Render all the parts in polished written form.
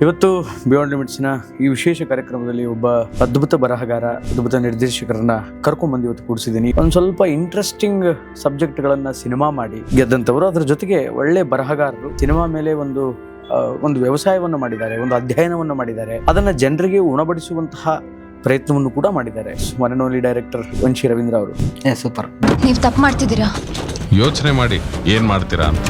ಇವತ್ತು ಬಿಯಾಂಡ್ ಲಿಮಿಟ್ಸ್ನ ಈ ವಿಶೇಷ ಕಾರ್ಯಕ್ರಮದಲ್ಲಿ ಒಬ್ಬ ಅದ್ಭುತ ಬರಹಗಾರ, ಅದ್ಭುತ ನಿರ್ದೇಶಕರನ್ನ ಕರ್ಕೊಂಡ್ಬಂದು ಇವತ್ತು ಕೂಡಿಸಿದ್ದೀನಿ. ಒಂದು ಸ್ವಲ್ಪ ಇಂಟ್ರೆಸ್ಟಿಂಗ್ ಸಬ್ಜೆಕ್ಟ್ಗಳನ್ನ ಸಿನಿಮಾ ಮಾಡಿ ಗೆದ್ದಂಥವರು, ಅದರ ಜೊತೆಗೆ ಒಳ್ಳೆ ಬರಹಗಾರರು. ಸಿನಿಮಾ ಮೇಲೆ ಒಂದು ವ್ಯವಸಾಯವನ್ನು ಮಾಡಿದ್ದಾರೆ, ಒಂದು ಅಧ್ಯಯನವನ್ನು ಮಾಡಿದ್ದಾರೆ, ಅದನ್ನ ಜನರಿಗೆ ಉಣಬಡಿಸುವಂತಹ ಪ್ರಯತ್ನವನ್ನು ಕೂಡ ಮಾಡಿದ್ದಾರೆ. One and only director Vamshi Ravindra ಅವರು. ಸೂಪರ್. ನೀವು ತಪ್ಪು ಮಾಡ್ತಿದ್ದೀರಾ. ಯೋಚನೆ ಮಾಡಿ ಏನ್ ಮಾಡ್ತೀರಾ ಅಂತ.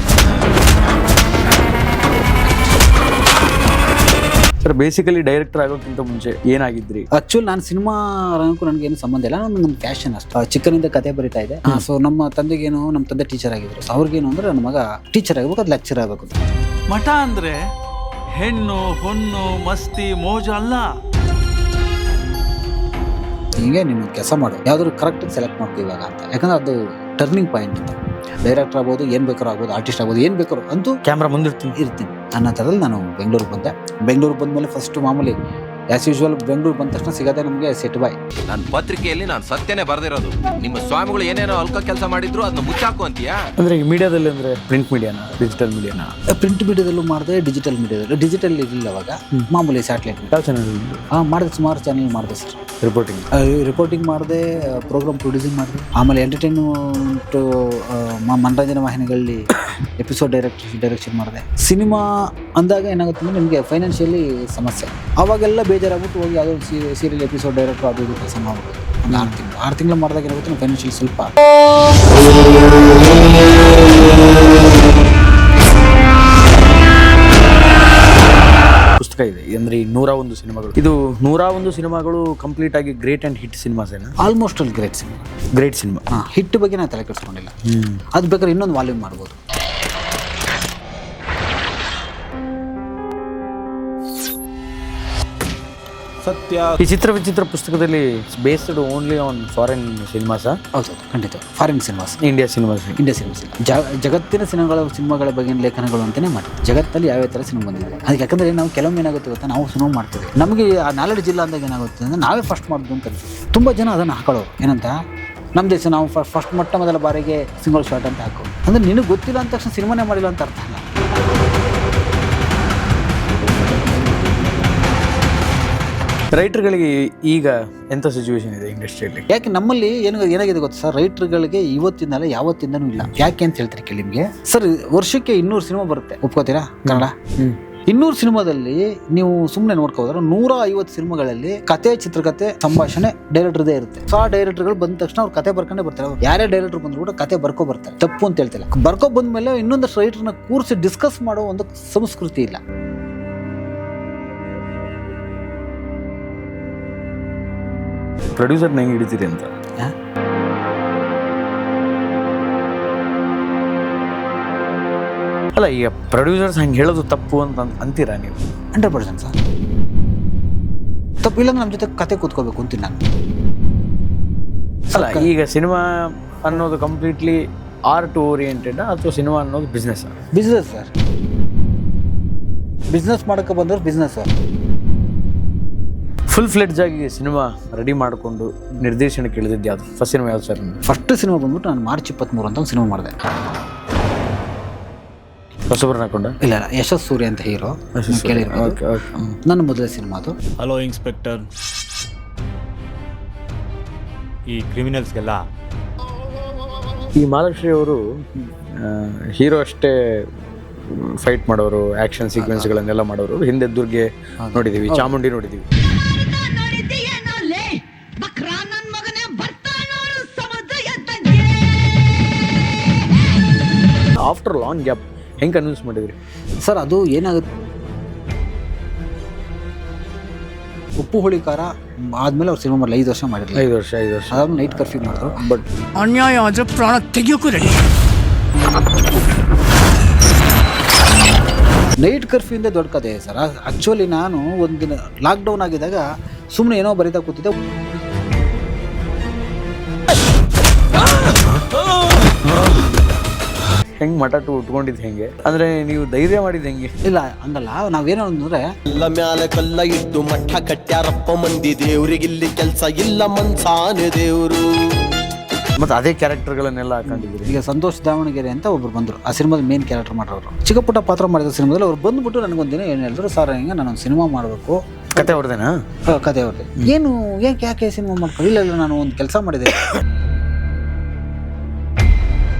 ಸರ್, ಬೇಸಿಕಲಿ ಡೈರೆಕ್ಟರ್ ಆಗೋಕ್ಕಿಂತ ಮುಂಚೆ ಏನಾಗಿದ್ರಿ? ಆಕ್ಚುಲಿ ನಾನು ಸಿನಿಮಾ ರಂಗಕ್ಕೂ ನನಗೆ ಏನು ಸಂಬಂಧ ಇಲ್ಲ. ನನ್ನ ಪ್ಯಾಷನ್ ಅಷ್ಟು. ಚಿಕ್ಕನಿಂದ ಕತೆ ಬರೀತಾ ಇದೆ. ಸೊ ನಮ್ಮ ತಂದೆ ಟೀಚರ್ ಆಗಿದ್ರು. ಸೊ ಅವ್ರಿಗೇನು ಅಂದ್ರೆ ನನ್ನ ಮಗ ಟೀಚರ್ ಆಗಬೇಕು, ಅದು ಲೆಕ್ಚರ್ ಆಗಬೇಕು. ಮಠ ಅಂದ್ರೆ ಹೆಣ್ಣು ಹೊನ್ನು ಮಸ್ತಿ ಮೋಜು ಅಲ್ಲ. ಹಿಂಗೆ ನೀನು ಕೆಲಸ ಮಾಡು, ಯಾವ್ದಾದ್ರು ಕರೆಕ್ಟ್ ಸೆಲೆಕ್ಟ್ ಮಾಡ್ಕೋ ಇವಾಗ ಅಂತ. ಯಾಕಂದ್ರೆ ಅದು ಟರ್ನಿಂಗ್ ಪಾಯಿಂಟ್ ಅಂತ. ಡೈರೆಕ್ಟರ್ ಆಗ್ಬೋದು, ಏನ್ ಬೇಕಾದ್ರೂ ಆಗ್ಬೋದು, ಆರ್ಟಿಸ್ಟ್ ಆಗ್ಬೋದು, ಏನ್ ಬೇಕಾದ್ರು ಅಂತೂ ಕ್ಯಾಮ್ರಾ ಮುಂದಿರ್ತೀನಿ ಅನ್ನೋ ಥರದಲ್ಲಿ ನಾನು ಬೆಂಗಳೂರಿಗೆ ಬಂದೆ. ಬೆಂಗಳೂರಿಗೆ ಬಂದ್ಮೇಲೆ ಫಸ್ಟ್ ಮಾಮೂಲಿ ಆಸ್ ಯೂಶುವಲ್ ಬೆಂಗಳೂರು ಬಂದ ತಕ್ಷಣ ಸಿಗದೆ ನಮಗೆ ಸೆಟ್ ಬಾಯ್. ನನ್ನ ಪತ್ರಿಕೆಯಲ್ಲಿ ನಾನು ಸತ್ಯನೇ ಬರೆದಿರೋದು. ನಿಮ್ಮ ಸ್ವಾಮಿಗಳು ಏನೇನೋ ಅಲ್ಕ ಕೆಲಸ ಮಾಡಿದ್ರು ಅದನ್ನ ಮುಚ್ಚಾಕು ಅಂತೀಯಾ? ಅಂದ್ರೆ ಈ ಮೀಡಿಯಾದಲ್ಲಿ ಅಂದ್ರೆ ಪ್ರಿಂಟ್ ಮೀಡಿಯಾನ, ಡಿಜಿಟಲ್ ಮೀಡಿಯಾನ? ಪ್ರಿಂಟ್ ಮೀಡಿಯಾದಲ್ಲೂ ಮಾಡಿದೆ, ಡಿಜಿಟಲ್ ಮೀಡಿಯಾದಲ್ಲೂ. ಡಿಜಿಟಲ್ ಇರಲಿಲ್ಲ ಅವಾಗ, ಮಾಮೂಲಿ ಸ್ಯಾಟಲೈಟ್. ಯಾವ ಚಾನಲ್? ಮಾಡಿದೆ, ಸುಮಾರು ಚಾನಲ್ ಮಾಡಿದೆ ಸರ್. ರಿಪೋರ್ಟಿಂಗ್ ಮಾಡಿದೆ, ಪ್ರೋಗ್ರಾಮ್ ಪ್ರೊಡ್ಯೂಸಿಂಗ್ ಮಾಡಿದೆ. ಆಮೇಲೆ ಎಂಟರ್ಟೈನ್ಮೆಂಟ್ ಮನರಂಜನಾ ವಾಹಿನಿಗಳಲ್ಲಿ ಎಪಿಸೋಡ್ ಡೈರೆಕ್ಷನ್ ಮಾಡಿದೆ. ಸಿನಿಮಾ ಅಂದಾಗ ಏನಾಗುತ್ತೆ ಅಂದರೆ ನಿಮಗೆ ಫೈನಾನ್ಷಿಯಲಿ ಸಮಸ್ಯೆ. ಅವಾಗೆಲ್ಲ ಬೇಜಾರಾಗ್ಬಿಟ್ಟು ಹೋಗಿ ಯಾವುದೋ ಸೀರಿಯಲ್ ಎಪಿಸೋಡ್ ಡೈರೆಕ್ಟರ್ ಅದು ಇದು ಕೆಲಸ ಮಾಡ್ಬೋದು. ಒಂದು 6 ತಿಂಗಳು ಮಾಡಿದಾಗ ಏನಾಗುತ್ತೆ ಫೈನಾನ್ಷಿಯಲಿ ಸ್ವಲ್ಪ ಪುಸ್ತಕ ಇದೆ ಅಂದ್ರೆ 101 ಸಿನಿಮಾಗಳು. ಇದು 101 ಸಿನಿಮಾಗಳು ಕಂಪ್ಲೀಟ್ ಆಗಿ ಗ್ರೇಟ್ ಅಂಡ್ ಹಿಟ್ ಸಿನಿಮಾಸ್ ಏನ? ಆಲ್ಮೋಸ್ಟ್ ಅಲ್ಲಿ ಗ್ರೇಟ್ ಸಿನಿಮಾ. ಹಿಟ್ ಬಗ್ಗೆ ನಾನು ತಲೆ ಕೆಡಿಸ್ಕೊಂಡಿಲ್ಲ. ಅದು ಬೇಕಾದ್ರೆ ಇನ್ನೊಂದು ವಾಲ್ಯೂಮ್ ಮಾಡ್ಬೋದು. ಸತ್ಯ. ಈ ಚಿತ್ರ ವಿಚಿತ್ರ ಪುಸ್ತಕದಲ್ಲಿ based only on foreign cinemas? ಹೌದು, ಖಂಡಿತ. Foreign cinemas, India cinemas. ಜಗತ್ತಿನ ಸಿನಿಮಾಗಳ ಬಗ್ಗೆ ಲೇಖನಗಳು ಅಂತಾನೆ ಮಾಡಿ. ಜಗತ್ತಲ್ಲಿ ಯಾವ ಥರ ಸಿನಿಮಾ ಬಂದಿದೆ ಅದಕ್ಕೆ. ಯಾಕಂದ್ರೆ ನಾವು ಕೆಲವೊಮ್ಮೆ ಏನಾಗುತ್ತೆ ಗೊತ್ತಾ, ನಾವು ಸಿನಿಮಾ ಮಾಡ್ತೀವಿ, ನಮಗೆ ಆ ನಾಲೆಡ್ಜ್ ಇಲ್ಲ ಅಂದಾಗ ಏನಾಗುತ್ತೆ ಅಂದ್ರೆ ನಾವೇ ಫಸ್ಟ್ ಮಾಡೋದು ಅಂತ ಅನ್ಸುತ್ತೆ. ತುಂಬ ಜನ ಅದನ್ನು ಹಾಕೊಳ್ಳೋರು ಏನಂತ, ನಮ್ಮ ದೇಶ ನಾವು ಫಸ್ಟ್ ಮೊದಲ ಬಾರಿಗೆ ಸಿಂಗಲ್ ಶಾಟ್ ಅಂತ ಹಾಕೋ. ಅಂದ್ರೆ ನಿನಗೆ ಗೊತ್ತಿಲ್ಲ ಅಂದ ತಕ್ಷಣ ಸಿನಿಮಾನೇ ಮಾಡಿಲ್ಲ ಅಂತ ಅರ್ಥ ಅಲ್ಲ. ರೈಟರ್ಗಳಿಗೆ ಈಗ ಎಂಥ ಸಿಚುವೇಶನ್ ಇದೆ ಇಂಡಸ್ಟ್ರಿಯಲ್ಲಿ? ಯಾಕೆ ನಮ್ಮಲ್ಲಿ ಏನಾಗಿದೆ ಗೊತ್ತಾ ಸರ್, ರೈಟರ್ಗಳಿಗೆ ಇವತ್ತಿಂದಲ್ಲ ಯಾವತ್ತಿಂದನೂ ಇಲ್ಲ. ಯಾಕೆ ಅಂತ ಹೇಳ್ತಾರೆ ಕೇಳಿ ನಿಮಗೆ. ಸರ್, ವರ್ಷಕ್ಕೆ 200 ಸಿನಿಮಾ ಬರುತ್ತೆ, ಒಪ್ಕೋತೀರಾ? ಕನ್ನಡ 200 ಸಿನಿಮಾದಲ್ಲಿ ನೀವು ಸುಮ್ಮನೆ ನೋಡ್ಕೋದ್ರೆ 150 ಸಿನಿಮಾಗಳಲ್ಲಿ ಕತೆ, ಚಿತ್ರಕಥೆ, ಸಂಭಾಷಣೆ ಡೈರೆಕ್ಟರ್ದೇ ಇರುತ್ತೆ. ಸೊ ಆ ಡೈರೆಕ್ಟರ್ಗಳು ಬಂದ ತಕ್ಷಣ ಅವ್ರು ಕತೆ ಬರ್ಕೊಂಡೇ ಬರ್ತಾರೆ. ಯಾರೇ ಡೈರೆಕ್ಟರ್ ಬಂದ್ರು ಕೂಡ ಕತೆ ಬರ್ಕೊ ಬರ್ತಾರೆ. ತಪ್ಪು ಅಂತ ಹೇಳ್ತಿಲ್ಲ. ಬರ್ಕೊ ಬಂದ್ಮೇಲೆ ಇನ್ನೊಂದಷ್ಟು ರೈಟರ್ನ ಕೂರಿಸಿ ಡಿಸ್ಕಸ್ ಮಾಡೋ ಒಂದು ಸಂಸ್ಕೃತಿ ಇಲ್ಲ. ಪ್ರೊಡ್ಯೂಸರ್ನ ಹೆಂಗೆ ಹಿಡಿತೀರಿ ಅಂತ? ಅಲ್ಲ, ಈಗ ಪ್ರೊಡ್ಯೂಸರ್ಸ್ ಹಂಗೆ ಹೇಳೋದು ತಪ್ಪು ಅಂತ ಅಂತೀರಾ ನೀವು? 100% ಸರ್. ತಪ್ಪು ಇಲ್ಲ. ನಮ್ಮ ಜೊತೆ ಕತೆ ಕೂತ್ಕೋಬೇಕು ಅಂತೀನಿ ನಾನು. ಅಲ್ಲ, ಈಗ ಸಿನಿಮಾ ಅನ್ನೋದು ಕಂಪ್ಲೀಟ್ಲಿ ಆರ್ಟ್ ಓರಿಯೆಂಟೆಡ್ ಅಥವಾ ಸಿನಿಮಾ ಅನ್ನೋದು ಬಿಸ್ನೆಸ್ ಸರ್. ಬಿಸ್ನೆಸ್ ಮಾಡೋಕ್ಕೆ ಬಂದವ್ರು ಬಿಸ್ನೆಸ್ ಸರ್. ಫುಲ್ ಫ್ಲೆಡ್ಜ್ ಆಗಿ ಸಿನಿಮಾ ರೆಡಿ ಮಾಡಿಕೊಂಡು ನಿರ್ದೇಶನಕ್ಕೆ ಇಳಿದಿದ್ದು ಯಾವುದು? ಫಸ್ಟ್ ಸಿನಿಮಾ ಯಾವ್ದು ಸರ್? ಫಸ್ಟ್ ಸಿನಿಮಾ ಬಂದ್ಬಿಟ್ಟು ನಾನು ಮಾರ್ಚ್ 23 ಅಂತ ಒಂದು ಸಿನಿಮಾ ಮಾಡಿದೆ. ಹೊಸಬ್ರನ್ನ ಹಾಕೊಂಡ? ಇಲ್ಲ, ಯಶಸ್ ಸೂರ್ಯ ಅಂತ ಹೀರೋ. ನನ್ನ ಮೊದಲ ಸಿನಿಮಾ ಅದು. ಹಲೋ ಇನ್ಸ್ಪೆಕ್ಟರ್, ಈ ಕ್ರಿಮಿನಲ್ಸ್ಗೆಲ್ಲ ಈ ಮಹಾಲಕ್ಷ್ಮಿ ಅವರು ಹೀರೋ ಅಷ್ಟೇ ಫೈಟ್ ಮಾಡೋರು, ಆಕ್ಷನ್ ಸೀಕ್ವೆನ್ಸ್ಗಳನ್ನೆಲ್ಲ ಮಾಡೋರು. ಹಿಂದೆ ದುರ್ಗೆ ನೋಡಿದೀವಿ, ಚಾಮುಂಡಿ ನೋಡಿದೀವಿ. ಆಫ್ಟರ್ ಲಾಂಗ್ ಗ್ಯಾಪ್ ಹೆಂಗೆ ಕನ್ವಿನ್ಸ್ ಮಾಡಿದ್ರಿ ಸರ್? ಅದು ಏನಾಗುತ್ತೆ, ಉಪ್ಪು ಹುಳಿ ಖಾರ ಆದ್ಮೇಲೆ ಅವ್ರು ಸಿನಿಮಾ ಮಾಡಲಿ 5 ವರ್ಷ ಮಾಡಿರಲಿಲ್ಲ. 5 ವರ್ಷ ಅದಾದ್ಮೇಲೆ ನೈಟ್ ಕರ್ಫ್ಯೂ ಮಾಡಿದ್ರು. ಬಟ್ ಅನ್ಯಾಯ ಆದ್ರೆ ಪ್ರಾಣ ತೆಗಿಯೋಕ್ಕೂ ರೆಡಿ. ನೈಟ್ ಕರ್ಫ್ಯೂಯಿಂದ ದೊಡ್ಡ ಕಥೆ ಸರ್. ಆಕ್ಚುಲಿ ನಾನು ಒಂದಿನ ಲಾಕ್ಡೌನ್ ಆಗಿದ್ದಾಗ ಸುಮ್ಮನೆ ಏನೋ ಬರೀತಾ ಕೂತಿದ್ದೆ. ಹೆಂಗೆ ಮಠ ಉಟ್ಕೊಂಡಿದ್ದು ಹೆಂಗೆ ಅಂದ್ರೆ ನೀವು ಧೈರ್ಯ ಮಾಡಿದ್ದು ಹೆಂಗೆ? ಇಲ್ಲ, ಹಂಗಲ್ಲ. ನಾವೇನೋ ಅಂದ್ರೆ ಎಲ್ಲ ಮ್ಯಾಲೆ ಕಲ್ಲ ಇಟ್ಟು ಮಠ ಕಟ್ಟ್ಯಾರಪ್ಪ ಮಂದಿ. ದೇವ್ರಿಗಿಲ್ಲಿ ಕೆಲ್ಸ ಇಲ್ಲ, ಮನ್ಸಾನೆ ದೇವ್ರು. ಮತ್ತು ಅದೇ ಕ್ಯಾರೆಕ್ಟರ್ಗಳನ್ನೆಲ್ಲ ಹಾಕೊಂಡಿದ್ದೀರಿ. ಈಗ ಸಂತೋಷ್ ದಾವಣಗೆರೆ ಅಂತ ಒಬ್ರು ಬಂದರು, ಆ ಸಿನಿಮಾದ ಮೇನ್ ಕ್ಯಾರೆಕ್ಟರ್ ಮಾಡೋರು. ಚಿಕ್ಕ ಪುಟ್ಟ ಪಾತ್ರ ಮಾಡಿದ ಸಿನಿಮಾದಲ್ಲಿ ಅವ್ರು ಬಂದ್ಬಿಟ್ಟು ನನಗೊಂದಿನ ಏನು ಹೇಳಿದ್ರು, ಸರ್ ಹಿಂಗೆ ನಾನೊಂದು ಸಿನಿಮಾ ಮಾಡಬೇಕು. ಕತೆ ಅವ್ರದ್ದೇನಾ? ಕತೆ ಅವ್ರದ್ದು. ಏನು ಯಾಕೆ ಸಿನಿಮಾ ಮಾಡ್ಕೊಂಡು? ಇಲ್ಲ ನಾನು ಒಂದು ಕೆಲಸ ಮಾಡಿದೆ.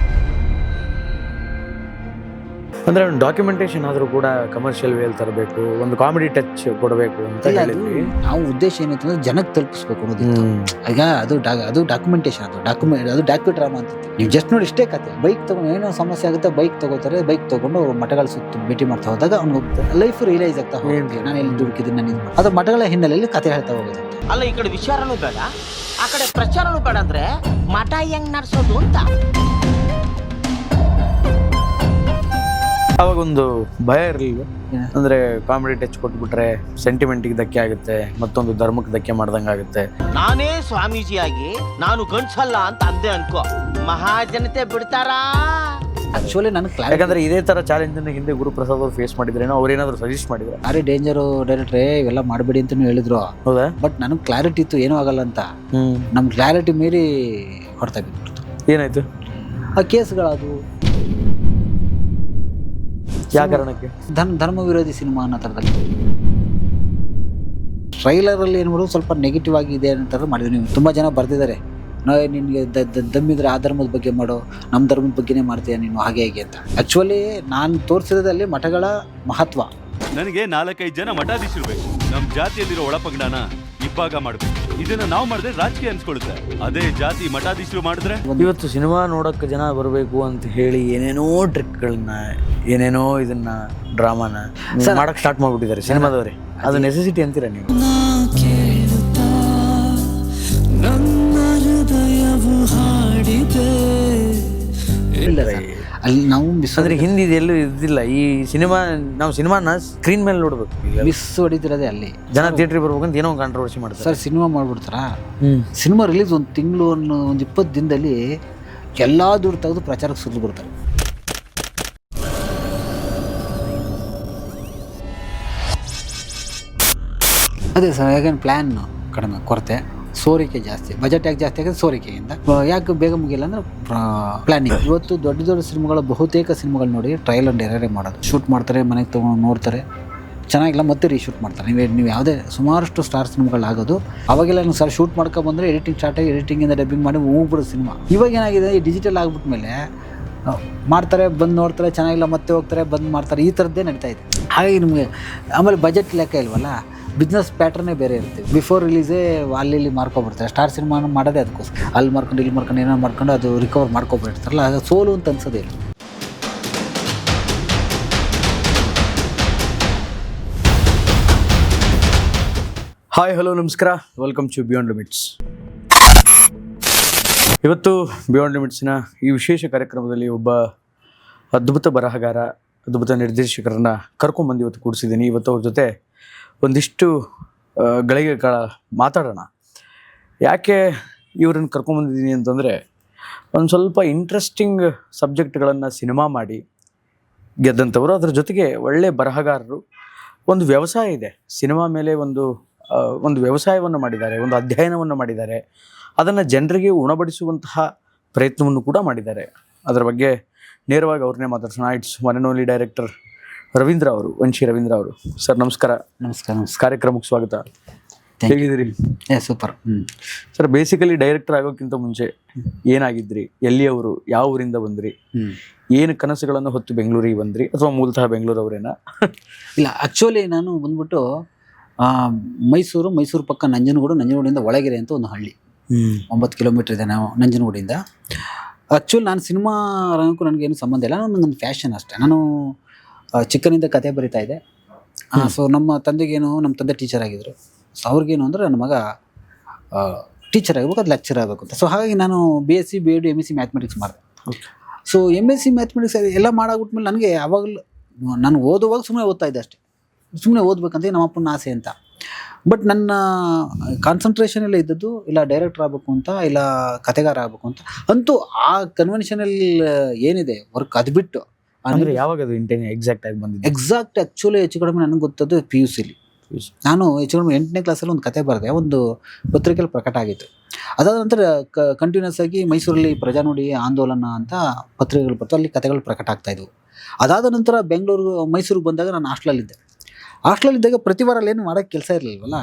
ಅಂದ್ರೆ ಒಂದು ಡಾಕ್ಯುಮೆಂಟೇಶನ್ ಆದರೂ ಕೂಡ ಕಮರ್ಷಿಯಲ್ ವೇಲ್ ತರಬೇಕು, ಒಂದು ಕಾಮಿಡಿ ಟಚ್ ಕೊಡಬೇಕು ಅಂತ ಹೇಳಿದ್ವಿ. ನಾವು ಉದ್ದೇಶ ಏನಿತ್ತು ಅಂದ್ರೆ ಜನಕ್ಕೆ ತಲುಪಿಸ್ಬೇಕು ಅನ್ನೋದಿತ್ತು. ಈಗ ಅದು ಡಾಕ್ಯುಮೆಂಟೇಶನ್, ಅದು ಡಾಕ್ಯುಡ್ರಾಮಾ ಅಂತ. ನೀವು ಜಸ್ಟ್ ನೋಡಿ ಇಷ್ಟೇ ಕತೆ. ಬೈಕ್ ತಗೊಂಡು ಏನೋ ಸಮಸ್ಯೆ ಆಗುತ್ತೆ, ಬೈಕ್ ತಗೋತಾರೆ, ಬೈಕ್ ತಗೊಂಡು ಮಠಗಳ ಸುತ್ತ ಭೇಟಿ ಮಾಡ್ತಾ ಹೋದಾಗ ಅವ್ನಿಗೆ ಲೈಫ್ ರಿಯಲೈಸ್ ಆಗ್ತಾ ಹೋಗುತ್ತೆ, ನಾನು ಎಲ್ಲಿ ದುಡುಕಿದ್ದೀನಿ, ನಾನು ಅದು ಮಠಗಳ ಹಿನ್ನೆಲೆಯಲ್ಲಿ ಕತೆ ಹೇಳ್ತಾ ಹೋಗೋದು. ಅಲ್ಲ, ಈ ಕಡೆ ವಿಚಾರನೂ ಬೇಡ, ಆ ಕಡೆ ಪ್ರಚಾರನೂ ಬೇಡ ಅಂದ್ರೆ ಮಠ ಹೆಂಗ್ ನಡ್ಸೋದು ಅಂತ. ಅವಾಗ ಒಂದು ಭಯ ಇರಲಿಲ್ಲ, ಅಂದ್ರೆ ಕಾಮಿಡಿ ಟಚ್ ಕೊಟ್ಬಿಟ್ರೆ ಸೆಂಟಿಮೆಂಟ್ಗೆ ಧಕ್ಕೆ ಆಗುತ್ತೆ, ಮತ್ತೊಂದು ಧರ್ಮಕ್ಕೆ ಧಕ್ಕೆ ಮಾಡ್ದಂಗೆ ಆಗುತ್ತೆ. ನಾನೇ ಸ್ವಾಮೀಜಿಯಾಗಿ ನಾನು ಗಂಡ್ಸಲ್ಲ ಅಂತ ಅಂದೆ ಅನ್ಕೋ, ಮಹಾಜನತೆ ಬಿಡ್ತಾರಾ? ಆಕ್ಚುಲಿ ನಾನು ಯಾಕಂದ್ರೆ ಇದೇ ತರ ಚಾಲೆಂಜ್ ಅನ್ನ ಹಿಂದೆ ಗುರುಪ್ರಸಾದ್ ಅವರು ಫೇಸ್ ಮಾಡಿದ್ರೇನೋ, ಅವ್ರೇನಾದ್ರು ಸಜೆಸ್ಟ್ ಮಾಡಿದ್ರೆ ಭಾರಿ ಡೇಂಜರು ಡೈರೆಕ್ಟ್ರೇ, ಇವೆಲ್ಲ ಮಾಡಬೇಡಿ ಅಂತ ಹೇಳಿದ್ರು. ಹೌದಾ? ಬಟ್ ನನಗೆ ಕ್ಲಾರಿಟಿ ಇತ್ತು, ಏನೂ ಆಗಲ್ಲ ಅಂತ. ನಮ್ ಕ್ಲಾರಿಟಿ ಮೀರಿ ಹೊರತಾ ಬಿಟ್ಬಿಡ್ತು. ಏನಾಯ್ತು? ಆ ಕೇಸ್ಗಳದು ಯಾವ ಕಾರಣಕ್ಕೆ? ಧರ್ಮ ವಿರೋಧಿ ಸಿನಿಮಾ ಅನ್ನೋ ಥರದಲ್ಲಿ ಟ್ರೈಲರಲ್ಲಿ ಏನು ಮಾಡೋದು ಸ್ವಲ್ಪ ನೆಗೆಟಿವ್ ಆಗಿದೆ ಅನ್ನೋ ಮಾಡಿದ್ವಿ. ನೀವು ತುಂಬ ಜನ ಬರ್ತಿದ್ದಾರೆ, ನಿನಗೆ ದಮ್ಮಿದ್ರೆ ಆ ಧರ್ಮದ ಬಗ್ಗೆ ಮಾಡೋ, ನಮ್ಮ ಧರ್ಮದ ಬಗ್ಗೆನೇ ಮಾಡ್ತೀಯ ನೀನು, ಹಾಗೆ ಹೇಗೆ ಅಂತ. ಆ್ಯಕ್ಚುಲಿ ನಾನು ತೋರಿಸಿರೋದಲ್ಲಿ ಮಠಗಳ ಮಹತ್ವ. ನನಗೆ 4-5 ಜನ ಮಠಾಧೀಶರು ಬೇಕು. ನಮ್ಮ ಜಾತಿಯಲ್ಲಿರೋ ಒಳಪಂಗಡನ ಇಬ್ಬಾಗ ಮಾಡಬೇಕು. ಇದನ್ನ ನಾವು ಮಾಡಿದ್ರೆ ರಾಜಕೀಯ ಅನ್ಸ್ಕೊಳ್ಳುತ್ತೆ. ಅದೇ ಜಾತಿ ಮಠಾಧೀಶರು ಮಾಡಿದ್ರೆ ಇವತ್ತು ಸಿನಿಮಾ ನೋಡಕ್ಕೆ ಜನ ಬರಬೇಕು ಅಂತ ಹೇಳಿ ಏನೇನೋ ಟ್ರಿಕ್ಗಳನ್ನ, ಏನೇನೋ ಇದನ್ನ ಡ್ರಾಮಾನ ಮಾಡಕ್ ಸ್ಟಾರ್ಟ್ ಮಾಡ್ಬಿಟ್ಟಿದ್ದಾರೆ ಸಿನಿಮಾದವರೇ. ಅದು ನೆಸೆಸಿಟಿ ಅಂತೀರಾ ನೀವು? ಇಲ್ಲ ಅಲ್ಲಿ ನಾವು ಅಂದ್ರೆ ಹಿಂದಿ ಎಲ್ಲೂ ಇದ್ದಿಲ್ಲ ಈ ಸಿನಿಮಾ. ನಾವು ಸಿನಿಮಾನ ಸ್ಕ್ರೀನ್ ಮೇಲೆ ನೋಡ್ಬೇಕು. ಮಿಸ್ ಹೊಡಿತಿರೋದೇ ಅಲ್ಲಿ. ಜನ ಥಿಯೇಟ್ರಿಗೆ ಬರ್ಬೇಕಂತ ಏನೋ ಕಾಂಟ್ರವರ್ಸಿ ಮಾಡ್ತಾರೆ. ಸರ್ ಸಿನಿಮಾ ಮಾಡ್ಬಿಡ್ತಾರ. ಸಿನಿಮಾ ರಿಲೀಸ್ ಒಂದು ತಿಂಗಳು, ಒಂದು 20 ದಿನದಲ್ಲಿ ಎಲ್ಲ ದುಡ್ಡು ತೆಗೆದು ಪ್ರಚಾರಕ್ಕೆ ಸುರಿದು ಬಿಡ್ತಾರೆ. ಅದೇ ಸರ್, ಯಾಕಂದ್ರೆ ಪ್ಲ್ಯಾನ್ ಕಡಿಮೆ, ಕೊರತೆ, ಸೋರಿಕೆ ಜಾಸ್ತಿ. ಬಜೆಟ್ ಯಾಕೆ ಜಾಸ್ತಿ ಆಗಿದೆ? ಸೋರಿಕೆಯಿಂದ. ಯಾಕೆ ಬೇಗ ಮುಗಿಲ್ಲ ಅಂದ್ರೆ ಪ್ಲಾನಿಂಗ್. ಇವತ್ತು ದೊಡ್ಡ ದೊಡ್ಡ ಸಿನಿಮಾಗಳು, ಬಹುತೇಕ ಸಿನಿಮಾಗಳು ನೋಡಿ ಟ್ರೈಲರ್ ಡೈರೆಕ್ಟೇ ಮಾಡೋದು. ಶೂಟ್ ಮಾಡ್ತಾರೆ, ಮನೆಗೆ ತೊಗೊಂಡು ನೋಡ್ತಾರೆ, ಚೆನ್ನಾಗಿಲ್ಲ ಮತ್ತೆ ರೀಶೂಟ್ ಮಾಡ್ತಾರೆ. ನೀವು ಯಾವುದೇ ಸುಮಾರಷ್ಟು ಸ್ಟಾರ್ ಸಿನಿಮಾಗಳಾಗೋದು ಅವಾಗೆಲ್ಲ ಸರ್ ಶೂಟ್ ಮಾಡ್ಕೊಬಂದರೆ ಎಡಿಟಿಂಗ್ ಸ್ಟಾರ್ಟ್ ಆಗಿ ಎಡಿಟಿಂಗಿಂದ ಡಬ್ಬಿಂಗ್ ಮಾಡಿ ಹೋಗ್ಬಿಡೋದು ಸಿನಿಮಾ. ಇವಾಗ ಏನಾಗಿದೆ, ಈ ಡಿಜಿಟಲ್ ಆಗ್ಬಿಟ್ಮೇಲೆ ಮಾಡ್ತಾರೆ, ಬಂದು ನೋಡ್ತಾರೆ, ಚೆನ್ನಾಗಿಲ್ಲ ಮತ್ತೆ ಹೋಗ್ತಾರೆ, ಬಂದು ಮಾಡ್ತಾರೆ, ಈ ಥರದ್ದೇ ನಡೀತಾ ಇದೆ. ಹಾಗಾಗಿ ನಿಮಗೆ ಆಮೇಲೆ ಬಜೆಟ್ ಲೆಕ್ಕ ಇಲ್ವಲ್ಲ, ಬಿಸ್ನೆಸ್ ಪ್ಯಾಟ್ರನ್ನೇ ಬೇರೆ ಇರ್ತೀವಿ. ಬಿಫೋರ್ ರಿಲೀಸೇ ಅಲ್ಲಿ ಮಾರ್ಕೊಬಿಡ್ತಾರೆ. ಸ್ಟಾರ್ ಸಿನಿಮಾ ಮಾಡೋದೇ ಅದಕ್ಕೋಸ್ಕರ. ಅಲ್ಲಿ ಮಾರ್ಕೊಂಡು ಇಲ್ಲಿ ಮಾರ್ಕೊಂಡು ಏನೋ ಮಾಡ್ಕೊಂಡು ಅದು ರಿಕವರ್ ಮಾಡ್ಕೊಬಿಡ್ತಾರಲ್ಲ, ಆಗ ಸೋಲು ಅಂತ ಅನ್ಸೋದೇ ಇಲ್ಲ. ಹಾಯ್, ಹಲೋ, ನಮಸ್ಕಾರ, ವೆಲ್ಕಮ್ ಟು ಬಿಯಾಂಡ್ ಲಿಮಿಟ್ಸ್. ಇವತ್ತು ಬಿಯಾಂಡ್ ಲಿಮಿಟ್ಸ್ನ ಈ ವಿಶೇಷ ಕಾರ್ಯಕ್ರಮದಲ್ಲಿ ಒಬ್ಬ ಅದ್ಭುತ ಬರಹಗಾರ, ಅದ್ಭುತ ನಿರ್ದೇಶಕರನ್ನ ಕರ್ಕೊಂಡ್ಬಂದು ಇವತ್ತು ಕೂಡಿಸಿದ್ದೀನಿ. ಇವತ್ತು ಅವ್ರ ಜೊತೆ ಒಂದಿಷ್ಟು ಗಳಿಗೆ ಕಾಲ ಮಾತಾಡೋಣ. ಯಾಕೆ ಇವ್ರನ್ನ ಕರ್ಕೊಂಡ್ಬಂದಿದ್ದೀನಿ ಅಂತಂದರೆ, ಒಂದು ಸ್ವಲ್ಪ ಇಂಟ್ರೆಸ್ಟಿಂಗ್ ಸಬ್ಜೆಕ್ಟ್ಗಳನ್ನು ಸಿನಿಮಾ ಮಾಡಿ ಗೆದ್ದಂಥವರು, ಅದರ ಜೊತೆಗೆ ಒಳ್ಳೆಯ ಬರಹಗಾರರು. ಒಂದು ವ್ಯವಸಾಯ ಇದೆ ಸಿನಿಮಾ ಮೇಲೆ, ಒಂದು ವ್ಯವಸಾಯವನ್ನು ಮಾಡಿದ್ದಾರೆ, ಒಂದು ಅಧ್ಯಯನವನ್ನು ಮಾಡಿದ್ದಾರೆ, ಅದನ್ನು ಜನರಿಗೆ ಉಣಬಡಿಸುವಂತಹ ಪ್ರಯತ್ನವನ್ನು ಕೂಡ ಮಾಡಿದ್ದಾರೆ. ಅದರ ಬಗ್ಗೆ ನೇರವಾಗಿ ಅವ್ರನ್ನೇ ಮಾತಾಡ್ಸೋಣ. It's one and only director Ravindra ಅವರು, ವಂಶಿ ರವೀಂದ್ರ ಅವರು. ಸರ್ ನಮಸ್ಕಾರ. ನಮಸ್ಕಾರ. ಕಾರ್ಯಕ್ರಮಕ್ಕೆ ಸ್ವಾಗತ. ಹೇಗಿದ್ದೀರಿ? ಸೂಪರ್. ಸರ್, ಬೇಸಿಕಲಿ ಡೈರೆಕ್ಟರ್ ಆಗೋಕ್ಕಿಂತ ಮುಂಚೆ ಏನಾಗಿದ್ರಿ? ಎಲ್ಲಿಯವರು? ಯಾವ ಊರಿಂದ ಬಂದ್ರಿ? ಏನು ಕನಸುಗಳನ್ನು ಹೊತ್ತು ಬೆಂಗಳೂರಿಗೆ ಬಂದ್ರಿ, ಅಥವಾ ಮೂಲತಃ ಬೆಂಗಳೂರವರೇನಾ? ಇಲ್ಲ, ಆ್ಯಕ್ಚುಲಿ ನಾನು ಬಂದ್ಬಿಟ್ಟು ಮೈಸೂರು ಪಕ್ಕ ನಂಜನಗೂಡಿಂದ ಒಳಗೆರೆ ಅಂತ ಒಂದು ಹಳ್ಳಿ, 9 ಕಿಲೋಮೀಟರ್ ಇದೆ ನಾವು ನಂಜನಗೂಡಿಂದ. ಆ್ಯಕ್ಚುಲಿ ನಾನು ಸಿನಿಮಾ ರಂಗಕ್ಕೂ ನನಗೇನು ಸಂಬಂಧ ಇಲ್ಲ, ನನಗೊಂದು ಫ್ಯಾಷನ್ ಅಷ್ಟೇ. ನಾನು ಚಿಕ್ಕನಿಂದ ಕತೆ ಬರಿತಾ ಇದ್ದೆ. ಸೊ ನಮ್ಮ ತಂದೆ ಟೀಚರ್ ಆಗಿದ್ದರು. ಸೊ ಅವ್ರಿಗೇನು ಅಂದರೆ ನನ್ನ ಮಗ ಟೀಚರ್ ಆಗಬೇಕು, ಅದು ಲೆಕ್ಚರ್ ಆಗಬೇಕು ಅಂತ. ಸೊ ಹಾಗಾಗಿ ನಾನು BSc B.Ed MSc ಮ್ಯಾಥಮೆಟಿಕ್ಸ್ ಮಾಡಿದೆ. ಸೊ MSc ಮ್ಯಾಥಮೆಟಿಕ್ಸ್ ಎಲ್ಲ ಮಾಡಾಗ್ಬಿಟ್ಮೇಲೆ ನನಗೆ ಯಾವಾಗಲೂ ನಾನು ಓದುವಾಗ ಸುಮ್ಮನೆ ಓದ್ತಾ ಇದ್ದೆ ಅಷ್ಟೇ, ಸುಮ್ಮನೆ ಓದ್ಬೇಕಂತ ನಮ್ಮ ಅಪ್ಪನ ಆಸೆ ಅಂತ. ಬಟ್ ನನ್ನ ಕಾನ್ಸಂಟ್ರೇಷನ್ ಎಲ್ಲ ಇದ್ದದ್ದು ಇಲ್ಲ ಡೈರೆಕ್ಟರ್ ಆಗಬೇಕು ಅಂತ, ಇಲ್ಲ ಕತೆಗಾರ ಆಗಬೇಕು ಅಂತ. ಅಂತೂ ಆ ಕನ್ವೆನ್ಷನಲ್ಲಿ ಏನಿದೆ ವರ್ಕ್ ಅದು ಬಿಟ್ಟು ಅಂದರೆ ಯಾವಾಗ ಅದು ಎಕ್ಸಾಕ್ಟ್ ಆಗಿ ಬಂದಿದೆ? ಎಕ್ಸಾಕ್ಟ್ ಆ್ಯಕ್ಚುಲಿ ಹೆಚ್ಚು ಕಡಿಮೆ ನನಗೆ ಗೊತ್ತದ್ದು PUCಲಿ. ನಾನು ಹೆಚ್ಚು ಕಡಿಮೆ 8ನೇ ಕ್ಲಾಸಲ್ಲಿ ಒಂದು ಕತೆ ಬರೆದೆ, ಒಂದು ಪತ್ರಿಕೆಯಲ್ಲಿ ಪ್ರಕಟ ಆಗಿತ್ತು. ಅದಾದ ನಂತರ ಕಂಟಿನ್ಯೂಸ್ ಆಗಿ ಮೈಸೂರಲ್ಲಿ ಪ್ರಜಾನುಡಿ ಆಂದೋಲನ ಅಂತ ಪತ್ರಿಕೆಗಳು ಬರ್ತಾವೆ, ಅಲ್ಲಿ ಕಥೆಗಳು ಪ್ರಕಟ ಆಗ್ತಾಯಿದ್ವು. ಅದಾದ ನಂತರ ಮೈಸೂರಿಗೆ ಬಂದಾಗ ನಾನು ಹಾಸ್ಟೆಲಲ್ಲಿದ್ದೆ. ಹಾಸ್ಟೆಲಲ್ಲಿದ್ದಾಗ ಪ್ರತಿ ವಾರ ಏನು ಮಾಡೋಕ್ಕೆ ಕೆಲಸ ಇರಲಿಲ್ವಲ್ಲ,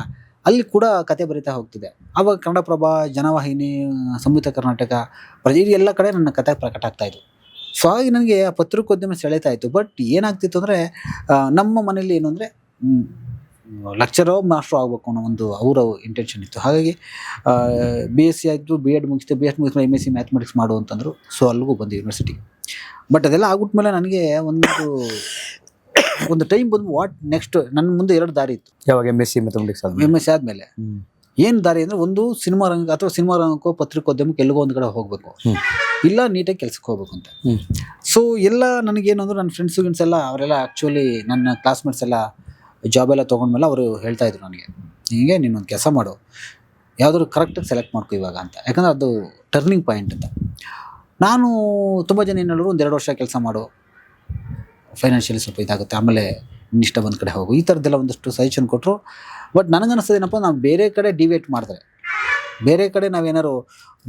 ಅಲ್ಲಿ ಕೂಡ ಕತೆ ಬರಿತಾ ಹೋಗ್ತಿದೆ. ಆವಾಗ ಕನ್ನಡಪ್ರಭ, ಜನವಾಹಿನಿ, ಸಂಯುಕ್ತ ಕರ್ನಾಟಕ, ಎಲ್ಲ ಕಡೆ ನನ್ನ ಕತೆ ಪ್ರಕಟ ಆಗ್ತಾಯಿದ್ವು. ಸೊ ಹಾಗೆ ನನಗೆ ಆ ಪತ್ರಿಕೋದ್ಯಮ ಸೆಳೆತಾ ಇತ್ತು. ಬಟ್ ಏನಾಗ್ತಿತ್ತು ಅಂದರೆ ನಮ್ಮ ಮನೇಲಿ ಏನು ಅಂದರೆ ಲೆಕ್ಚರೋ ಮಾಸ್ಟ್ರೋ ಆಗಬೇಕು ಅನ್ನೋ ಒಂದು ಅವರ ಇಂಟೆನ್ಷನ್ ಇತ್ತು. ಹಾಗಾಗಿ BSc ಆಯಿತು, B.Ed ಮುಗಿಸಿದೆ. B.Ed ಮುಗಿಸ್ಮೇಲೆ MSc ಮ್ಯಾಥಮೆಟಿಕ್ಸ್ ಮಾಡು ಅಂತಂದರು. ಸೊ ಅಲ್ಲಿಗೂ ಬಂದೆ ಯೂನಿವರ್ಸಿಟಿಗೆ. ಬಟ್ ಅದೆಲ್ಲ ಆಗ್ಬಿಟ್ಮೇಲೆ ನನಗೆ ಒಂದು ಟೈಮ್ ಬಂದು ವಾಟ್ ನೆಕ್ಸ್ಟ್ ನನ್ನ ಮುಂದೆ 2 ದಾರಿ ಇತ್ತು. ಯಾವಾಗ MSc ಮ್ಯಾಥಮೆಟಿಕ್ಸ್ MSc ಆದಮೇಲೆ ಏನು ದಾರಿ ಅಂದರೆ, ಒಂದು ಸಿನಿಮಾ ರಂಗ ಅಥವಾ ಸಿನಿಮಾ ರಂಗಕ್ಕೋ ಪತ್ರಿಕೋದ್ಯಮಕ್ಕೆ ಎಲ್ಲಿಗೋ ಒಂದು ಕಡೆ ಹೋಗಬೇಕು, ಇಲ್ಲ ನೀಟಾಗಿ ಕೆಲ್ಸಕ್ಕೆ ಹೋಗ್ಬೇಕು ಅಂತ. ಸೊ ಎಲ್ಲ ನನಗೇನು ಅಂದ್ರೆ ನನ್ನ ಫ್ರೆಂಡ್ಸ್ ಎಲ್ಲ ಅವರೆಲ್ಲ ಆ್ಯಕ್ಚುಲಿ ನನ್ನ ಕ್ಲಾಸ್ಮೇಟ್ಸ್ ಎಲ್ಲ ಜಾಬ್ ಎಲ್ಲ ತೊಗೊಂಡ್ಮೇಲೆ ಅವರು ಹೇಳ್ತಾಯಿದ್ರು ನನಗೆ, ಹೀಗೆ ನೀನೊಂದು ಕೆಲಸ ಮಾಡು, ಯಾವುದಾದ್ರು ಕರೆಕ್ಟಾಗಿ ಸೆಲೆಕ್ಟ್ ಮಾಡ್ಕೊ ಇವಾಗ ಅಂತ. ಯಾಕಂದರೆ ಅದು ಟರ್ನಿಂಗ್ ಪಾಯಿಂಟ್ ಅಂತ. ನಾನು ತುಂಬ ಜನ ಏನು ಹೇಳೋರು, 1-2 ವರ್ಷ ಕೆಲಸ ಮಾಡು, ಫೈನಾನ್ಷಿಯಲಿ ಸ್ವಲ್ಪ ಇದಾಗುತ್ತೆ, ಆಮೇಲೆ ಇಷ್ಟ ಬಂದ ಕಡೆ ಹೋಗು, ಈ ಥರದ್ದೆಲ್ಲ ಒಂದಷ್ಟು ಸಜೆಷನ್ ಕೊಟ್ಟರು. ಬಟ್ ನನಗನ್ನಿಸ್ತದೇನಪ್ಪ, ನಾವು ಬೇರೆ ಕಡೆ ಡಿವೇಟ್ ಮಾಡಿದ್ರೆ, ಬೇರೆ ಕಡೆ ನಾವೇನಾದ್ರು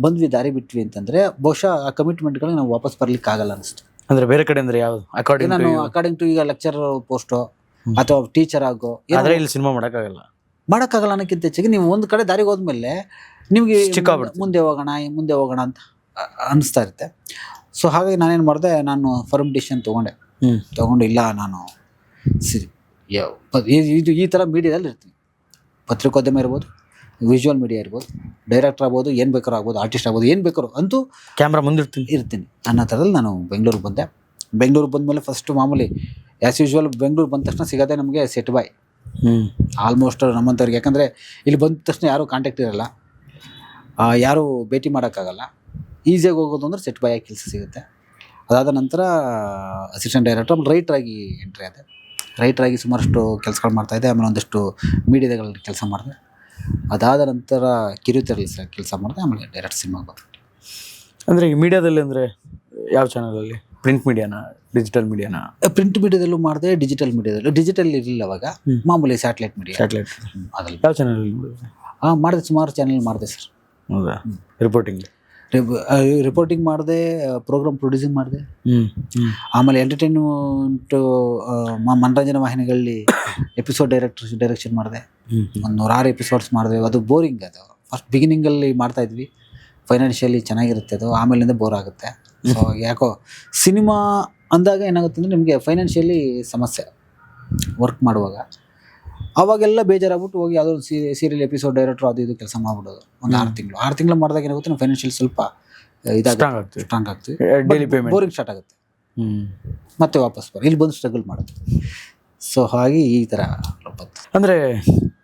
ಬಂದ್ವಿ ದಾರಿ ಬಿಟ್ವಿ ಅಂತಂದರೆ ಬಹುಶಃ ಆ ಕಮಿಟ್ಮೆಂಟ್ಗಳಿಗೆ ನಾವು ವಾಪಸ್ ಬರಲಿಕ್ಕಾಗಲ್ಲ ಅನಿಸ್ತು. ಅಂದರೆ ಬೇರೆ ಕಡೆ ಅಂದರೆ ಯಾವುದು? ಅಕಾರ್ಡಿಂಗ್ ಟು ಈಗ ಲೆಕ್ಚರ್ ಪೋಸ್ಟು ಅಥವಾ ಟೀಚರ್ ಆಗೋ, ಆದರೆ ಇಲ್ಲಿ ಸಿನಿಮಾ ಮಾಡೋಕ್ಕಾಗಲ್ಲ ಅನ್ನೋಕ್ಕಿಂತ ಹೆಚ್ಚಿಗೆ ನೀವು ಒಂದು ಕಡೆ ದಾರಿಗೆ ಹೋದ್ಮೇಲೆ ನಿಮಗೆ ಮುಂದೆ ಹೋಗೋಣ ಅಂತ ಅನಿಸ್ತಾ ಇರುತ್ತೆ. ಸೊ ಹಾಗಾಗಿ ನಾನೇನು ಮಾಡಿದೆ, ನಾನು ಫರ್ಮ್ ಡಿಸಿಷನ್ ತೊಗೊಂಡು ಇಲ್ಲ, ನಾನು ಇದು ಈ ಥರ ಮೀಡಿಯಾದಲ್ಲಿ ಇರ್ತೀನಿ. ಪತ್ರಿಕೋದ್ಯಮ ಇರ್ಬೋದು, ವಿಜುವಲ್ ಮೀಡಿಯಾ ಇರ್ಬೋದು, ಡೈರೆಕ್ಟರ್ ಆಗ್ಬೋದು, ಏನು ಬೇಕಾದ್ರೂ ಆಗ್ಬೋದು, ಆರ್ಟಿಸ್ಟ್ ಆಗ್ಬೋದು, ಏನು ಬೇಕಾದ್ರೂ ಅಂತೂ ಕ್ಯಾಮ್ರಾ ಮುಂದೆ ಇರ್ತೀನಿ ಅನ್ನೋ ಥರದಲ್ಲಿ ನಾನು ಬೆಂಗಳೂರಿಗೆ ಬಂದೆ. ಬೆಂಗಳೂರಿಗೆ ಬಂದಮೇಲೆ ಫಸ್ಟು ಮಾಮೂಲಿ ಆ್ಯಸ್ ಯೂಶ್ವಲ್ ಬೆಂಗಳೂರು ಬಂದ ತಕ್ಷಣ ಸಿಗೋದೇ ನಮಗೆ ಸೆಟ್ ಬಾಯ್ ಆಲ್ಮೋಸ್ಟ್ ನಮ್ಮಂಥವ್ರಿಗೆ. ಯಾಕಂದರೆ ಇಲ್ಲಿ ಬಂದ ತಕ್ಷಣ ಯಾರೂ ಕಾಂಟ್ಯಾಕ್ಟ್ ಇರೋಲ್ಲ, ಯಾರೂ ಭೇಟಿ ಮಾಡೋಕ್ಕಾಗಲ್ಲ. ಈಸಿಯಾಗಿ ಹೋಗೋದು ಅಂದರೆ ಸೆಟ್ ಬಾಯಾಗಿ ಕೆಲಸ ಸಿಗುತ್ತೆ. ಅದಾದ ನಂತರ ಅಸಿಸ್ಟೆಂಟ್ ಡೈರೆಕ್ಟರ್, ರೈಟ್ರಾಗಿ ಎಂಟ್ರಿ ಆದೆ. ರೈಟ್ರಾಗಿ ಸುಮಾರಷ್ಟು ಕೆಲಸಗಳು ಮಾಡ್ತಾಯಿದ್ದೆ. ಆಮೇಲೆ ಒಂದಷ್ಟು ಮೀಡಿಯಾಗಳಲ್ಲಿ ಕೆಲಸ ಮಾಡಿದೆ. ಅದಾದ ನಂತರ ಕಿರುತೆರೆಯಲ್ಲಿ ಕೆಲಸ ಮಾಡಿದೆ. ಆಮೇಲೆ ಡೈರೆಕ್ಟ್ ಸಿನಿಮಾಗೆ ಬಂದೆ. ಅಂದರೆ ಈ ಮೀಡಿಯಾದಲ್ಲಿ ಅಂದರೆ ಯಾವ ಚಾನಲಲ್ಲಿ? ಪ್ರಿಂಟ್ ಮೀಡಿಯಾನ, ಡಿಜಿಟಲ್ ಮೀಡಿಯಾನ? ಪ್ರಿಂಟ್ ಮೀಡಿಯಾದಲ್ಲೂ ಮಾಡಿದೆ, ಡಿಜಿಟಲ್ ಇರಲಿಲ್ಲ ಅವಾಗ, ಮಾಮೂಲಿ ಸ್ಯಾಟಲೈಟ್ ಮೀಡಿಯಾ. ಅದ್ರಲ್ಲಿ ಯಾವ ಚಾನಲಲ್ಲಿ ಮಾಡಿದೆ? ಸುಮಾರು ಚಾನಲ್ ಮಾಡಿದೆ ಸರ್. ಹೌದಾ? ರಿಪೋರ್ಟಿಂಗ್ ಮಾಡಿದೆ, ಪ್ರೋಗ್ರಾಮ್ ಪ್ರೊಡ್ಯೂಸಿಂಗ್ ಮಾಡಿದೆ. ಆಮೇಲೆ ಎಂಟರ್ಟೈನ್ಮೆಂಟ್ ಮನರಂಜನಾ ವಾಹಿನಿಗಳಲ್ಲಿ ಎಪಿಸೋಡ್ ಡೈರೆಕ್ಷನ್ ಮಾಡಿದೆ. ಒಂದು 106 ಎಪಿಸೋಡ್ಸ್ ಮಾಡಿದೆ. ಅದು ಬೋರಿಂಗ್. ಅದು ಫಸ್ಟ್ ಬಿಗಿನಿಂಗಲ್ಲಿ ಮಾಡ್ತಾಯಿದ್ವಿ, ಫೈನಾನ್ಷಿಯಲಿ ಚೆನ್ನಾಗಿರುತ್ತೆ ಅದು, ಆಮೇಲಿಂದ ಬೋರ್ ಆಗುತ್ತೆ. ಸೊ ಯಾಕೋ ಸಿನಿಮಾ ಅಂದಾಗ ಏನಾಗುತ್ತೆ ಅಂದರೆ ನಿಮಗೆ ಫೈನಾನ್ಷಿಯಲಿ ಸಮಸ್ಯೆ ವರ್ಕ್ ಮಾಡುವಾಗ. ಅವಾಗೆಲ್ಲ ಬೇಜಾರಾಗ್ಬಿಟ್ಟು ಹೋಗಿ ಯಾವುದೋ ಒಂದು ಸೀರಿಯಲ್ ಎಪಿಸೋಡ್ ಡೈರೆಕ್ಟ್ರು ಅದು ಇದು ಕೆಲಸ ಮಾಡ್ಬಿಡೋದು. ಒಂದು 6 ತಿಂಗಳು ಮಾಡಿದಾಗ ಏನಾಗುತ್ತೆ, ನಾವು ಫೈನಾನ್ಷಿಯಲಿ ಸ್ವಲ್ಪ ಸ್ಟ್ರಾಂಗ್ ಆಗ್ತೀವಿ. ಡೈಲಿ ಪೇಮೆಂಟ್ ಬೋರಿಂಗ್ ಸ್ಟಾರ್ಟ್ ಆಗುತ್ತೆ, ಮತ್ತೆ ವಾಪಸ್ ಇಲ್ಲಿ ಬಂದು ಸ್ಟ್ರಗಲ್ ಮಾಡೋದು. ಸೊ ಹಾಗೆ ಈ ಥರ ಬಂತು. ಅಂದರೆ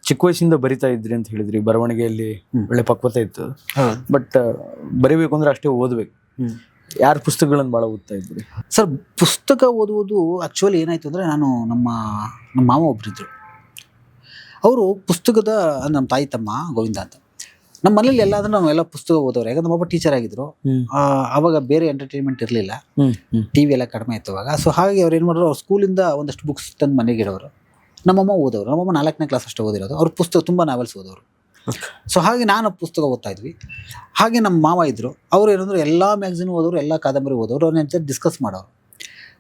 ಚಿಕ್ಕ ವಯಸ್ಸಿಂದ ಬರಿತಾ ಇದ್ರಿ ಅಂತ ಹೇಳಿದ್ರಿ, ಬರವಣಿಗೆಯಲ್ಲಿ ಒಳ್ಳೆ ಪಕ್ವತೆ ಇತ್ತು. ಬಟ್ ಬರಿಬೇಕು ಅಂದರೆ ಅಷ್ಟೇ ಓದಬೇಕು. ಯಾರ ಪುಸ್ತಕಗಳನ್ನು ಭಾಳ ಓದ್ತಾ ಇದ್ರಿ ಸರ್? ಪುಸ್ತಕ ಓದುವುದು ಆ್ಯಕ್ಚುಲಿ ಏನಾಯಿತು ಅಂದರೆ, ನಾನು ನಮ್ಮ ಮಾವ ಒಬ್ಬರಿದ್ದರು. ಅವರು ಪುಸ್ತಕದ, ನಮ್ಮ ತಾಯಿ ತಮ್ಮ ಗೋವಿಂದ ಅಂತ, ನಮ್ಮ ಮನೇಲಿ ಎಲ್ಲಾದ್ರೂ ನಾವೆಲ್ಲ ಪುಸ್ತಕ ಓದೋರು. ಯಾಕಂದ್ರೆ ನಮ್ಮಪ್ಪ ಟೀಚರ್ ಆಗಿದ್ರು. ಆವಾಗ ಬೇರೆ ಎಂಟರ್ಟೈನ್ಮೆಂಟ್ ಇರಲಿಲ್ಲ, TV ಎಲ್ಲ ಕಡಿಮೆ ಇತ್ತು ಅವಾಗ. ಸೊ ಹಾಗೆ ಅವ್ರು ಏನು ಮಾಡೋರು, ಅವ್ರು ಸ್ಕೂಲಿಂದ ಒಂದಷ್ಟು ಬುಕ್ಸ್ ತಂದು ಮನೆಗೆ ಇಡೋರು. ನಮ್ಮಮ್ಮ ಓದೋರು. ನಮ್ಮಮ್ಮ 4ನೇ ಕ್ಲಾಸ್ ಅಷ್ಟೇ ಓದಿರೋದು. ಅವ್ರು ಪುಸ್ತಕ ತುಂಬ ನಾವೆಲ್ಸ್ ಓದೋರು. ಸೊ ಹಾಗೆ ನಾನು ಪುಸ್ತಕ ಓದ್ತಾ ಇದ್ವಿ. ಹಾಗೆ ನಮ್ಮ ಮಾವ ಇದ್ದರು. ಅವರು ಏನಂದ್ರೆ ಎಲ್ಲ ಮ್ಯಾಗ್ಝಿನ್ ಓದೋರು, ಎಲ್ಲ ಕಾದಂಬರಿ ಓದೋರು. ಅವ್ರ ಜೊತೆ ಡಿಸ್ಕಸ್ ಮಾಡೋರು.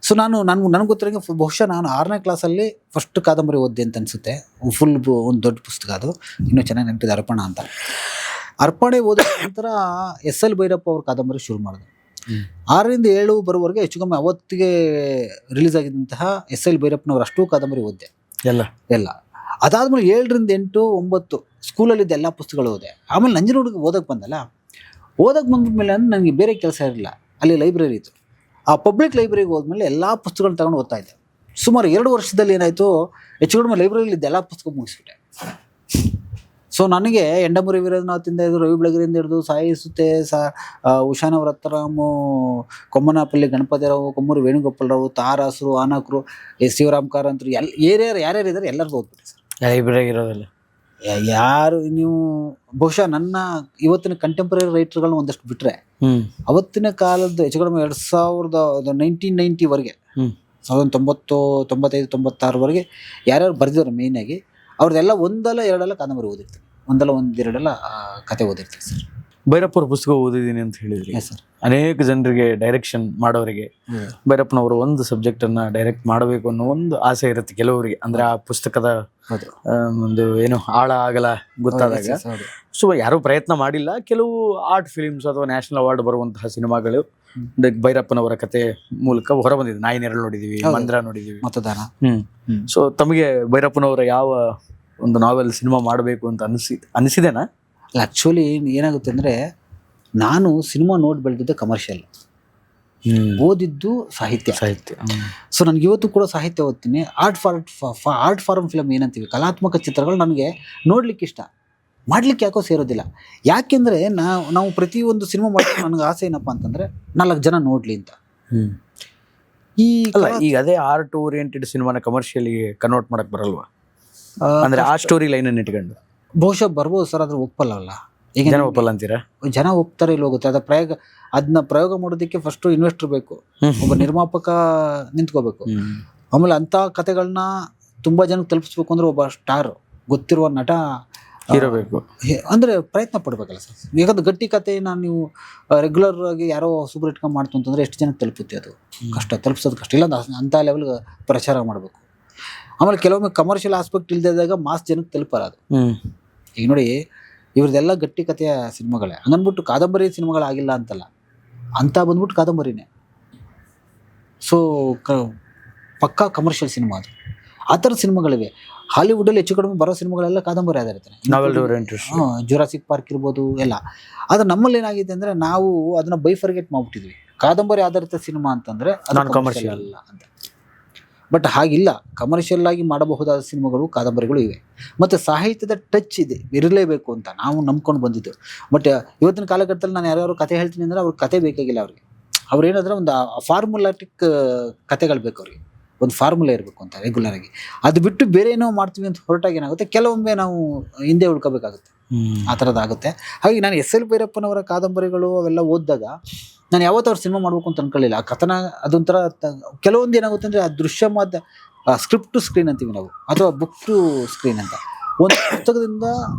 ಸೊ ನನಗೆ ಗೊತ್ತಿರೋಂಗೆ ಬಹುಶಃ ನಾನು 6ನೇ ಕ್ಲಾಸಲ್ಲಿ ಫಸ್ಟ್ ಕಾದಂಬರಿ ಓದಿದೆ ಅಂತ ಅನಿಸುತ್ತೆ. ಫುಲ್ ಒಂದು ದೊಡ್ಡ ಪುಸ್ತಕ ಅದು, ಇನ್ನೂ ಚೆನ್ನಾಗಿ ನೆನಪಿದೆ, ಅರ್ಪಣ ಅಂತ. ಅರ್ಪಣೆ ಓದಿದ ನಂತರ SL ಭೈರಪ್ಪ ಅವ್ರ ಕಾದಂಬರಿ ಶುರು ಮಾಡಿದೆ. 6ರಿಂದ 7 ಬರೋವರೆಗೆ ಹೆಚ್ಚು ಕಮ್ಮಿ ಅವತ್ತಿಗೆ ರಿಲೀಸ್ ಆಗಿದ್ದಂತಹ SL ಭೈರಪ್ಪನವ್ರ ಅಷ್ಟೂ ಕಾದಂಬರಿ ಓದಿದೆ ಎಲ್ಲ. ಅದಾದ್ಮೇಲೆ 7ರಿಂದ 8, 9 ಸ್ಕೂಲಲ್ಲಿದ್ದ ಎಲ್ಲ ಪುಸ್ತಕಗಳು ಓದೆ. ಆಮೇಲೆ ನಂಜನಗೂಡಿಗೆ ಓದಕ್ಕೆ ಬಂದ್ಮೇಲೆ ಅಂದ್ರೆ ನನಗೆ ಬೇರೆ ಕೆಲಸ ಇರಲಿಲ್ಲ. ಅಲ್ಲಿ ಲೈಬ್ರರಿ ಇತ್ತು. ಆ ಪಬ್ಲಿಕ್ ಲೈಬ್ರರಿಗೆ ಹೋದ್ಮೇಲೆ ಎಲ್ಲ ಪುಸ್ತಕಗಳನ್ನ ತಗೊಂಡು ಓದ್ತಾ ಇದ್ದೆ. ಸುಮಾರು 2 ವರ್ಷದಲ್ಲಿ ಏನಾಯಿತು, ಹೆಚ್ಚು ಕಡಿಮೆ ಲೈಬ್ರರಿಲಿದ್ದ ಎಲ್ಲ ಪುಸ್ತಕ ಮುಗಿಸ್ಬಿಟ್ಟೆ. ಸೊ ನನಗೆ ಎಂಡಮುರಿ ವೀರನಾಥಿಂದ ಹಿಡಿದು, ರವಿ ಬೆಳಗೆರೆಯಿಂದ ಹಿಡಿದು, ಸಾಯಿಸುತ್ತೆ, ಉಷಾನವರತ್ತರಾಮು, ಕೊಮ್ಮನಪಲ್ಲಿ ಗಣಪತಿರಾವು, ಕೊಮ್ಮೂರು ವೇಣುಗೋಪಾಲರಾವು, ತಾರಾಸರು, ಆನಕರು, ಶಿವರಾಮ್ ಕಾರಂತರು, ಯಾರ್ಯಾರು ಇದ್ದಾರೆ ಎಲ್ಲರಿಗೂ ಓದ್ಬಿಟ್ಟೆ ಸರ್. ಲೈಬ್ರರಿ ಇರೋದಲ್ಲ ಯಾರು ನೀವು ಬಹುಶಃ ನನ್ನ ಇವತ್ತಿನ ಕಂಟೆಂಪ್ರರಿ ರೈಟರ್ಗಳನ್ನ ಒಂದಷ್ಟು ಬಿಟ್ಟರೆ, ಅವತ್ತಿನ ಕಾಲದ ಹೆಚ್ಚು ಕಡಿಮೆ 1990ವರೆಗೆ, 1990, 95, 96ವರೆಗೆ ಯಾರ್ಯಾರು ಬರೆದಿದ್ದಾರೆ ಮೇಯ್ನಾಗಿ ಅವ್ರದ್ದೆಲ್ಲ ಒಂದಲ್ಲ ಎರಡಲ್ಲ ಕಾದಂಬರಿ ಓದಿರ್ತೀವಿ, ಒಂದಲ್ಲ ಒಂದೆರಡೆಲ್ಲ ಕತೆ ಓದಿರ್ತೀವಿ ಸರ್. ಭೈರಪ್ಪವ್ರ ಪುಸ್ತಕ ಓದಿದ್ದೀನಿ ಅಂತ ಹೇಳಿದ್ರಿ. Yes sir. ಅನೇಕ ಜನರಿಗೆ ಡೈರೆಕ್ಷನ್ ಮಾಡೋರಿಗೆ ಭೈರಪ್ಪನವರು ಒಂದು ಸಬ್ಜೆಕ್ಟ್ ಅನ್ನ ಡೈರೆಕ್ಟ್ ಮಾಡಬೇಕು ಅನ್ನೋ ಒಂದು ಆಸೆ ಇರುತ್ತೆ ಕೆಲವರಿಗೆ. ಅಂದ್ರೆ ಆ ಪುಸ್ತಕದ ಒಂದು ಏನು ಆಳ ಆಗಲ ಗೊತ್ತಾದಾಗ ಸೊ ಯಾರು ಪ್ರಯತ್ನ ಮಾಡಿಲ್ಲ. ಕೆಲವು ಆರ್ಟ್ ಫಿಲಿಮ್ಸ್ ಅಥವಾ ನ್ಯಾಷನಲ್ ಅವಾರ್ಡ್ ಬರುವಂತಹ ಸಿನಿಮಾಗಳು ಭೈರಪ್ಪನವರ ಕತೆ ಮೂಲಕ ಹೊರ ಬಂದಿದೆ. ನಾಯಿ ನೆರಳು ನೋಡಿದೀವಿ, ಮಂದ್ರ ನೋಡಿದೀವಿ, ಮತದಾನ. ಸೊ ತಮಗೆ ಭೈರಪ್ಪನವರ ಯಾವ ಒಂದು ನಾವೆಲ್ ಸಿನಿಮಾ ಮಾಡಬೇಕು ಅಂತ ಅನಿಸಿದೆನಾ? ಆ್ಯಕ್ಚುಲಿ ಏನಾಗುತ್ತೆ ಅಂದರೆ, ನಾನು ಸಿನಿಮಾ ನೋಡಿ ಬೆಳೆದಿದ್ದೆ ಕಮರ್ಷಿಯಲ್, ಓದಿದ್ದು ಸಾಹಿತ್ಯ. ಸೊ ನನಗೆ ಇವತ್ತು ಕೂಡ ಸಾಹಿತ್ಯ ಓದ್ತೀನಿ. ಆರ್ಟ್ ಫಾರ್ಮ್ ಫಿಲಮ್ ಏನಂತೀವಿ, ಕಲಾತ್ಮಕ ಚಿತ್ರಗಳು ನನಗೆ ನೋಡ್ಲಿಕ್ಕೆ ಇಷ್ಟ, ಮಾಡ್ಲಿಕ್ಕೆ ಯಾಕೋ ಸೇರೋದಿಲ್ಲ. ಯಾಕೆಂದರೆ ನಾವು ಪ್ರತಿಯೊಂದು ಸಿನಿಮಾ ಮಾಡ್ಕೊಂಡು ನನಗೆ ಆಸೆ ಏನಪ್ಪ ಅಂತಂದರೆ 4 ಜನ ನೋಡಲಿ ಅಂತ. ಈಗ ಅದೇ ಆರ್ಟ್ ಓರಿಯೆಂಟೆಡ್ ಸಿನಿಮಾನ ಕಮರ್ಷಿಯಲ್ಗೆ ಕನ್ವರ್ಟ್ ಮಾಡಕ್ ಬರಲ್ವಾ? ಅಂದ್ರೆ ಆ ಸ್ಟೋರಿ ಲೈನ್ ಅನ್ನು ಇಟ್ಕೊಂಡು ಬಹುಶಃ ಬರ್ಬೋದು ಸರ್, ಅದ್ರ ಒಪ್ಪಲ್ಲ. ಈಗ ಜನ ಒಪ್ಪಲ್ಲ ಅಂತೀರಾ? ಜನ ಒಪ್ತಾರೆ ಇಲ್ಲಿ ಹೋಗುತ್ತೆ. ಅದನ್ನ ಪ್ರಯೋಗ ಮಾಡೋದಕ್ಕೆ ಫಸ್ಟ್ ಇನ್ವೆಸ್ಟರ್ ಬೇಕು, ಒಬ್ಬ ನಿರ್ಮಾಪಕ ನಿಂತ್ಕೋಬೇಕು. ಆಮೇಲೆ ಅಂತ ಕತೆಗಳನ್ನ ತುಂಬಾ ಜನಕ್ಕೆ ತಲುಪಿಸ್ಬೇಕು ಅಂದ್ರೆ ಒಬ್ಬ ಸ್ಟಾರ್, ಗೊತ್ತಿರುವ ನಟ ಇರಬೇಕು. ಅಂದ್ರೆ ಪ್ರಯತ್ನ ಪಡ್ಬೇಕಲ್ಲ ಸರ್. ಯಾಕಂದ್ರೆ ಗಟ್ಟಿ ಕತೆನ ನೀವು ರೆಗ್ಯುಲರ್ ಆಗಿ ಯಾರೋ ಸೂಪರ್ ಇಟ್ಕೊಂಡು ಮಾಡ್ತು ಅಂತಂದ್ರೆ ಎಷ್ಟು ಜನಕ್ಕೆ ತಲುಪುತ್ತೆ? ಅದು ಕಷ್ಟ, ತಲುಪಿಸೋದು ಕಷ್ಟ. ಇಲ್ಲ ಅಂತ ಲೆವೆಲ್ಗೆ ಪ್ರಚಾರ ಮಾಡಬೇಕು. ಆಮೇಲೆ ಕೆಲವೊಮ್ಮೆ ಕಮರ್ಷಿಯಲ್ ಆಸ್ಪೆಕ್ಟ್ ಇಲ್ದಿದ್ದಾಗ ಮಾಸ್ ಜನಕ್ಕೆ ತಲುಪಲ್ಲ ಅದು. ಈಗ ನೋಡಿ, ಇವ್ರದ್ದೆಲ್ಲ ಗಟ್ಟಿ ಕಥೆಯ ಸಿನಿಮಾಗಳೇ. ಹಂಗನ್ಬಿಟ್ಟು ಕಾದಂಬರಿ ಸಿನಿಮಾಗಳಾಗಿಲ್ಲ ಅಂತಲ್ಲ, ಅಂತ ಬಂದ್ಬಿಟ್ಟು ಕಾದಂಬರಿನೇ. ಸೊ ಪಕ್ಕಾ ಕಮರ್ಷಿಯಲ್ ಸಿನಿಮಾ ಅದು. ಆ ಥರದ ಸಿನಿಮಾಗಳಿವೆ. ಹಾಲಿವುಡಲ್ಲಿ ಹೆಚ್ಚು ಕಡಿಮೆ ಬರೋ ಸಿನಿಮಾಗಳೆಲ್ಲ ಕಾದಂಬರಿ ಆಧಾರಿತ. ಜುರಾಸಿಕ್ ಪಾರ್ಕ್ ಇರ್ಬೋದು ಎಲ್ಲ. ಆದರೆ ನಮ್ಮಲ್ಲಿ ಏನಾಗಿದೆ ಅಂದರೆ, ನಾವು ಅದನ್ನ ಬೈಫರ್ಗೆಟ್ ಮಾಡ್ಬಿಟ್ಟಿದ್ವಿ. ಕಾದಂಬರಿ ಆಧಾರಿತ ಸಿನಿಮಾ ಅಂತಂದರೆ ಅದು ಕಮರ್ಷಿಯಲ್ ಅಲ್ಲ ಅಂತ. ಬಟ್ ಹಾಗಿಲ್ಲ, ಕಮರ್ಷಿಯಲ್ ಆಗಿ ಮಾಡಬಹುದಾದ ಸಿನಿಮಾಗಳು, ಕಾದಂಬರಿಗಳು ಇವೆ. ಮತ್ತು ಸಾಹಿತ್ಯದ ಟಚ್ ಇದೆ, ಇರಲೇಬೇಕು ಅಂತ ನಾವು ನಂಬ್ಕೊಂಡು ಬಂದಿದ್ದು. ಬಟ್ ಇವತ್ತಿನ ಕಾಲಘಟ್ಟದಲ್ಲಿ ನಾನು ಯಾರ್ಯಾರು ಕತೆ ಹೇಳ್ತೀನಿ ಅಂದರೆ ಅವ್ರಿಗೆ ಕತೆ ಬೇಕಾಗಿಲ್ಲ. ಅವ್ರೇನಾದ್ರೆ ಒಂದು ಫಾರ್ಮುಲಾಟಿಕ್ ಕತೆಗಳು ಬೇಕು ಅವ್ರಿಗೆ. ಒಂದು ಫಾರ್ಮುಲಾ ಇರಬೇಕು ಅಂತ ರೆಗ್ಯುಲರ್ ಆಗಿ. ಅದು ಬಿಟ್ಟು ಬೇರೆ ಏನೋ ಮಾಡ್ತೀವಿ ಅಂತ ಹೊರಟಾಗಿ ಏನಾಗುತ್ತೆ, ಕೆಲವೊಮ್ಮೆ ನಾವು ಹಿಂದೆ ಉಳ್ಕೋಬೇಕಾಗುತ್ತೆ. ಆ ಥರದ್ದಾಗುತ್ತೆ. ಹಾಗೆ ನಾನು ಎಸ್ ಎಲ್ ಭೈರಪ್ಪನವರ ಕಾದಂಬರಿಗಳು ಅವೆಲ್ಲ ಓದಿದಾಗ ನಾನು ಯಾವತ್ತೂ ಅವ್ರು ಸಿನಿಮಾ ಮಾಡ್ಬೇಕು ಅಂತ ಅನ್ಕೊಳ್ಳಿಲ್ಲ. ಆ ಕಥನ ಅದೊಂಥರ ಕೆಲವೊಂದು ಏನಾಗುತ್ತೆ ಅಂದರೆ, ಆ ದೃಶ್ಯಮಾದ ಸ್ಕ್ರಿಪ್ಟ್ ಟು ಸ್ಕ್ರೀನ್ ಅಂತೀವಿ ನಾವು, ಅಥವಾ ಬುಕ್ ಟು ಸ್ಕ್ರೀನ್ ಅಂತ. ಒಂದು ಪುಸ್ತಕದಿಂದ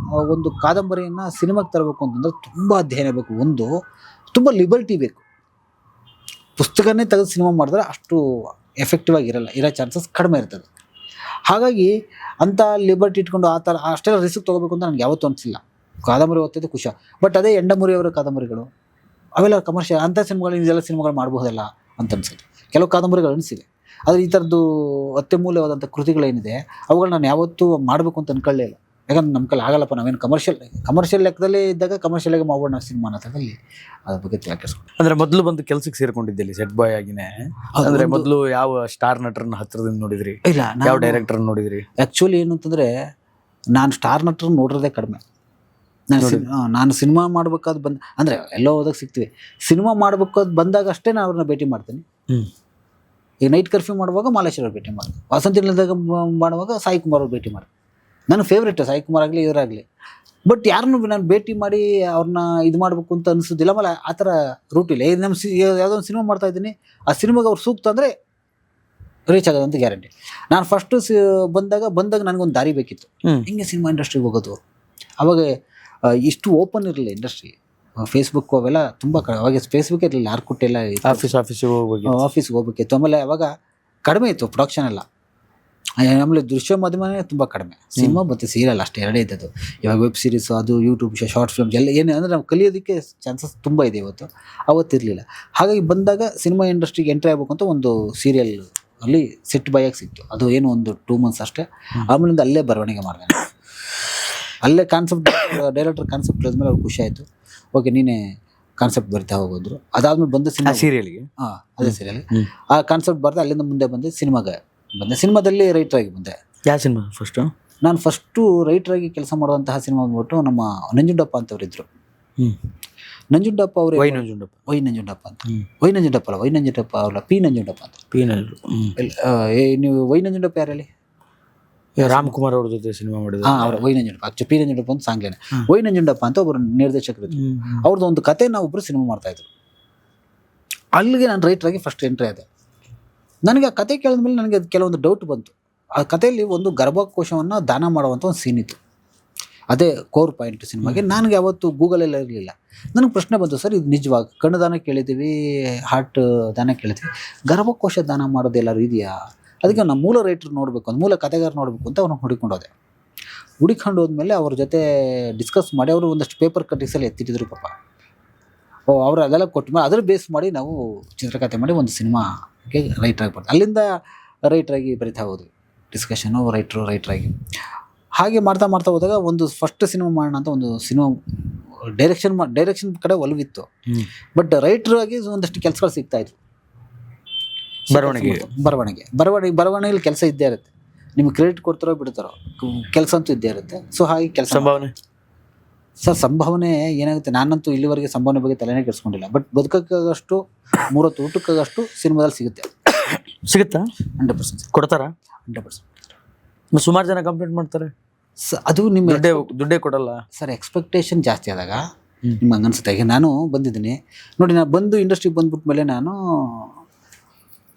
ಒಂದು ಕಾದಂಬರಿಯನ್ನು ಸಿನಿಮಾಗೆ ತರಬೇಕು ಅಂತಂದ್ರೆ ತುಂಬ ಅಧ್ಯಯನ ಬೇಕು, ಒಂದು ತುಂಬ ಲಿಬರ್ಟಿ ಬೇಕು. ಪುಸ್ತಕನೇ ತೆಗೆದು ಸಿನಿಮಾ ಮಾಡಿದ್ರೆ ಅಷ್ಟು ಎಫೆಕ್ಟಿವ್ ಆಗಿರಲ್ಲ, ಇರೋ ಚಾನ್ಸಸ್ ಕಡಿಮೆ ಇರ್ತದೆ. ಹಾಗಾಗಿ ಅಂಥ ಲಿಬರ್ಟಿ ಇಟ್ಕೊಂಡು ಆ ಥರ ಅಷ್ಟೆಲ್ಲ ರಿಸ್ಕ್ ತೊಗೋಬೇಕು ಅಂತ ನನಗೆ ಯಾವತ್ತೂ ಅನಿಸಿಲ್ಲ. ಕಾದಂಬರಿ ಓದ್ತಿದ್ದೆ ಖುಷಿ. ಬಟ್ ಅದೇ ಎಂಡಮೂರಿಯವರ ಕಾದಂಬರಿಗಳು ಅವೆಲ್ಲ ಕಮರ್ಷಿಯಲ್ ಅಂಥ ಸಿನಿಮಾಗಳು, ಇದೆಲ್ಲ ಸಿನಿಮಾಗಳು ಮಾಡಬಹುದಲ್ಲ ಅಂತ ಅನ್ಸುತ್ತೆ. ಕೆಲವು ಕಾದಂಬರಿಗಳು ಅನಿಸಿವೆ. ಆದರೆ ಈ ಥರದ್ದು ಅತ್ಯಮೂಲ್ಯವಾದಂಥ ಕೃತಿಗಳೇನಿದೆ ಅವುಗಳು ನಾನು ಯಾವತ್ತೂ ಮಾಡಬೇಕು ಅಂತ ಅನ್ಕೊಳ್ಳೇ ಇಲ್ಲ. ಯಾಕಂದ್ರೆ ನಮ್ಮ ಕೈಲಿ ಆಗಲ್ಲಪ್ಪ, ನಾವೇನು ಕಮರ್ಷಿಯಲ್ ಲೆಕ್ಕದಲ್ಲೇ ಇದ್ದಾಗ ಕಮರ್ಷಿಯಲಾಗಿ ಮಾಡೋಣ ಸಿನಿಮಾ ಅನ್ನೋದ್ರಲ್ಲಿ ಅದ್ರ ಬಗ್ಗೆ ತಿಳ್ಕಿಸ್ಕೊಂಡು. ಅಂದ್ರೆ ಮೊದಲು ಬಂದು ಕೆಲ್ಸಕ್ಕೆ ಸೇರ್ಕೊಂಡಿದ್ದಲ್ಲಿ ಸೆಟ್ ಬಾಯ್ ಆಗಿನೇ? ಅಂದ್ರೆ ಮೊದಲು ಯಾವ ಸ್ಟಾರ್ ನಟರನ್ನ ಹತ್ರದಿಂದ ನೋಡಿದ್ರಿ? ಇಲ್ಲ, ಯಾವ ಡೈರೆಕ್ಟರ್ ನೋಡಿದ್ರಿ? ಆ್ಯಕ್ಚುಲಿ ಏನು ಅಂತಂದರೆ, ನಾನು ಸ್ಟಾರ್ ನಟರನ್ನ ನೋಡಿರೋದೇ ಕಡಿಮೆ. ನಾನು ಸಿನಿಮಾ ಮಾಡ್ಬೇಕಾದ್ ಅಂದರೆ ಎಲ್ಲೋ ಹೋದಾಗ ಸಿಗ್ತೀವಿ. ಸಿನಿಮಾ ಮಾಡ್ಬೇಕಾದ್ ಬಂದಾಗ ಅಷ್ಟೇ ನಾನು ಅವ್ರನ್ನ ಭೇಟಿ ಮಾಡ್ತೀನಿ. ಈಗ ನೈಟ್ ಕರ್ಫ್ಯೂ ಮಾಡುವಾಗ ಮಾಲೇಶ್ವರ ಭೇಟಿ ಮಾಡ್ತೀನಿ. ವಾಸಂತಿನಿಲಯದಾಗ ಮಾಡುವಾಗ ಸಾಯಿ ಕುಮಾರ್ ಅವ್ರು ಭೇಟಿ ಮಾಡ್ತೀನಿ. ನನ್ನ ಫೇವ್ರೇಟ್ ಸಾಯಿ ಕುಮಾರ್ ಆಗಲಿ ಇವರಾಗಲಿ. ಬಟ್ ಯಾರನ್ನು ನಾನು ಭೇಟಿ ಮಾಡಿ ಅವ್ರನ್ನ ಇದು ಮಾಡಬೇಕು ಅಂತ ಅನಿಸೋದಿಲ್ಲ. ಆಮೇಲೆ ಆ ಥರ ರೂಟ್ ಇಲ್ಲ. ನಮ್ಮ ಯಾವುದೋ ಒಂದು ಸಿನಿಮಾ ಮಾಡ್ತಾ ಇದ್ದೀನಿ, ಆ ಸಿನಿಮಾಗೆ ಅವ್ರು ಸೂಕ್ತ ಅಂದರೆ ರೀಚ್ ಆಗೋದಂತ ಗ್ಯಾರಂಟಿ. ನಾನು ಫಸ್ಟು ಬಂದಾಗ ನನಗೊಂದು ದಾರಿ ಬೇಕಿತ್ತು, ಹಿಂಗೆ ಸಿನಿಮಾ ಇಂಡಸ್ಟ್ರಿಗೆ ಹೋಗೋದು. ಅವಾಗ ಇಷ್ಟು ಓಪನ್ ಇರಲಿಲ್ಲ ಇಂಡಸ್ಟ್ರಿ. ಫೇಸ್ಬುಕ್ ಅವೆಲ್ಲ ತುಂಬ ಅವಾಗ ಫೇಸ್ಬುಕ್ ಇರಲಿಲ್ಲ, ಆರ್ಕುಟ್ ಎಲ್ಲ ಆಫೀಸ್ಗೆ ಹೋಗ್ಬೇಕಿತ್ತು. ಆಮೇಲೆ ಅವಾಗ ಕಡಿಮೆ ಇತ್ತು ಪ್ರೊಡಕ್ಷನ್ ಎಲ್ಲ. ಆಮೇಲೆ ದೃಶ್ಯ ಮಾಧ್ಯಮನೇ ತುಂಬ ಕಡಿಮೆ. ಸಿನಿಮಾ ಮತ್ತು ಸೀರಿಯಲ್ ಅಷ್ಟೇ ಎರಡೇ ಇದ್ದದ್ದು. ಇವಾಗ ವೆಬ್ ಸೀರೀಸ್, ಅದು ಯೂಟ್ಯೂಬ್ ಶಾರ್ಟ್ ಫಿಲ್ಮ್ಸ್ ಎಲ್ಲ ಏನೇ ಅಂದರೆ ನಾವು ಕಲಿಯೋದಕ್ಕೆ ಚಾನ್ಸಸ್ ತುಂಬ ಇದೆ ಇವತ್ತು. ಅವತ್ತಿರಲಿಲ್ಲ. ಹಾಗಾಗಿ ಬಂದಾಗ ಸಿನಿಮಾ ಇಂಡಸ್ಟ್ರಿಗೆ ಎಂಟ್ರಿ ಆಗಬೇಕು ಅಂತ ಒಂದು ಸೀರಿಯಲ್ ಅಲ್ಲಿ ಸೆಟ್ ಬಾಯಾಗಿ ಸಿಕ್ತು. ಅದು ಏನು ಒಂದು 2 months ಅಷ್ಟೇ. ಆಮೇಲಿಂದ ಅಲ್ಲೇ ಬರವಣಿಗೆ ಮಾಡಿದೆ. ಅಲ್ಲೇ ಕಾನ್ಸೆಪ್ಟ್ ಡೈರೆಕ್ಟರ್ ಕಾನ್ಸೆಪ್ಟ್ ಹೇಳಿದ್ಮೇಲೆ ಅವ್ರಿಗೆ ಖುಷಿ ಆಯಿತು. ಓಕೆ, ನೀನೇ ಕಾನ್ಸೆಪ್ಟ್ ಬರ್ತಾ ಹೋಗೋದ್ರು. ಅದಾದ್ಮೇಲೆ ಬಂದ ಸಿನಿಮಾ ಸೀರಿಯಲ್ಗೆ, ಅದೇ ಸೀರಿಯಲ್ ಆ ಕಾನ್ಸೆಪ್ಟ್ ಬರ್ತಾ ಅಲ್ಲಿಂದ ಮುಂದೆ ಬಂದೆ ಸಿನಿಮಾಗೆ ಬಂದೆ. ಸಿನಿಮಾದಲ್ಲಿ ರೈಟರ್ ಆಗಿ ಬಂದೆ. ಯಾವ ಸಿನಿಮಾ ಫಸ್ಟು? ನಾನು ಫಸ್ಟು ರೈಟರ್ ಆಗಿ ಕೆಲಸ ಮಾಡುವಂತಹ ಸಿನಿಮಾ ಬಂದ್ಬಿಟ್ಟು ನಮ್ಮ ನಂಜುಂಡಪ್ಪ ಅಂತವ್ರು ಇದ್ರು. ನಂಜುಂಡಪ್ಪ ಅವರು ವೈ ನಂಜುಂಡಪ್ಪ ಅಂತ. ವೈ ನಂಜುಂಡಪ್ಪ ಅವರ ಪಿ ನಂಜುಂಡಪ್ಪ ಅಂತ. ನೀವು ವೈ ನಂಜುಂಡಪ್ಪ ಯಾರಲ್ಲಿ? ರಾಮ್ಕುಮಾರ್ ಅವ್ರ ಜೊತೆ ಸಿನಿಮಾ ಮಾಡಿದ್ರು. ಅವ್ರ ವೈ ನಂಜುಂಡಪ್ಪ, ಪಿ ನಂಜುಂಡಪ್ಪ ಅಂತ ಸಾಂಗ್ಲೇನೆ. ವೈ ನಂಜುಂಡಪ್ಪ ಅಂತ ಒಬ್ಬರು ನಿರ್ದೇಶಕರು ಇದ್ರು. ಅವ್ರದ್ದು ಒಂದು ಕತೆ ನಾವು ಒಬ್ಬರು ಸಿನಿಮಾ ಮಾಡ್ತಾ ಇದ್ರು. ಅಲ್ಲಿಗೆ ನಾನು ರೈಟರ್ ಆಗಿ ಫಸ್ಟ್ ಎಂಟ್ರಿ ಆದೆ. ನನಗೆ ಆ ಕತೆ ಕೇಳಿದ್ಮೇಲೆ ನನಗೆ ಕೆಲವೊಂದು ಡೌಟ್ ಬಂತು. ಆ ಕಥೆಯಲ್ಲಿ ಒಂದು ಗರ್ಭಕೋಶವನ್ನು ದಾನ ಮಾಡುವಂಥ ಒಂದು ಸೀನ್ ಇತ್ತು. ಅದೇ ಕೋರ್ ಪಾಯಿಂಟ್ ಸಿನಿಮಾಗೆ. ನನಗೆ ಯಾವತ್ತು ಗೂಗಲೆಲ್ಲ ಇರಲಿಲ್ಲ. ನನಗೆ ಪ್ರಶ್ನೆ ಬಂತು, ಸರ್ ಇದು ನಿಜವಾಗ ಕಣ್ಣು ದಾನ ಕೇಳಿದ್ದೀವಿ, ಹಾರ್ಟ್ ದಾನ ಕೇಳಿದ್ವಿ, ಗರ್ಭಕೋಶ ದಾನ ಮಾಡೋದು ಎಲ್ಲರೂ ಇದೆಯಾ? ಅದಕ್ಕೆ ನಮ್ಮ ಮೂಲ ರೈಟ್ರ್ ನೋಡಬೇಕು ಅಂತ, ಮೂಲ ಕಥೆಗಾರ ನೋಡಬೇಕು ಅಂತ ಅವ್ರನ್ನ ಹುಡುಕೊಂಡು ಹೋದ್ಮೇಲೆ ಅವ್ರ ಜೊತೆ ಡಿಸ್ಕಸ್ ಮಾಡಿ ಅವರು ಒಂದಷ್ಟು ಪೇಪರ್ ಕಟ್ಟಿಂಗ್ಸಲ್ಲಿ ಎತ್ತಿಟ್ಟಿದ್ರು ಪಾಪ. ಅವರು ಅದೆಲ್ಲ ಕೊಟ್ಟು ಮೇಲೆ ಅದ್ರ ಬೇಸ್ ಮಾಡಿ ನಾವು ಚಿತ್ರಕಥೆ ಮಾಡಿ ಒಂದು ಸಿನಿಮಾಗೆ ರೈಟ್ರಾಗಿ ಬರ್ತೀವಿ. ಅಲ್ಲಿಂದ ರೈಟ್ರಾಗಿ ಬರಿತಾ ಹೋದ್ವಿ, ಡಿಸ್ಕಷನು ರೈಟ್ರಾಗಿ. ಹಾಗೆ ಮಾಡ್ತಾ ಹೋದಾಗ ಒಂದು ಫಸ್ಟ್ ಸಿನಿಮಾ ಮಾಡೋಣ ಅಂತ ಒಂದು ಸಿನಿಮಾ ಡೈರೆಕ್ಷನ್ ಕಡೆ ಒಲವಿತ್ತು. ಬಟ್ ರೈಟ್ರಾಗಿ ಒಂದಷ್ಟು ಕೆಲಸಗಳು ಸಿಗ್ತಾಯಿತ್ತು. ಬರವಣಿಗೆಯಲ್ಲಿ ಕೆಲಸ ಇದ್ದೇ ಇರುತ್ತೆ. ನಿಮ್ಗೆ ಕ್ರೆಡಿಟ್ ಕೊಡ್ತಾರೋ ಬಿಡ್ತಾರೋ, ಕೆಲಸ ಅಂತೂ ಇದ್ದೇ ಇರುತ್ತೆ. ಸೊ ಹಾಗೆ ಕೆಲಸ ಸಂಭಾವನೆ ಏನಾಗುತ್ತೆ, ನಾನಂತೂ ಇಲ್ಲಿವರೆಗೆ ಸಂಭಾವನೆ ಬಗ್ಗೆ ತಲೆನೇ ಕೆಡಿಸ್ಕೊಂಡಿಲ್ಲ. ಬಟ್ ಬದುಕಕ್ಕಾಗಷ್ಟು 3 ಹೊತ್ತು ಊಟಕ್ಕಾಗಷ್ಟು ಸಿನಿಮಾದಲ್ಲಿ ಸಿಗುತ್ತಾ 100% ಕೊಡ್ತಾರಾ? 100%. ಸುಮಾರು ಜನ ಕಂಪ್ಲೇಂಟ್ ಮಾಡ್ತಾರೆ, ಅದು ನಿಮ್ಮ ದುಡ್ಡೇ ಕೊಡಲ್ಲ ಸರ್. ಎಕ್ಸ್ಪೆಕ್ಟೇಷನ್ ಜಾಸ್ತಿ ಆದಾಗ ನಿಮ್ಗೆ ಹಂಗೆ ಅನ್ಸುತ್ತೆ. ಈಗ ನಾನು ಬಂದಿದ್ದೀನಿ ನೋಡಿ, ನಾನು ಬಂದು ಇಂಡಸ್ಟ್ರಿಗೆ ಬಂದ್ಬಿಟ್ಟ ಮೇಲೆ ನಾನು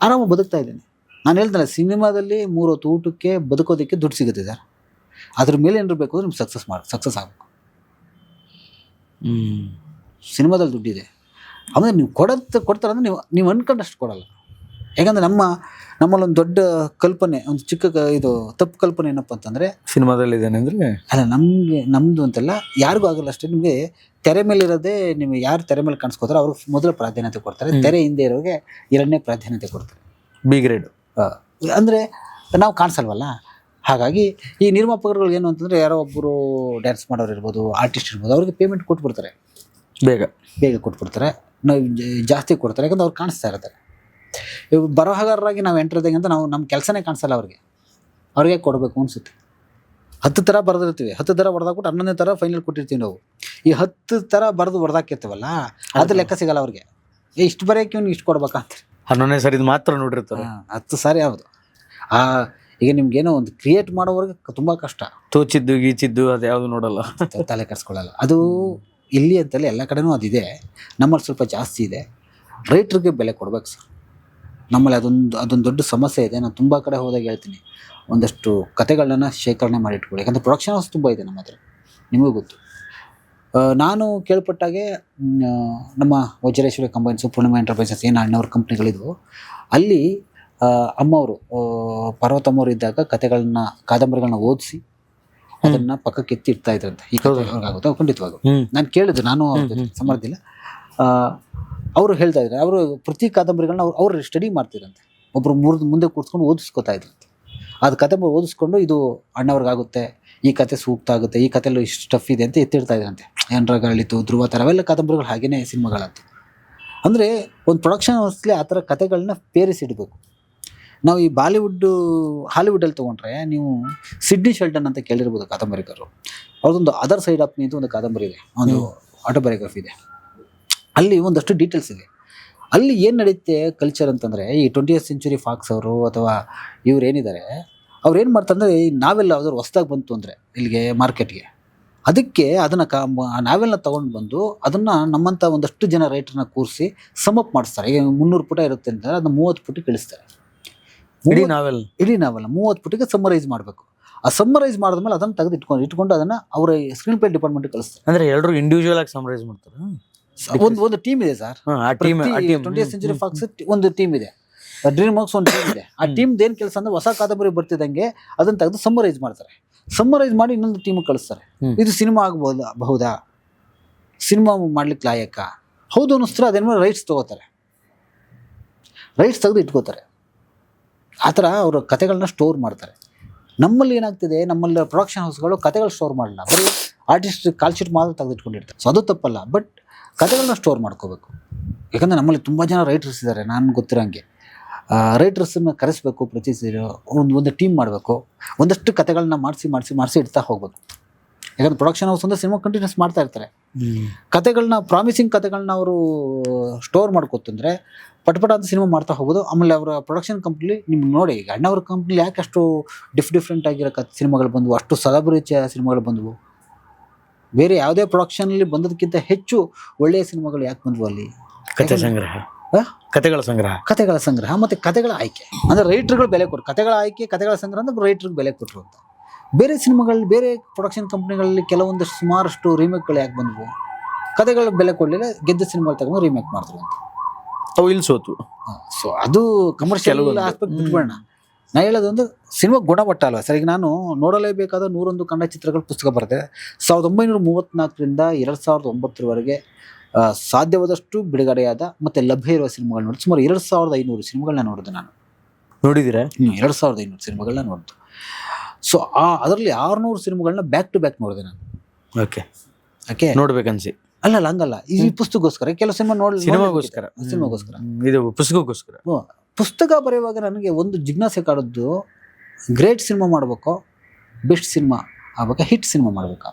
ಆರಾಮಾಗಿ ಬದುಕ್ತಾ ಇದ್ದೀನಿ. ನಾನು ಹೇಳ್ತಾನೆ, ಸಿನಿಮಾದಲ್ಲಿ 3 ಹೊತ್ತು ಊಟಕ್ಕೆ ಬದುಕೋದಕ್ಕೆ ದುಡ್ಡು ಸಿಗುತ್ತೆ ಸರ್. ಅದ್ರ ಮೇಲೆ ಏನಾರು ಬೇಕು ಅಂದ್ರೆ ನಿಮ್ಗೆ ಸಕ್ಸಸ್ ಆಗಬೇಕು. ಸಿನಿಮಾದಲ್ಲಿ ದುಡ್ಡಿದೆ, ಆಮೇಲೆ ನೀವು ಕೊಡ್ತಾರೆ ಅಂದರೆ ನೀವು ಅನ್ಕೊಂಡಷ್ಟು ಕೊಡಲ್ಲ. ಯಾಕಂದರೆ ನಮ್ಮಲ್ಲಿ ಒಂದು ದೊಡ್ಡ ಕಲ್ಪನೆ, ಒಂದು ಚಿಕ್ಕ ಇದು ತಪ್ಪು ಕಲ್ಪನೆ ಏನಪ್ಪ ಅಂತಂದರೆ, ಸಿನಿಮಾದಲ್ಲಿ ಇದೇನೆ ಅಂದರೆ ಅಲ್ಲ ನಮ್ಮದು ಅಂತೆಲ್ಲ ಯಾರಿಗೂ ಆಗಲ್ಲ ಅಷ್ಟೇ. ನಿಮಗೆ ತೆರೆ ಮೇಲೆ ಇರೋದೇ, ನಿಮಗೆ ಯಾರು ತೆರೆ ಮೇಲೆ ಕಾಣಿಸ್ಕೋತಾರೆ ಅವ್ರಿಗೆ ಮೊದಲ ಪ್ರಾಧಾನ್ಯತೆ ಕೊಡ್ತಾರೆ. ತೆರೆ ಹಿಂದೆ ಇರೋರಿಗೆ 2ನೇ ಪ್ರಾಧಾನ್ಯತೆ ಕೊಡ್ತಾರೆ, ಬಿ ಗ್ರೇಡ್. ಅಂದರೆ ನಾವು ಕಾಣಿಸಲ್ವಲ್ಲ. ಹಾಗಾಗಿ ಈ ನಿರ್ಮಾಪಕರುಗಳು ಏನು ಅಂತಂದರೆ, ಯಾರೋ ಒಬ್ಬರು ಡ್ಯಾನ್ಸ್ ಮಾಡೋರು ಇರ್ಬೋದು, ಆರ್ಟಿಸ್ಟ್ ಇರ್ಬೋದು, ಅವ್ರಿಗೆ ಪೇಮೆಂಟ್ ಕೊಟ್ಬಿಡ್ತಾರೆ, ಬೇಗ ಕೊಟ್ಬಿಡ್ತಾರೆ, ನಾವು ಜಾಸ್ತಿ ಕೊಡ್ತಾರೆ. ಯಾಕಂದ್ರೆ ಅವ್ರು ಕಾಣಿಸ್ತಾ ಇರ್ತಾರೆ. ಬರಹಗಾರರಾಗಿ ನಾವು ಎಂಟ್ರದಾಗ ಅಂತ ನಮ್ಮ ಕೆಲಸನೇ ಕಾಣಿಸಲ್ಲ ಅವ್ರಿಗೆ ಕೊಡಬೇಕು ಅನಿಸುತ್ತೆ. 10 ಥರ ಬರೆದಿರ್ತೀವಿ, 10 ಥರ ಹೊಡೆದಾಕ್ಬಿಟ್ಟು 11ನೇ ಥರ ಫೈನಲ್ ಕೊಟ್ಟಿರ್ತೀವಿ ನಾವು. ಈ 10 ಥರ ಬರೆದು ಹೊಡೆದಾಕಿರ್ತೀವಲ್ಲ, ಅದು ಲೆಕ್ಕ ಸಿಗಲ್ಲ ಅವ್ರಿಗೆ. ಇಷ್ಟು ಬರೆಯೋಕೆ ಇವ್ನು ಇಷ್ಟು ಕೊಡ್ಬೇಕಂತ 11ನೇ ಸರಿ ಮಾತ್ರ ನೋಡಿರ್ತಾರೆ. 10 ಸಾರಿ ಯಾವುದು ಈಗ ನಿಮ್ಗೇನೋ ಒಂದು ಕ್ರಿಯೇಟ್ ಮಾಡೋವ್ರಿಗೆ ತುಂಬ ಕಷ್ಟ. ತೋಚಿದ್ದು ಗೀಚಿದ್ದು ಅದು ಯಾವುದು ನೋಡಲ್ಲ, ತಲೆ ಕೆಡಿಸ್ಕೊಳ್ಳಲ್ಲ. ಅದು ಇಲ್ಲಿ ಅಂತಲ್ಲ, ಎಲ್ಲ ಕಡೆನೂ ಅದಿದೆ. ನಮ್ಮಲ್ಲಿ ಸ್ವಲ್ಪ ಜಾಸ್ತಿ ಇದೆ. ರೈಟ್ರಿಗೆ ಬೆಲೆ ಕೊಡ್ಬೇಕು ಸರ್. ನಮ್ಮಲ್ಲಿ ಅದೊಂದು ದೊಡ್ಡ ಸಮಸ್ಯೆ ಇದೆ. ನಾನು ತುಂಬ ಕಡೆ ಹೋದಾಗ ಹೇಳ್ತೀನಿ, ಒಂದಷ್ಟು ಕತೆಗಳನ್ನ ಶೇಖರಣೆ ಮಾಡಿಟ್ಕೊಳ್ಳಿ. ಯಾಕಂದರೆ ಪ್ರೊಡಕ್ಷನ್ ಹೌಸ್ ತುಂಬ ಇದೆ ನಮ್ಮ ಹತ್ರ, ನಿಮಗೂ ಗೊತ್ತು. ನಾನು ಕೇಳ್ಪಟ್ಟಾಗೆ ನಮ್ಮ ವಜ್ರೇಶ್ವರಿ ಕಂಬೈನ್ಸು, ಪೂರ್ಣಿಮಾ ಎಂಟರ್ಪ್ರೈಸಸ್ ಏನು ಅಣ್ಣವ್ರ ಕಂಪ್ನಿಗಳಿದ್ವು, ಅಲ್ಲಿ ಅಮ್ಮವರು ಪರ್ವತಮ್ಮವ್ರು ಇದ್ದಾಗ ಕಾದಂಬರಿಗಳನ್ನ ಓದಿಸಿ ಅದನ್ನು ಪಕ್ಕಕ್ಕೆ ಎತ್ತಿ ಇಡ್ತಾ ಇದ್ರಂತೆ. ಈ ಕತೆ ಅವ್ರಿಗಾಗುತ್ತೆ ಖಂಡಿತವಾಗೂ. ನಾನು ಕೇಳಿದ್ದು, ನಾನು ಸಮರ್ದಿಲ್ಲ. ಅವರು ಹೇಳ್ತಾ ಇದ್ದಾರೆ, ಅವರು ಪ್ರತಿ ಕಾದಂಬರಿಗಳನ್ನ ಅವ್ರು ಸ್ಟಡಿ ಮಾಡ್ತಿದ್ರಂತೆ. ಒಬ್ಬರು ಮುಂದೆ ಕೂತ್ಕೊಂಡು ಓದಿಸ್ಕೊತಾ ಇದ್ರಂತೆ. ಅದು ಕತೆ ಓದಿಸ್ಕೊಂಡು ಇದು ಅಣ್ಣವ್ರಿಗಾಗುತ್ತೆ, ಈ ಕತೆ ಸೂಕ್ತ ಆಗುತ್ತೆ, ಈ ಕತೆಯಲ್ಲೂ ಇಷ್ಟು ಸ್ಟಫ್ ಇದೆ ಅಂತ ಎತ್ತಿಡ್ತಾ ಇದ್ರಂತೆ. ಎನ್ರಗಳಿತು, ಧ್ರುವ ಥರ ಅವೆಲ್ಲ ಕಾದಂಬರಿಗಳು ಹಾಗೇನೇ ಸಿನಿಮಾಗಳಂತ. ಅಂದರೆ ಒಂದು ಪ್ರೊಡಕ್ಷನ್ ಹೌಸ್ಲಿ ಆ ಥರ ಕತೆಗಳನ್ನ ಪೇರಿಸಿಡಬೇಕು. ನಾವು ಈ ಹಾಲಿವುಡ್ಡಲ್ಲಿ ತೊಗೊಂಡ್ರೆ, ನೀವು ಸಿಡ್ನಿ ಶೆಲ್ಟನ್ ಅಂತ ಕೇಳಿರ್ಬೋದು ಕಾದಂಬರಿಕಾರರು. ಅವ್ರದ್ದೊಂದು ಅದರ್ ಸೈಡ್ ಆಫ್ ಮೀ ಅಂತ ಒಂದು ಕಾದಂಬರಿ ಇದೆ, ಒಂದು ಆಟೋಬಯೋಗ್ರಫಿ ಇದೆ. ಅಲ್ಲಿ ಒಂದಷ್ಟು ಡೀಟೇಲ್ಸ್ ಇದೆ. ಅಲ್ಲಿ ಏನು ನಡೆಯುತ್ತೆ ಕಲ್ಚರ್ ಅಂತಂದರೆ, ಈ 20th Century Fox ಅವರು ಅಥವಾ ಇವ್ರು ಏನಿದ್ದಾರೆ, ಅವ್ರು ಏನು ಮಾಡ್ತಾರೆ, ಈ ನಾವೆಲ್ಲ ಯಾವ್ದಾದ್ರು ಹೊಸ್ದಾಗಿ ಬಂತು ಅಂದರೆ ಇಲ್ಲಿಗೆ ಮಾರ್ಕೆಟ್ಗೆ, ಅದಕ್ಕೆ ಅದನ್ನು ನಾವೆಲ್ಲ ತೊಗೊಂಡು ಬಂದು ಅದನ್ನು ನಮ್ಮಂಥ ಒಂದಷ್ಟು ಜನ ರೈಟ್ರನ್ನ ಕೂರಿಸಿ ಸಮಪ್ ಮಾಡಿಸ್ತಾರೆ. ಈಗ 300 ಪುಟ ಇರುತ್ತೆ ಅಂದರೆ ಅದನ್ನ 30 ಪುಟಕ್ಕೆ ಇಳಿಸ್ತಾರೆ. ಇಡೀ ನಾವೆಲ್ 30 ಪುಟಕ್ಕೆ ಸಮ್ಮರೈಸ್ ಮಾಡಬೇಕು. ಆ ಸಮ್ಮರೈಸ್ ಮಾಡಿದ್ಮೇಲೆ ಅದನ್ನು ತೆಗೆದು ಇಟ್ಕೊಂಡು ಅದನ್ನು ಅವರ ಸ್ಕ್ರೀನ್ ಪ್ಲೇ ಡಿಪಾರ್ಟ್ಮೆಂಟ್ಗೆ ಕಳಿಸ್ತಾರೆ. ಅಂದರೆ ಎಲ್ಲರೂ ಇಂಡಿವಿಜುವಲ್ ಆಗಿ ಸಮ್ಮರೈಸ್ ಮಾಡ್ತಾರೆ. ಒಂದು ಟೀಮ್ ಇದೆ ಸರ್. 20th Century Fox ಒಂದು ಟೀಮ್ ಇದೆ, ಡ್ರೀಮ್ ವರ್ಕ್ಸ್ ಒಂದು ಟೀಮ್ ಇದೆ. ಆ ಟೀಮ್ದು ಏನು ಕೆಲಸ ಅಂದರೆ, ಹೊಸ ಕಾದಂಬರಿ ಬರ್ತಿದ್ದಂಗೆ ಅದನ್ನು ತೆಗೆದು ಸಮ್ಮರೈಸ್ ಮಾಡ್ತಾರೆ. ಸಮ್ಮರೈಸ್ ಮಾಡಿ ಇನ್ನೊಂದು ಟೀಮಿಗೆ ಕಳಿಸ್ತಾರೆ. ಇದು ಸಿನಿಮಾ ಆಗಬಹುದಾ, ಸಿನಿಮಾ ಮಾಡ್ಲಿಕ್ಕೆ ಲಾಯಕ ಹೌದು ಅನ್ನಿಸ್ತಾರೆ. ಅದೇನು ರೈಟ್ಸ್ ತೊಗೋತಾರೆ, ರೈಟ್ಸ್ ತೆಗೆದು ಇಟ್ಕೋತಾರೆ. ಆ ಥರ ಅವರು ಕತೆಗಳನ್ನ ಸ್ಟೋರ್ ಮಾಡ್ತಾರೆ. ನಮ್ಮಲ್ಲಿ ಏನಾಗ್ತಿದೆ, ನಮ್ಮಲ್ಲಿ ಪ್ರೊಡಕ್ಷನ್ ಹೌಸ್ಗಳು ಕತೆಗಳು ಸ್ಟೋರ್ ಮಾಡಲ್ಲ, ಬರೀ ಆರ್ಟಿಸ್ಟ್ ಕಾಲ್ ಶೀಟ್ ಮಾತ್ರ ತೆಗೆದಿಟ್ಕೊಂಡಿರ್ತಾರೆ. ಸೊ ಅದು ತಪ್ಪಲ್ಲ, ಬಟ್ ಕತೆಗಳನ್ನ ಸ್ಟೋರ್ ಮಾಡ್ಕೋಬೇಕು. ಯಾಕಂದರೆ ನಮ್ಮಲ್ಲಿ ತುಂಬ ಜನ ರೈಟರ್ಸ್ ಇದ್ದಾರೆ. ನಾನು ಗೊತ್ತಿರೋಂಗೆ ರೈಟರ್ಸನ್ನು ಕರೆಸಬೇಕು. ಪ್ರತಿ ಒಂದು ಟೀಮ್ ಮಾಡಬೇಕು. ಒಂದಷ್ಟು ಕತೆಗಳನ್ನ ಮಾಡಿಸಿ ಇಡ್ತಾ ಹೋಗ್ಬೇಕು. ಯಾಕಂದ್ರೆ ಪ್ರೊಡಕ್ಷನ್ ಹೌಸ್ ಅಂದರೆ ಸಿನಿಮಾ ಕಂಟಿನ್ಯೂಸ್ ಮಾಡ್ತಾ ಇರ್ತಾರೆ. ಕತೆಗಳನ್ನ, ಪ್ರಾಮಿಸಿಂಗ್ ಕತೆಗಳನ್ನ ಅವರು ಸ್ಟೋರ್ ಮಾಡ್ಕೊತಂದರೆ ಪಟ್ಪಟ ಅಂತ ಸಿನಿಮಾ ಮಾಡ್ತಾ ಹೋಗೋದು. ಆಮೇಲೆ ಅವರ ಪ್ರೊಡಕ್ಷನ್ ಕಂಪ್ನಿ ನಿಮ್ಗೆ ನೋಡಿ, ಈಗ ಅಣ್ಣವ್ರ ಕಂಪ್ನಿ ಯಾಕೆ ಅಷ್ಟು ಡಿಫ್ರೆಂಟ್ ಆಗಿರೋ ಸಿನಿಮಾಗಳು ಬಂದವು, ಅಷ್ಟು ಸದಾಭಿರುಚಿಯ ಸಿನಿಮಾಗಳು ಬಂದವು. ಬೇರೆ ಯಾವುದೇ ಪ್ರೊಡಕ್ಷನಲ್ಲಿ ಬಂದದಕ್ಕಿಂತ ಹೆಚ್ಚು ಒಳ್ಳೆಯ ಸಿನಿಮಾಗಳು ಯಾಕೆ ಬಂದವು ಅಲ್ಲಿ? ಕತೆಗಳ ಸಂಗ್ರಹ ಮತ್ತು ಕತೆಗಳ ಆಯ್ಕೆ. ಅಂದರೆ ರೈಟ್ರುಗಳು ಬೆಲೆ ಕೊಟ್ಟರು. ಕತೆಗಳ ಆಯ್ಕೆ, ಕತೆಗಳ ಸಂಗ್ರಹ ಅಂದರೆ ರೈಟ್ರಿಗೆ ಬೆಲೆ ಕೊಟ್ಟರು ಅಂತ. ಬೇರೆ ಸಿನಿಮಾಗಳಲ್ಲಿ ಬೇರೆ ಪ್ರೊಡಕ್ಷನ್ ಕಂಪ್ನಿಗಳಲ್ಲಿ ಕೆಲವೊಂದಷ್ಟು ಸುಮಾರಷ್ಟು ರೀಮೇಕ್ಗಳು ಯಾಕೆ ಬಂದವು? ಕಥೆಗಳ ಬೆಲೆ ಕೊಡಲಿಲ್ಲ, ಗೆದ್ದ ಸಿನಿಮಾಗಳು ತಗೊಂಡು ರೀಮೇಕ್ ಮಾಡ್ತಾರೆ ಅಂತ. ಅವು ಇಲ್ಲಿ ಸೋತು. ಸೊ ಅದು ಕಮರ್ಷಿಯಲ್ ಆಸ್ಪೆಕ್ಟ್ ಬಿಟ್ಬಿಡೋಣ. ನಾ ಹೇಳೋದೊಂದು ಸಿನಿಮಾ ಗುಣಮಟ್ಟ ಅಲ್ವಾ ಸರ್. ಈಗ ನಾನು ನೋಡಲೇಬೇಕಾದ 101 ಕನ್ನಡ ಚಿತ್ರಗಳ ಪುಸ್ತಕ ಬರುತ್ತೆ. 1934ರಿಂದ 2009ರವರೆಗೆ ಸಾಧ್ಯವಾದಷ್ಟು ಬಿಡುಗಡೆಯಾದ ಮತ್ತು ಲಭ್ಯ ಇರುವ ಸಿನಿಮಾಗಳು ನೋಡಿ ಸುಮಾರು 2500 ಸಿನಿಮಾಗಳನ್ನ ನೋಡಿದೆ ನಾನು. ನೋಡಿದ್ದೀರಾ? 2500 ಸಿನಿಮಾಗಳನ್ನ ನೋಡಿದ್ದು. ಸೊ ಅದರಲ್ಲಿ 600 ಸಿನಿಮಾಗಳನ್ನ ಬ್ಯಾಕ್ ಟು ಬ್ಯಾಕ್ ನೋಡಿದೆ ನಾನು. ಓಕೆ, ನೋಡ್ಬೇಕನ್ಸಿ. ಅಲ್ಲ ಹಂಗಲ್ಲ, ಈ ಪುಸ್ತಕಗೋಸ್ಕರ ಕೆಲವು ಸಿನಿಮಾ ಸಿನಿಮಾಗೋಸ್ಕರ ಇದು ಪುಸ್ತಕಕ್ಕೋಸ್ಕರ. ಪುಸ್ತಕ ಬರೆಯುವಾಗ ನನಗೆ ಒಂದು ಜಿಜ್ಞಾಸೆ ಕಾಡೋದು, ಗ್ರೇಟ್ ಸಿನಿಮಾ ಮಾಡಬೇಕು, ಬೆಸ್ಟ್ ಸಿನಿಮಾ ಆಗ್ಬೇಕಾ, ಹಿಟ್ ಸಿನಿಮಾ ಮಾಡಬೇಕಾ,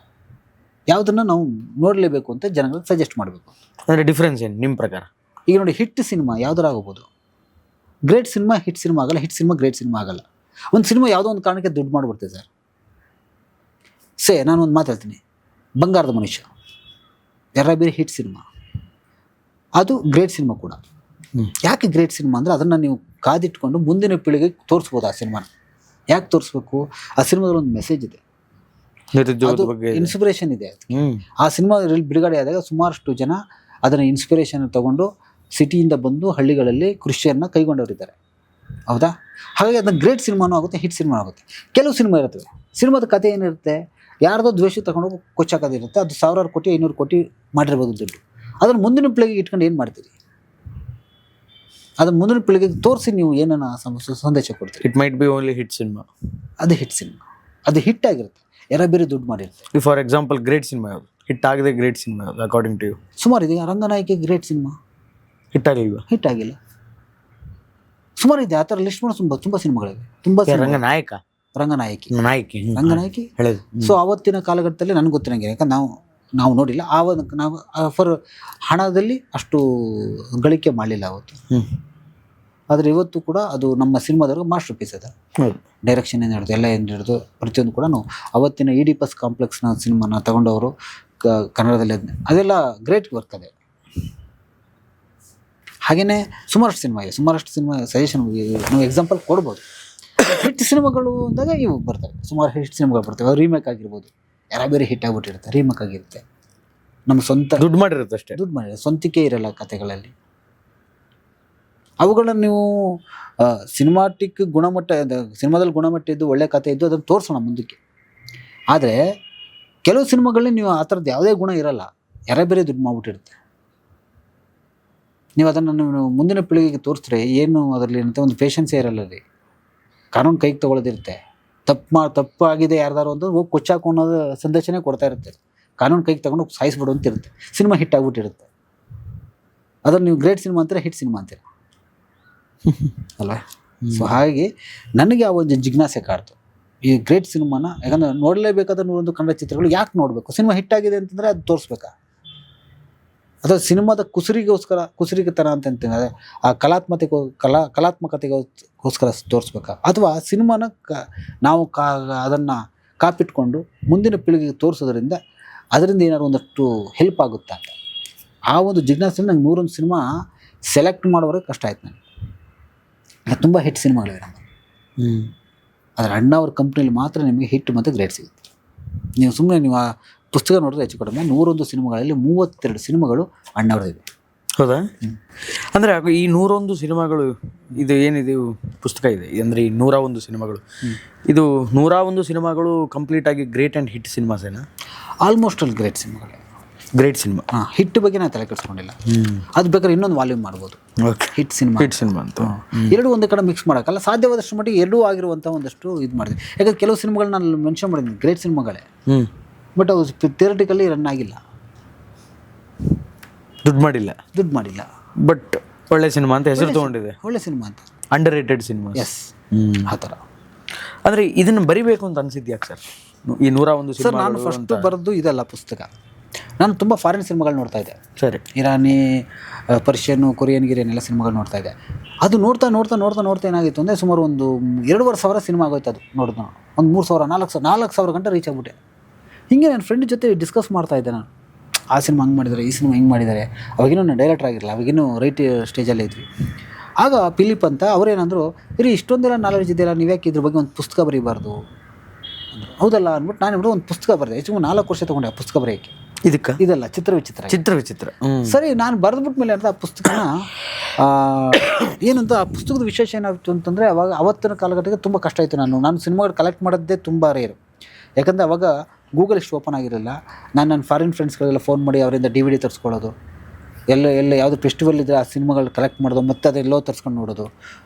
ಯಾವುದನ್ನ ನಾವು ನೋಡಲೇಬೇಕು ಅಂತ ಜನಗಳಿಗೆ ಸಜೆಸ್ಟ್ ಮಾಡಬೇಕು. ಅಂದರೆ ಡಿಫ್ರೆನ್ಸ್ ಏನು ನಿಮ್ಮ ಪ್ರಕಾರ? ಈಗ ನೋಡಿ, ಹಿಟ್ ಸಿನಿಮಾ ಯಾವ್ದಾರ ಆಗ್ಬೋದು, ಗ್ರೇಟ್ ಸಿನಿಮಾ ಹಿಟ್ ಸಿನಿಮಾ ಆಗಲ್ಲ, ಹಿಟ್ ಸಿನಿಮಾ ಗ್ರೇಟ್ ಸಿನಿಮಾ ಆಗಲ್ಲ. ಒಂದು ಸಿನಿಮಾ ಯಾವುದೋ ಒಂದು ಕಾರಣಕ್ಕೆ ದುಡ್ಡು ಮಾಡಿಬಿಡ್ತೇವೆ ಸರ್. ನಾನು ಒಂದು ಮಾತಾಡ್ತೀನಿ, ಬಂಗಾರದ ಮನುಷ್ಯ ಬೇರೆ ಹಿಟ್ ಸಿನಿಮಾ, ಅದು ಗ್ರೇಟ್ ಸಿನಿಮಾ ಕೂಡ. ಯಾಕೆ ಗ್ರೇಟ್ ಸಿನಿಮಾ ಅಂದರೆ ಅದನ್ನು ನೀವು ಕಾದಿಟ್ಕೊಂಡು ಮುಂದಿನ ಪೀಳಿಗೆಗೆ ತೋರಿಸ್ಬೋದು ಆ ಸಿನಿಮಾನ. ಯಾಕೆ ತೋರಿಸ್ಬೇಕು? ಆ ಸಿನಿಮಾದಲ್ಲಿ ಒಂದು ಮೆಸೇಜ್ ಇದೆ, ಇನ್ಸ್ಪಿರೇಷನ್ ಇದೆ. ಆ ಸಿನಿಮಾ ಬಿಡುಗಡೆ ಆದಾಗ ಸುಮಾರಷ್ಟು ಜನ ಅದನ್ನು ಇನ್ಸ್ಪಿರೇಷನ್ ತಗೊಂಡು ಸಿಟಿಯಿಂದ ಬಂದು ಹಳ್ಳಿಗಳಲ್ಲಿ ಕೃಷಿಯನ್ನು ಕೈಗೊಂಡವರಿದ್ದಾರೆ, ಹೌದಾ? ಹಾಗಾಗಿ ಅದನ್ನ ಗ್ರೇಟ್ ಸಿನಿಮಾನೂ ಆಗುತ್ತೆ, ಹಿಟ್ ಸಿನಿಮಾ ಆಗುತ್ತೆ. ಕೆಲವು ಸಿನಿಮಾ ಇರ್ತವೆ, ಸಿನಿಮಾದ ಕಥೆ ಏನಿರುತ್ತೆ, ಯಾರ್ದೋ ದ್ವೇಷ ತಗೊಂಡೋಗಿ ಕೊಚ್ಚಾಕೋದಿರುತ್ತೆ, ಅದು 1000 ಕೋಟಿ 500 ಕೋಟಿ ಮಾಡಿರ್ಬೋದು ದುಡ್ಡು. ಅದನ್ನು ಮುಂದಿನ ಪೀಳಿಗೆಗೆ ಇಟ್ಕೊಂಡು ಏನು ಮಾಡ್ತೀರಿ? ಅದನ್ನು ಮುಂದಿನ ಪೀಳಿಗೆಗೆ ತೋರಿಸಿ ನೀವು ಏನನ್ನ ಸಂದೇಶ ಕೊಡ್ತೀರಿ? It might be only hit cinema. ಅದು ಹಿಟ್ ಸಿನಿಮಾ, ಅದು ಹಿಟ್ ಆಗಿರುತ್ತೆ, ಬೇರೆ ದುಡ್ಡು ಮಾಡಿರುತ್ತೆ. ಫಾರ್ ಎಕ್ಸಾಂಪಲ್ ಗ್ರೇಟ್ ಸಿನಿಮಾ ಯಾವುದು? ಹಿಟ್ ಆಗಿದೆ ಗ್ರೇಟ್ ಸಿನಿಮಾ ಯಾವುದು ಅಕಾರ್ಡಿಂಗ್ ಟು ಯು? ಸುಮಾರು ಇದೆ. ರಂಗನಾಯಕಿ ಗ್ರೇಟ್ ಸಿನಿಮಾ, ಹಿಟ್ ಆಗಿಲ್ವಾ? ಹಿಟ್ ಆಗಿಲ್ಲ. ಸುಮಾರು ಇದೆ, ಆ ಥರ ಲಿಸ್ಟ್ ಮಾಡಿ ತುಂಬ ಸಿನಿಮಾಗಳಿವೆ. ತುಂಬ ರಂಗನಾಯಕಿ ಹೇಳೋದು. ಸೊ ಆವತ್ತಿನ ಕಾಲಘಟ್ಟದಲ್ಲಿ ನನಗೆ ಗೊತ್ತಿರಂಗೆ, ಯಾಕಂದ್ರೆ ನಾವು ನೋಡಿಲ್ಲ, ನಾವು ಫಾರ್ ಹಣದಲ್ಲಿ ಅಷ್ಟು ಗಳಿಕೆ ಮಾಡಲಿಲ್ಲ ಅವತ್ತು. ಆದರೆ ಇವತ್ತು ಕೂಡ ಅದು ನಮ್ಮ ಸಿನಿಮಾದವ್ರಿಗೆ ಮಾಸ್ಟರ್ ಪೀಸ್ ಅದ. ಡೈರೆಕ್ಷನ್ ಏನು ಹಿಡಿದು ಎಲ್ಲ ಏನು ಹಿಡಿದು ಪ್ರತಿಯೊಂದು ಕೂಡ ನಾವು ಅವತ್ತಿನ ಇಡಿಪಸ್ ಕಾಂಪ್ಲೆಕ್ಸ್ನ ಸಿನಿಮಾನ ತಗೊಂಡವರು ಕನ್ನಡದಲ್ಲಿ ಅದೆಲ್ಲ ಗ್ರೇಟ್ ವರ್ಕ್ ಅದೇ. ಹಾಗೆಯೇ ಸುಮಾರಷ್ಟು ಸಿನಿಮಾ ಸಜೆಷನ್ ನಾವು ಎಕ್ಸಾಂಪಲ್ ಕೊಡ್ಬೋದು. ಹಿಟ್ ಸಿನಿಮಾಗಳು ಅಂದಾಗ ಇವು ಬರ್ತವೆ, ಸುಮಾರು ಹಿಟ್ ಸಿನಿಮಾಗಳು ಬರ್ತವೆ. ರೀಮೇಕ್ ಆಗಿರ್ಬೋದು, ಬೇರೆ ಹಿಟ್ ಆಗಿಬಿಟ್ಟಿರುತ್ತೆ, ರೀಮೇಕ್ ಆಗಿರುತ್ತೆ. ನಮ್ಮ ಸ್ವಂತ ದುಡ್ಡು ಮಾಡಿರುತ್ತೆ ಅಷ್ಟೇ, ದುಡ್ಡು ಮಾಡಿರುತ್ತೆ, ಸ್ವಂತಿಕೆ ಇರಲ್ಲ ಕಥೆಗಳಲ್ಲಿ. ಅವುಗಳನ್ನು ನೀವು ಸಿನಿಮಾಟಿಕ್ ಗುಣಮಟ್ಟ, ಸಿನಿಮಾದಲ್ಲಿ ಗುಣಮಟ್ಟ ಇದ್ದು ಒಳ್ಳೆ ಕಥೆ ಇದ್ದು ಅದನ್ನು ತೋರಿಸೋಣ ಮುಂದಕ್ಕೆ. ಆದರೆ ಕೆಲವು ಸಿನಿಮಾಗಳಲ್ಲಿ ನೀವು ಆ ಥರದ್ದು ಯಾವುದೇ ಗುಣ ಇರಲ್ಲ, ಬೇರೆ ದುಡ್ಡು ಮಾಡ್ಬಿಟ್ಟಿರುತ್ತೆ. ನೀವು ಅದನ್ನು ನೀವು ಮುಂದಿನ ಪೀಳಿಗೆಗೆ ತೋರಿಸಿದ್ರೆ ಏನು ಅದರಲ್ಲಿ ಅಂತ ಒಂದು ಪೇಷನ್ಸೇ ಇರಲ್ಲ ರೀ. ಕಾನೂನು ಕೈಗೆ ತೊಗೊಳ್ಳೋದಿರುತ್ತೆ. ತಪ್ಪಾಗಿದೆ ಯಾರ್ದಾರು ಅಂತ ಹೋಗಿ ಕೊಚ್ಚಾಕು ಅನ್ನೋದು ಸಂದೇಶನೇ ಕೊಡ್ತಾ ಇರುತ್ತೆ. ಕಾನೂನು ಕೈಗೆ ತಗೊಂಡು ಸಾಯಿಸ್ಬಿಡು ಅಂತ ಇರುತ್ತೆ. ಸಿನಿಮಾ ಹಿಟ್ ಆಗಿಬಿಟ್ಟಿರುತ್ತೆ. ಅದನ್ನು ನೀವು ಗ್ರೇಟ್ ಸಿನಿಮಾ ಅಂತೀರ, ಹಿಟ್ ಸಿನಿಮಾ ಅಂತೀರ ಅಲ್ವಾ? ಸೊ ಹಾಗಾಗಿ ನನಗೆ ಆ ಒಂದು ಜಿಜ್ಞಾಸೆ ಕಾಡ್ತು, ಈ ಗ್ರೇಟ್ ಸಿನಿಮಾನ. ಯಾಕಂದರೆ ನೋಡಲೇಬೇಕಾದ 101 ಕನ್ನಡ ಚಿತ್ರಗಳು ಯಾಕೆ ನೋಡಬೇಕು? ಸಿನಿಮಾ ಹಿಟ್ ಆಗಿದೆ ಅಂತಂದರೆ ಅದು ತೋರಿಸ್ಬೇಕಾ? ಅಥವಾ ಸಿನಿಮಾದ ಕುಸುರಿಗೆತನ ಅಂತಂತಂದರೆ ಆ ಕಲಾತ್ಮಕತೆಗೋಸ್ಕರ ತೋರಿಸ್ಬೇಕಾ? ಅಥವಾ ಸಿನಿಮಾನ ನಾವು ಅದನ್ನು ಕಾಪಿಟ್ಕೊಂಡು ಮುಂದಿನ ಪೀಳಿಗೆಗೆ ತೋರಿಸೋದ್ರಿಂದ ಅದರಿಂದ ಏನಾದ್ರು ಒಂದಷ್ಟು ಹೆಲ್ಪ್ ಆಗುತ್ತಾ ಅಂತ ಆ ಒಂದು ಜಿಜ್ಞಾಸೆ ನಂಗೆ 101 ಸಿನಿಮಾ ಸೆಲೆಕ್ಟ್ ಮಾಡೋವರೆಗೆ ಕಷ್ಟ ಆಯ್ತು ನನಗೆ. ತುಂಬ ಹಿಟ್ ಸಿನಿಮಾಗಳಿವೆ ನಮ್ಮಲ್ಲಿ. ಆದರೆ ಅಣ್ಣ ಅವ್ರ ಕಂಪ್ನಿಯಲ್ಲಿ ಮಾತ್ರ ನಿಮಗೆ ಹಿಟ್ ಮತ್ತು ಗ್ರೇಟ್ ಸಿಗುತ್ತೆ. ನೀವು ಸುಮ್ಮನೆ ನೀವು ಆ ಪುಸ್ತಕ ನೋಡಿದ್ರೆ ಹೆಚ್ಚು ಕಡಿಮೆ 101 ಸಿನಿಮಾಗಳಲ್ಲಿ 32 ಸಿನಿಮಾಗಳು ಅಣ್ಣವ್ರದಿದೆ. ಹೌದಾ? ಅಂದರೆ ಈ 101 ಸಿನಿಮಾಗಳು, ಇದು ಏನಿದೆ ಪುಸ್ತಕ ಇದೆ ಅಂದರೆ ಈ 101 ಸಿನಿಮಾಗಳು, ಇದು 101 ಸಿನಿಮಾಗಳು ಕಂಪ್ಲೀಟ್ ಆಗಿ ಗ್ರೇಟ್ ಆ್ಯಂಡ್ ಹಿಟ್ ಸಿನಿಮಾಸ್ ಏನಾ? ಆಲ್ಮೋಸ್ಟ್ ಅಲ್ಲಿ ಗ್ರೇಟ್ ಸಿನಿಮಾಗಳೇ. Great cinema. ಹಿಟ್ ಬಗ್ಗೆ ನಾನು ತಲೆ ಕೆಡಿಸ್ಕೊಂಡಿಲ್ಲ. ಅದು ಬೇಕಾದ್ರೆ ಇನ್ನೊಂದು ವಾಲ್ಯೂಮ್ ಮಾಡ್ಬೋದು. ಹಿಟ್ ಸಿನಿಮಾ ಅಂತ ಎರಡು ಒಂದೇ ಕಡೆ ಮಿಕ್ಸ್ ಮಾಡೋಕ್ಕಲ್ಲ. ಸಾಧ್ಯವಾದಷ್ಟು ಮಟ್ಟಿಗೆ ಎರಡೂ ಆಗಿರುವಂಥ ಒಂದಷ್ಟು ಇದು ಮಾಡಿದೆ. ಯಾಕಂದ್ರೆ ಕೆಲವು ಸಿನಿಮಾಗಳು ನಾನು ಮೆನ್ಷನ್ ಮಾಡಿದ್ದೀನಿ ಗ್ರೇಟ್ ಸಿನಿಮಾಗಳೇ, ಬಟ್ ಅವು ಥಿಯೇರಿಟಿಕಲಿ ರನ್ ಆಗಿಲ್ಲ, ದುಡ್ಡು ಮಾಡಿಲ್ಲ. ಬಟ್ ಒಳ್ಳೆ ಸಿನಿಮಾ ಅಂತ ಹೆಸರು ತೊಗೊಂಡಿದೆ. ಒಳ್ಳೆ ಸಿನಿಮಾ ಅಂತ, ಅಂಡರ್ ರೇಟೆಡ್ ಸಿನಿಮಾ. ಎಸ್, ಆ ಥರ. ಅಂದರೆ ಇದನ್ನು ಬರಿಬೇಕು ಅಂತ ಅನಿಸಿದ್ಯಾಕೆ ಸರ್ ಈ 101 ಸಿನಿಮಾ? ನಾನು ಫಸ್ಟ್ ಬರೆದು ಇದಲ್ಲ ಪುಸ್ತಕ. ನಾನು ತುಂಬ ಫಾರಿನ್ ಸಿನಿಮಾಗಳು ನೋಡ್ತಾ ಇದ್ದೆ. ಸರಿ. ಇರಾನಿ, ಪರ್ಷಿಯನ್, ಕೊರಿಯನ್ ಎಲ್ಲ ಸಿನಿಮಾಗಳು ನೋಡ್ತಾ ಇದ್ದೆ. ಅದು ನೋಡ್ತಾ ಏನಾಗಿತ್ತು ಅಂದರೆ ಸುಮಾರು ಒಂದು 2,500 ಸಿನಿಮಾ ಆಗೋಯ್ತು. ಅದು ನೋಡಿದ್ದು ನಾನು ಒಂದು 3,000 4,000 ಗಂಟೆ ರೀಚ್ ಆಗಿಬಿಟ್ಟೆ. ಹೀಗೆ ನನ್ನ ಫ್ರೆಂಡ್ ಜೊತೆ ಡಿಸ್ಕಸ್ ಮಾಡ್ತಾ ಇದ್ದೆ ನಾನು. ಆ ಸಿನಿಮಾ ಹಂಗೆ ಮಾಡಿದ್ದಾರೆ, ಈ ಸಿನಿಮಾ ಹಿಂಗೆ ಮಾಡಿದ್ದಾರೆ. ಅವಾಗಿನ್ನೂ ನಾನು ಡೈರೆಕ್ಟರ್ ಆಗಿರಲಿಲ್ಲ, ಅವಾಗಿನ್ನೂ ರೈಟ್ ಸ್ಟೇಜಲ್ಲೇ ಇದ್ವಿ. ಆಗ ಫಿಲಿಪ್ ಅಂತ ಅವರೇನಂದ್ರು, ಇಷ್ಟೊಂದೆಲ್ಲ ನಾಲೆಡ್ಜ್ ಇದೆಯಲ್ಲ, ನೀವ್ಯಾಕೆ ಇದ್ರ ಬಗ್ಗೆ ಒಂದು ಪುಸ್ತಕ ಬರೀಬಾರ್ದು ಅಂದರು. ಹೌದಲ್ಲ ಅಂದ್ಬಿಟ್ಟು ನಾನು ಒಂದು ಪುಸ್ತಕ ಬರೆದೆ. ಹೆಚ್ಚು 4 ವರ್ಷ ತೊಗೊಂಡೆ ಆ ಪುಸ್ತಕ ಬರೆಯೋಕ್ಕೆ. ಇದಕ್ಕೆ ಇದಲ್ಲ, ಚಿತ್ರ ವಿಚಿತ್ರ. ಸರಿ, ನಾನು ಬರೆದ್ಬಿಟ್ಟ ಮೇಲೆ ಅಂತ ಆ ಪುಸ್ತಕನ ಏನಂತ ಆ ಪುಸ್ತಕದ ವಿಶೇಷ ಏನಾಯಿತು ಅಂತಂದರೆ, ಅವತ್ತಿನ ಕಾಲಘಟ್ಟಕ್ಕೆ ತುಂಬ ಕಷ್ಟ ಆಯಿತು. ನಾನು ಸಿನಿಮಾಗಳು ಕಲೆಕ್ಟ್ ಮಾಡೋದೇ ತುಂಬ ರೇರು. ಯಾಕಂದರೆ ಅವಾಗ ಗೂಗಲ್ ಇಷ್ಟು ಓಪನ್ ಆಗಿರಲಿಲ್ಲ. ನನ್ನ ಫಾರಿನ್ ಫ್ರೆಂಡ್ಸ್ಗಳೆಲ್ಲ ಫೋನ್ ಮಾಡಿ ಅವರಿಂದ DVD ತರಿಸ್ಕೊಳ್ಳೋದು, ಎಲ್ಲ ಯಾವುದು ಫೆಸ್ಟಿವಲ್ ಇದ್ದರೆ ಆ ಸಿನಿಮಾಗಳು ಕಲೆಕ್ಟ್ ಮಾಡೋದು, ಮತ್ತೆ ಅದೆಲ್ಲೋ ತರಿಸ್ಕೊಂಡು ನೋಡೋದು.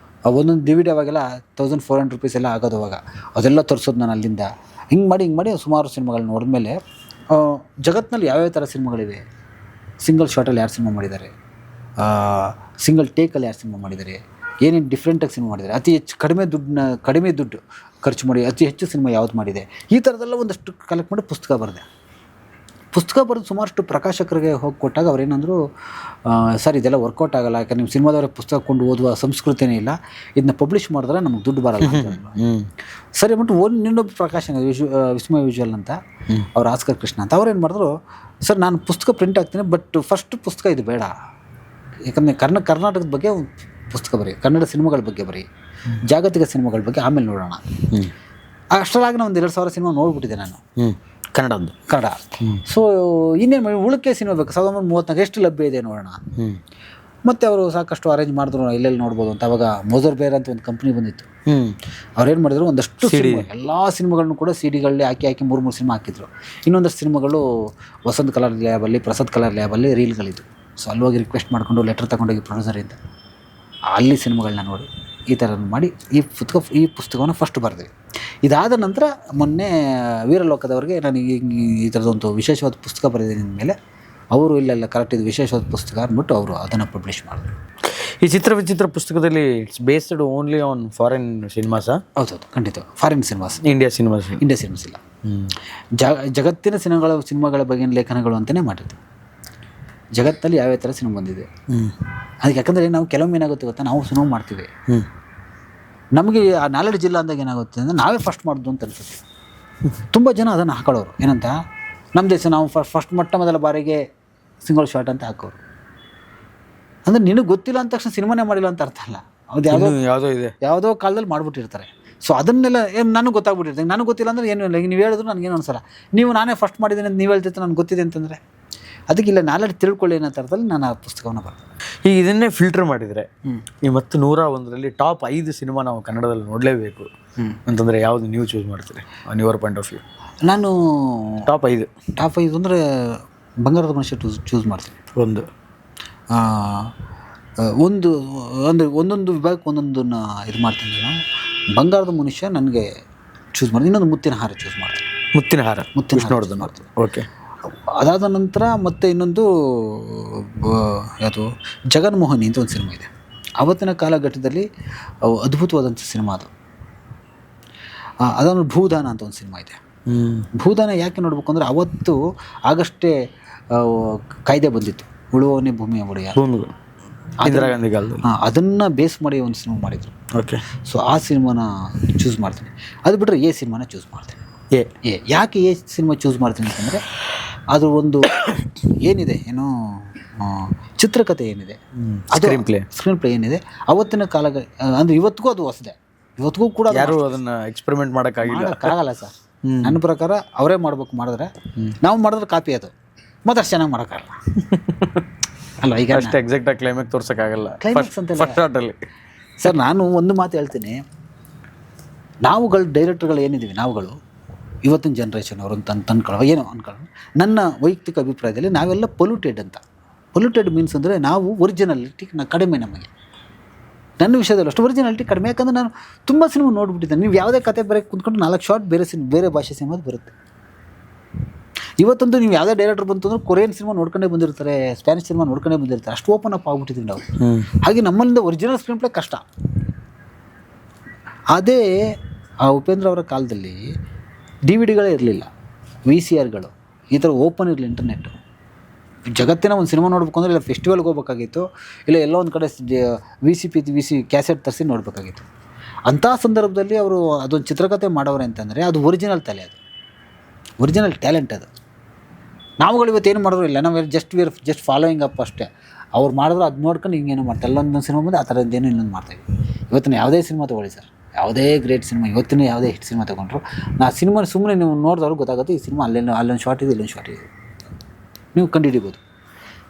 ಒಂದೊಂದು DVD ಅವಾಗೆಲ್ಲ 1400 ರೂಪೀಸ್ ಎಲ್ಲ ಆಗೋದು. ಅವಾಗ ಅದೆಲ್ಲ ತರಿಸೋದು ನಾನು ಅಲ್ಲಿಂದ. ಹಿಂಗೆ ಮಾಡಿ ಸುಮಾರು ಸಿನಿಮಾಗಳು ನೋಡಿದ್ಮೇಲೆ ಜಗತ್ತಿನಲ್ಲಿ ಯಾವ್ಯಾವ ಥರ ಸಿನಿಮಾಗಳಿವೆ, ಸಿಂಗಲ್ ಶಾಟಲ್ಲಿ ಯಾರು ಸಿನಿಮಾ ಮಾಡಿದ್ದಾರೆ, ಸಿಂಗಲ್ ಟೇಕಲ್ಲಿ ಯಾರು ಸಿನಿಮಾ ಮಾಡಿದ್ದಾರೆ, ಏನೇನು ಡಿಫ್ರೆಂಟಾಗಿ ಸಿನಿಮಾ ಮಾಡಿದ್ದಾರೆ, ಅತಿ ಹೆಚ್ಚು ಕಡಿಮೆ ದುಡ್ಡು ಖರ್ಚು ಮಾಡಿ ಅತಿ ಹೆಚ್ಚು ಸಿನಿಮಾ ಯಾವ್ದು ಮಾಡಿದೆ, ಈ ಥರದ್ದೆಲ್ಲ ಒಂದಷ್ಟು ಕಲೆಕ್ಟ್ ಮಾಡಿ ಪುಸ್ತಕ ಬರೆದೆ. ಪುಸ್ತಕ ಬರೆದು ಸುಮಾರಷ್ಟು ಪ್ರಕಾಶಕರಿಗೆ ಹೋಗಿ ಕೊಟ್ಟಾಗ ಅವ್ರೇನಂದ್ರು, ಸರ್ ಇದೆಲ್ಲ ವರ್ಕೌಟ್ ಆಗಲ್ಲ, ಯಾಕಂದ್ರೆ ನಿಮ್ಮ ಸಿನಿಮಾದವರೇ ಪುಸ್ತಕ ಕೊಂಡು ಓದುವ ಸಂಸ್ಕೃತಿನೇ ಇಲ್ಲ, ಇದನ್ನ ಪಬ್ಲಿಷ್ ಮಾಡಿದ್ರೆ ನಮಗೆ ದುಡ್ಡು ಬರಲ್ಲ. ಸರಿ ಅಂದ್ಬಿಟ್ಟು ಇನ್ನೊಬ್ಬ ಪ್ರಕಾಶಕ ವಿಸ್ಮಯ ವಿಜುವಲ್ ಅಂತ, ಅವ್ರು ಆಸ್ಕರ್ ಕೃಷ್ಣ ಅಂತ, ಅವ್ರೇನು ಮಾಡಿದ್ರು, ಸರ್ ನಾನು ಪುಸ್ತಕ ಪ್ರಿಂಟ್ ಆಗ್ತೀನಿ, ಬಟ್ ಫಸ್ಟ್ ಪುಸ್ತಕ ಇದು ಬೇಡ, ಯಾಕಂದರೆ ಕರ್ನಾಟಕದ ಬಗ್ಗೆ ಪುಸ್ತಕ ಬರೀ, ಕನ್ನಡ ಸಿನಿಮಾಗಳ ಬಗ್ಗೆ ಬರೀ, ಜಾಗತಿಕ ಸಿನಿಮಾಗಳ ಬಗ್ಗೆ ಆಮೇಲೆ ನೋಡೋಣ. ಅಷ್ಟರಾಗಿ ನಾನು 2,000 ಸಿನಿಮಾ ನೋಡ್ಬಿಟ್ಟಿದ್ದೆ ನಾನು ಕನ್ನಡ. ಸೊ ಇನ್ನೇನು ಮಾಡಿ ಉಳಿಕೆ ಸಿನಿಮಾ ಬೇಕು, 1934 ಎಷ್ಟು ಲಭ್ಯ ಇದೆ ನೋಡೋಣ. ಮತ್ತು ಅವರು ಸಾಕಷ್ಟು ಅರೇಂಜ್ ಮಾಡಿದ್ರು, ಎಲ್ಲೆಲ್ಲಿ ನೋಡ್ಬೋದು ಅಂತ. ಅವಾಗ ಮೋಜರ್ ಬೇರ್ ಅಂತ ಒಂದು ಕಂಪ್ನಿ ಬಂದಿತ್ತು. ಅವ್ರೇನು ಮಾಡಿದ್ರು, ಒಂದಷ್ಟು ಎಲ್ಲ ಸಿನಿಮಾಗಳನ್ನು ಕೂಡ CD-ಗಳಲ್ಲಿ ಹಾಕಿ 3 ಸಿನಿಮಾ ಹಾಕಿದ್ರು. ಇನ್ನೊಂದಷ್ಟು ಸಿನಿಮಾಗಳು ವಸಂತ್ ಕಲರ್ ಲ್ಯಾಬಲ್ಲಿ, ಪ್ರಸಾದ್ ಕಲರ್ ಲ್ಯಾಬಲ್ಲಿ ರೀಲ್ಗಳಿದ್ದು. ಸೊ ಅಲ್ಲಿ ಹೋಗಿ ರಿಕ್ವೆಸ್ಟ್ ಮಾಡಿಕೊಂಡು ಲೆಟರ್ ತಗೊಂಡೋಗಿ ಪ್ರೊಡ್ಯೂಸರಿಂದ ಅಲ್ಲಿ ಸಿನಿಮಾಗಳನ್ನ ನೋಡಿ ಈ ಥರ ಮಾಡಿ ಈ ಪುಸ್ತಕವನ್ನು ಫಸ್ಟ್ ಬರೆದ್ವಿ. ಇದಾದ ನಂತರ ಮೊನ್ನೆ ವೀರಲೋಕದವ್ರಿಗೆ ನಾನು ಈ ಥರದೊಂದು ವಿಶೇಷವಾದ ಪುಸ್ತಕ ಬರೆದಿದ್ದೀನಿ ಅಂದಮೇಲೆ ಅವರು ಇಲ್ಲೆಲ್ಲ ಕರೆಕ್ಟ್ ಇದು ವಿಶೇಷವಾದ ಪುಸ್ತಕ ಅಂದ್ಬಿಟ್ಟು ಅವರು ಅದನ್ನು ಪಬ್ಲಿಷ್ ಮಾಡಿದ್ರು. ಈ ಚಿತ್ರ ಪುಸ್ತಕದಲ್ಲಿ it's based only on foreign ಸಿನಿಮಾಸಾ? ಹೌದು, ಖಂಡಿತ ಫಾರಿನ್ ಸಿನಿಮಾಸ್, ಇಂಡಿಯಾ ಸಿನಿಮಾಸ್ ಇಲ್ಲ. ಜಗತ್ತಿನ ಸಿನಿಮಾಗಳ ಬಗ್ಗೆ ಲೇಖನಗಳು ಅಂತಲೇ ಮಾಡಿದ್ದು. ಜಗತ್ತಲ್ಲಿ ಯಾವ್ಯಾವ ಥರ ಸಿನಿಮಾ ಬಂದಿದೆ ಅದಕ್ಕೆ. ಯಾಕಂದರೆ ನಾವು ಕೆಲವೊಮ್ಮೆ ಏನಾಗುತ್ತೆ ಗೊತ್ತಾ, ನಾವು ಸಿನಿಮಾ ಮಾಡ್ತೀವಿ, ನಮಗೆ ಆ ನಾಲೆಡ್ಜ್ ಇಲ್ಲ ಅಂದಾಗ ಏನಾಗುತ್ತೆ ಅಂದರೆ ನಾವೇ ಫಸ್ಟ್ ಮಾಡೋದು ಅಂತ ಅನ್ಸುತ್ತೆ. ತುಂಬ ಜನ ಅದನ್ನು ಹಾಕೊಳ್ಳೋರು ಏನಂತ, ನಮ್ಮ ದೇಶ ನಾವು ಫಸ್ಟ್ ಮೊದಲ ಬಾರಿಗೆ ಸಿಂಗಲ್ ಶಾಟ್ ಅಂತ ಹಾಕೋರು. ಅಂದರೆ ನಿನಗೆ ಗೊತ್ತಿಲ್ಲ ಅಂದ ತಕ್ಷಣ ಸಿನಿಮಾನೇ ಮಾಡಿಲ್ಲ ಅಂತ ಅರ್ಥ ಅಲ್ಲ. ಅದು ಯಾವುದೋ ಕಾಲದಲ್ಲಿ ಮಾಡಿಬಿಟ್ಟಿರ್ತಾರೆ. ಸೊ ಅದನ್ನೆಲ್ಲ ನನಗೆ ಗೊತ್ತಾಗ್ಬಿಟ್ಟಿರ್ತೀನಿ. ನನಗೆ ಗೊತ್ತಿಲ್ಲ ಅಂದರೆ ಏನೂ ಇಲ್ಲ, ನೀವು ಹೇಳಿದ್ರು ನನಗೇನು ಅನ್ಸಲ್ಲ. ನಾನೇ ಫಸ್ಟ್ ಮಾಡಿದ್ದೀನಿ ಅಂತ ನೀವು ಹೇಳ್ತಿತ್ತು, ನನಗೆ ಗೊತ್ತಿದೆ ಅಂತಂದರೆ ಅದಕ್ಕಿಲ್ಲ, ನಾಲೆಡ್ಜ್ ತಿಳ್ಕೊಳ್ಳಿ ಅನ್ನೋ ಥರದಲ್ಲಿ ನಾನು ಆ ಪುಸ್ತಕವನ್ನು ಬರೆದೆ. ಈಗ ಇದನ್ನೇ ಫಿಲ್ಟರ್ ಮಾಡಿದರೆ ಈ ಮತ್ತು 101ರಲ್ಲಿ ಟಾಪ್ 5 ಸಿನಿಮಾ ನಾವು ಕನ್ನಡದಲ್ಲಿ ನೋಡಲೇಬೇಕು ಅಂತಂದರೆ ಯಾವುದು ನೀವು ಚೂಸ್ ಮಾಡ್ತೀರಿ on your point of view? ನಾನು ಟಾಪ್ 5 ಅಂದರೆ ಬಂಗಾರದ ಮನುಷ್ಯ ಚೂಸ್ ಮಾಡ್ತೀನಿ. ಒಂದು ಅಂದರೆ ಒಂದೊಂದು ವಿಭಾಗಕ್ಕೆ ಒಂದೊಂದನ್ನು ಇದು ಮಾಡ್ತೀನಿ ನಾನು. ಬಂಗಾರದ ಮನುಷ್ಯ ನನಗೆ ಚೂಸ್ ಮಾಡ್ತೀನಿ. ಇನ್ನೊಂದು ಮುತ್ತಿನ ಹಾರ ಚೂಸ್ ಮಾಡ್ತೀನಿ. ಮುತ್ತಿನ ಹಾರ ಮಾಡ್ತೀನಿ. ಓಕೆ. ಅದಾದ ನಂತರ ಮತ್ತೆ ಇನ್ನೊಂದು ಯಾವುದು ಜಗನ್ಮೋಹಿನಿ ಅಂತ ಒಂದು ಸಿನಿಮಾ ಇದೆ. ಆವತ್ತಿನ ಕಾಲಘಟ್ಟದಲ್ಲಿ ಅದ್ಭುತವಾದಂಥ ಸಿನಿಮಾ ಅದು. ಅದನ್ನು ಭೂದಾನ ಅಂತ ಒಂದು ಸಿನಿಮಾ ಇದೆ. ಭೂದಾನ ಯಾಕೆ ನೋಡ್ಬೇಕು ಅಂದರೆ, ಅವತ್ತು ಆಗಷ್ಟೇ ಕಾಯ್ದೆ ಬಂದಿತ್ತು, ಉಳುವವನೇ ಭೂಮಿಯ ಒಡೆಯ. ಇಂದಿರಾ ಗಾಂಧಿ ಕಾಲದಲ್ಲಿ ಅದನ್ನು ಬೇಸ್ ಮಾಡಿ ಒಂದು ಸಿನಿಮಾ ಮಾಡಿದರು. ಓಕೆ. ಸೊ ಆ ಸಿನಿಮಾನ ಚೂಸ್ ಮಾಡ್ತೀನಿ. ಅದು ಬಿಟ್ಟರೆ ಎ ಸಿನಿಮಾನ ಚೂಸ್ ಮಾಡ್ತೀನಿ. ಯಾಕೆ ಎ ಸಿನಿಮಾ ಚೂಸ್ ಮಾಡ್ತೀನಿ ಅಂತಂದರೆ, ಅದು ಒಂದು ಏನಿದೆ ಏನೋ ಚಿತ್ರಕಥೆ ಏನಿದೆ, ಸ್ಕ್ರೀನ್ ಪ್ಲೇ ಏನಿದೆ, ಅವತ್ತಿನ ಕಾಲ ಅಂದರೆ ಇವತ್ತಿಗೂ ಅದು ಹೊಸದೆ. ಇವತ್ತಿಗೂ ಕೂಡ ಯಾರು ಅದನ್ನು ಎಕ್ಸ್ಪೆರಿಮೆಂಟ್ ಮಾಡೋಕ್ಕಾಗಲ್ಲ ಸರ್. ನನ್ನ ಪ್ರಕಾರ ಅವರೇ ಮಾಡಿದ್ರೆ ನಾವು ಮಾಡಿದ್ರೆ ಕಾಪಿ ಅದು ಮತ್ತೆ ಅಷ್ಟು ಚೆನ್ನಾಗಿ ಮಾಡೋಕ್ಕಾಗಲ್ಲ ಅಲ್ಲ. ಈಗ ಅಷ್ಟು ಎಕ್ಸಾಕ್ಟಾಗಿ ಕ್ಲೈಮ್ಯಾಕ್ಸ್ ತೋರ್ಸೋಕ್ಕಾಗಲ್ಲ ಕ್ಲೈಮ್ಯಾಕ್ಸ್ ಅಂತ ಫಸ್ಟ್ ಶಾರ್ಟಲ್ಲಿ. ಸರ್ ನಾನು ಒಂದು ಮಾತು ಹೇಳ್ತೀನಿ, ಡೈರೆಕ್ಟರ್ಗಳು ಏನಿದ್ದೀವಿ ನಾವುಗಳು ಇವತ್ತಿನ ಜನ್ರೇಷನ್ ಅವರು ಅಂತ ಏನೋ ಅನ್ಕೊಳ್ಳೋ, ನನ್ನ ವೈಯಕ್ತಿಕ ಅಭಿಪ್ರಾಯದಲ್ಲಿ ನಾವೆಲ್ಲ ಪೊಲ್ಯೂಟೆಡ್ ಮೀನ್ಸ್ ಅಂದರೆ ನಾವು ಒರಿಜಿನಾಲಿಟಿ ಕಡಿಮೆ. ನಮಗೆ ನನ್ನ ವಿಷಯದಲ್ಲಿ ಅಷ್ಟು ಒರಿಜಿನಾಲಿಟಿ ಕಡಿಮೆ. ಯಾಕಂದರೆ ನಾನು ತುಂಬ ಸಿನಿಮಾ ನೋಡ್ಬಿಟ್ಟಿದ್ದೇನೆ. ನೀವು ಯಾವುದೇ ಕತೆ ಬರೋಕ್ಕೆ ಕುಂತ್ಕೊಂಡು 4 ಶಾರ್ಟ್ ಬೇರೆ ಭಾಷೆ ಸಿನಿಮಾದು ಬರುತ್ತೆ. ಇವತ್ತಂತೂ ನೀವು ಯಾವುದೇ ಡೈರೆಕ್ಟರ್ ಬಂತು ಅಂದರೆ ಕೊರಿಯನ್ ಸಿನಿಮಾ ನೋಡ್ಕೊಂಡೇ ಬಂದಿರ್ತಾರೆ, ಸ್ಪ್ಯಾನಿಷ್ ಸಿನಿಮಾ ನೋಡ್ಕೊಂಡೇ ಬಂದಿರ್ತಾರೆ. ಅಷ್ಟು ಓಪನ್ ಅಪ್ ಆಗ್ಬಿಟ್ಟಿದ್ದೀವಿ ನಾವು. ಹಾಗೆ ನಮ್ಮಲ್ಲಿಂದ ಒರಿಜಿನಲ್ ಸ್ಕ್ರೀನ್ ಪ್ಲೇ ಕಷ್ಟ. ಅದೇ ಆ ಉಪೇಂದ್ರ ಅವರ ಕಾಲದಲ್ಲಿ DVD-ಗಳೇ ಇರಲಿಲ್ಲ, VCRಗಳು, ಈ ಥರ ಓಪನ್ ಇರಲಿ ಇಂಟರ್ನೆಟ್ಟು. ಜಗತ್ತಿನ ಒಂದು ಸಿನಿಮಾ ನೋಡ್ಬೇಕು ಅಂದರೆ ಇಲ್ಲ ಫೆಸ್ಟಿವಲ್ಗೆ ಹೋಗ್ಬೇಕಾಗಿತ್ತು, ಇಲ್ಲ ಎಲ್ಲೋ ಒಂದು ಕಡೆ VC ಕ್ಯಾಸೆಟ್ ತರಿಸಿ ನೋಡಬೇಕಾಗಿತ್ತು. ಅಂಥ ಸಂದರ್ಭದಲ್ಲಿ ಅವರು ಅದೊಂದು ಚಿತ್ರಕಥೆ ಮಾಡೋರೆ ಅಂತಂದರೆ ಅದು ಒರಿಜಿನಲ್ ತಲೆ, ಅದು ಒರಿಜಿನಲ್ ಟ್ಯಾಲೆಂಟ್. ಅದು ನಾವುಗಳು ಇವತ್ತು ಏನು ಮಾಡಿದ್ರು ಇಲ್ಲ, ನಾವು ಜಸ್ಟ್ ಫಾಲೋಯಿಂಗ್ ಅಪ್ ಅಷ್ಟೇ. ಅವ್ರು ಮಾಡಿದ್ರು ಅದು ನೋಡ್ಕೊಂಡು ಹಿಂಗೇನು ಮಾಡ್ತಾರೆ. ಎಲ್ಲೊಂದೊಂದು ಸಿನಿಮಾ ಬಂದು ಆ ಥರದ್ದೇನು ಇನ್ನೊಂದು ಮಾಡ್ತಾಯಿದ್ವಿ. ಇವತ್ತಿನ ಯಾವುದೇ ಸಿನಿಮಾ ತೊಗೊಳ್ಳಿ ಸರ್, ಯಾವುದೇ ಗ್ರೇಟ್ ಸಿನಿಮಾ ಇವತ್ತಿನ ಯಾವುದೇ ಹಿಟ್ ಸಿನಿಮಾ ತೊಗೊಂಡ್ರು ನಾ ಸಿನಿಮಾ ಸುಮ್ಮನೆ ನೀವು ನೋಡಿದವ್ರಿಗೆ ಗೊತ್ತಾಗುತ್ತೆ ಈ ಸಿನಿಮಾ ಅಲ್ಲೊಂದು ಶಾರ್ಟ್ ಇದೆ ಇಲ್ಲೊಂದು ಶಾರ್ಟ್ ಇದೆ ನೀವು ಕಂಡುಹಿಡಿಬೋದು.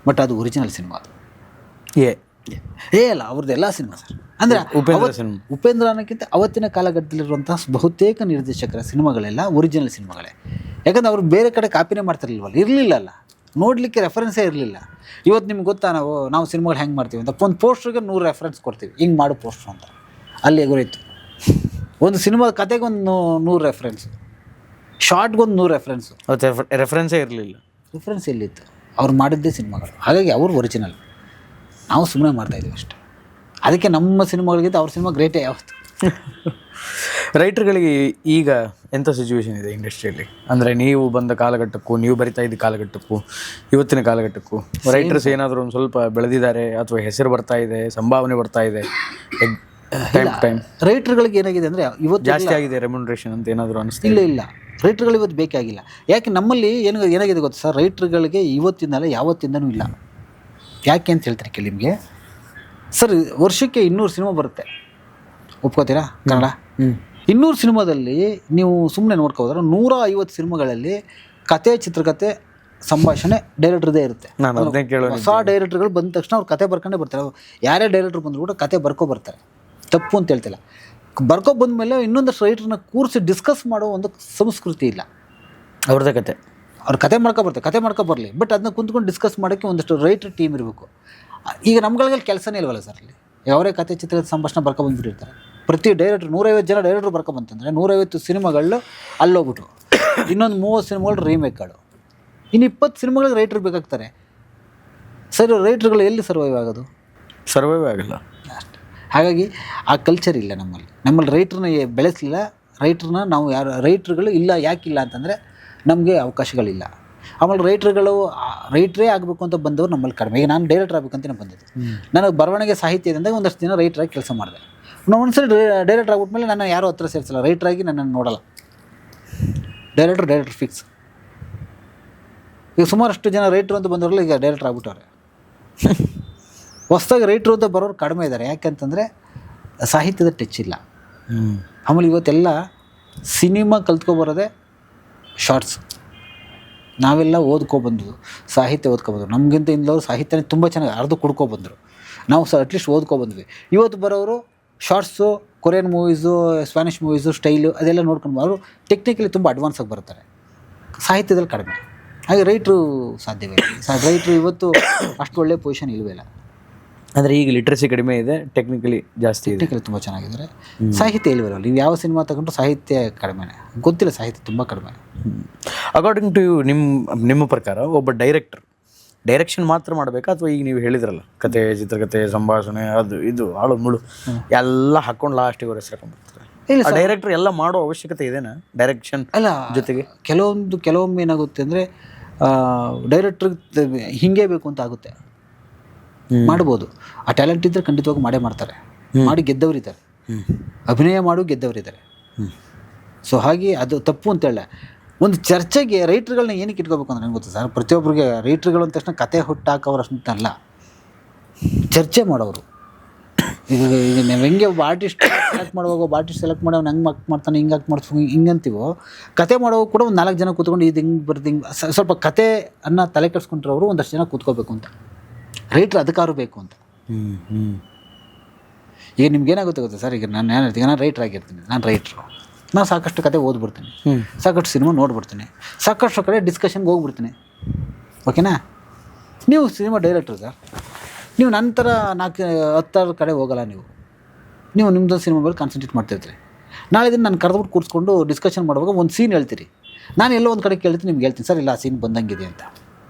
ಬಟ್ ಅದು ಒರಿಜಿನಲ್ ಸಿನಿಮಾ. ಅದು ಅಲ್ಲ ಅವ್ರದ್ದು ಎಲ್ಲ ಸಿನಿಮಾ ಸರ್. ಅಂದರೆ ಉಪೇಂದ್ರ ಅನ್ನೋಕ್ಕಿಂತ ಅವತ್ತಿನ ಕಾಲಘಟ್ಟದಲ್ಲಿರುವಂತಹ ಬಹುತೇಕ ನಿರ್ದೇಶಕರ ಸಿನಿಮಾಗಳೆಲ್ಲ ಒರಿಜಿನಲ್ ಸಿನಿಮಾಗಳೇ. ಯಾಕಂದ್ರೆ ಅವರು ಬೇರೆ ಕಡೆ ಕಾಪಿನೇ ಮಾಡ್ತಿರ್ಲಿಲ್ವಲ್ಲ, ಇರಲಿಲ್ಲಲ್ಲ, ನೋಡಲಿಕ್ಕೆ ರೆಫರೆನ್ಸೇ ಇರಲಿಲ್ಲ. ಇವತ್ತು ನಿಮ್ಗೆ ಗೊತ್ತಾ ನಾವು ಸಿನಿಮಾಗಳು ಹೆಂಗೆ ಮಾಡ್ತೀವಿ ಅಂತ ಒಂದು ಪೋಸ್ಟ್ರಿಗೆ 100 ರೆಫರೆನ್ಸ್ ಕೊಡ್ತೀವಿ, ಹಿಂಗೆ ಮಾಡು ಪೋಸ್ಟ್ರು ಅಂತ. ಅಲ್ಲಿ ಎಗುರಿತ್ತು ಒಂದು ಸಿನಿಮಾದ ಕತೆಗೆ ಒಂದು 100 ರೆಫರೆನ್ಸು, ಶಾರ್ಟ್ಗೊಂದು 100 ರೆಫರೆನ್ಸು. ರೆಫರೆನ್ಸೇ ಇರಲಿಲ್ಲ. ರೆಫರೆನ್ಸ್ ಎಲ್ಲಿತ್ತು? ಅವ್ರು ಮಾಡಿದ್ದೇ ಸಿನಿಮಾಗಳು. ಹಾಗಾಗಿ ಅವರು ಒರಿಜಿನಲ್, ನಾವು ಸುಮ್ಮನೆ ಮಾಡ್ತಾಯಿದ್ದೀವಿ ಅಷ್ಟೇ. ಅದಕ್ಕೆ ನಮ್ಮ ಸಿನಿಮಾಗಳಿಗಿಂತ ಅವ್ರ ಸಿನಿಮಾ ಗ್ರೇಟೇ ಯಾವತ್ತು. ರೈಟ್ರ್ಗಳಿಗೆ ಈಗ ಎಂಥ ಸಿಚುವೇಶನ್ ಇದೆ ಇಂಡಸ್ಟ್ರಿಯಲ್ಲಿ? ಅಂದರೆ ನೀವು ಬಂದ ಕಾಲಘಟ್ಟಕ್ಕೂ ನೀವು ಬರಿತಾ ಇದ್ದ ಕಾಲಘಟ್ಟಕ್ಕೂ ಇವತ್ತಿನ ಕಾಲಘಟ್ಟಕ್ಕೂ ರೈಟರ್ಸ್ ಏನಾದರೂ ಒಂದು ಸ್ವಲ್ಪ ಬೆಳೆದಿದ್ದಾರೆ ಅಥವಾ ಹೆಸರು ಬರ್ತಾ ಇದೆ, ಸಂಭಾವನೆ ಬರ್ತಾ ಇದೆ? ಟೈಮ್ ರೈಟರ್ಗಳಿಗೆ ಏನಾಗಿದೆ ಅಂದರೆ ಇವತ್ತು ಜಾಸ್ತಿ ಆಗಿದೆ ರೆಮ್ಯುನರೇಷನ್ ಅಂತ ಏನಾದರೂ ಅನಿಸ್ತಾ? ಇಲ್ಲ ರೈಟ್ರ್ಗಳು ಇವತ್ತು ಬೇಕಾಗಿಲ್ಲ. ಯಾಕೆ ನಮ್ಮಲ್ಲಿ ಏನಾಗಿದೆ ಗೊತ್ತಾ ಸರ್, ರೈಟ್ರ್ಗಳಿಗೆ ಇವತ್ತಿಂದಲೇ ಯಾವತ್ತಿಂದನೂ ಇಲ್ಲ. ಯಾಕೆ ಅಂತ ಹೇಳ್ತಾರೆ ಕೇಳಿ ನಿಮಗೆ. ಸರ್ ವರ್ಷಕ್ಕೆ 200 ಸಿನಿಮಾ ಬರುತ್ತೆ, ಒಪ್ಕೋತೀರಾ ಕನ್ನಡ? 200 ಸಿನಿಮಾದಲ್ಲಿ ನೀವು ಸುಮ್ಮನೆ ನೋಡ್ಕೋದ್ರೆ 150 ಸಿನಿಮಾಗಳಲ್ಲಿ ಕತೆ, ಚಿತ್ರಕಥೆ, ಸಂಭಾಷಣೆ ಡೈರೆಕ್ಟ್ರದೇ ಇರುತ್ತೆ. ಹೊಸ ಡೈರೆಕ್ಟರ್ಗಳು ಬಂದ ತಕ್ಷಣ ಅವ್ರು ಕತೆ ಬರ್ಕೊಂಡೇ ಬರ್ತಾರೆ. ಯಾರೇ ಡೈರೆಕ್ಟ್ರ್ ಬಂದರೂ ಕೂಡ ಕತೆ ಬರ್ತಾರೆ. ತಪ್ಪು ಅಂತ ಹೇಳ್ತಿಲ್ಲ. ಬಂದಮೇಲೆ ಇನ್ನೊಂದಷ್ಟು ರೈಟ್ರನ್ನ ಕೂರಿಸಿ ಡಿಸ್ಕಸ್ ಮಾಡೋ ಒಂದು ಸಂಸ್ಕೃತಿ ಇಲ್ಲ. ಅವ್ರದ್ದೇ ಕತೆ, ಅವ್ರು ಕತೆ ಮಾಡ್ಕೊ ಬರಲಿ, ಬಟ್ ಅದನ್ನ ಕುಂತ್ಕೊಂಡು ಡಿಸ್ಕಸ್ ಮಾಡೋಕ್ಕೆ ಒಂದಷ್ಟು ರೈಟರ್ ಟೀಮ್ ಇರಬೇಕು. ಈಗ ನಮ್ಗಳಿಗೆ ಕೆಲಸನೇ ಇಲ್ವಲ್ಲ ಸರ್. ಅಲ್ಲಿ ಅವರೇ ಕತೆ, ಚಿತ್ರ, ಸಂಭಾಷಣೆ ಬರ್ಕೊಬಂದ್ಬಿಟ್ಟಿರ್ತಾರೆ. ಪ್ರತಿ ಡೈರೆಕ್ಟ್ರು 150 ಜನ ಡೈರೆಕ್ಟ್ರು ಬರ್ಕೊಬಂತಂದರೆ 150 ಸಿನಿಮಾಗಳು ಅಲ್ಲೋಗ್ಬಿಟ್ಟು ಇನ್ನೊಂದು 30 ಸಿನಿಮಾಗಳು ರೀಮೇಕ್ಗಳು, ಇನ್ನು 20 ಸಿನಿಮಾಗಳಿಗೆ ರೈಟ್ರ್ ಬೇಕಾಗ್ತಾರೆ. ಸರ್ ರೈಟ್ರುಗಳು ಎಲ್ಲಿ ಸರ್ವೈವ್ ಆಗೋದು? ಸರ್ವೈವ್ ಆಗಲ್ಲ ಅಷ್ಟೆ. ಹಾಗಾಗಿ ಆ ಕಲ್ಚರ್ ಇಲ್ಲ ನಮ್ಮಲ್ಲಿ ರೈಟ್ರನ್ನ ಬೆಳೆಸಲಿಲ್ಲ. ರೈಟ್ರನ್ನ ನಾವು ಯಾರು ರೈಟ್ರುಗಳು ಇಲ್ಲ, ಯಾಕಿಲ್ಲ ಅಂತಂದರೆ ನಮಗೆ ಅವಕಾಶಗಳಿಲ್ಲ. ಆಮೇಲೆ ರೈಟ್ರೇ ಆಗಬೇಕು ಅಂತ ಬಂದವರು ನಮ್ಮಲ್ಲಿ ಕಡಿಮೆ. ಈಗ ನಾನು ಡೈರೆಕ್ಟರ್ ಆಗಬೇಕಂತ ಬಂದಿದ್ದು. ನನಗೆ ಬರವಣಿಗೆ ಸಾಹಿತ್ಯ ಇದ್ದಂದಾಗ ಒಂದಷ್ಟು ದಿನ ರೈಟ್ರಾಗಿ ಕೆಲಸ ಮಾಡಿದೆ. ನಾನು ಒಂದ್ಸರಿ ಡೈರೆಕ್ಟರ್ ಆಗ್ಬಿಟ್ಮೇಲೆ ನಾನು ಯಾರೂ ಹತ್ರ ಸೇರಿಸಲ್ಲ, ರೈಟ್ರಾಗಿ ನನ್ನನ್ನು ನೋಡಲ್ಲ. Director fix. ಈಗ ಸುಮಾರಷ್ಟು ಜನ ರೈಟ್ರು ಅಂತ ಬಂದವರಲ್ಲ ಈಗ ಡೈರೆಕ್ಟರ್ ಆಗ್ಬಿಟ್ಟವ್ರೆ. ಹೊಸದಾಗಿ ರೈಟ್ರು ಅಂತ ಬರೋರು ಕಡಿಮೆ ಇದ್ದಾರೆ. ಯಾಕೆಂತಂದರೆ ಸಾಹಿತ್ಯದ ಟಚ್ ಇಲ್ಲ. ಆಮೇಲೆ ಇವತ್ತೆಲ್ಲ ಸಿನಿಮಾ ಕಲ್ತ್ಕೊಬರೋದೇ ಶಾರ್ಟ್ಸ್. ನಾವೆಲ್ಲ ಓದ್ಕೊಬಂದು ಸಾಹಿತ್ಯ ಓದ್ಕೊಬಂದ್ರು. ನಮಗಿಂತ ಇಂದವರು ಸಾಹಿತ್ಯನೇ ತುಂಬ ಚೆನ್ನಾಗಿ ಅರ್ಧ ಕುಡ್ಕೊಬಂದರು. ನಾವು ಅಟ್ಲೀಸ್ಟ್ ಓದ್ಕೊಬಂದ್ವಿ. ಇವತ್ತು ಬರೋರು shorts, Korean movies, Spanish movies style ಅದೆಲ್ಲ ನೋಡ್ಕೊಂಡು ಅವರು ಟೆಕ್ನಿಕಲಿ ತುಂಬ ಅಡ್ವಾನ್ಸಾಗಿ ಬರ್ತಾರೆ. ಸಾಹಿತ್ಯದಲ್ಲಿ ಕಡಿಮೆ. ಹಾಗೆ ರೈಟ್ರು ಸಾಧ್ಯವೇ ಇಲ್ಲ. ರೈಟ್ರು ಇವತ್ತು ಅಷ್ಟು ಒಳ್ಳೆ ಪೊಸಿಷನ್ ಇಲ್ಲವೇ ಇಲ್ಲ. ಅಂದರೆ ಈಗ ಲಿಟ್ರಸಿ ಕಡಿಮೆ ಇದೆ, ಟೆಕ್ನಿಕಲಿ ಜಾಸ್ತಿ ಇದೆ. ಟೆಕ್ನಿಕಲಿ ತುಂಬ ಚೆನ್ನಾಗಿದ್ದಾರೆ. ಸಾಹಿತ್ಯ ಇಲ್ಲವಲ್ಲ. ನೀವು ಯಾವ ಸಿನಿಮಾ ತಗೊಂಡ್ರು ಸಾಹಿತ್ಯ ಕಡಿಮೆನೇ, ಗೊತ್ತಿಲ್ಲ, ಸಾಹಿತ್ಯ ತುಂಬ ಕಡಿಮೆ. ಅಕಾರ್ಡಿಂಗ್ ಟು ನಿಮ್ಮ ಪ್ರಕಾರ ಒಬ್ಬ ಡೈರೆಕ್ಷನ್ ಮಾತ್ರ ಮಾಡಬೇಕಾ, ಅಥವಾ ಈಗ ನೀವು ಹೇಳಿದ್ರಲ್ಲ ಕತೆ, ಚಿತ್ರಕಥೆ, ಸಂಭಾಷಣೆ, ಅದು ಇದು ಆಳು ಮುಳು ಎಲ್ಲ ಹಾಕೊಂಡು ಲಾಸ್ಟಿಗೆ ಅವ್ರು ಹೆಸರು ಹಾಕೊಂಡ್ಬರ್ತಾರೆ? ಡೈರೆಕ್ಟರ್ ಎಲ್ಲ ಮಾಡೋ ಅವಶ್ಯಕತೆ ಇದೆನಾ ಡೈರೆಕ್ಷನ್ ಅಲ್ಲ ಜೊತೆಗೆ? ಕೆಲವೊಮ್ಮೆ ಏನಾಗುತ್ತೆ ಅಂದರೆ ಡೈರೆಕ್ಟ್ರ್ ಹಿಂಗೆ ಬೇಕು ಅಂತ ಆಗುತ್ತೆ. ಮಾಡ್ಬೋದು. ಆ ಟ್ಯಾಲೆಂಟ್ ಇದ್ದರೆ ಖಂಡಿತವಾಗಿ ಮಾಡ್ತಾರೆ. ಮಾಡಿ ಗೆದ್ದವರಿದ್ದಾರೆ, ಅಭಿನಯ ಮಾಡು ಗೆದ್ದವರಿದ್ದಾರೆ. ಸೊ ಹಾಗೆ ಅದು ತಪ್ಪು ಅಂತೇಳ. ಒಂದು ಚರ್ಚೆಗೆ ರೈಟ್ರ್ಗಳನ್ನ ಏನಕ್ಕೆ ಇಟ್ಕೋಬೇಕು ಅಂದ್ರೆ ನನಗೆ ಗೊತ್ತಾ ಸರ್, ಪ್ರತಿಯೊಬ್ಬರಿಗೆ ರೈಟ್ರ್ಗಳು ಅಂದ ತಕ್ಷಣ ಕತೆ ಹುಟ್ಟಾಕೋರು ಅಷ್ಟಂತಲ್ಲ, ಚರ್ಚೆ ಮಾಡೋರು. ಈಗ ನಾವು ಹೆಂಗೆ ಒಬ್ಬ ಆರ್ಟಿಸ್ಟ್ ಸೆಲೆಕ್ಟ್ ಮಾಡುವಾಗ ಒಬ್ಬ ಆರ್ಟಿಸ್ಟ್ ಸೆಲೆಕ್ಟ್ ಮಾಡಿ ಅವ್ನು ಹಂಗೆ ಮಾಡ್ತಾನೆ, ಹಿಂಗೆ ಮಾಡ್ತೀವಿ, ಹಿಂಗಂತೀವೋ ಕತೆ ಮಾಡೋವಾಗ ಕೂಡ ಒಂದು 4 ಜನ ಕೂತ್ಕೊಂಡು ಇದು ಹಿಂಗೆ ಬರ್ದು ಹಿಂಗೆ ಸ್ವಲ್ಪ ಕತೆ ಅನ್ನ ತಲೆ ಕೆಡ್ಸ್ಕೊಂಡ್ರವರು ಒಂದಷ್ಟು ಜನ ಕೂತ್ಕೋಬೇಕು ಅಂತ. ರೈಟ್ರ್ ಅದಕ್ಕಾರು ಬೇಕು ಅಂತ. ಈಗ ನಿಮ್ಗೇನಾಗುತ್ತೆ ಗೊತ್ತಾ ಸರ್, ಈಗ ನಾನು ಹೇಳ್ತೀನಿ, ನಾನು ರೈಟ್ರ್ ಆಗಿರ್ತೀನಿ, ನಾನು ರೈಟ್ರು, ನಾನು ಸಾಕಷ್ಟು ಕತೆ ಓದ್ಬಿಡ್ತೀನಿ, ಸಾಕಷ್ಟು ಸಿನಿಮಾ ನೋಡ್ಬಿಡ್ತೀನಿ, ಸಾಕಷ್ಟು ಕಡೆ ಡಿಸ್ಕಷನ್ಗೆ ಹೋಗ್ಬಿಡ್ತೀನಿ, ಓಕೆನಾ? ನೀವು ಸಿನಿಮಾ ಡೈರೆಕ್ಟ್ರು ಸರ್, ನೀವು ನಂತರ 4-10 ಕಡೆ ಹೋಗಲ್ಲ. ನೀವು ನಿಮ್ಮದು ಸಿನಿಮಾ ಮೇಲೆ ಕಾನ್ಸಂಟ್ರೇಟ್ ಮಾಡ್ತಿರ್ತೀರಿ. ನಾಳೆ ದಿನ ನಾನು ಕರೆದ್ಬಿಟ್ಟು ಕೂರಿಸ್ಕೊಂಡು ಡಿಸ್ಕಷನ್ ಮಾಡುವಾಗ ಒಂದು ಸೀನ್ ಹೇಳ್ತೀರಿ, ನಾನು ಎಲ್ಲೋ ಒಂದು ಕಡೆ ಕೇಳ್ತೀನಿ, ನಿಮ್ಗೆ ಹೇಳ್ತೀನಿ ಸರ್ ಇಲ್ಲ ಆ ಸೀನ್ ಬಂದಂಗಿದೆ ಅಂತ.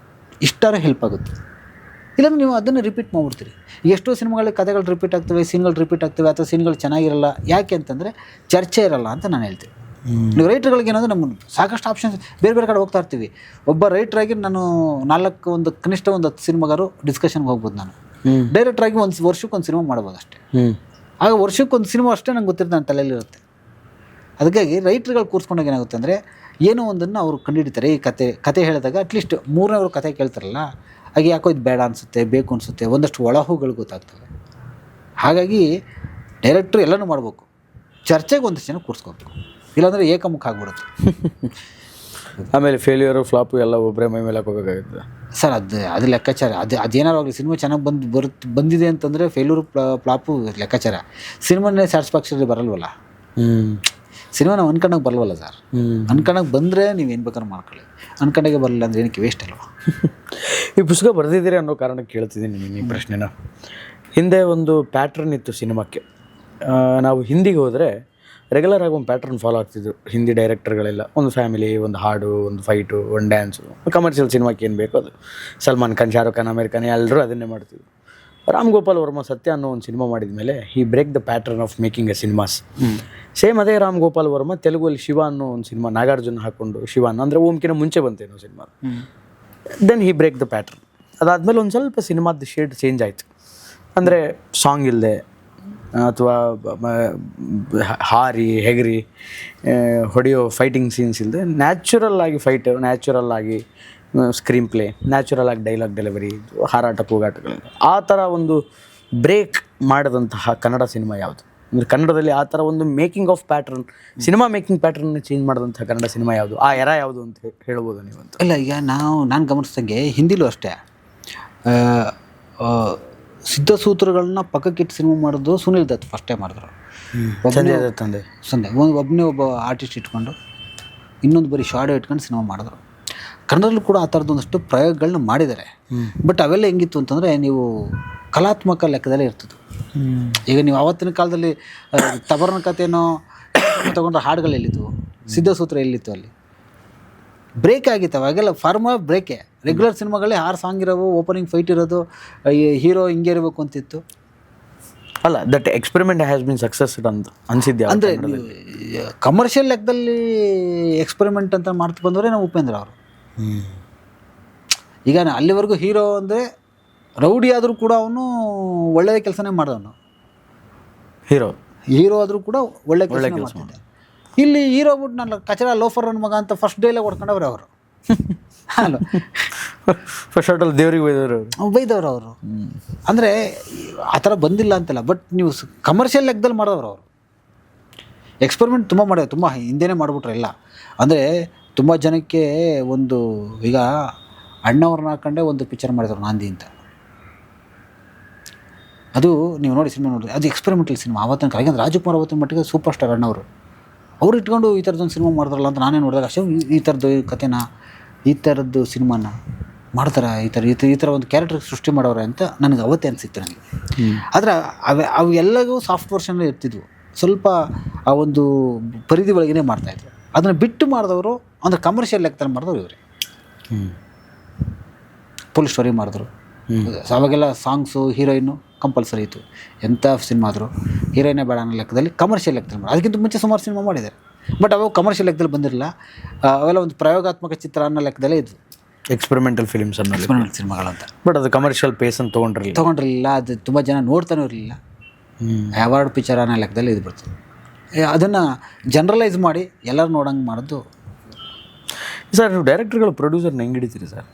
ಇಷ್ಟಾರು ಹೆಲ್ಪ್ ಆಗುತ್ತೆ. ಇಲ್ಲಾಂದ್ರೆ ನೀವು ಅದನ್ನು ರಿಪೀಟ್ ಮಾಡಿಬಿಡ್ತೀರಿ. ಎಷ್ಟೋ ಸಿನಿಮಾಗಳಲ್ಲಿ ಕಥೆಗಳು ರಿಪೀಟ್ ಆಗ್ತವೆ, ಸೀನ್ಗಳು ರಿಪೀಟ್ ಆಗ್ತವೆ, ಅಥವಾ ಸೀನ್ಗಳು ಚೆನ್ನಾಗಿರಲ್ಲ. ಯಾಕೆ ಅಂತಂದರೆ ಚರ್ಚೆ ಇರಲ್ಲ ಅಂತ ನಾನು ಹೇಳ್ತೀನಿ. ನೀವು ರೈಟ್ರ್ಗಳಿಗೆ ಏನಂದರೆ ನಮ್ಮ ಸಾಕಷ್ಟು ಆಪ್ಷನ್ಸ್ ಬೇರೆ ಬೇರೆ ಕಡೆ ಹೋಗ್ತಾ ಇರ್ತೀವಿ. ಒಬ್ಬ ರೈಟ್ರಾಗಿ ನಾನು ಕನಿಷ್ಠ ಒಂದು 10 ಸಿನಿಮಾಗಾರು ಡಿಸ್ಕಷನ್ಗೆ ಹೋಗ್ಬೋದು. ನಾನು ಡೈರೆಕ್ಟ್ರಾಗಿ ಒಂದು ವರ್ಷಕ್ಕೊಂದು ಸಿನಿಮಾ ಮಾಡ್ಬೋದು ಅಷ್ಟೇ. ಆಗ ವರ್ಷಕ್ಕೊಂದು ಸಿನಿಮಾ ಅಷ್ಟೇ ನಂಗೆ ಗೊತ್ತಿರುತ್ತೆ, ನನ್ನ ತಲೆಯಲ್ಲಿರುತ್ತೆ. ಅದಕ್ಕಾಗಿ ರೈಟ್ರ್ಗಳು ಕೂರಿಸ್ಕೊಂಡಾಗ ಏನಾಗುತ್ತೆ ಅಂದರೆ ಏನೋ ಒಂದನ್ನು ಅವರು ಕಂಡುಹಿಡಿತಾರೆ. ಈ ಕತೆ ಹೇಳಿದಾಗ ಅಟ್ಲೀಸ್ಟ್ 3ನೇ ಕತೆ ಕೇಳ್ತಾರಲ್ಲ, ಹಾಗೆ ಯಾಕೋ ಇದು ಬೇಡ ಅನಿಸುತ್ತೆ, ಬೇಕು ಅನಿಸುತ್ತೆ, ಒಂದಷ್ಟು ಒಳಹುಗಳು ಗೊತ್ತಾಗ್ತವೆ. ಹಾಗಾಗಿ ಡೈರೆಕ್ಟ್ರು ಎಲ್ಲನೂ ಮಾಡಬೇಕು. ಚರ್ಚೆಗೆ ಒಂದಷ್ಟು ಜನ ಕೂರಿಸ್ಕೋಬೇಕು, ಇಲ್ಲಾಂದರೆ ಏಕಮುಖ ಆಗ್ಬಿಡುತ್ತೆ. ಆಮೇಲೆ ಫೇಲ್ಯೂರು ಫ್ಲಾಪು ಎಲ್ಲ ಒಬ್ಬರೇ ಮೈ ಮೇಲೆ ಹಾಕೋಬೇಕಾಗುತ್ತೆ ಸರ್. ಅದು ಲೆಕ್ಕಾಚಾರ. ಅದೇನಾರು ಆಗಲಿ, ಸಿನಿಮಾ ಚೆನ್ನಾಗಿ ಬಂದಿದೆ ಅಂತಂದರೆ ಫೇಲ್ಯೂರು ಫ್ಲಾಪು ಲೆಕ್ಕಾಚಾರ. ಸಿನಿಮಾನೇ ಸ್ಯಾಟಿಸ್ಫ್ಯಾಕ್ಷನ್ ಬರಲ್ವಲ್ಲ. ಸಿನಿಮಾ ನಾವು ಅನ್ಕೊಂಡಾಗ ಬರಲ್ವಲ್ಲ ಸರ್. ಅನ್ಕೊಂಡಾಗ ಬಂದರೆ ನೀವು ಏನು ಬೇಕಾದ್ರೂ ಮಾಡ್ಕೊಳ್ಳಿ, ಅನ್ಕೊಂಡಾಗೆ ಬರಲಿಲ್ಲ ಅಂದರೆ ಏನಕ್ಕೆ ವೇಸ್ಟ್ ಅಲ್ವಾ. ಈ ಪುಸ್ತಕ ಬರೆದಿದ್ದೀರಿ ಅನ್ನೋ ಕಾರಣ ಕೇಳ್ತಿದ್ದೀನಿ ನೀನು ಈ ಪ್ರಶ್ನೆನ. ಹಿಂದೆ ಒಂದು ಪ್ಯಾಟ್ರನ್ ಇತ್ತು ಸಿನಿಮಾಕ್ಕೆ. ನಾವು ಹಿಂದಿಗೆ ಹೋದರೆ ರೆಗ್ಯುಲರ್ ಆಗಿ ಒಂದು ಪ್ಯಾಟ್ರನ್ ಫಾಲೋ ಆಗ್ತಿದ್ರು ಹಿಂದಿ ಡೈರೆಕ್ಟರ್ಗಳೆಲ್ಲ. ಒಂದು ಫ್ಯಾಮಿಲಿ, ಒಂದು ಹಾಡು, ಒಂದು ಫೈಟು, ಒಂದು ಡ್ಯಾನ್ಸು. ಕಮರ್ಷಿಯಲ್ ಸಿನಿಮಾಕ್ಕೆ ಏನು ಬೇಕು ಅದು. ಸಲ್ಮಾನ್ ಖಾನ್, ಶಾರುಖ್ ಖಾನ್, ಅಮೀರ್ ಖಾನ್ ಎಲ್ಲರೂ ಅದನ್ನೇ ಮಾಡ್ತಿದ್ರು. ರಾಮ್ ಗೋಪಾಲ್ ವರ್ಮ ಸತ್ಯ ಅನ್ನೋ ಒಂದು ಸಿನಿಮಾ ಮಾಡಿದ ಮೇಲೆ he break the pattern of making a cinemas. Same ಅದೇ ರಾಮ್ ಗೋಪಾಲ್ ವರ್ಮ ತೆಲುಗಲ್ಲಿ ಶಿವ ಅನ್ನೋ ಒಂದು ಸಿನಿಮಾ, ನಾಗಾರ್ಜುನ ಹಾಕ್ಕೊಂಡು ಶಿವಾನ್ ಅಂದರೆ ಓಮ್ಕಿನ ಮುಂಚೆ ಬಂತೇನೋ cinema. Then he break the pattern. ಅದಾದಮೇಲೆ ಒಂದು ಸ್ವಲ್ಪ ಸಿನಿಮಾದ ಶೇಡ್ ಚೇಂಜ್ ಆಯಿತು. ಅಂದರೆ ಸಾಂಗ್ ಇಲ್ಲದೆ ಅಥವಾ ಹಾರಿ ಹೆಗರಿ ಹೊಡೆಯೋ ಫೈಟಿಂಗ್ ಸೀನ್ಸ್ ಇಲ್ಲದೆ ನ್ಯಾಚುರಲ್ ಆಗಿ ಫೈಟ್, ನ್ಯಾಚುರಲ್ ಆಗಿ ಸ್ಕ್ರೀನ್ ಪ್ಲೇ, ನ್ಯಾಚುರಲ್ ಆಗಿ ಡೈಲಾಗ್ ಡೆಲಿವರಿ, ಹಾರಾಟ ಕೂಗಾಟಗಳಿಂದ ಆ ಥರ ಒಂದು ಬ್ರೇಕ್ ಮಾಡಿದಂತಹ ಕನ್ನಡ ಸಿನಿಮಾ ಯಾವುದು? ಅಂದರೆ ಕನ್ನಡದಲ್ಲಿ ಆ ಥರ ಒಂದು making of pattern, cinema making ಪ್ಯಾಟ್ರನ್ನ ಚೇಂಜ್ ಮಾಡಿದಂಥ ಕನ್ನಡ ಸಿನಿಮಾ ಯಾವುದು? ಆ ಎರ ಯಾವುದು ಅಂತ ಹೇಳ್ಬೋದು ನೀವು ಅಂತ? ಇಲ್ಲ, ಈಗ ನಾನು ಗಮನಿಸ್ದಂಗೆ ಹಿಂದಿಲೂ ಅಷ್ಟೇ ಸಿದ್ಧಸೂತ್ರಗಳನ್ನ ಪಕ್ಕಕ್ಕಿಟ್ಟು ಸಿನಿಮಾ ಮಾಡಿದ್ರು ಸುನಿಲ್ ದತ್ ಫಸ್ಟ್ ಟೈಮ್ ಮಾಡಿದ್ರು. ಒಬ್ಬನೇ ಒಬ್ಬ ಆರ್ಟಿಸ್ಟ್ ಇಟ್ಕೊಂಡು ಇನ್ನೊಂದು ಬರೀ ಶಾರ್ಟ್ ಇಟ್ಕೊಂಡು ಸಿನಿಮಾ ಮಾಡಿದ್ರು. ಕನ್ನಡದಲ್ಲೂ ಕೂಡ ಆ ಥರದೊಂದಷ್ಟು ಪ್ರಯೋಗಗಳನ್ನ ಮಾಡಿದ್ದಾರೆ. ಬಟ್ ಅವೆಲ್ಲ ಹೆಂಗಿತ್ತು ಅಂತಂದರೆ ನೀವು ಕಲಾತ್ಮಕ ಲೆಕ್ಕದಲ್ಲೇ ಇರ್ತಿತ್ತು. ಈಗ ನೀವು ಆವತ್ತಿನ ಕಾಲದಲ್ಲಿ ತಬರನ ಕಥೆನೋ ತಗೊಂಡ್ರೆ ಹಾಡುಗಳು ಎಲ್ಲಿತ್ತು, ಸಿದ್ಧಸೂತ್ರ ಎಲ್ಲಿತ್ತು, ಅಲ್ಲಿ ಬ್ರೇಕ್ ಆಗಿತ್ತು. ಅವಾಗೆಲ್ಲ ಫಾರ್ಮ ಬ್ರೇಕೆ. ರೆಗ್ಯುಲರ್ ಸಿನಿಮಾಗಳೇ 6 ಸಾಂಗ್ ಇರೋವು, ಓಪನಿಂಗ್ ಫೈಟ್ ಇರೋದು, ಹೀರೋ ಹಿಂಗೆ ಇರಬೇಕು ಅಂತಿತ್ತು. ಅಲ್ಲ, that experiment has been success ಅಂತ ಅನಿಸಿದ್ದೆ. ಅಂದರೆ ಕಮರ್ಷಿಯಲ್ ಲೆಕ್ಕದಲ್ಲಿ ಎಕ್ಸ್ಪೆರಿಮೆಂಟ್ ಅಂತ ಮಾಡ್ತಾ ಬಂದವರೇ ನಾವು ಉಪೇಂದ್ರ ಅವರು. ಈಗ ಅಲ್ಲಿವರೆಗೂ ಹೀರೋ ಅಂದರೆ ರೌಡಿ ಆದರೂ ಕೂಡ ಅವನು ಒಳ್ಳೆಯ ಕೆಲಸನೇ ಮಾಡಿದವನು. ಹೀರೋ ಆದರೂ ಕೂಡ ಒಳ್ಳೆ ಕೆಲಸ ಮಾಡ್ತಿದ್ದೆ. ಇಲ್ಲಿ ಹೀರೋ ಬಿಟ್ಟು ನಾನು ಕಚರ ಲೋಫರ್ ನನ್ನ ಮಗ ಅಂತ ಫಸ್ಟ್ ಡೈಲಾಗ್ ಹೊಡ್ಕೊಂಡವ್ರೆ ಅವರು. ಅಲ್ಲ, ಫಸ್ಟ್ ಶಾರ್ಟಲ್ಲಿ ದೇವ್ರಿಗೆ ಬೈದವ್ರು ಅವರು. ಅಂದರೆ ಆ ಥರ ಬಂದಿಲ್ಲ ಅಂತಲ್ಲ, ಬಟ್ ನೀವು ಕಮರ್ಷಿಯಲ್ ಲೆಕ್ಕದಲ್ಲಿ ಮಾಡಿದವ್ರು ಅವರು. ಎಕ್ಸ್ಪೆರಿಮೆಂಟ್ ತುಂಬ ಮಾಡ್ಯಾವ, ತುಂಬ ಹಿಂದೆನೇ ಮಾಡಿಬಿಟ್ರೆ ಎಲ್ಲ. ಅಂದರೆ ತುಂಬ ಜನಕ್ಕೆ ಒಂದು, ಈಗ ಅಣ್ಣವ್ರನ್ನ ಹಾಕೊಂಡೆ ಒಂದು ಪಿಕ್ಚರ್ ಮಾಡಿದ್ರು ನಾಂದಿ ಅಂತ. ಅದು ನೀವು ನೋಡಿ, ಸಿನಿಮಾ ನೋಡಿರಿ, ಅದು ಎಕ್ಸ್ಪೆರಿಮೆಂಟಲ್ ಸಿನಿಮಾ ಆವತ್ತಿನ ಕಾಲ. ಯಾಕಂದ್ರೆ ರಾಜಕುಮಾರ್ ಅವತ್ತಿನ ಮಟ್ಟಿಗೆ ಸೂಪರ್ ಸ್ಟಾರ್ ಅಣ್ಣವರು. ಅವ್ರು ಇಟ್ಕೊಂಡು ಈ ಥರದೊಂದು ಸಿನಿಮಾ ಮಾಡಿದ್ರಲ್ಲ ಅಂತ ನಾನೇ ನೋಡಿದಾಗ ಅಷ್ಟೇ, ಈ ಥರದ್ದು ಕಥೆನ, ಈ ಥರದ್ದು ಸಿನಿಮಾನ ಮಾಡ್ತಾರೆ, ಈ ಥರ ಒಂದು ಕ್ಯಾರೆಕ್ಟರ್ ಸೃಷ್ಟಿ ಮಾಡೋರೆ ಅಂತ ನನಗೆ ಅವತ್ತೇ ಅನಿಸಿತ್ತು ನನಗೆ. ಆದರೆ ಅವು ಎಲ್ಲವೂ ಸಾಫ್ಟ್ ವರ್ಷನಲ್ಲಿ ಇರ್ತಿದ್ವು. ಸ್ವಲ್ಪ ಆ ಒಂದು ಪರಿಧಿ ಒಳಗೇ ಮಾಡ್ತಾಯಿದ್ರು. ಅದನ್ನು ಬಿಟ್ಟು ಮಾಡಿದವರು ಅಂದರೆ ಕಮರ್ಷಿಯಲ್ ಲೆಕ್ಕದಲ್ಲಿ ಮಾಡಿದವರು ಇವರೇ. ಪೊಲೀಸ್ ಸ್ಟೋರಿ ಮಾಡಿದ್ರು. ಅವಾಗೆಲ್ಲ ಸಾಂಗ್ಸು, ಹೀರೋಯಿನ್ನು ಕಂಪಲ್ಸರಿ ಇತ್ತು. ಎಂಥ ಸಿನಿಮಾ ಆದರೂ ಹೀರೋಯಿನೇ ಬೇಡ ಅನ್ನೋ ಲೆಕ್ಕದಲ್ಲಿ ಕಮರ್ಷಿಯಲ್ ಲೆಕ್ಕದಲ್ಲಿ ಮಾಡಿ. ಅದಕ್ಕಿಂತ ಮುಂಚೆ ಸುಮಾರು ಸಿನಿಮಾ ಮಾಡಿದ್ದಾರೆ, ಬಟ್ ಅವು ಕಮರ್ಷಿಯಲ್ ಲೆಕ್ಕದಲ್ಲಿ ಬಂದಿರಲಿಲ್ಲ. ಅವೆಲ್ಲ ಒಂದು ಪ್ರಯೋಗಾತ್ಮಕ ಚಿತ್ರ ಅನ್ನೋ ಲೆಕ್ಕದಲ್ಲೇ ಇದ್ವು, ಎಕ್ಸ್ಪೆರಿಮೆಂಟಲ್ ಫಿಲಿಮ್ಸ್ ಅನ್ನೋ ಎಕ್ಸ್ಪೆರಿಮೆಂಟಲ್ ಸಿನಿಮಾಗಳಂತ. ಬಟ್ ಅದು ಕಮರ್ಷಿಯಲ್ ಪೇಸ್ ಅಂತ ತೊಗೊಂಡಿರಲಿಲ್ಲ. ಅದು ತುಂಬ ಜನ ನೋಡ್ತಾನೂ ಇರಲಿಲ್ಲ. ಅವಾರ್ಡ್ ಪಿಕ್ಚರ್ ಅನ್ನೋ ಲೆಕ್ಕದಲ್ಲಿ ಇದು ಬರ್ತದೆ. ಅದನ್ನು ಜನರಲೈಸ್ ಮಾಡಿ ಎಲ್ಲರೂ ನೋಡಂಗೆ ಮಾಡೋದು. ಸರ್, ನೀವು ಡೈರೆಕ್ಟರ್ಗಳು ಪ್ರೊಡ್ಯೂಸರ್ನ ಹೆಂಗೆ ಹಿಡಿತೀರಿ ಸರ್?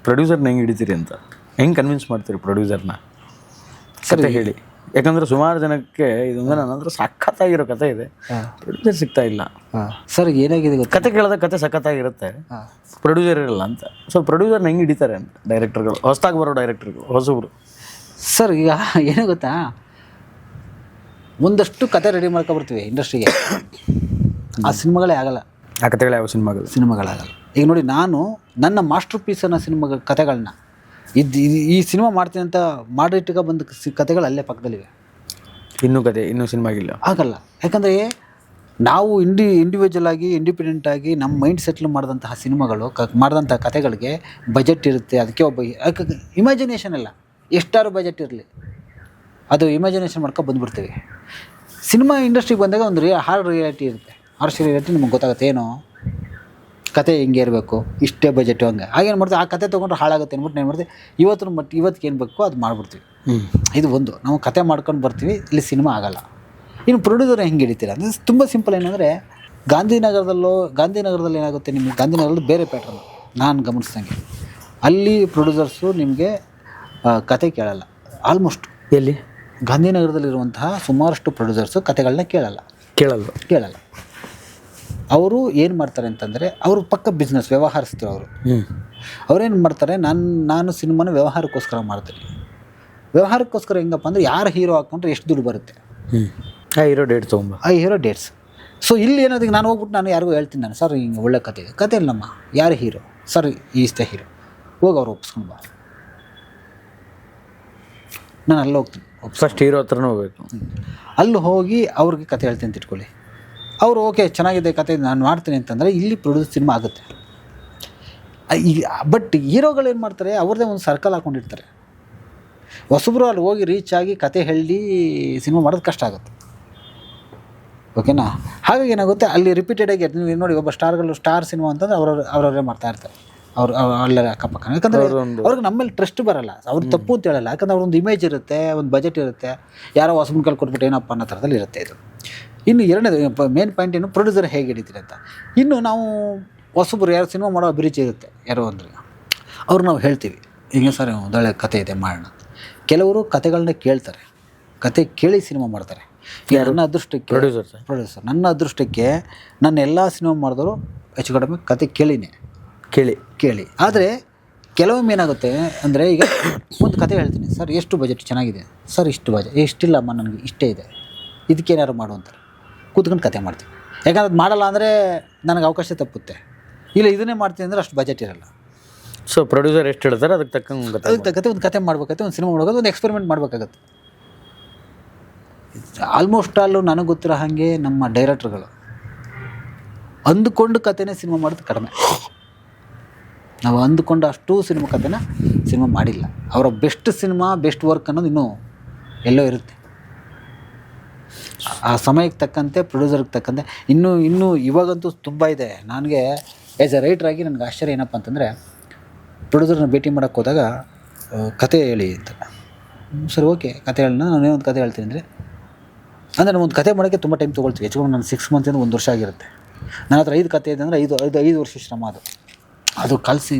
ಪ್ರೊಡ್ಯೂಸರ್ನ ಹೆಂಗೆ ಹಿಡಿತೀರಿ ಅಂತ ಹೆಂಗೆ ಕನ್ವಿನ್ಸ್ ಮಾಡ್ತೀರಿ ಪ್ರೊಡ್ಯೂಸರ್ನ? ಕತೆ ಹೇಳಿ. ಯಾಕಂದರೆ ಸುಮಾರು ಜನಕ್ಕೆ ಇದೊಂದು ನನ್ನ ಹತ್ರ ಸಖತ್ತಾಗಿರೋ ಕತೆ ಇದೆ, ಪ್ರೊಡ್ಯೂಸರ್ ಸಿಗ್ತಾ ಇಲ್ಲ. ಸರ್, ಏನಾಗಿದೆ ಗೊತ್ತಾ, ಕತೆ ಕೇಳಿದ ಕತೆ ಸಖತ್ತಾಗಿರುತ್ತೆ, ಪ್ರೊಡ್ಯೂಸರ್ ಇರಲ್ಲ ಅಂತ. ಸೊ ಪ್ರೊಡ್ಯೂಸರ್ನ ಹೆಂಗೆ ಹಿಡಿತಾರೆ ಅಂತ ಡೈರೆಕ್ಟರ್ಗಳು, ಹೊಸದಾಗಿ ಬರೋ ಡೈರೆಕ್ಟರ್ಗಳು, ಹೊಸಬ್ರು? ಸರ್, ಈಗ ಏನೇ ಗೊತ್ತಾ, ಒಂದಷ್ಟು ಕತೆ ರೆಡಿ ಮಾಡ್ಕೊಬರ್ತೀವಿ ಇಂಡಸ್ಟ್ರಿಗೆ, ಆ ಸಿನಿಮಾಗಳೇ ಆಗಲ್ಲ. ಆ ಕತೆಗಳು ಯಾವ ಸಿನಿಮಾಗಳಾಗಲ್ಲ. ಈಗ ನೋಡಿ, ನಾನು ನನ್ನ ಮಾಸ್ಟರ್ ಪೀಸ್ ಅನ್ನೋ ಕತೆಗಳನ್ನ ಈ ಸಿನಿಮಾ ಮಾಡ್ತೀನಿ ಅಂತ ಮಾಡಿಟ್ಕ ಬಂದ ಕತೆಗಳು ಅಲ್ಲೇ ಪಕ್ಕದಲ್ಲಿವೆ. ಇನ್ನೂ ಸಿನಿಮಾಗಿಲ್ಲ, ಆಗಲ್ಲ. ಯಾಕಂದರೆ ನಾವು ಇಂಡಿವಿಜುವಲ್ ಆಗಿ ಇಂಡಿಪೆಂಡೆಂಟ್ ಆಗಿ ನಮ್ಮ ಮೈಂಡ್ ಸೆಟ್ಲ್ ಮಾಡಿದಂತಹ ಸಿನಿಮಾಗಳು, ಮಾಡಿದಂಥ ಕತೆಗಳಿಗೆ ಬಜೆಟ್ ಇರುತ್ತೆ. ಅದಕ್ಕೆ ಒಬ್ಬ ಇಮ್ಯಾಜಿನೇಷನ್ ಎಲ್ಲ, ಎಷ್ಟಾರು ಬಜೆಟ್ ಇರಲಿ, ಅದು ಇಮ್ಯಾಜಿನೇಷನ್ ಮಾಡ್ಕೊಂಡು ಬಂದುಬಿಡ್ತೀವಿ. ಸಿನಿಮಾ ಇಂಡಸ್ಟ್ರಿಗೆ ಬಂದಾಗ ಒಂದು ಹಾರ್ಡ್ ರಿಯಾಲಿಟಿ ಇರುತ್ತೆ. ಹಾರ್ಡ್ ರಿಯಾಲಿಟಿ ನಿಮ್ಗೆ ಗೊತ್ತಾಗುತ್ತೆ. ಏನೋ ಕತೆ ಹಿಂಗೆ ಇರಬೇಕು, ಇಷ್ಟೇ ಬಜೆಟು, ಹಂಗೆ ಹಾಗೇನು ಮಾಡ್ತೀವಿ. ಆ ಕತೆ ತೊಗೊಂಡ್ರೆ ಹಾಳಾಗುತ್ತೆ ಅಂದ್ಬಿಟ್ಟು ಏನು ಮಾಡ್ತೀವಿ, ಇವತ್ತಿಗೆ ಏನು ಬೇಕೋ ಅದು ಮಾಡಿಬಿಡ್ತೀವಿ. ಇದು ಒಂದು, ನಾವು ಕತೆ ಮಾಡ್ಕೊಂಡು ಬರ್ತೀವಿ, ಇಲ್ಲಿ ಸಿನಿಮಾ ಆಗಲ್ಲ. ಇನ್ನು ಪ್ರೊಡ್ಯೂಸರ್ ಹೆಂಗೆ ಹಿಡಿತೀರ ಅಂದರೆ ತುಂಬ ಸಿಂಪಲ್. ಏನಂದರೆ ಗಾಂಧಿನಗರದಲ್ಲಿ ಏನಾಗುತ್ತೆ, ನಿಮಗೆ ಗಾಂಧಿನಗರದಲ್ಲಿ ಬೇರೆ ಪ್ಯಾಟ್ರನ್ ನಾನು ಗಮನಿಸ್ದಂಗೆ. ಅಲ್ಲಿ ಪ್ರೊಡ್ಯೂಸರ್ಸು ನಿಮಗೆ ಕತೆ ಕೇಳಲ್ಲ ಆಲ್ಮೋಸ್ಟ್. ಎಲ್ಲಿ ಗಾಂಧಿನಗರದಲ್ಲಿರುವಂತಹ ಸುಮಾರಷ್ಟು ಪ್ರೊಡ್ಯೂಸರ್ಸು ಕತೆಗಳನ್ನ ಕೇಳಲ್ಲ. ಅವರು ಏನು ಮಾಡ್ತಾರೆ ಅಂತಂದರೆ ಅವರು ಪಕ್ಕ ಬಿಸ್ನೆಸ್ ವ್ಯವಹಾರಿಸ್ತಾರೆ. ಅವ್ರೇನು ಮಾಡ್ತಾರೆ, ನಾನು ಸಿನಿಮಾನ ವ್ಯವಹಾರಕ್ಕೋಸ್ಕರ ಮಾಡ್ತೀನಿ. ವ್ಯವಹಾರಕ್ಕೋಸ್ಕರ ಹೆಂಗಪ್ಪ ಅಂದರೆ ಯಾರು ಹೀರೋ ಹಾಕೊಂಡ್ರೆ ಎಷ್ಟು ದುಡ್ಡು ಬರುತ್ತೆ, ಆ ಹೀರೋ ಡೇಟ್ಸ್. ಸೊ ಇಲ್ಲಿ ಏನಾದ್ರು ನಾನು ಹೋಗ್ಬಿಟ್ಟು ನಾನು ಯಾರಿಗೂ ಹೇಳ್ತೀನಿ, ನಾನು ಸರ್ ಹಿಂಗೆ ಒಳ್ಳೆ ಕತೆ ಇದೆ, ಕತೆ ಇಲ್ಲಮ್ಮ, ಯಾರು ಹೀರೋ, ಸರ್ ಈಸ್ತೆ ಹೀರೋ, ಹೋಗಿ ಅವ್ರು ಒಪ್ಸ್ಕೊಂಡು ಬಾ. ನಾನು ಅಲ್ಲಿ ಹೋಗ್ತೀನಿ, ಫಸ್ಟ್ ಹೀರೋ ಹತ್ರನೂ ಹೋಗ್ಬೇಕು. ಅಲ್ಲಿ ಹೋಗಿ ಅವ್ರಿಗೆ ಕತೆ ಹೇಳ್ತೀನಿ ಅಂತ ಇಟ್ಕೊಳ್ಳಿ. ಅವರು ಓಕೆ ಚೆನ್ನಾಗಿದೆ ಕತೆ ನಾನು ಮಾಡ್ತೀನಿ ಅಂತಂದರೆ ಇಲ್ಲಿ ಪ್ರೊಡ್ಯೂಸ್ ಸಿನಿಮಾ ಆಗುತ್ತೆ. ಬಟ್ ಹೀರೋಗಳೇನು ಮಾಡ್ತಾರೆ, ಅವ್ರದ್ದೇ ಒಂದು ಸರ್ಕಲ್ ಹಾಕ್ಕೊಂಡಿರ್ತಾರೆ. ಹೊಸಬ್ರು ಅಲ್ಲಿ ಹೋಗಿ ರೀಚ್ ಆಗಿ ಕತೆ ಹೇಳಿ ಸಿನಿಮಾ ಮಾಡೋದು ಕಷ್ಟ ಆಗುತ್ತೆ. ಓಕೆನಾ? ಹಾಗಾಗಿ ಏನಾಗುತ್ತೆ, ಅಲ್ಲಿ ರಿಪೀಟೆಡಾಗಿ ನೀವು ನೋಡಿ, ಒಬ್ಬ ಸ್ಟಾರ್ ಸಿನಿಮಾ ಅಂತಂದ್ರೆ ಅವರವರೇ ಮಾಡ್ತಾ ಇರ್ತಾರೆ, ಅವ್ರು ಅಲ್ಲೇ ಅಕ್ಕಪಕ್ಕ. ಯಾಕಂದರೆ ಅವ್ರಿಗೆ ನಮ್ಮಲ್ಲಿ ಟ್ರಸ್ಟ್ ಬರಲ್ಲ, ಅವ್ರು ತಪ್ಪು ಅಂತ ಹೇಳಲ್ಲ. ಯಾಕಂದ್ರೆ ಅವ್ರೊಂದು ಇಮೇಜ್ ಇರುತ್ತೆ, ಒಂದು ಬಜೆಟ್ ಇರುತ್ತೆ, ಯಾರೋ ಹೊಸಬನ ಕಲ್ ಕೊಟ್ಬಿಟ್ಟು ಏನಪ್ಪ ಅನ್ನೋ ಥರದಲ್ಲಿ ಇರುತ್ತೆ ಇದು. ಇನ್ನು ಎರಡನೇದು ಮೇನ್ ಪಾಯಿಂಟ್ ಏನು, ಪ್ರೊಡ್ಯೂಸರ್ ಹೇಗೆ ಹಿಡಿತೀರಿ ಅಂತ. ಇನ್ನು ನಾವು ಹೊಸಬ್ರು ಯಾರು ಸಿನಿಮಾ ಮಾಡೋ ಅಭಿರುಚಿ ಇರುತ್ತೆ ಯಾರೋ ಅಂದರೆ, ಅವ್ರು ನಾವು ಹೇಳ್ತೀವಿ ಹಿಂಗೆ ಸರ್ ಒಳ್ಳೆ ಕತೆ ಇದೆ ಮಾಡೋಣ. ಕೆಲವರು ಕತೆಗಳನ್ನ ಕೇಳ್ತಾರೆ, ಕತೆ ಕೇಳಿ ಸಿನಿಮಾ ಮಾಡ್ತಾರೆ. ನನ್ನ ಅದೃಷ್ಟಕ್ಕೆ ಪ್ರೊಡ್ಯೂಸರ್ ನನ್ನ ಅದೃಷ್ಟಕ್ಕೆ ನನ್ನ ಎಲ್ಲ ಸಿನಿಮಾ ಮಾಡಿದವರು ಹೆಚ್ಚು ಕಡಿಮೆ ಕತೆ ಕೇಳಿ. ಆದರೆ ಕೆಲವೊಮ್ಮೆ ಏನಾಗುತ್ತೆ ಅಂದರೆ, ಈಗ ಒಂದು ಕತೆ ಹೇಳ್ತೀನಿ, ಸರ್ ಎಷ್ಟು ಬಜೆಟ್ ಚೆನ್ನಾಗಿದೆ, ಸರ್ ಇಷ್ಟು ಬಜೆಟ್, ಎಷ್ಟಿಲ್ಲಮ್ಮ ನನಗೆ ಇಷ್ಟೇ ಇದೆ, ಇದಕ್ಕೇನಾದ್ರು ಮಾಡು ಅಂತಾರೆ. ಕೂತ್ಕೊಂಡು ಕತೆ ಮಾಡ್ತೀನಿ. ಯಾಕಂದ್ರೆ ಅದು ಮಾಡಲ್ಲ ಅಂದರೆ ನನಗೆ ಅವಕಾಶ ತಪ್ಪುತ್ತೆ. ಇಲ್ಲ ಇದನ್ನೇ ಮಾಡ್ತೀನಿ ಅಂದರೆ ಅಷ್ಟು ಬಜೆಟ್ ಇರಲ್ಲ. ಸೊ ಪ್ರೊಡ್ಯೂಸರ್ ಎಷ್ಟು ಹೇಳ್ತಾರೆ ಅದಕ್ಕೆ ತಕ್ಕಂತೆ ಒಂದು ಕತೆ ಮಾಡ್ಬೇಕಾಗುತ್ತೆ, ಒಂದು ಸಿನಿಮಾ ಮಾಡ್ಬೇಕಾಗುತ್ತೆ, ಒಂದು ಎಕ್ಸ್ಪೆರಿಮೆಂಟ್ ಮಾಡಬೇಕಾಗತ್ತೆ. ಆಲ್ಮೋಸ್ಟ್ ಆಲು ನನಗೆ ಗೊತ್ತಿರೋ ಹಾಗೆ ನಮ್ಮ ಡೈರೆಕ್ಟ್ರುಗಳು ಅಂದುಕೊಂಡು ಕತೆನೇ ಸಿನಿಮಾ ಮಾಡೋದು ಕಡಿಮೆ. ನಾವು ಅಂದುಕೊಂಡು ಅಷ್ಟು ಸಿನಿಮಾ ಮಾಡಿಲ್ಲ. ಅವರ ಬೆಸ್ಟ್ ವರ್ಕ್ ಅನ್ನೋದು ಇನ್ನೂ ಎಲ್ಲೋ ಇರುತ್ತೆ. ಆ ಸಮಯಕ್ಕೆ ತಕ್ಕಂತೆ, ಪ್ರೊಡ್ಯೂಸರ್ಗೆ ತಕ್ಕಂತೆ ಇನ್ನೂ ಇವಾಗಂತೂ ತುಂಬ ಇದೆ. ನನಗೆ ಆ್ಯಸ್ ಎ ರೈಟ್ರಾಗಿ ನನಗೆ ಆಶ್ಚರ್ಯ ಏನಪ್ಪ ಅಂತಂದರೆ, ಪ್ರೊಡ್ಯೂಸರ್ನ ಭೇಟಿ ಮಾಡೋಕ್ಕೆ ಹೋದಾಗ ಕತೆ ಹೇಳಿ ಅಂತ. ಸರಿ ಓಕೆ ಕತೆ ಹೇಳೋಣ, ನಾನೇ ಒಂದು ಕತೆ ಹೇಳ್ತೀನಿ ಅಂದರೆ ನಾನು ಒಂದು ಕತೆ ಮಾಡೋಕ್ಕೆ ತುಂಬ ಟೈಮ್ ತೊಗೊಳ್ತೀವಿ. ಹೆಚ್ಚು ನಾನು 6 ಮಂತಿಂದ 1 ವರ್ಷ ಆಗಿರುತ್ತೆ. ನನ್ನ ಹತ್ರ 5 ಕತೆ ಇದೆ ಅಂದರೆ 5 ವರ್ಷ ಶ್ರಮ ಅದು ಕಲಿಸಿ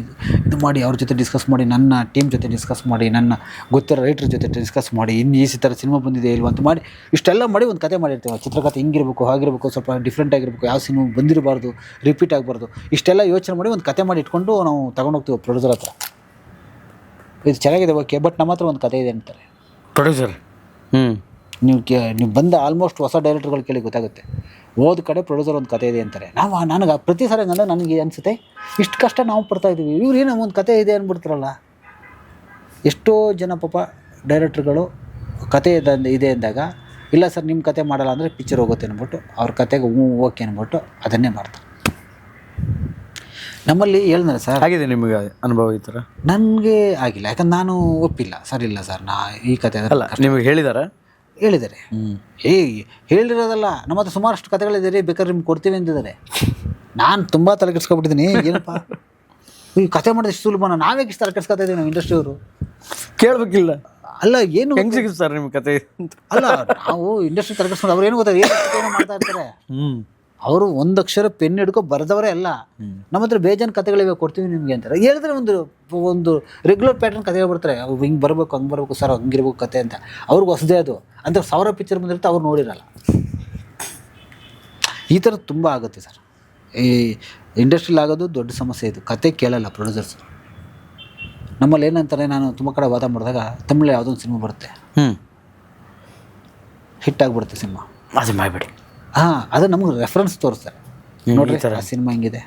ಇದು ಮಾಡಿ, ಅವ್ರ ಜೊತೆ ಡಿಸ್ಕಸ್ ಮಾಡಿ, ನನ್ನ ಟೀಮ್ ಜೊತೆ ಡಿಸ್ಕಸ್ ಮಾಡಿ, ನನ್ನ ಗೊತ್ತಿರೋ ರೈಟ್ರ್ ಜೊತೆ ಡಿಸ್ಕಸ್ ಮಾಡಿ, ಇನ್ನು ಈ ಥರ ಸಿನಿಮಾ ಬಂದಿದೆ ಇಲ್ವ ಅಂತ ಮಾಡಿ, ಇಷ್ಟೆಲ್ಲ ಮಾಡಿ ಒಂದು ಕತೆ ಮಾಡಿರ್ತೀವಿ. ಚಿತ್ರಕಥೆ ಹಿಂಗಿರಬೇಕು, ಹಾಗಿರಬೇಕು, ಸ್ವಲ್ಪ ಡಿಫ್ರೆಂಟ್ ಆಗಿರಬೇಕು, ಯಾವ ಸಿನಿಮಾ ಬಂದಿರಬಾರ್ದು, ರಿಪೀಟ್ ಆಗಬಾರ್ದು, ಇಷ್ಟೆಲ್ಲ ಯೋಚನೆ ಮಾಡಿ ಒಂದು ಕತೆ ಮಾಡಿ ಇಟ್ಕೊಂಡು ನಾವು ತಗೊಂಡೋಗ್ತೀವಿ ಪ್ರೊಡ್ಯೂಸರ್ ಹತ್ರ. ಇದು ಚೆನ್ನಾಗಿದೆ ಓಕೆ, ಬಟ್ ನಮ್ಮ ಹತ್ರ ಒಂದು ಕತೆ ಇದೆ ಅಂತಾರೆ ಪ್ರೊಡ್ಯೂಸರ್. ನೀವು ಬಂದ ಆಲ್ಮೋಸ್ಟ್ ಹೊಸ ಡೈರೆಕ್ಟರ್ಗಳು ಕೇಳಿ ಗೊತ್ತಾಗುತ್ತೆ, ಹೋದ ಕಡೆ ಪ್ರೊಡ್ಯೂಸರ್ ಒಂದು ಕತೆ ಇದೆ ಅಂತಾರೆ. ನನಗೆ ಪ್ರತಿ ಸಾರಿ ಹಂಗಂದ್ರೆ ನನಗೆ ಅನಿಸುತ್ತೆ, ಇಷ್ಟು ಕಷ್ಟ ನಾವು ಪಡ್ತಾಯಿದ್ದೀವಿ, ಇವ್ರು ಏನೋ ಒಂದು ಕತೆ ಇದೆ ಅಂದ್ಬಿಡ್ತಾರಲ್ಲ. ಎಷ್ಟೋ ಜನ ಪಾಪ ಡೈರೆಕ್ಟ್ರುಗಳು ಕತೆ ಇದೆ ಅಂದಾಗ, ಇಲ್ಲ ಸರ್ ನಿಮ್ಮ ಕತೆ ಮಾಡಲ್ಲ ಅಂದರೆ ಪಿಕ್ಚರ್ ಹೋಗುತ್ತೆ ಅಂದ್ಬಿಟ್ಟು ಅವ್ರ ಕತೆಗೆ ಓಕೆ ಅಂದ್ಬಿಟ್ಟು ಅದನ್ನೇ ಮಾಡ್ತಾರೆ. ನಮ್ಮಲ್ಲಿ ಹೇಳಿದ್ರೆ ಸರ್ ಆಗಿದೆ ನಿಮಗೆ ಅನುಭವ ಈ ಥರ? ನನಗೆ ಆಗಿಲ್ಲ, ಯಾಕಂದ್ರೆ ನಾನು ಒಪ್ಪಿಲ್ಲ ಸರ್, ಇಲ್ಲ ಸರ್ ನಾ ಈ ಕತೆ ಅಲ್ಲ ನಿಮಗೆ ಹೇಳಿದ್ದಾರೆ. ಹೇಳಿರೋದಲ್ಲ, ನಮ್ಮ ಹತ್ರ ಸುಮಾರಷ್ಟು ಕತೆಗಳಿದೆ ರೀ, ಬೇಕಾದ್ರೆ ನಿಮ್ಗೆ ಕೊಡ್ತೀವಿ ಅಂತಿದ್ದಾರೆ. ನಾನು ತುಂಬ ತಲೆ ಕೆಡ್ಸ್ಕೊಬಿಟ್ಟಿದ್ದೀನಿ. ಏನಪ್ಪ ಈ ಕತೆ ಮಾಡಿದ ಇಷ್ಟು ಸುಲಭ, ನಾವೇ ಇಷ್ಟು ತಲೆ ಕೆಡ್ಸ್ಕೊತಾ ಇದ್ದೀವಿ ನಾವು ಇಂಡಸ್ಟ್ರಿಯವರು. ಕೇಳಬೇಕಿಲ್ಲ ಅಲ್ಲ ಏನು ಹೆಂಗೆ ಸಿಗುತ್ತೆ ಸರ್ ನಿಮ್ಮ ಕತೆ ಅಲ್ಲ, ನಾವು ಇಂಡಸ್ಟ್ರಿ ತಲೆ ಕೆಡ್ಸ್ಕೊಂಡು ಅವ್ರು ಏನು ಗೊತ್ತಾರೆ, ಏನು ಮಾಡ್ತಾ ಇರ್ತಾರೆ. ಅವರು 1 ಅಕ್ಷರ ಪೆನ್ ಹಿಡ್ಕೊ ಬರೆದವರೇ ಅಲ್ಲ. ನಮ್ಮ ಹತ್ರ ಬೇಜಾನ್ ಕತೆಗಳಿವೆ, ಕೊಡ್ತೀವಿ ನಿಮಗೆ ಅಂತಾರೆ. ಹೇಳಿದ್ರೆ ಒಂದು ರೆಗ್ಯುಲರ್ ಪ್ಯಾಟರ್ನ್ ಕತೆ ಹೇಳ್ಬಿಡ್ತಾರೆ, ಅವ್ರು ಹಿಂಗೆ ಬರಬೇಕು, ಹಂಗೆ ಬರಬೇಕು ಸರ್, ಹಂಗಿರ್ಬೇಕು ಕತೆ ಅಂತ. ಅವ್ರಿಗೆ ಹೊಸದೇ ಅದು ಅಂತ 1000 ಪಿಕ್ಚರ್ ಬಂದಿರುತ್ತೆ, ಅವ್ರು ನೋಡಿರಲ್ಲ. ಈ ಥರದ್ದು ತುಂಬ ಆಗುತ್ತೆ ಸರ್. ಈ ಇಂಡಸ್ಟ್ರಿಲಿ ಆಗೋದು ದೊಡ್ಡ ಸಮಸ್ಯೆ ಇದು. ಕತೆ ಕೇಳಲ್ಲ ಪ್ರೊಡ್ಯೂಸರ್ಸ್. ನಮ್ಮಲ್ಲಿ ಏನಂತಾರೆ, ನಾನು ತುಂಬ ಕಡೆ ವಾದ ಮಾಡಿದಾಗ ತಮಿಳಲ್ಲಿ ಯಾವುದೋ ಒಂದು ಸಿನಿಮಾ ಬರುತ್ತೆ, ಹಿಟ್ ಆಗಿಬಿಡುತ್ತೆ ಸಿನಿಮಾ, ಅದು ಮಾಡಿಬಿಡಿ. ಅದು ನಮ್ಗೆ ರೆಫರೆನ್ಸ್ ತೋರಿಸ್ತಾರೆ, ನೋಡ್ರಿ ಆ ಸಿನಿಮಾ ಹಿಂಗಿದೆ,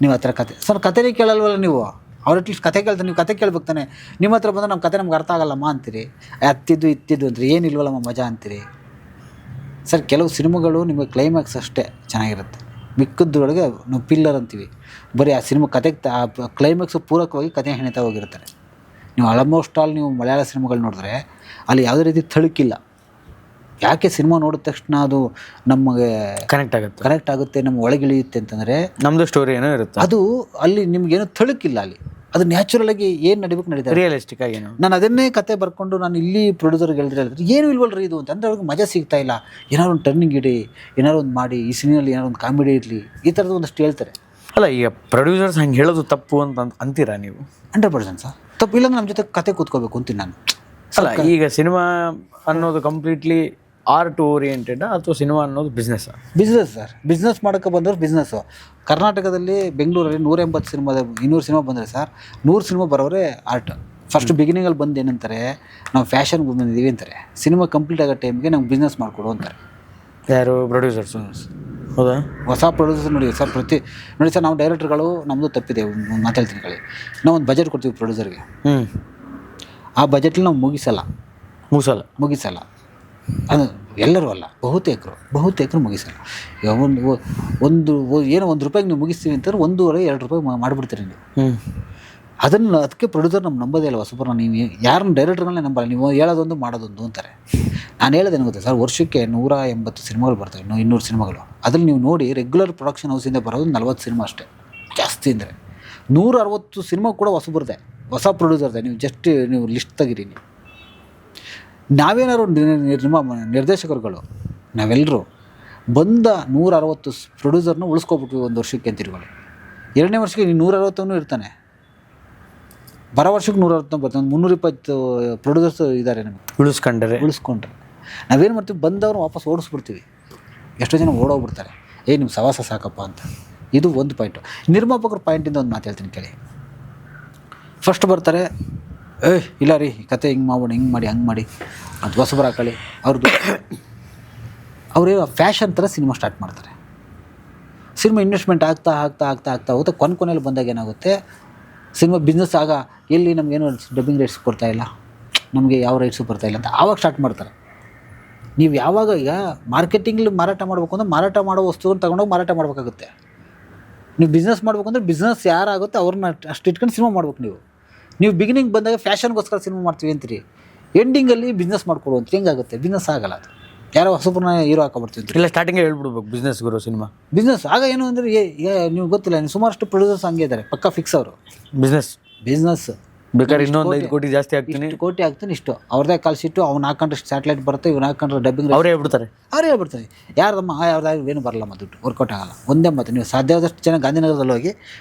ನೀವು ಆ ಥರ ಕತೆ. ಸರ್ ಕತೆನೇ ಕೇಳಲ್ವಲ್ಲ ನೀವು. ಅವ್ರು ಅಟ್ಲೀಸ್ಟ್ ಕತೆ ಕೇಳ್ತಾರೆ, ನೀವು ಕತೆ ಕೇಳ್ಬೇಕು ತಾನೆ. ನಿಮ್ಮ ಹತ್ರ ಬಂದರೆ ನಮ್ಮ ಕತೆ ನಮ್ಗೆ ಅರ್ಥ ಆಗಲ್ಲಮ್ಮ ಅಂತೀರಿ, ಇತ್ತಿದ್ದು ಅಂತೀರಿ, ಏನಿಲ್ವಲ್ಲಮ್ಮ ಮಜಾ ಅಂತೀರಿ. ಸರ್ ಕೆಲವು ಸಿನಿಮಾಗಳು ನಿಮಗೆ ಕ್ಲೈಮ್ಯಾಕ್ಸ್ ಅಷ್ಟೇ ಚೆನ್ನಾಗಿರುತ್ತೆ, ಮಿಕ್ಕದ್ದೊಳಗೆ ನಾವು ಪಿಲ್ಲರ್ ಅಂತೀವಿ. ಬರೀ ಆ ಸಿನಿಮಾ ಕತೆಗೆ ಕ್ಲೈಮ್ಯಾಕ್ಸು ಪೂರಕವಾಗಿ ಕತೆ ಹೆಣಿತಾ ಹೋಗಿರ್ತಾರೆ. ನೀವು ಆಲ್ಮೋಸ್ಟ್ ನೀವು ಮಲಯಾಳ ಸಿನಿಮಾಗಳು ನೋಡಿದ್ರೆ ಅಲ್ಲಿ ಯಾವುದೇ ರೀತಿ ತಳುಕಿಲ್ಲ. ಯಾಕೆ ಸಿನಿಮಾ ನೋಡಿದ ತಕ್ಷಣ ಅದು ನಮಗೆ ಕನೆಕ್ಟ್ ಆಗುತ್ತೆ, ನಮ್ಮ ಒಳಗಿಳಿಯುತ್ತೆ ಅಂತಂದರೆ ನಮ್ಮದು ಸ್ಟೋರಿ ಏನೋ ಇರುತ್ತೆ. ಅದು ಅಲ್ಲಿ ನಿಮ್ಗೇನೋ ತಳುಕಿಲ್ಲ, ಅಲ್ಲಿ ಅದು ನ್ಯಾಚುರಲ್ ಆಗಿ ಏನು ನಡಿಬೇಕು ನಡೀತಾರೆ, ರಿಯಲಿಸ್ಟಿಕ್ ಆಗಿ. ನಾನು ಅದನ್ನೇ ಕತೆ ಬರ್ಕೊಂಡು ನಾನು ಇಲ್ಲಿ ಪ್ರೊಡ್ಯೂಸರ್ಗೆ ಹೇಳಿದ್ರೆ ಏನು ಇಲ್ವಲ್ರಿ ಇದು ಅಂತಂದರೆ ಅವ್ರಿಗೆ ಮಜಾ ಸಿಗ್ತಾ ಇಲ್ಲ. ಏನಾದ್ರು ಒಂದು ಟರ್ನಿಂಗ್ ಇಡಿ, ಏನಾದ್ರು ಒಂದು ಮಾಡಿ, ಈ ಸಿನಿಮಾದಲ್ಲಿ ಏನಾದ್ರು ಒಂದು ಕಾಮಿಡಿ ಇರಲಿ, ಈ ಥರದ್ದು ಒಂದಷ್ಟು ಹೇಳ್ತಾರೆ. ಅಲ್ಲ ಈಗ ಪ್ರೊಡ್ಯೂಸರ್ಸ್ ಹಂಗೆ ಹೇಳೋದು ತಪ್ಪು ಅಂತ ಅಂತೀರಾ ನೀವು? 100% ಸರ್ ತಪ್ಪು. ಇಲ್ಲಾಂದ್ರೆ ನಮ್ಮ ಜೊತೆ ಕತೆ ಕೂತ್ಕೋಬೇಕು ಅಂತೀನಿ ನಾನು. ಅಲ್ಲ ಈಗ ಸಿನಿಮಾ ಅನ್ನೋದು ಕಂಪ್ಲೀಟ್ಲಿ ಆರ್ಟ್ ಓರಿಯೆಂಟೆಡ್ ಅಥವಾ ಸಿನಿಮಾ ಅನ್ನೋದು ಬಿಸ್ನೆಸ್? Business sir. ಬಿಸ್ನೆಸ್ ಮಾಡೋಕ್ಕೆ ಬಂದವರು ಬಿಸ್ನೆಸ್ಸು. ಕರ್ನಾಟಕದಲ್ಲಿ ಬೆಂಗಳೂರಲ್ಲಿ 180 ಸಿನಿಮಾದ 200 ಸಿನಿಮಾ ಬಂದರೆ ಸರ್ 100 ಸಿನಿಮಾ ಬರೋರೇ ಆರ್ಟ್. ಫಸ್ಟ್ ಬಿಗಿನಿಂಗಲ್ಲಿ ಬಂದು ಏನಂತಾರೆ, ನಾವು ಫ್ಯಾಷನ್ಗೆ ಬಂದಿದ್ದೀವಿ ಅಂತಾರೆ. ಸಿನಿಮಾ ಕಂಪ್ಲೀಟ್ ಆಗೋ ಟೈಮ್ಗೆ ನಮ್ಗೆ ಬಿಸ್ನೆಸ್ ಮಾಡಿಕೊಡು ಅಂತಾರೆ. ಯಾರು? ಪ್ರೊಡ್ಯೂಸರ್ಸ್. ಹೌದಾ? ಹೊಸ ಪ್ರೊಡ್ಯೂಸರ್ ನೋಡಿ ಸರ್, ನೋಡಿ ಸರ್, ನಾವು ಡೈರೆಕ್ಟರ್ಗಳು ನಮ್ಮದು ತಪ್ಪಿದೆ, ಮಾತಾಡ್ತೀನಿ ಕಳಿ. ನಾವು ಒಂದು ಬಜೆಟ್ ಕೊಡ್ತೀವಿ ಪ್ರೊಡ್ಯೂಸರ್ಗೆ. ಆ ಬಜೆಟ್ಲಿ ನಾವು ಮುಗಿಸಲ್ಲ. ಅದು ಎಲ್ಲರೂ ಅಲ್ಲ, ಬಹುತೇಕರು ಮುಗಿಸಲ್ಲ. ಈಗ ಒಂದು ಏನೋ ₹1 ನೀವು ಮುಗಿಸ್ತೀವಿ ಅಂತಂದ್ರೆ ₹1.5-2 ಮಾಡಿಬಿಡ್ತೀರಿ ನೀವು. ಅದಕ್ಕೆ ಪ್ರೊಡ್ಯೂಸರ್ ನಮ್ಮ ನಂಬೋದೇ ಇಲ್ಲ. ಹೊಸಬರನ್ನ ನೀವು ಯಾರನ್ನ ಡೈರೆಕ್ಟರ್ಗಳನ್ನೇ ನಂಬಲ್ಲ. ನೀವು ಹೇಳೋದೊಂದು ಮಾಡೋದೊಂದು ಅಂತಾರೆ. ನಾನು ಹೇಳೋದೇನು ಗೊತ್ತಾ ಸರ್, ವರ್ಷಕ್ಕೆ 180 ಸಿನಿಮಾಗಳು ಬರ್ತವೆ, 200 ಸಿನಿಮಾಗಳು. ಅದ್ರಲ್ಲಿ ನೀವು ನೋಡಿ ರೆಗ್ಯುಲರ್ ಪ್ರೊಡಕ್ಷನ್ ಹೌಸಿಂದ ಬರೋದು 40 ಸಿನಿಮಾ ಅಷ್ಟೇ, ಜಾಸ್ತಿ ಅಂದರೆ. 160 ಸಿನಿಮಾ ಕೂಡ ಹೊಸಬರದೆ, ಹೊಸ ಪ್ರೊಡ್ಯೂಸರ್ದೆ. ನೀವು ಲಿಸ್ಟ್ ತೆಗೀರಿ. ನಾವೇನಾದ್ರು ನಿರ್ದೇಶಕರುಗಳು ನಾವೆಲ್ಲರೂ ಬಂದ 160 ಪ್ರೊಡ್ಯೂಸರ್ನ ಉಳಿಸ್ಕೊಬಿಟ್ವಿ ಒಂದು ವರ್ಷಕ್ಕೆ ಅಂತಿರ್ಗಳು. 2ನೇ ವರ್ಷಕ್ಕೆ 160 ಇರ್ತಾನೆ, ಬರೋ ವರ್ಷಕ್ಕೆ 160 ಬರ್ತಾನೆ. 320 ಪ್ರೊಡ್ಯೂಸರ್ಸ್ ಇದ್ದಾರೆ ನಮಗೆ. ಉಳಿಸ್ಕೊಂಡ್ರೆ ನಾವೇನು ಮಾಡ್ತೀವಿ, ಬಂದವ್ರು ವಾಪಸ್ ಓಡಿಸ್ಬಿಡ್ತೀವಿ. ಎಷ್ಟೋ ಜನ ಓಡೋಗ್ಬಿಡ್ತಾರೆ, ನಿಮ್ಮ ಸವಾಸ ಸಾಕಪ್ಪ ಅಂತ. ಇದು ಒಂದು ಪಾಯಿಂಟು. ನಿರ್ಮಾಪಕರ ಪಾಯಿಂಟಿಂದ ಒಂದು ಮಾತು ಹೇಳ್ತೀನಿ ಕೇಳಿ. ಫಸ್ಟ್ ಬರ್ತಾರೆ, ಇಲ್ಲ ರೀ ಈ ಕತೆ ಹಿಂಗೆ ಮಾಡ್ಬಿಡಿ, ಹಂಗೆ ಮಾಡಿ ಅದು ಹೊಸಬರು ಹಾಕೊಳ್ಳಿ. ಅವ್ರು ಫ್ಯಾಷನ್ ಥರ ಸಿನಿಮಾ ಸ್ಟಾರ್ಟ್ ಮಾಡ್ತಾರೆ. ಸಿನಿಮಾ ಇನ್ವೆಸ್ಟ್ಮೆಂಟ್ ಆಗ್ತಾ ಹೋಗುತ್ತೆ. ಕೊನೆಯಲ್ಲಿ ಬಂದಾಗ ಏನಾಗುತ್ತೆ, ಸಿನಿಮಾ ಬಿಸ್ನೆಸ್ ಎಲ್ಲಿ ನಮಗೇನು ಡಬ್ಬಿಂಗ್ ರೈಟ್ಸ್ ಕೊಡ್ತಾಯಿಲ್ಲ, ನಮಗೆ ಯಾವ ರೈಟ್ಸು ಬರ್ತಾಯಿಲ್ಲ ಅಂತ ಆವಾಗ ಸ್ಟಾರ್ಟ್ ಮಾಡ್ತಾರೆ. ನೀವು ಯಾವಾಗ ಈಗ ಮಾರ್ಕೆಟಿಂಗ್ಲಿ ಮಾರಾಟ ಮಾಡಬೇಕು ಅಂದರೆ ಮಾರಾಟ ಮಾಡೋ ವಸ್ತುಗಳನ್ನ ತೊಗೊಂಡೋಗಿ ಮಾರಾಟ ಮಾಡಬೇಕಾಗುತ್ತೆ. ನೀವು ಬಿಸ್ನೆಸ್ ಮಾಡಬೇಕು ಅಂದರೆ ಬಿಸ್ನೆಸ್ ಯಾರಾಗುತ್ತೆ ಅವ್ರನ್ನ ಅಷ್ಟು ಇಟ್ಕೊಂಡು ಸಿನಿಮಾ ಮಾಡ್ಬೇಕು. ನೀವು ಬಿಗಿನಿಂಗ್ ಬಂದಾಗ ಫ್ಯಾಷನ್ಗೋಸ್ಕರ ಸಿನಿಮಾ ಮಾಡ್ತೀವಿ ಅಂತೀರಿ, ಎಂಡಿಂಗಲ್ಲಿ ಬಿಸ್ನೆಸ್ ಮಾಡ್ಕೊಡು ಅಂತ ಹೆಂಗಾಗುತ್ತೆ? ಬಿಸ್ನೆಸ್ ಆಗಲ್ಲ. ಅದು ಯಾರೋ ಹೊಸಬ್ರನ್ನ ಹೀರೋ ಹಾಕೊಬರ್ತೀವಿ ಇಲ್ಲ, ಸ್ಟಾರ್ಟಿಂಗೇ ಹೇಳ್ಬಿಡ್ಬೇಕು ಬಿಸ್ನೆಸ್ ಗುರು ಸಿನಿಮಾ ಬಿಸ್ನೆಸ್. ಆಗ ಏನು ಅಂದರೆ ನೀವು ಗೊತ್ತಿಲ್ಲ, ಸುಮಾರಷ್ಟು ಪ್ರೊಡ್ಯೂಸರ್ಸ್ ಹಂಗೆ ಇದ್ದಾರೆ, ಪಕ್ಕ ಫಿಕ್ಸ್ ಅವರು. ಬಿಸ್ನೆಸ್ ಬೇಕಾದ್ರೆ ಇನ್ನೊಂದು 5 ಕೋಟಿ ಜಾಸ್ತಿ ಆಗ್ತೀನಿ, ಇಷ್ಟು ಅವ್ರದೇ ಕಾಲ್ ಶೀಟು, ಅವ್ನು ಹಾಕೊಂಡ್ರೆ ಸ್ಯಾಟಲೈಟ್ ಬರುತ್ತೆ, ಇವ್ನು ಹಾಕೊಂಡ್ರೆ ಡಬ್ಬಿಂಗ್ ಅವರೇ ಹೇಳ್ಬಿಡ್ತಾರೆ. ಯಾರ್ದಮ್ಮ ಯಾವ್ದಾದ್ರು ಏನು ಬರಲ್ಲಮ್ಮ, ದುಡ್ಡು ವರ್ಕೌಟ್ ಆಗಲ್ಲ. ಒಂದೇ ಮಾತು, ನೀವು ಸಾಧ್ಯವಾದಷ್ಟು ಜನ ಗಾಂಧಿನಗರದಲ್ಲಿ ಹೋಗಿ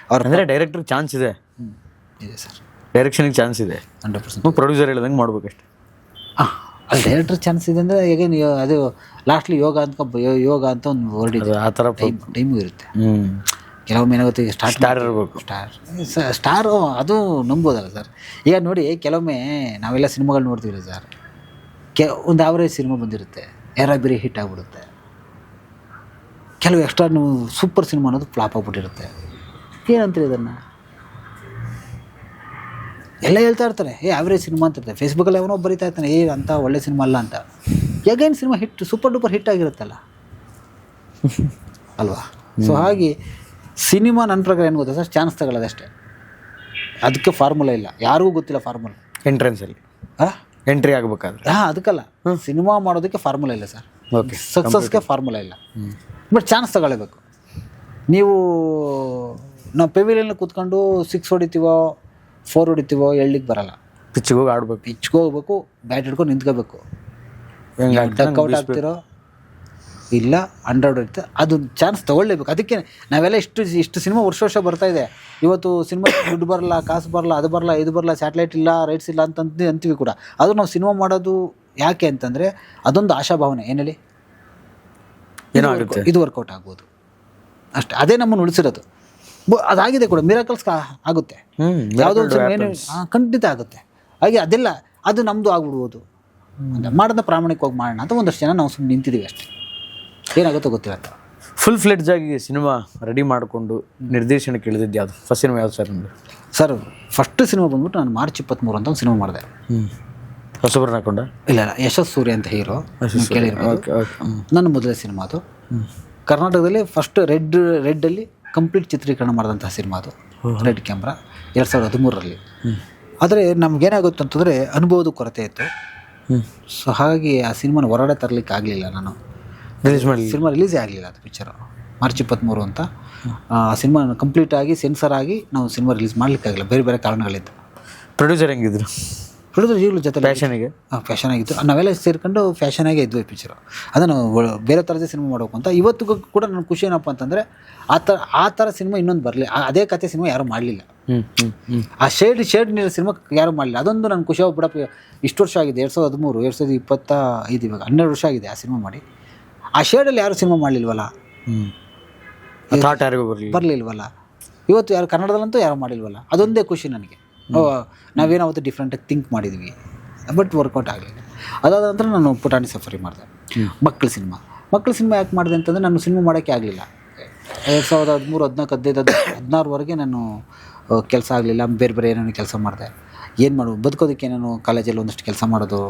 ಅಂದರೆ ಡೈರೆಕ್ಟ್ರಿಗೆ ಚಾನ್ಸ್ ಇದೆ ಸರ್, ಡೈರೆಕ್ಷನಿಗೆ ಚಾನ್ಸ್ ಇದೆ 100%. ಪ್ರೊಡ್ಯೂಸರ್ ಹೇಳ್ದಂಗೆ ಮಾಡ್ಬೇಕಷ್ಟೆ. ಅಲ್ಲಿ ಡೈರೆಕ್ಟರ್ ಚಾನ್ಸ್ ಇದೆ ಅಂದರೆ ಹೇಗೆ ಅದು ಲಾಸ್ಟ್ಲಿ ಯೋಗ ಅಂತ ಒಂದು ವರ್ಡ್ ಇದೆ, ಆ ಥರ ಟೈಮು ಇರುತ್ತೆ. ಕೆಲವೊಮ್ಮೆ ಏನಾಗುತ್ತೆ, ಸ್ಟಾರ್ ಇರಬೇಕು. ಸ್ಟಾರು ಅದು ನಂಬೋದಲ್ಲ ಸರ್. ಈಗ ನೋಡಿ, ಕೆಲವೊಮ್ಮೆ ನಾವೆಲ್ಲ ಸಿನಿಮಾಗಳು ನೋಡ್ತೀವಿ ಸರ್, ಒಂದು ಆವರೇಜ್ ಸಿನಿಮಾ ಬಂದಿರುತ್ತೆ, ಬೇರೆ ಹಿಟ್ ಆಗಿಬಿಡುತ್ತೆ. ಕೆಲವು ಎಕ್ಸ್ಟ್ರಾ ಸೂಪರ್ ಸಿನಿಮಾ ಅನ್ನೋದು ಫ್ಲಾಪ್ ಆಗ್ಬಿಟ್ಟಿರುತ್ತೆ. ಏನಂತೀರಿ ಇದನ್ನು? ಎಲ್ಲ ಹೇಳ್ತಾ ಇರ್ತಾರೆ, ಆವ್ರೇಜ್ ಸಿನಿಮಾ ಅಂತ ಇರ್ತಾರೆ. ಫೇಸ್ಬುಕ್ಕಲ್ಲಿ ಅವನೋ ಬರೀತಾ ಇರ್ತಾನೆ, ಅಂತ ಒಳ್ಳೆ ಸಿನಿಮಾ ಅಲ್ಲ ಅಂತ. ಹೇಗೇನು cinema hit, super duper hit ಆಗಿರುತ್ತಲ್ಲ ಅಲ್ವಾ? ಸೊ ಹಾಗೆ ಸಿನಿಮಾ ನನ್ನ ಪ್ರಕಾರ ಏನು ಗೊತ್ತಾ ಸರ್, ಚಾನ್ಸ್ ತಗೊಳ್ಳೋದಷ್ಟೇ. ಅದಕ್ಕೆ ಫಾರ್ಮುಲಾ ಇಲ್ಲ, ಯಾರಿಗೂ ಗೊತ್ತಿಲ್ಲ ಫಾರ್ಮುಲಾ. ಎಂಟ್ರೆನ್ಸಲ್ಲಿ ಎಂಟ್ರಿ ಆಗಬೇಕಾದ್ರೆ ಅದಕ್ಕಲ್ಲ, ಸಿನಿಮಾ ಮಾಡೋದಕ್ಕೆ ಫಾರ್ಮುಲಾ ಇಲ್ಲ ಸರ್. ಸಕ್ಸಸ್ಗೆ ಫಾರ್ಮುಲಾ ಇಲ್ಲ, ಬಟ್ ಚಾನ್ಸ್ ತಗೊಳ್ಳೇಬೇಕು. ನಾವು ಪೆವಿಲಿಯನ್ನಲ್ಲಿ ಕೂತ್ಕೊಂಡು 6 ಹೊಡಿತೀವೋ 4 ಹೊಡಿತೀವೋ ಹೇಳಲಿಕ್ಕೆ ಬರಲ್ಲ. ಪಿಚ್ಗೆ ಹೋಗಿ ಆಡ್ಬೇಕು, ಪಿಚ್ಗೆ ಹೋಗ್ಬೇಕು, ಬ್ಯಾಟ್ ಹಿಡ್ಕೊಂಡು ನಿಂತ್ಕೋಬೇಕು. ಡಕ್ಔಟ್ ಆಗ್ತಿರೋ ಇಲ್ಲ 100 ಹೊಡಿತೆ, ಅದು ಚಾನ್ಸ್ ತೊಗೊಳ್ಳೇಬೇಕು. ಅದಕ್ಕೆ ನಾವೆಲ್ಲ ಇಷ್ಟು ಸಿನಿಮಾ ವರ್ಷ ಬರ್ತಾ ಇದೆ. ಇವತ್ತು ಸಿನಿಮಾ ದುಡ್ಡು ಬರಲ್ಲ, ಕಾಸು ಬರಲ್ಲ, ಅದು ಬರಲ್ಲ, ಇದು ಬರಲ್ಲ, ಸ್ಯಾಟಲೈಟ್ ಇಲ್ಲ, ರೈಟ್ಸ್ ಇಲ್ಲ ಅಂತೀವಿ ಕೂಡ. ಅದು ನಾವು ಸಿನಿಮಾ ಮಾಡೋದು ಯಾಕೆ ಅಂತಂದರೆ ಅದೊಂದು ಆಶಾಭಾವನೆ. ಏನು ಹೇಳಿ, ಇದು ವರ್ಕೌಟ್ ಆಗ್ಬೋದು ಅಷ್ಟೇ. ಅದೇ ನಮ್ಮನ್ನು ಉಳಿಸಿರೋದು. ಅದಾಗಿದೆ ಕೂಡ, ಮಿರಾಕಲ್ಸ್ ಆಗುತ್ತೆ, ಯಾವುದೋ ಒಂದು ಖಂಡಿತ ಆಗುತ್ತೆ. ಹಾಗೆ ಅದೆಲ್ಲ ಅದು ನಮ್ಮದು ಆಗ್ಬಿಡ್ಬೋದು. ಮಾಡೋದನ್ನ ಪ್ರಾಮಾಣಿಕವಾಗಿ ಮಾಡೋಣ ಅಂತ ಒಂದಷ್ಟು ಜನ ನಾವು ಸುಮ್ಮನೆ ನಿಂತಿದ್ದೀವಿ ಅಷ್ಟೇ. ಏನಾಗುತ್ತೋ ಗೊತ್ತಿಲ್ಲ. ಫುಲ್ ಫ್ಲೆಡ್ಜ್ ಆಗಿ ಸಿನಿಮಾ ರೆಡಿ ಮಾಡಿಕೊಂಡು ನಿರ್ದೇಶನಕ್ಕೆ ಇಳಿದಿದ್ದು ಯಾವುದು? ಫಸ್ಟ್ ಸಿನಿಮಾ ಯಾವುದು ಸರ್ ನಿಮ್ಮದು? ಸರ್ ಫಸ್ಟ್ ಸಿನಿಮಾ ಬಂದ್ಬಿಟ್ಟು ನಾನು ಮಾರ್ಚ್ 23 ಅಂತ ಒಂದು ಸಿನಿಮಾ ಮಾಡಿದೆ. ಹೊಸಬ್ರನ್ನ ಹಾಕೊಂಡ? ಇಲ್ಲ, ಯಶಸ್ ಸೂರ್ಯ ಅಂತ ಹೀರೋ ಕೇಳಿರ್ಬೋದು. ನನ್ನ ಮೊದಲೇ ಸಿನಿಮಾ ಅದು. ಕರ್ನಾಟಕದಲ್ಲಿ ಫಸ್ಟ್ ರೆಡ್ಡಲ್ಲಿ ಕಂಪ್ಲೀಟ್ ಚಿತ್ರೀಕರಣ ಮಾಡಿದಂತಹ ಸಿನಿಮಾ ಅದು, ರೆಡ್ ಕ್ಯಾಮ್ರಾ, 2013ರಲ್ಲಿ. ಆದರೆ ನಮಗೇನಾಗುತ್ತೆ ಅಂತಂದರೆ ಅನುಭವದ ಕೊರತೆ ಇತ್ತು. ಸೊ ಹಾಗಾಗಿ ಆ ಸಿನಿಮಾನ ಹೊರಗಡೆ ತರಲಿಕ್ಕೆ ಆಗಲಿಲ್ಲ. ನಾನು ಸಿನಿಮಾ ರಿಲೀಸೇ ಆಗಲಿಲ್ಲ. ಅದು ಪಿಕ್ಚರು ಮಾರ್ಚ್ 23 ಅಂತ. ಆ ಸಿನಿಮಾ ಕಂಪ್ಲೀಟಾಗಿ ಸೆನ್ಸರ್ ಆಗಿ ನಾವು ಸಿನಿಮಾ ರಿಲೀಸ್ ಮಾಡಲಿಕ್ಕಾಗಲಿಲ್ಲ, ಬೇರೆ ಬೇರೆ ಕಾರಣಗಳಿಂದ. ಪ್ರೊಡ್ಯೂಸರ್ ಹೆಂಗಿದ್ರು? ಪ್ರೊಡ್ಯೂಸರ್ ಈಗಲೂ ಜೊತೆ ಫ್ಯಾಷನಿಗೆ ಫ್ಯಾಷನ್ ಆಗಿತ್ತು. ನಾವೆಲ್ಲ ಸೇರ್ಕೊಂಡು ಫ್ಯಾಷನಾಗೆ ಇದ್ವಿ ಪಿಕ್ಚರು. ಅದನ್ನು ಬೇರೆ ಥರದೇ ಸಿನಿಮಾ ಮಾಡಬೇಕು ಅಂತ. ಇವತ್ತಿಗೂ ಕೂಡ ನನ್ನ ಖುಷಿ ಏನಪ್ಪ ಅಂತಂದರೆ ಆ ಥರ ಸಿನಿಮಾ ಇನ್ನೊಂದು ಬರಲಿ. ಅದೇ ಕತೆ ಸಿನಿಮಾ ಯಾರೂ ಮಾಡಲಿಲ್ಲ. ಆ ಶೇಡ್ ನೀರು ಸಿನಿಮಾ ಯಾರೂ ಮಾಡಲಿಲ್ಲ. ಅದೊಂದು ನನ್ನ ಖುಷಿ. ಬಿಡಪ್ಪ, ಇಷ್ಟು ವರ್ಷ ಆಗಿದೆ, 2013, 2025, ಇವಾಗ 12 ವರ್ಷ ಆಗಿದೆ ಆ ಸಿನಿಮಾ ಮಾಡಿ. ಆ ಶೇಡಲ್ಲಿ ಯಾರು ಸಿನಿಮಾ ಮಾಡಲಿಲ್ವಲ್ಲ, ಥಾಟ್ ಯಾರಿಗೂ ಬರಲಿಲ್ವಲ್ಲ. ಇವತ್ತು ಯಾರು ಕನ್ನಡದಲ್ಲಂತೂ ಯಾರು ಮಾಡಿಲ್ವಲ್ಲ. ಅದೊಂದೇ ಖುಷಿ ನನಗೆ. ನಾವೇನಾವತ್ತು ಡಿಫ್ರೆಂಟಾಗಿ ಥಿಂಕ್ ಮಾಡಿದ್ವಿ, ಬಟ್ ವರ್ಕೌಟ್ ಆಗಲಿಲ್ಲ. ಅದಾದ ನಂತರ ನಾನು ಪುಟಾಣಿ ಸಫರಿ ಮಾಡಿದೆ. ಮಕ್ಕಳ ಸಿನಿಮಾ ಯಾಕೆ ಮಾಡಿದೆ ಅಂತಂದರೆ ನಾನು ಸಿನಿಮಾ ಮಾಡೋಕ್ಕೆ ಆಗಲಿಲ್ಲ. 2013, 14, 15, 16ವರೆಗೆ ನಾನು ಕೆಲಸ ಆಗಲಿಲ್ಲ. ಬೇರೆ ಏನೇನೋ ಕೆಲಸ ಮಾಡಿದೆ. ಏನು ಮಾಡೋದು, ಬದುಕೋದಕ್ಕೆ ಏನೇನು ಕಾಲೇಜಲ್ಲಿ ಒಂದಷ್ಟು ಕೆಲಸ ಮಾಡೋದು,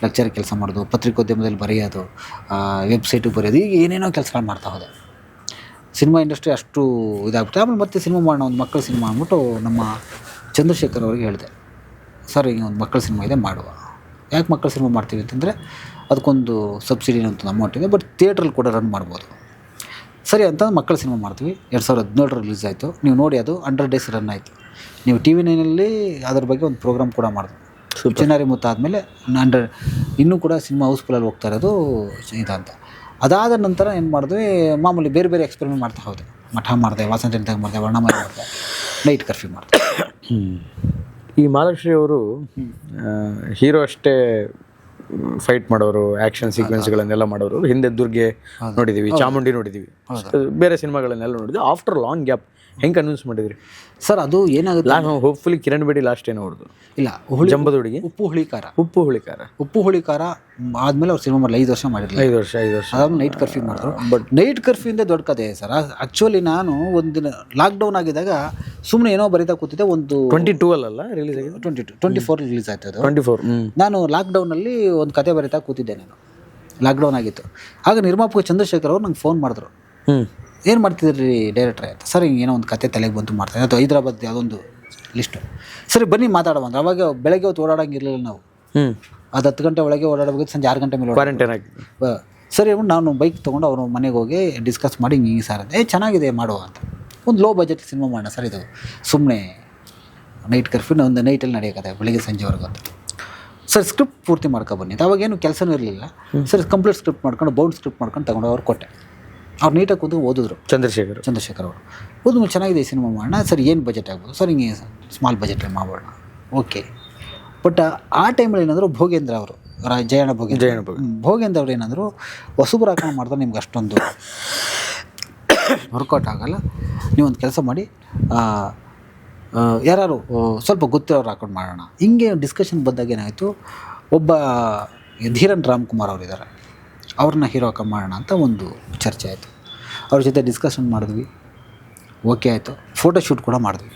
ಲೆಕ್ಚರ್ ಕೆಲಸ ಮಾಡೋದು, ಪತ್ರಿಕೋದ್ಯಮದಲ್ಲಿ ಬರೆಯೋದು, ವೆಬ್ಸೈಟಿಗೆ ಬರೆಯೋದು, ಈಗ ಏನೇನೋ ಕೆಲಸಗಳು ಮಾಡ್ತಾ ಹೋದೆ. ಸಿನಿಮಾ ಇಂಡಸ್ಟ್ರಿ ಅಷ್ಟು ಇದಾಗ್ಬಿಟ್ಟು ಆಮೇಲೆ ಮತ್ತೆ ಸಿನಿಮಾ ಮಾಡೋಣ, ಒಂದು ಮಕ್ಕಳ ಸಿನಿಮಾ ಅಂದ್ಬಿಟ್ಟು ನಮ್ಮ ಚಂದ್ರಶೇಖರ್ ಅವ್ರಿಗೆ ಹೇಳಿದೆ, ಸರ್ ಈಗ ಒಂದು ಮಕ್ಕಳ ಸಿನಿಮಾ ಇದೆ, ಮಾಡುವ. ಯಾಕೆ ಮಕ್ಕಳ ಸಿನಿಮಾ ಮಾಡ್ತೀವಿ ಅಂತಂದರೆ ಅದಕ್ಕೊಂದು ಸಬ್ಸಿಡಿನ ಅಂತ ಅಮೌಂಟ್ ಇದೆ, ಬಟ್ ಥಿಯೇಟ್ರಲ್ಲಿ ಕೂಡ ರನ್ ಮಾಡ್ಬೋದು. ಸರಿ ಅಂತ ಮಕ್ಕಳ ಸಿನಿಮಾ ಮಾಡ್ತೀವಿ. 2017 ರಿಲೀಸ್ ಆಯಿತು. ನೀವು ನೋಡಿ, ಅದು 100 ಡೇಸ್ ರನ್ ಆಯಿತು. ನೀವು TV 9ನಲ್ಲಿ ಅದ್ರ ಬಗ್ಗೆ ಒಂದು ಪ್ರೋಗ್ರಾಮ್ ಕೂಡ ಮಾಡಿದ್ವಿ. ಚಿನ್ನಾರಿ ಮುತ್ತ ಆದಮೇಲೆ ಇನ್ನೂ ಕೂಡ ಸಿನಿಮಾ ಹೌಸ್ಫುಲ್ಲಲ್ಲಿ ಹೋಗ್ತಾ ಇರೋದು ಇದಂತ. ಅದಾದ ನಂತರ ಏನು ಮಾಡಿದ್ವಿ, ಮಾಮೂಲಿ ಬೇರೆ ಎಕ್ಸ್ಪೆರಿಮೆಂಟ್ ಮಾಡ್ತಾ ಹೋದೆ. ಮಠ ಮಾಡಿದೆ, ವಾಸಂತಿಂತಾಗ ಮಾಡಿದೆ, ವರ್ಣಮಯ ಮಾಡಿದೆ, ನೈಟ್ ಕರ್ಫ್ಯೂ ಮಾಡಿದೆ. ಈ ಮಾಲಾಶ್ರೀ ಅವರು ಹೀರೋ ಅಷ್ಟೇ ಫೈಟ್ ಮಾಡೋರು, ಆ್ಯಕ್ಷನ್ ಸೀಕ್ವೆನ್ಸ್ಗಳನ್ನೆಲ್ಲ ಮಾಡೋರು. ಹಿಂದೆ ದುರ್ಗೆ ನೋಡಿದ್ದೀವಿ, ಚಾಮುಂಡಿ ನೋಡಿದ್ದೀವಿ, ಬೇರೆ ಸಿನಿಮಾಗಳನ್ನೆಲ್ಲ ನೋಡಿದ್ವಿ. ಆಫ್ಟರ್ ಲಾಂಗ್ ಗ್ಯಾಪ್ ಹೆಂಗೆ ಕನ್ವಿನ್ಸ್ ಮಾಡಿದ್ರಿ ಸರ್? ಅದು ಏನಾಗುತ್ತೆ, ಹೋಪ್ಫುಲಿ ಕಿರಣ್ ಬೇಡಿ ಲಾಸ್ಟ್ ಏನು ಅವ್ರದ್ದು ಇಲ್ಲ, ಜಂಬದೊಡಿಗೆ ಉಪ್ಪು ಹುಳಿಕಾರ ಆದಮೇಲೆ ಅವ್ರು ಸಿನಿಮಾ ಮಾಡಲಿ 5 ವರ್ಷ ಮಾಡಿರಲಿಲ್ಲ. 5 ವರ್ಷ ಅದಾದ್ಮೇಲೆ ನೈಟ್ ಕರ್ಫ್ಯೂ ಮಾಡಿದ್ರು. ಬಟ್ ನೈಟ್ ಕರ್ಫ್ಯೂಯಿಂದ ದೊಡ್ಡ ಕಥೆ ಸರ್. ಆ್ಯಕ್ಚುಲಿ ನಾನು ಒಂದಿನ ಲಾಕ್ಡೌನ್ ಆಗಿದ್ದಾಗ ಸುಮ್ಮನೆ ಏನೋ ಬರೀತಾ ಕೂತಿದ್ದೆ. ಒಂದು 22 ಅಲ್ಲ ರಿಲೀಸ್ ಆಗಿದೆ, 24 ರಿಲೀಸ್ ಆಯ್ತು ಅದು. 24. ನಾನು ಲಾಕ್ಡೌನಲ್ಲಿ ಒಂದು ಕತೆ ಬರೀತಾ ಕೂತಿದ್ದೆ. ನಾನು ಲಾಕ್ಡೌನ್ ಆಗಿತ್ತು. ಆಗ ನಿರ್ಮಾಪಕ ಚಂದ್ರಶೇಖರ್ ಅವರು ನಂಗೆ ಫೋನ್ ಮಾಡಿದ್ರು, ಏನು ಮಾಡ್ತಿದ್ರಿ ಡೈರೆಕ್ಟ್ರೇ ಅಂತ. ಸರ್ ಹಿಂಗೆ ಏನೋ ಒಂದು ಕತೆ ತಲೆಗೆ ಬಂತು ಮಾಡ್ತಾರೆ, ಅದು ಹೈದ್ರಾಬಾದ್ ಯಾವುದೊಂದು ಲಿಸ್ಟು. ಸರಿ ಬನ್ನಿ ಮಾತಾಡುವ ಅಂದ್ರೆ. ಅವಾಗ ಬೆಳಗ್ಗೆ ಹೊತ್ತು ಓಡಾಡೋಂಗಿರಲಿಲ್ಲ ನಾವು. ಅದು 10 ಗಂಟೆ ಒಳಗೆ ಓಡಾಡಬೇಕು, ಸಂಜೆ 6 ಗಂಟೆ ಮೇಲೆ ಕ್ವಾರಂಟೈನ್ ಆಗಿ. ಸರಿ ನಾನು ಬೈಕ್ ತೊಗೊಂಡು ಅವ್ರ ಮನೆಗೆ ಹೋಗಿ ಡಿಸ್ಕಸ್ ಮಾಡಿ ಹಿಂಗೆ ಸರ್ ಅಂತ, ಚೆನ್ನಾಗಿದೆ ಮಾಡುವ ಅಂತ. ಒಂದು ಲೋ ಬಜೆಟ್ ಸಿನಿಮಾ ಮಾಡೋಣ ಸರ್, ಇದು ಸುಮ್ಮನೆ ನೈಟ್ ಕರ್ಫ್ಯೂ ಒಂದು ನೈಟಲ್ಲಿ ನಡೆಯೋಕತ್ತೆ, ಬೆಳಿಗ್ಗೆ ಸಂಜೆವರೆಗೂ ಅಂತ. ಸರ್ ಸ್ಕ್ರಿಪ್ಟ್ ಪೂರ್ತಿ ಮಾಡ್ಕೊಬನ್ನಿ ಅಂತ. ಅವಾಗೇನು ಕೆಲಸನೂ ಇರಲಿಲ್ಲ. ಸರಿ ಕಂಪ್ಲೀಟ್ ಸ್ಕ್ರಿಪ್ಟ್ ಮಾಡ್ಕೊಂಡು, ಬೌಂಡ್ ಸ್ಕ್ರಿಪ್ಟ್ ಮಾಡ್ಕೊಂಡು ತಗೊಂಡು ಅವ್ರು ಕೊಟ್ಟೆ. ಅವ್ರು ನೀಟಾಗಿ ಕೂತು ಓದಿದ್ರು. ಚಂದ್ರಶೇಖರ್ ಅವರು ಓದ್ಮೇಲೆ ಚೆನ್ನಾಗಿದೆ ಈ ಸಿನಿಮಾ ಮಾಡೋಣ. ಸರ್ ಏನು ಬಜೆಟ್ ಆಗ್ಬೋದು? ಸರ್ ಹಿಂಗೆ ಸ್ಮಾಲ್ ಬಜೆಟಲ್ಲಿ ಮಾಡೋಣ. ಓಕೆ. ಬಟ್ ಆ ಟೈಮಲ್ಲಿ ಏನಾದರೂ ಭೋಗೇಂದ್ರ ಅವರು, ಜಯಣ್ಣ ಭೋಗೇಂದ್ರ ಅವ್ರು ಏನಂದರು, ಹೊಸಬ್ರು ಹಾಕೊಂಡು ಮಾಡಿದ್ರೆ ನಿಮ್ಗೆ ಅಷ್ಟೊಂದು ವರ್ಕೌಟ್ ಆಗೋಲ್ಲ, ನೀವೊಂದು ಕೆಲಸ ಮಾಡಿ, ಯಾರು ಸ್ವಲ್ಪ ಗೊತ್ತಿರೋರು ಹಾಕೊಂಡು ಮಾಡೋಣ. ಹಿಂಗೆ ಡಿಸ್ಕಷನ್ ಬಂದಾಗ ಏನಾಯಿತು, ಒಬ್ಬ ಧೀರನ್ ರಾಮ್ಕುಮಾರ್ ಅವರಿದ್ದಾರೆ, ಅವ್ರನ್ನ ಹೀರೋ ಹಾಕೊಂಡು ಮಾಡೋಣ ಅಂತ ಒಂದು ಚರ್ಚೆ ಆಯಿತು. ಅವ್ರ ಜೊತೆ ಡಿಸ್ಕಷನ್ ಮಾಡಿದ್ವಿ, ಓಕೆ ಆಯಿತು. ಫೋಟೋಶೂಟ್ ಕೂಡ ಮಾಡಿದ್ವಿ.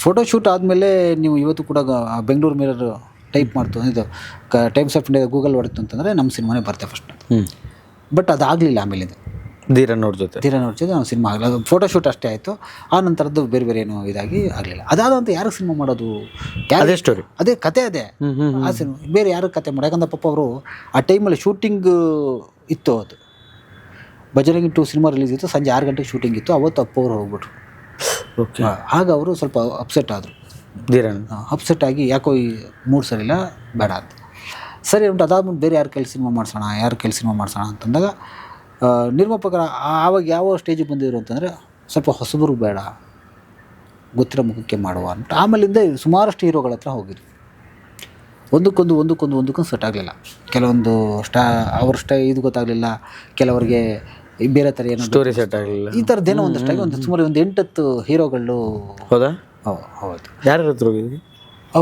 ಫೋಟೋಶೂಟ್ ಆದಮೇಲೆ ನೀವು ಇವತ್ತು ಕೂಡ ಬೆಂಗಳೂರು ಮಿರರ್ ಟೈಪ್ ಮಾಡ್ತು, ಇದು ಟೈಮ್ಸ್ ಆಫ್ ಇಂಡಿಯಾ ಗೂಗಲ್ ಹೊಡಿತು ಅಂತಂದರೆ ನಮ್ಮ ಸಿನಿಮಾನೇ ಬರುತ್ತೆ ಫಸ್ಟ್. ಬಟ್ ಅದಾಗಲಿಲ್ಲ. ಆಮೇಲಿಂದ ಧೀರನ್ ಅವ್ರ ಜೊತೆ ನಾವು ಸಿನಿಮಾ ಆಗಲ್ಲ, ಅದು ಫೋಟೋಶೂಟ್ ಅಷ್ಟೇ ಆಯಿತು. ಆ ನಂತರದ್ದು ಬೇರೆ ಏನೋ ಇದಾಗಿ ಆಗಲಿಲ್ಲ. ಅದಾದಂತ ಯಾರಿಗೆ ಸಿನಿಮಾ ಮಾಡೋದು, ಅದೇ ಸ್ಟೋರಿ, ಅದೇ ಕತೆ, ಅದೇ ಆ ಸಿನಿಮಾ. ಬೇರೆ ಯಾರು ಕತೆ ಮಾಡಿ, ಯಾಕಂದ್ರೆ ಪಾಪ ಅವರು ಆ ಟೈಮಲ್ಲಿ ಶೂಟಿಂಗ್ ಇತ್ತು. ಅದು ಬಜರಂಗಿ 2 ಸಿನಿಮಾ ರಿಲೀಸ್ ಇತ್ತು, ಸಂಜೆ 6 ಗಂಟೆಗೆ ಶೂಟಿಂಗ್ ಇತ್ತು. ಅವತ್ತು ಅಪ್ಪ ಅವರು ಹೋಗ್ಬಿಟ್ರು. ಆಗ ಅವರು ಸ್ವಲ್ಪ ಅಪ್ಸೆಟ್ ಆದರು. ಅಪ್ಸೆಟ್ ಆಗಿ ಯಾಕೋ ಈ ಮೂಡ್ ಸರಿಯಿಲ್ಲ, ಬೇಡ ಅಂತ. ಸರಿ ಉಂಟು. ಅದಾದ್ಮೇಲೆ ಬೇರೆ ಯಾರು ಕೈಲಿ ಸಿನಿಮಾ ಮಾಡಿಸೋಣ ಅಂತಂದಾಗ ನಿರ್ಮಾಪಕರ ಆವಾಗ ಯಾವ ಸ್ಟೇಜಿಗೆ ಬಂದಿದ್ರು ಅಂತಂದರೆ, ಸ್ವಲ್ಪ ಹೊಸಬರು ಬೇಡ, ಗೊತ್ತಿರೋ ಮುಖಕ್ಕೆ ಮಾಡುವ ಅಂತ. ಆಮೇಲಿಂದ ಸುಮಾರಷ್ಟು ಹೀರೋಗಳ ಹತ್ರ ಹೋಗಿದ್ವಿ. ಒಂದಕ್ಕೊಂದು ಸೆಟ್ ಆಗಲಿಲ್ಲ. ಕೆಲವೊಂದು ಅವ್ರ ಇದು ಗೊತ್ತಾಗಲಿಲ್ಲ, ಕೆಲವರಿಗೆ ಬೇರೆ ಥರ ಏನೋ ಸ್ಟೋರಿ ಸೆಟ್ ಆಗಲಿಲ್ಲ. ಈ ಥರದ್ದೇನೋ ಒಂದಷ್ಟಾಗಿ ಸುಮಾರು ಒಂದು 8-10 ಹೀರೋಗಳು. ಹೌದಾ? ಹೌದು. ಯಾರ ಹತ್ರ ಹೋಗಿದ್ವಿ?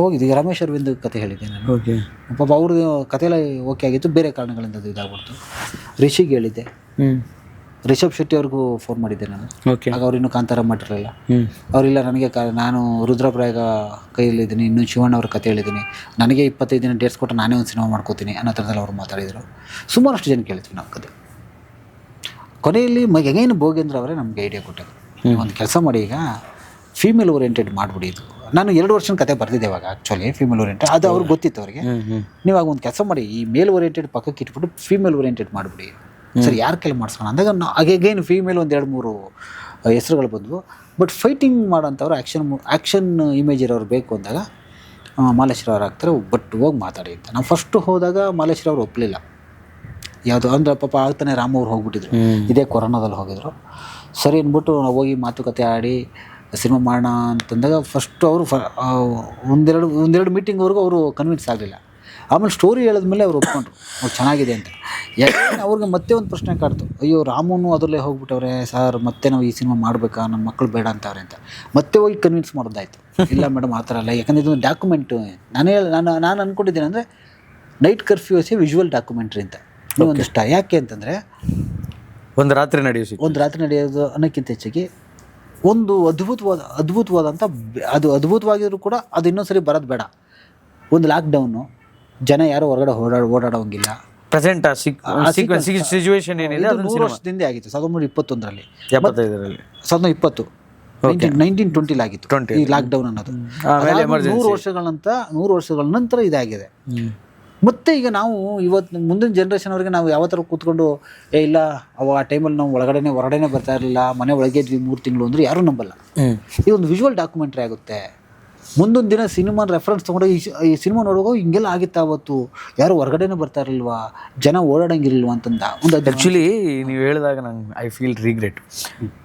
ಹೋಗಿದ್ವಿ. ರಮೇಶ್ ಅರವಿಂದ್ ಕತೆ ಹೇಳಿದ್ದೆ ನಾನು. ಓಕೆ. ಪಾಪ ಅವ್ರದ್ದು ಕತೆ ಎಲ್ಲ ಓಕೆ ಆಗಿತ್ತು, ಬೇರೆ ಕಾರಣಗಳಿಂದ ಅದು ಇದಾಗ್ಬಿಡ್ತು. ರಿಷಿಗೆ ಹೇಳಿದ್ದೆ, ರಿಷಬ್ ಶೆಟ್ಟಿ ಅವ್ರಿಗೂ ಫೋನ್ ಮಾಡಿದ್ದೆ ನಾನು. ಆಗ ಅವ್ರು ಇನ್ನೂ ಕಾಂತಾರ ಮಾಡಿರಲಿಲ್ಲ. ಅವರಿಲ್ಲ, ನನಗೆ ನಾನು ರುದ್ರಪ್ರಯಾಗ ಕೈಯಲ್ಲಿದ್ದೀನಿ, ಇನ್ನೂ ಶಿವಣ್ಣ ಅವ್ರ ಕತೆ ಹೇಳಿದ್ದೀನಿ, ನನಗೆ 25 ದಿನ ಡೇಟ್ಸ್ ಕೊಟ್ಟು ನಾನೇ ಒಂದು ಸಿನಿಮಾ ಮಾಡ್ಕೋತೀನಿ ಅನ್ನೋ ಥರದಲ್ಲಿ ಅವ್ರು ಮಾತಾಡಿದರು. ಸುಮಾರಷ್ಟು ಜನ ಕೇಳ್ತೀವಿ ನಾವು ಕತೆ. ಕೊನೆಯಲ್ಲಿ ಹೆಗೇನು ಭೋಗೇಂದ್ರ ಅವರೇ ನಮಗೆ ಐಡಿಯಾ ಕೊಟ್ಟರು, ಒಂದು ಕೆಲಸ ಮಾಡಿ, ಈಗ ಫೀಮೇಲ್ ಓರಿಯೆಂಟೆಡ್ ಮಾಡಿಬಿಡಿ. ಇದು ನಾನು 2 ವರ್ಷದ ಕತೆ ಬರ್ತಿದ್ದೆ ಇವಾಗ. ಆ್ಯಕ್ಚುಲಿ ಫೀಮೇಲ್ ಓರಿಯೆಂಟೆಡ್ ಅದು ಅವ್ರಿಗೆ ಗೊತ್ತಿತ್ತು ಅವರಿಗೆ. ನೀವಾಗ ಒಂದು ಕೆಲಸ ಮಾಡಿ, ಈ ಮೇಲ್ ಓರಿಯೆಂಟೆಡ್ ಪಕ್ಕಕ್ಕೆ ಇಟ್ಬಿಟ್ಟು ಫೀಮೇಲ್ ಓರಿಯೆಂಟೆಡ್ ಮಾಡಿಬಿಡಿ. ಸರಿ, ಯಾರ ಕೈಲಿ ಮಾಡಿಸೋಣ ಅಂದಾಗ ಹಾಗೇನು ಫೀಮೇಲ್ ಒಂದು 2-3 ಹೆಸರುಗಳು ಬಂದವು. ಬಟ್ ಫೈಟಿಂಗ್ ಮಾಡೋಂಥವ್ರು, ಆ್ಯಕ್ಷನ್ ಇಮೇಜ್ ಇರೋರು ಬೇಕು ಅಂದಾಗ ಮಾಲೇಶ್ವರ ಅವ್ರು ಆಗ್ತಾರೆ, ಬಟ್ ಹೋಗಿ ಮಾತಾಡಿ ಅಂತ. ನಾವು ಫಸ್ಟು ಹೋದಾಗ ಮಾಲೇಶ್ವರ ಅವ್ರು ಒಪ್ಪಲಿಲ್ಲ. ಯಾವುದು ಅಂದರೆ ಪಾಪ ಆಗ್ತಾನೆ ರಾಮ ಅವ್ರು ಹೋಗ್ಬಿಟ್ಟಿದ್ರು, ಇದೇ ಕೊರೋನಾದಲ್ಲಿ ಹೋಗಿದ್ರು. ಸರಿ ಅಂದ್ಬಿಟ್ಟು ನಾವು ಹೋಗಿ ಮಾತುಕತೆ ಆಡಿ ಸಿನಿಮಾ ಮಾಡೋಣ ಅಂತಂದಾಗ ಫಸ್ಟು ಅವರು ಒಂದೆರಡು ಮೀಟಿಂಗ್ವರೆಗೂ ಅವರು ಕನ್ವಿನ್ಸ್ ಆಗಲಿಲ್ಲ. ಆಮೇಲೆ ಸ್ಟೋರಿ ಹೇಳಿದ್ಮೇಲೆ ಅವ್ರು ಒಪ್ಕೊಂಡ್ರು, ಅವ್ರು ಚೆನ್ನಾಗಿದೆ ಅಂತ. ಯಾಕಂದರೆ ಅವ್ರಿಗೆ ಮತ್ತೆ ಒಂದು ಪ್ರಶ್ನೆ ಕಾಡ್ತು, ಅಯ್ಯೋ ರಾಮನು ಅದರಲ್ಲೇ ಹೋಗ್ಬಿಟ್ಟವ್ರೆ ಸರ್, ಮತ್ತೆ ನಾವು ಈ ಸಿನಿಮಾ ಮಾಡಬೇಕಾ, ನಮ್ಮ ಮಕ್ಕಳು ಬೇಡ ಅಂತವ್ರೆ ಅಂತ. ಮತ್ತೆ ಹೋಗಿ ಕನ್ವಿನ್ಸ್ ಮಾಡೋದಾಯ್ತು. ಇಲ್ಲ ಮೇಡಮ್ ಆ ಥರ ಅಲ್ಲ, ಯಾಕಂದರೆ ಇದೊಂದು ಡಾಕ್ಯುಮೆಂಟು. ನಾನು ಅಂದ್ಕೊಂಡಿದ್ದೇನೆ ಅಂದರೆ ನೈಟ್ ಕರ್ಫ್ಯೂಸೇ ವಿಜುವಲ್ ಡಾಕ್ಯುಮೆಂಟ್ರಿ ಅಂತ ಒಂದಿಷ್ಟ. ಯಾಕೆ ಅಂತಂದರೆ ಒಂದು ರಾತ್ರಿ ನಡೆಯೋದು ಅನ್ನೋಕ್ಕಿಂತ ಹೆಚ್ಚಾಗಿ ಒಂದು ಅದ್ಭುತವಾದಂಥ ಅದು ಅದ್ಭುತವಾಗಿದ್ರು ಕೂಡ ಅದು ಇನ್ನೊಂದ್ಸರಿ ಬರೋದು ಬೇಡ. ಒಂದು ಲಾಕ್ಡೌನು, ಜನ ಯಾರು ಹೊರಗಡೆ ಓಡಾಡೋಂಗಿಲ್ಲ. ಪ್ರೆಸೆಂಟ್ ಸಿಚುವೇಶನ್ ಏನಿದೆ ಅದು 100 ವರ್ಷದಿಂದ ಆಗಿತ್ತು 1921ರಲ್ಲಿ, 75ರಲ್ಲಿ, 1920 1920 ಆಗಿತ್ತು ಈ ಲಾಕ್ಡೌನ್ ಅನ್ನೋದು. 100 ವರ್ಷಗಳ ನಂತರ ಇದಾಗಿದೆ. ಮತ್ತೆ ಈಗ ನಾವು ಇವತ್ತು ಮುಂದಿನ ಜನ್ರೇಷನ್ ಅವ್ರಿಗೆ ನಾವು ಯಾವ ಥರ ಕೂತ್ಕೊಂಡು ಇಲ್ಲ ಅವಾಗ ಆ ಟೈಮಲ್ಲಿ ನಾವು ಹೊರಗಡೆನೆ ಬರ್ತಾ ಇರಲಿಲ್ಲ, ಮನೆ ಒಳಗೆ ಇದ್ವಿ 3 ತಿಂಗಳು ಅಂದರೆ ಯಾರೂ ನಂಬಲ್ಲ. ಈ ಒಂದು ವಿಜುವಲ್ ಡಾಕ್ಯುಮೆಂಟ್ರಿ ಆಗುತ್ತೆ. ಮುಂದೊಂದು ದಿನ ಸಿನಿಮಾ ರೆಫರೆನ್ಸ್ ತೊಗೊಂಡು ಈ ಸಿನಿಮಾ ನೋಡುವಾಗ ಹಿಂಗೆಲ್ಲ ಆಗಿತ್ತಾ ಅವತ್ತು, ಯಾರು ಹೊರಗಡೆನೇ ಬರ್ತಾ ಇರಲಿಲ್ವಾ, ಜನ ಓಡಾಡಂಗಿಲ್ವಾ ಅಂತಂದ ಒಂದು. ಆ್ಯಕ್ಚುಲಿ ನೀವು ಹೇಳಿದಾಗ ನಂಗೆ ಐ ಫೀಲ್ ರಿಗ್ರೆಟ್.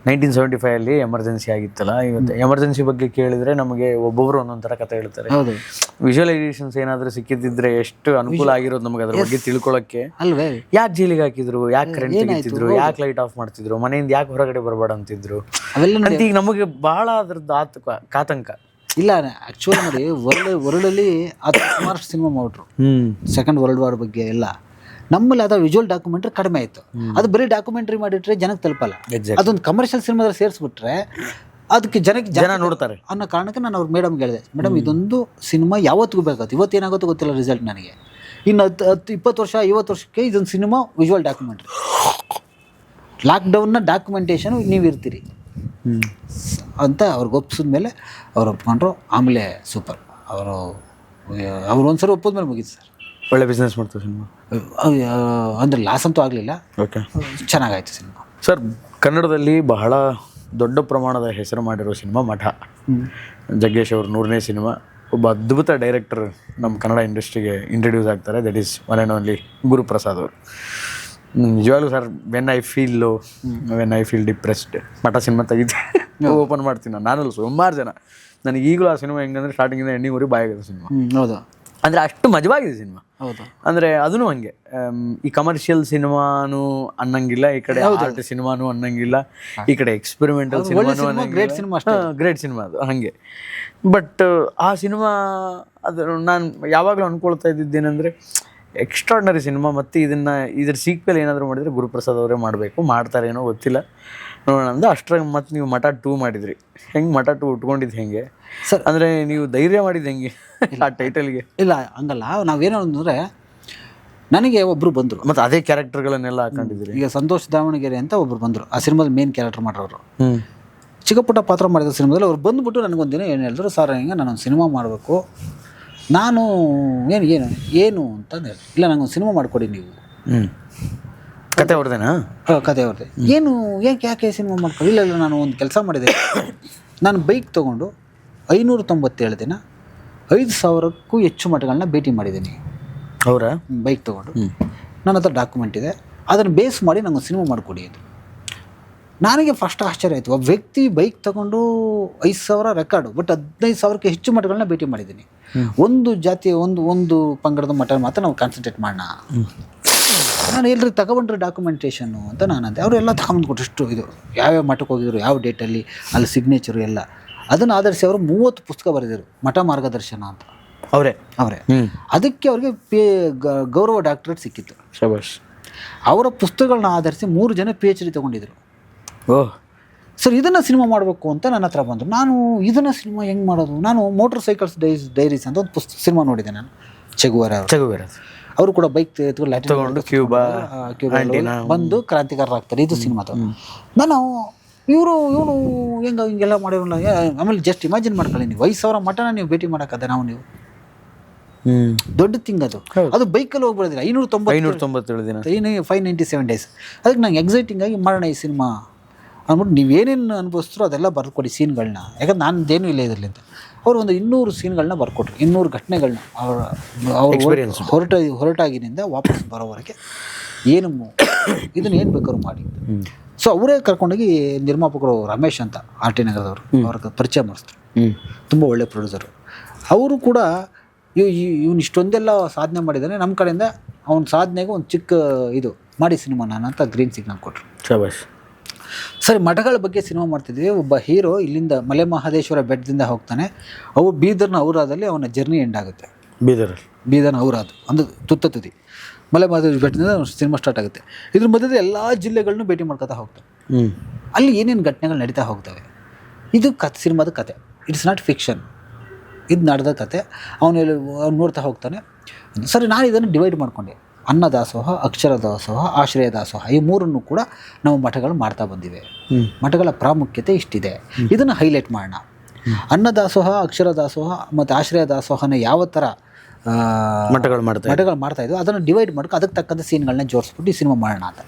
1975 ಎಮರ್ಜೆನ್ಸಿ ಆಗಿತ್ತಲ್ಲ, ಇವತ್ತು ಎಮರ್ಜೆನ್ಸಿ ಬಗ್ಗೆ ಕೇಳಿದರೆ ನಮಗೆ ಒಬ್ಬೊಬ್ಬರು ಒಂದೊಂದು ಥರ ಕಥೆ ಹೇಳ್ತಾರೆ. ಹೌದು, ವಿಜುವಲೈಸೇಷನ್ಸ್ ಏನಾದರೂ ಸಿಕ್ಕಿದ್ದಿದ್ರೆ ಎಷ್ಟು ಅನುಕೂಲ ಆಗಿರೋದು ನಮಗೆ ಅದ್ರ ಬಗ್ಗೆ ತಿಳ್ಕೊಳ್ಳೋಕ್ಕೆ. ಅಲ್ವೇ, ಯಾಕೆ ಜೈಲಿಗೆ ಹಾಕಿದ್ರು, ಯಾಕೆ ಕರೆಂಟ್ ತೆಗಿತಿದ್ರು, ಯಾಕೆ ಲೈಟ್ ಆಫ್ ಮಾಡ್ತಿದ್ರು, ಮನೆಯಿಂದ ಯಾಕೆ ಹೊರಗಡೆ ಬರಬೇಡ ಅಂತಿದ್ರು ಅವೆಲ್ಲ ಅಂತ ಈಗ ನಮಗೆ ಬಹಳ ಅದ್ರದ್ದು ಕಾತಂಕ ಇಲ್ಲ. ಆ್ಯಕ್ಚುಲಿ ನೋಡಿ, ವರ್ಲ್ಡಲ್ಲಿ ಸುಮಾರು ಸಿನಿಮಾ ಮಾಡ್ರು ಸೆಕೆಂಡ್ ವರ್ಲ್ಡ್ ವಾರ್ ಬಗ್ಗೆ ಎಲ್ಲ. ನಮ್ಮಲ್ಲಿ ಅದ ವಿಜುವಲ್ ಡಾಕ್ಯುಮೆಂಟ್ರಿ ಕಡಿಮೆ ಆಯಿತು. ಅದು ಬರೀ ಡಾಕ್ಯುಮೆಂಟ್ರಿ ಮಾಡಿಟ್ರೆ ಜನಕ್ಕೆ ತಲುಪಲ್ಲ. ಅದೊಂದು ಕಮರ್ಷಿಯಲ್ ಸಿನಿಮಾದಲ್ಲಿ ಸೇರಿಸ್ಬಿಟ್ರೆ ಅದಕ್ಕೆ ಜನ ನೋಡ್ತಾರೆ ಅನ್ನೋ ಕಾರಣಕ್ಕೆ ನಾನು ಅವ್ರ ಮೇಡಮ್ಗೆ ಹೇಳಿದೆ, ಮೇಡಮ್ ಇದೊಂದು ಸಿನಿಮಾ ಯಾವತ್ತಿಗೂ ಬೇಕಾಗುತ್ತೆ, ಇವತ್ತೇನಾಗುತ್ತೋ ಗೊತ್ತಿಲ್ಲ ರಿಸಲ್ಟ್ ನನಗೆ, ಇನ್ನು 10-20 ವರ್ಷ 50 ವರ್ಷಕ್ಕೆ ಇದೊಂದು ಸಿನಿಮಾ ವಿಜುವಲ್ ಡಾಕ್ಯುಮೆಂಟ್ರಿ. ಲಾಕ್ಡೌನ್ನ ಡಾಕ್ಯುಮೆಂಟೇಷನ್ ನೀವು ಇರ್ತೀರಿ ಅಂತ ಅವ್ರಿಗೆ ಒಪ್ಸಿದ್ಮೇಲೆ ಅವ್ರು ಒಪ್ಕೊಂಡ್ರು. ಆಮೇಲೆ ಸೂಪರ್, ಅವ್ರು ಒಂದ್ಸರಿ ಒಪ್ಪೋದ್ಮೇಲೆ ಮುಗೀತು ಸರ್. ಒಳ್ಳೆ ಬಿಸ್ನೆಸ್ ಮಾಡ್ತಾರೆ ಸಿನಿಮಾ ಅಂದರೆ ಲಾಸ್ ಅಂತೂ ಆಗಲಿಲ್ಲ. ಓಕೆ, ಚೆನ್ನಾಗಾಯ್ತು ಸಿನಿಮಾ. ಸರ್, ಕನ್ನಡದಲ್ಲಿ ಬಹಳ ದೊಡ್ಡ ಪ್ರಮಾಣದ ಹೆಸರು ಮಾಡಿರೋ ಸಿನಿಮಾ ಮಠ. ಜಗ್ಗೇಶ್ ಅವ್ರ 100ನೇ ಸಿನಿಮಾ. ಒಬ್ಬ ಅದ್ಭುತ ಡೈರೆಕ್ಟರ್ ನಮ್ಮ ಕನ್ನಡ ಇಂಡಸ್ಟ್ರಿಗೆ ಇಂಟ್ರಡ್ಯೂಸ್ ಆಗ್ತಾರೆ, that is one and only Guruprasad ಅವರು. ನಿಜವಾಗ್ಲೂ sir, when I feel depressed Math cinema ತೆಗಿದ್ದೆ open ಮಾಡ್ತೀನಿ ನಾನಲ್ಲ ಸುಮಾರು ಜನ. ನನಗೆ ಈಗಲೂ ಆ ಸಿನಿಮಾ ಹೆಂಗಂದ್ರೆ ಸ್ಟಾರ್ಟಿಂಗಿಂದ ಎಂಡಿಂಗ್ವರೆಗೂ ಬಾಯಾಗಿದೆ ಸಿನಿಮಾ. ಹೌದು, ಅಂದರೆ ಅಷ್ಟು ಮಜವಾಗಿದೆ ಸಿನಿಮಾ. ಹೌದು, ಅಂದರೆ ಅದೂ ಹಂಗೆ, ಈ ಕಮರ್ಷಿಯಲ್ ಸಿನಿಮಾನು ಅನ್ನಂಗಿಲ್ಲ, ಈ ಕಡೆ ಆರ್ಟ್ ಸಿನಿಮಾನು ಅನ್ನಂಗಿಲ್ಲ, ಈ ಕಡೆ ಎಕ್ಸ್ಪೆರಿಮೆಂಟಲ್ ಸಿನಿಮಾನು ಅನ್ನಂಗಿಲ್ಲ. ಗ್ರೇಟ್ ಸಿನಿಮಾ ಅದು ಹಾಗೆ. ಬಟ್ ಆ ಸಿನಿಮಾ ಅದು ನಾನು ಯಾವಾಗಲೂ ಅಂದ್ಕೊಳ್ತಾ ಇದ್ದಿದ್ದೇನೆಂದರೆ ಎಕ್ಸ್ಟ್ರಾರ್ಡಿನರಿ ಸಿನಿಮಾ. ಮತ್ತು ಇದ್ರ ಸೀಕ್ವೆಲ್ ಏನಾದರೂ ಮಾಡಿದರೆ ಗುರುಪ್ರಸಾದ್ ಅವರೇ ಮಾಡಬೇಕು, ಮಾಡ್ತಾರೇನೋ ಗೊತ್ತಿಲ್ಲ, ನೋಡೋಣ ಅಂದ. ಅಷ್ಟ್ರಾಗ ಮತ್ತು ನೀವು ಮಠ 2 ಮಾಡಿದ್ರಿ. ಹೆಂಗೆ ಮಠ 2 ಉಟ್ಕೊಂಡಿದ್ದು ಹೆಂಗೆ ಸರ್? ಅಂದರೆ ನೀವು ಧೈರ್ಯ ಮಾಡಿದ್ದು ಹೆಂಗೆ ಆ ಟೈಟಲ್ಗೆ? ಇಲ್ಲ ಹಂಗಲ್ಲ, ನಾವೇನೋ ಅಂದರೆ ನನಗೆ ಒಬ್ಬರು ಬಂದರು, ಮತ್ತು ಅದೇ ಕ್ಯಾರೆಕ್ಟರ್ಗಳನ್ನೆಲ್ಲ ಹಾಕೊಂಡಿದ್ರಿ. ಈಗ ಸಂತೋಷ್ ದಾವಣಗೆರೆ ಅಂತ ಒಬ್ಬರು ಬಂದರು, ಆ ಸಿನಿಮಾದ ಮೇನ್ ಕ್ಯಾರೆಕ್ಟರ್ ಮಾಡೋರು. ಚಿಕ್ಕ ಪುಟ್ಟ ಪಾತ್ರ ಮಾಡಿದ ಸಿನಿಮಾದಲ್ಲಿ ಅವ್ರು ಬಂದುಬಿಟ್ಟು ನನಗೊಂದಿನ ಏನು ಹೇಳಿದ್ರು, ಸರ್ ಹಿಂಗೆ ನಾನೊಂದು ಸಿನಿಮಾ ಮಾಡಬೇಕು, ನಾನು ಏನು ಅಂತಂದು ಹೇಳಿ. ಇಲ್ಲ ನನಗೊಂದು ಸಿನಿಮಾ ಮಾಡಿಕೊಡಿ ನೀವು. ಕತೆ ಅವ್ರದ್ದೇನಾ? ಕತೆ ಅವ್ರದ್ದೇ. ಯಾಕೆ ಸಿನಿಮಾ ಮಾಡ್ಕೊಳ್ಳಿ? ಇಲ್ಲ ನಾನು ಒಂದು ಕೆಲಸ ಮಾಡಿದೆ, ನಾನು ಬೈಕ್ ತೊಗೊಂಡು 597 ದಿನ 5,000ಕ್ಕೂ ಹೆಚ್ಚು ಮಠಗಳನ್ನ ಭೇಟಿ ಮಾಡಿದ್ದೀನಿ. ಅವರ ಬೈಕ್ ತೊಗೊಂಡು ನನ್ನ ಹತ್ರ ಡಾಕ್ಯುಮೆಂಟ್ ಇದೆ, ಅದನ್ನು ಬೇಸ್ ಮಾಡಿ ನನಗೊಂದು ಸಿನಿಮಾ ಮಾಡಿಕೊಡಿ ಅದು. ನನಗೆ ಫಸ್ಟ್ ಆಶ್ಚರ್ಯ ಆಯಿತು, ಒಬ್ಬ ವ್ಯಕ್ತಿ ಬೈಕ್ ತೊಗೊಂಡು 5,000 ರೆಕಾರ್ಡು, ಬಟ್ 15,000ಕ್ಕೆ ಹೆಚ್ಚು ಮಠಗಳನ್ನ ಭೇಟಿ ಮಾಡಿದ್ದೀನಿ. ಒಂದು ಜಾತಿಯ ಒಂದು ಪಂಗಡದ ಮಠ ಮಾತ್ರ ನಾವು ಕಾನ್ಸಂಟ್ರೇಟ್ ಮಾಡೋಣ. ನಾನು ಎಲ್ರಿ ತಗೊಬಂಡ್ರಿ ಡಾಕ್ಯುಮೆಂಟೇಷನ್ನು ಅಂತ ನಾನು ಅಂದೆ. ಅವರೆಲ್ಲ ತಗೊಂಬಂದು ಕೊಟ್ಟು ಇದು ಯಾವ್ಯಾವ ಮಠಕ್ಕೆ ಹೋಗಿದ್ರು, ಯಾವ ಡೇಟಲ್ಲಿ, ಅಲ್ಲಿ ಸಿಗ್ನೇಚರು ಎಲ್ಲ ಅದನ್ನು ಆಧರಿಸಿ ಅವರು 30 ಪುಸ್ತಕ ಬರೆದಿರು, ಮಠ ಮಾರ್ಗದರ್ಶನ ಅಂತ. ಅವರೇ ಅದಕ್ಕೆ ಅವ್ರಿಗೆ ಗೌರವ ಡಾಕ್ಟರೇಟ್ ಸಿಕ್ಕಿತ್ತು. ಶಬಾಷ್. ಅವರ ಪುಸ್ತಕಗಳನ್ನ ಆಧರಿಸಿ 3 ಜನ PhD ತೊಗೊಂಡಿದ್ರು. ಓಹ್ ಸರ್, ಇದನ್ನು ಸಿನಿಮಾ ಮಾಡಬೇಕು ಅಂತ ನನ್ನ ಹತ್ರ ಬಂದರು. ನಾನು ಇದನ್ನು ಸಿನಿಮಾ ಹೆಂಗೆ ಮಾಡೋದು? ನಾನು ಮೋಟರ್ ಸೈಕಲ್ಸ್ ಡೈರೀಸ್ ಅಂತ ಒಂದು ಸಿನಿಮಾ ನೋಡಿದೆ ನಾನು. ಚೆಗುವೇರಾ ಅವರು ಕೂಡ ಬೈಕ್ ತಗೊಂಡು ಕ್ಯೂಬಾ ಬಂದು ಕ್ರಾಂತಿಕಾರರಾಗ್ತಾರೆ. ಇದು ಸಿನಿಮಾದ ನಾನು ಇವನು ಹಿಂಗೆಲ್ಲ ಮಾಡಿರಲ್ಲ. ಆಮೇಲೆ ಜಸ್ಟ್ ಇಮ್ಯಾಜಿನ್ ಮಾಡ್ಕೊಳ್ಳಿ, ನೀವು 5,000 ಮಠನ ನೀವು ಭೇಟಿ ಮಾಡೋಕ್ಕದ ನೀವು ದೊಡ್ಡ ಥಿಂಗ್ ಅದು ಬೈಕಲ್ಲಿ ಹೋಗ್ಬಿಡೋದಿಲ್ಲ. 597 ದಿನ 597 ಡೇಸ್. ಅದಕ್ಕೆ ನಂಗೆ ಎಕ್ಸೈಟಿಂಗ್ ಆಗಿ ಮಾಡೋಣ ಈ ಸಿನಿಮಾ ಅಂದ್ಬಿಟ್ಟು ನೀವೇನೇನು ಅನುಭವಿಸ್ತೀರೋ ಅದೆಲ್ಲ ಬರ್ಕೊಡಿ ಸೀನ್ಗಳನ್ನ, ಯಾಕಂದ್ರೆ ನಾನದೇನೂ ಇಲ್ಲ ಇದರಲ್ಲಿ ಅಂತ. ಅವರು ಒಂದು 200 ಸೀನ್ಗಳನ್ನ ಬರ್ಕೊಟ್ರು, 200 ಘಟನೆಗಳನ್ನ ಹೊರಟಾಗಿನಿಂದ ವಾಪಸ್ ಬರೋವರೆಗೆ ಇದನ್ನ ಏನು ಬೇಕಾದ್ರು ಮಾಡಿ. ಸೊ ಅವರೇ ಕರ್ಕೊಂಡೋಗಿ ನಿರ್ಮಾಪಕರು ರಮೇಶ್ ಅಂತ ಆರ್ ಟಿ ನಗರದವರು ಅವ್ರಿಗೆ ಪರಿಚಯ ಮಾಡಿಸಿದ್ರು. ತುಂಬ ಒಳ್ಳೆ ಪ್ರೊಡ್ಯೂಸರು. ಅವರು ಕೂಡ ಇವ್ನು ಇಷ್ಟೊಂದೆಲ್ಲ ಸಾಧನೆ ಮಾಡಿದ್ದಾನೆ, ನಮ್ಮ ಕಡೆಯಿಂದ ಅವನ ಸಾಧನೆಗೆ ಒಂದು ಚಿಕ್ಕ ಇದು ಮಾಡಿ ಸಿನಿಮಾನ ಅಂತ ಗ್ರೀನ್ ಸಿಗ್ನಲ್ ಕೊಟ್ಟರು. ಶಾಬಾಷ್. ಸರಿ, ಮಠಗಳ ಬಗ್ಗೆ ಸಿನಿಮಾ ಮಾಡ್ತಿದ್ವಿ. ಒಬ್ಬ ಹೀರೋ ಇಲ್ಲಿಂದ ಮಲೆ ಮಹದೇಶ್ವರ ಬೆಟ್ಟದಿಂದ ಹೋಗ್ತಾನೆ. ಅವು ಬೀದರ್ನ ಔರಾದಲ್ಲಿ ಅವನ ಜರ್ನಿ ಎಂಡ್ ಆಗುತ್ತೆ. ಬೀದರ್ನ ಔರಾದ್ ಒಂದು ತುತ್ತ ತುದಿ, ಮಲೆ ಮಹದೇಶ್ವರ ಬೆಟ್ಟದಿಂದ ಸಿನಿಮಾ ಸ್ಟಾರ್ಟ್ ಆಗುತ್ತೆ. ಇದ್ರ ಮಧ್ಯದಲ್ಲಿ ಎಲ್ಲ ಜಿಲ್ಲೆಗಳನ್ನೂ ಭೇಟಿ ಮಾಡ್ಕೊತಾ ಹೋಗ್ತಾವೆ. ಅಲ್ಲಿ ಏನೇನು ಘಟನೆಗಳು ನಡೀತಾ ಹೋಗ್ತವೆ. ಇದು ಸಿನಿಮಾದ ಕತೆ, ಇಟ್ಸ್ ನಾಟ್ ಫಿಕ್ಷನ್, ಇದು ನಡೆದ ಕತೆ. ಅವನು ನೋಡ್ತಾ ಹೋಗ್ತಾನೆ. ಸರಿ, ನಾನು ಇದನ್ನು ಡಿವೈಡ್ ಮಾಡಿಕೊಂಡೆ. ಅನ್ನದಾಸೋಹ, ಅಕ್ಷರ ದಾಸೋಹ, ಆಶ್ರಯ ದಾಸೋಹ, ಈ ಮೂರನ್ನು ಕೂಡ ನಾವು ಮಠಗಳು ಮಾಡ್ತಾ ಬಂದಿವೆ. ಮಠಗಳ ಪ್ರಾಮುಖ್ಯತೆ ಇಷ್ಟಿದೆ, ಇದನ್ನು ಹೈಲೈಟ್ ಮಾಡೋಣ. ಅನ್ನದಾಸೋಹ, ಅಕ್ಷರ ದಾಸೋಹ ಮತ್ತು ಆಶ್ರಯ ದಾಸೋಹನ ಯಾವ ಥರ ಮಠಗಳು ಮಾಡ್ತಾ ಇದ್ವು ಅದನ್ನು ಡಿವೈಡ್ ಮಾಡ್ಕೊ ಅದಕ್ಕೆ ತಕ್ಕಂಥ ಸೀನ್ಗಳನ್ನ ಜೋಡಿಸ್ಬಿಟ್ಟು ಈ ಸಿನಿಮಾ ಮಾಡೋಣ ಅಂತ.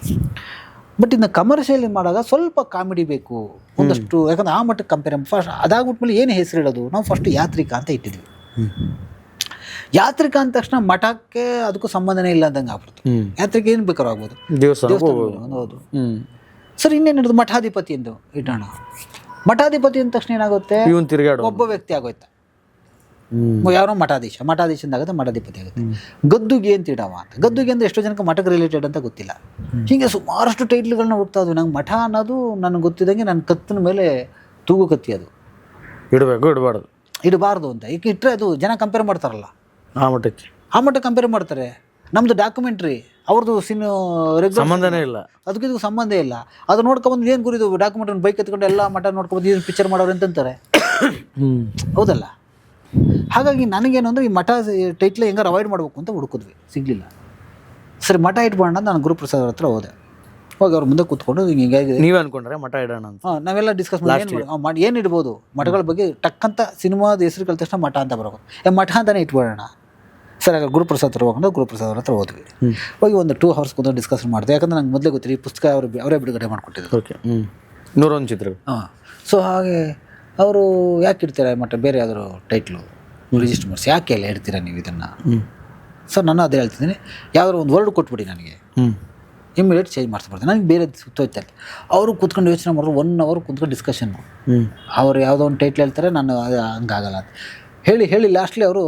ಬಟ್ ಇನ್ನು ಕಮರ್ಷಿಯಲಿ ಮಾಡಿದಾಗ ಸ್ವಲ್ಪ ಕಾಮಿಡಿ ಬೇಕು ಒಂದಷ್ಟು. ಯಾಕಂದ್ರೆ ಆ ಮಟ್ಟಕ್ಕೆ ಕಂಪೇರ್ ಫಸ್ಟ್ ಅದಾಗ್ಬಿಟ್ಮೇಲೆ ಏನು ಹೆಸರು ಇಡೋದು, ನಾವು ಫಸ್ಟ್ ಯಾತ್ರಿಕ ಅಂತ ಇಟ್ಟಿದ್ವಿ. ಯಾತ್ರಿಕ ಅಂದ ತಕ್ಷಣ ಮಠಕ್ಕೆ ಅದಕ್ಕೂ ಸಂಬಂಧನೇ ಇಲ್ಲ ಅಂದಂಗೆ ಆಗ್ಬಿಡ್ತು. ಯಾತ್ರಿಕ ಏನು ಬೇಕಾದ್ರೂ ಆಗ್ಬೋದು, ದೇವಸ್ಥಾನ. ಹೌದು. ಸರ್, ಇನ್ನೇನು ಹಿಡಿದು ಮಠಾಧಿಪತಿ ಎಂದು ಇಡೋಣ. ಮಠಾಧಿಪತಿ ಅಂದ ತಕ್ಷಣ ಏನಾಗುತ್ತೆ, ಒಬ್ಬ ವ್ಯಕ್ತಿ ಆಗೋಯ್ತಾ, ಯಾರೋ ಮಠಾಧೀಶಂದಾಗುತ್ತೆ, ಮಠಾಧಿಪತಿ ಆಗುತ್ತೆ. ಗದ್ದುಗೆ ಅಂತ ಇಡವ ಅಂತ. ಗದ್ದುಗೆ ಅಂದರೆ ಎಷ್ಟೋ ಜನಕ್ಕೆ ಮಠಕ್ಕೆ ರಿಲೇಟೆಡ್ ಅಂತ ಗೊತ್ತಿಲ್ಲ. ಹೀಗೆ ಸುಮಾರಷ್ಟು ಟೈಟ್ಲ್ಗಳನ್ನ ಹುಡ್ತಾ ಇದ್ವಿ. ನಂಗೆ ಮಠ ಅನ್ನೋದು ನನಗೆ ಗೊತ್ತಿದ್ದಂಗೆ ನನ್ನ ಕತ್ತಿನ ಮೇಲೆ ತೂಗು ಕತ್ತಿ, ಅದು ಇಡಬಾರ್ದು ಅಂತ. ಈಗ ಇಟ್ಟರೆ ಅದು ಜನ ಕಂಪೇರ್ ಮಾಡ್ತಾರಲ್ಲ, ಆ ಮಟ್ಟಕ್ಕೆ ಕಂಪೇರ್ ಮಾಡ್ತಾರೆ. ನಮ್ಮದು ಡಾಕ್ಯುಮೆಂಟ್ರಿ, ಅವ್ರದ್ದು ಸಂಬಂಧನೇ ಇಲ್ಲ, ಅದಕ್ಕೆ ಸಂಬಂಧ ಇಲ್ಲ. ಅದು ನೋಡ್ಕೊಂಬಂದು ಏನು ಗುರಿದು ಡಾಕ್ಯುಮೆಂಟ್ರಿ ಬೈಕ್ ಎತ್ಕೊಂಡು ಎಲ್ಲ ಮಠ ನೋಡ್ಕೊಂಬಂದು ಇದನ್ನು ಪಿಕ್ಚರ್ ಮಾಡೋರು ಅಂತಂತಾರೆ. ಹೌದಲ್ಲ? ಹಾಗಾಗಿ ನನಗೇನು ಅಂದರೆ ಈ ಮಠ ಟೈಟ್ಲ್ ಹೆಂಗಾರು ಅವಾಯ್ಡ್ ಮಾಡಬೇಕು ಅಂತ ಹುಡುಕಿದ್ವಿ, ಸಿಗಲಿಲ್ಲ. ಸರಿ, ಮಠ ಇಟ್ಬೋಣ ನಾನು ಗುರುಪ್ರಸಾದ್ ಅವ್ರ ಹತ್ರ ಹೋದೆ. ಹೋಗಿ ಅವ್ರ ಮುಂದೆ ಕೂತ್ಕೊಂಡು ಹಿಂಗಾಗಿ ನೀವೇ ಅನ್ಕೊಂಡ್ರೆ ಮಠ ಇಡೋಣ ಅಂತ ನಾವೆಲ್ಲ ಡಿಸ್ಕಸ್ ಮಾಡಿ ಏನು ಇಡ್ಬೋದು ಮಠಗಳ ಬಗ್ಗೆ ಟಕ್ಕಂತ ಸಿನಿಮಾದ ಹೆಸರು ಕಲಿತ ತಕ್ಷಣ ಮಠ ಅಂತ ಬರೋದು. ಮಠ ಅಂತಲೇ ಇಟ್ಬೋಣ. ಸರಿ, ಆಗ ಗುರುಪ್ರಸಾದ್ ಹತ್ರ ಹೋಗ್ಕೊಂಡು ಗುರುಪ್ರಸಾದ್ ಅವ್ರ ಹತ್ರ ಹೋದ್ವಿ. ಹೋಗಿ ಒಂದು 2 hours ಕೂತ್ಕೊಂಡು ಡಿಸ್ಕಷನ್ ಮಾಡಿದೆ. ಯಾಕಂದ್ರೆ ನಂಗೆ ಮೊದಲೇ ಗೊತ್ತಿರಿ ಈ ಪುಸ್ತಕ ಅವರೇ ಬಿಡುಗಡೆ ಮಾಡಿಕೊಟ್ಟಿದ್ರು. 101 ಚಿತ್ರ. ಸೊ ಹಾಗೆ ಅವರು ಯಾಕೆ ಇಡ್ತೀರಾ ಮಠ, ಬೇರೆ ಯಾವ್ದಾದ್ರು ಟೈಟ್ಲು ರಿಜಿಸ್ಟರ್ ಮಾಡಿಸಿ, ಯಾಕೆ ಎಲ್ಲ ಇಡ್ತೀರಾ ನೀವು ಇದನ್ನು? ಸರ್, ನಾನು ಅದೇ ಹೇಳ್ತಿದ್ದೀನಿ, ಯಾವ್ದಾದ್ರು ಒಂದು ವರ್ಡ್ ಕೊಟ್ಬಿಡಿ ನನಗೆ, ಇಮಿಡಿಯೇಟ್ ಚೇಂಜ್ ಮಾಡಿಸ್ಬಿಡ್ತೀನಿ. ನನಗೆ ಬೇರೆ ಸುತ್ತೋಯ್ತಲ್ಲ. ಅವರು ಕೂತ್ಕೊಂಡು ಯೋಚನೆ ಮಾಡಿದ್ರು 1 hour ಕೂತ್ಕೊಂಡು ಡಿಸ್ಕಷನ್ನು. ಅವ್ರು ಯಾವುದೋ ಒಂದು ಟೈಟ್ಲ್ ಹೇಳ್ತಾರೆ, ನಾನು ಅದು ಹಂಗಾಗಲ್ಲ ಅಂತ ಹೇಳಿ ಲಾಸ್ಟ್ಲಿ ಅವರು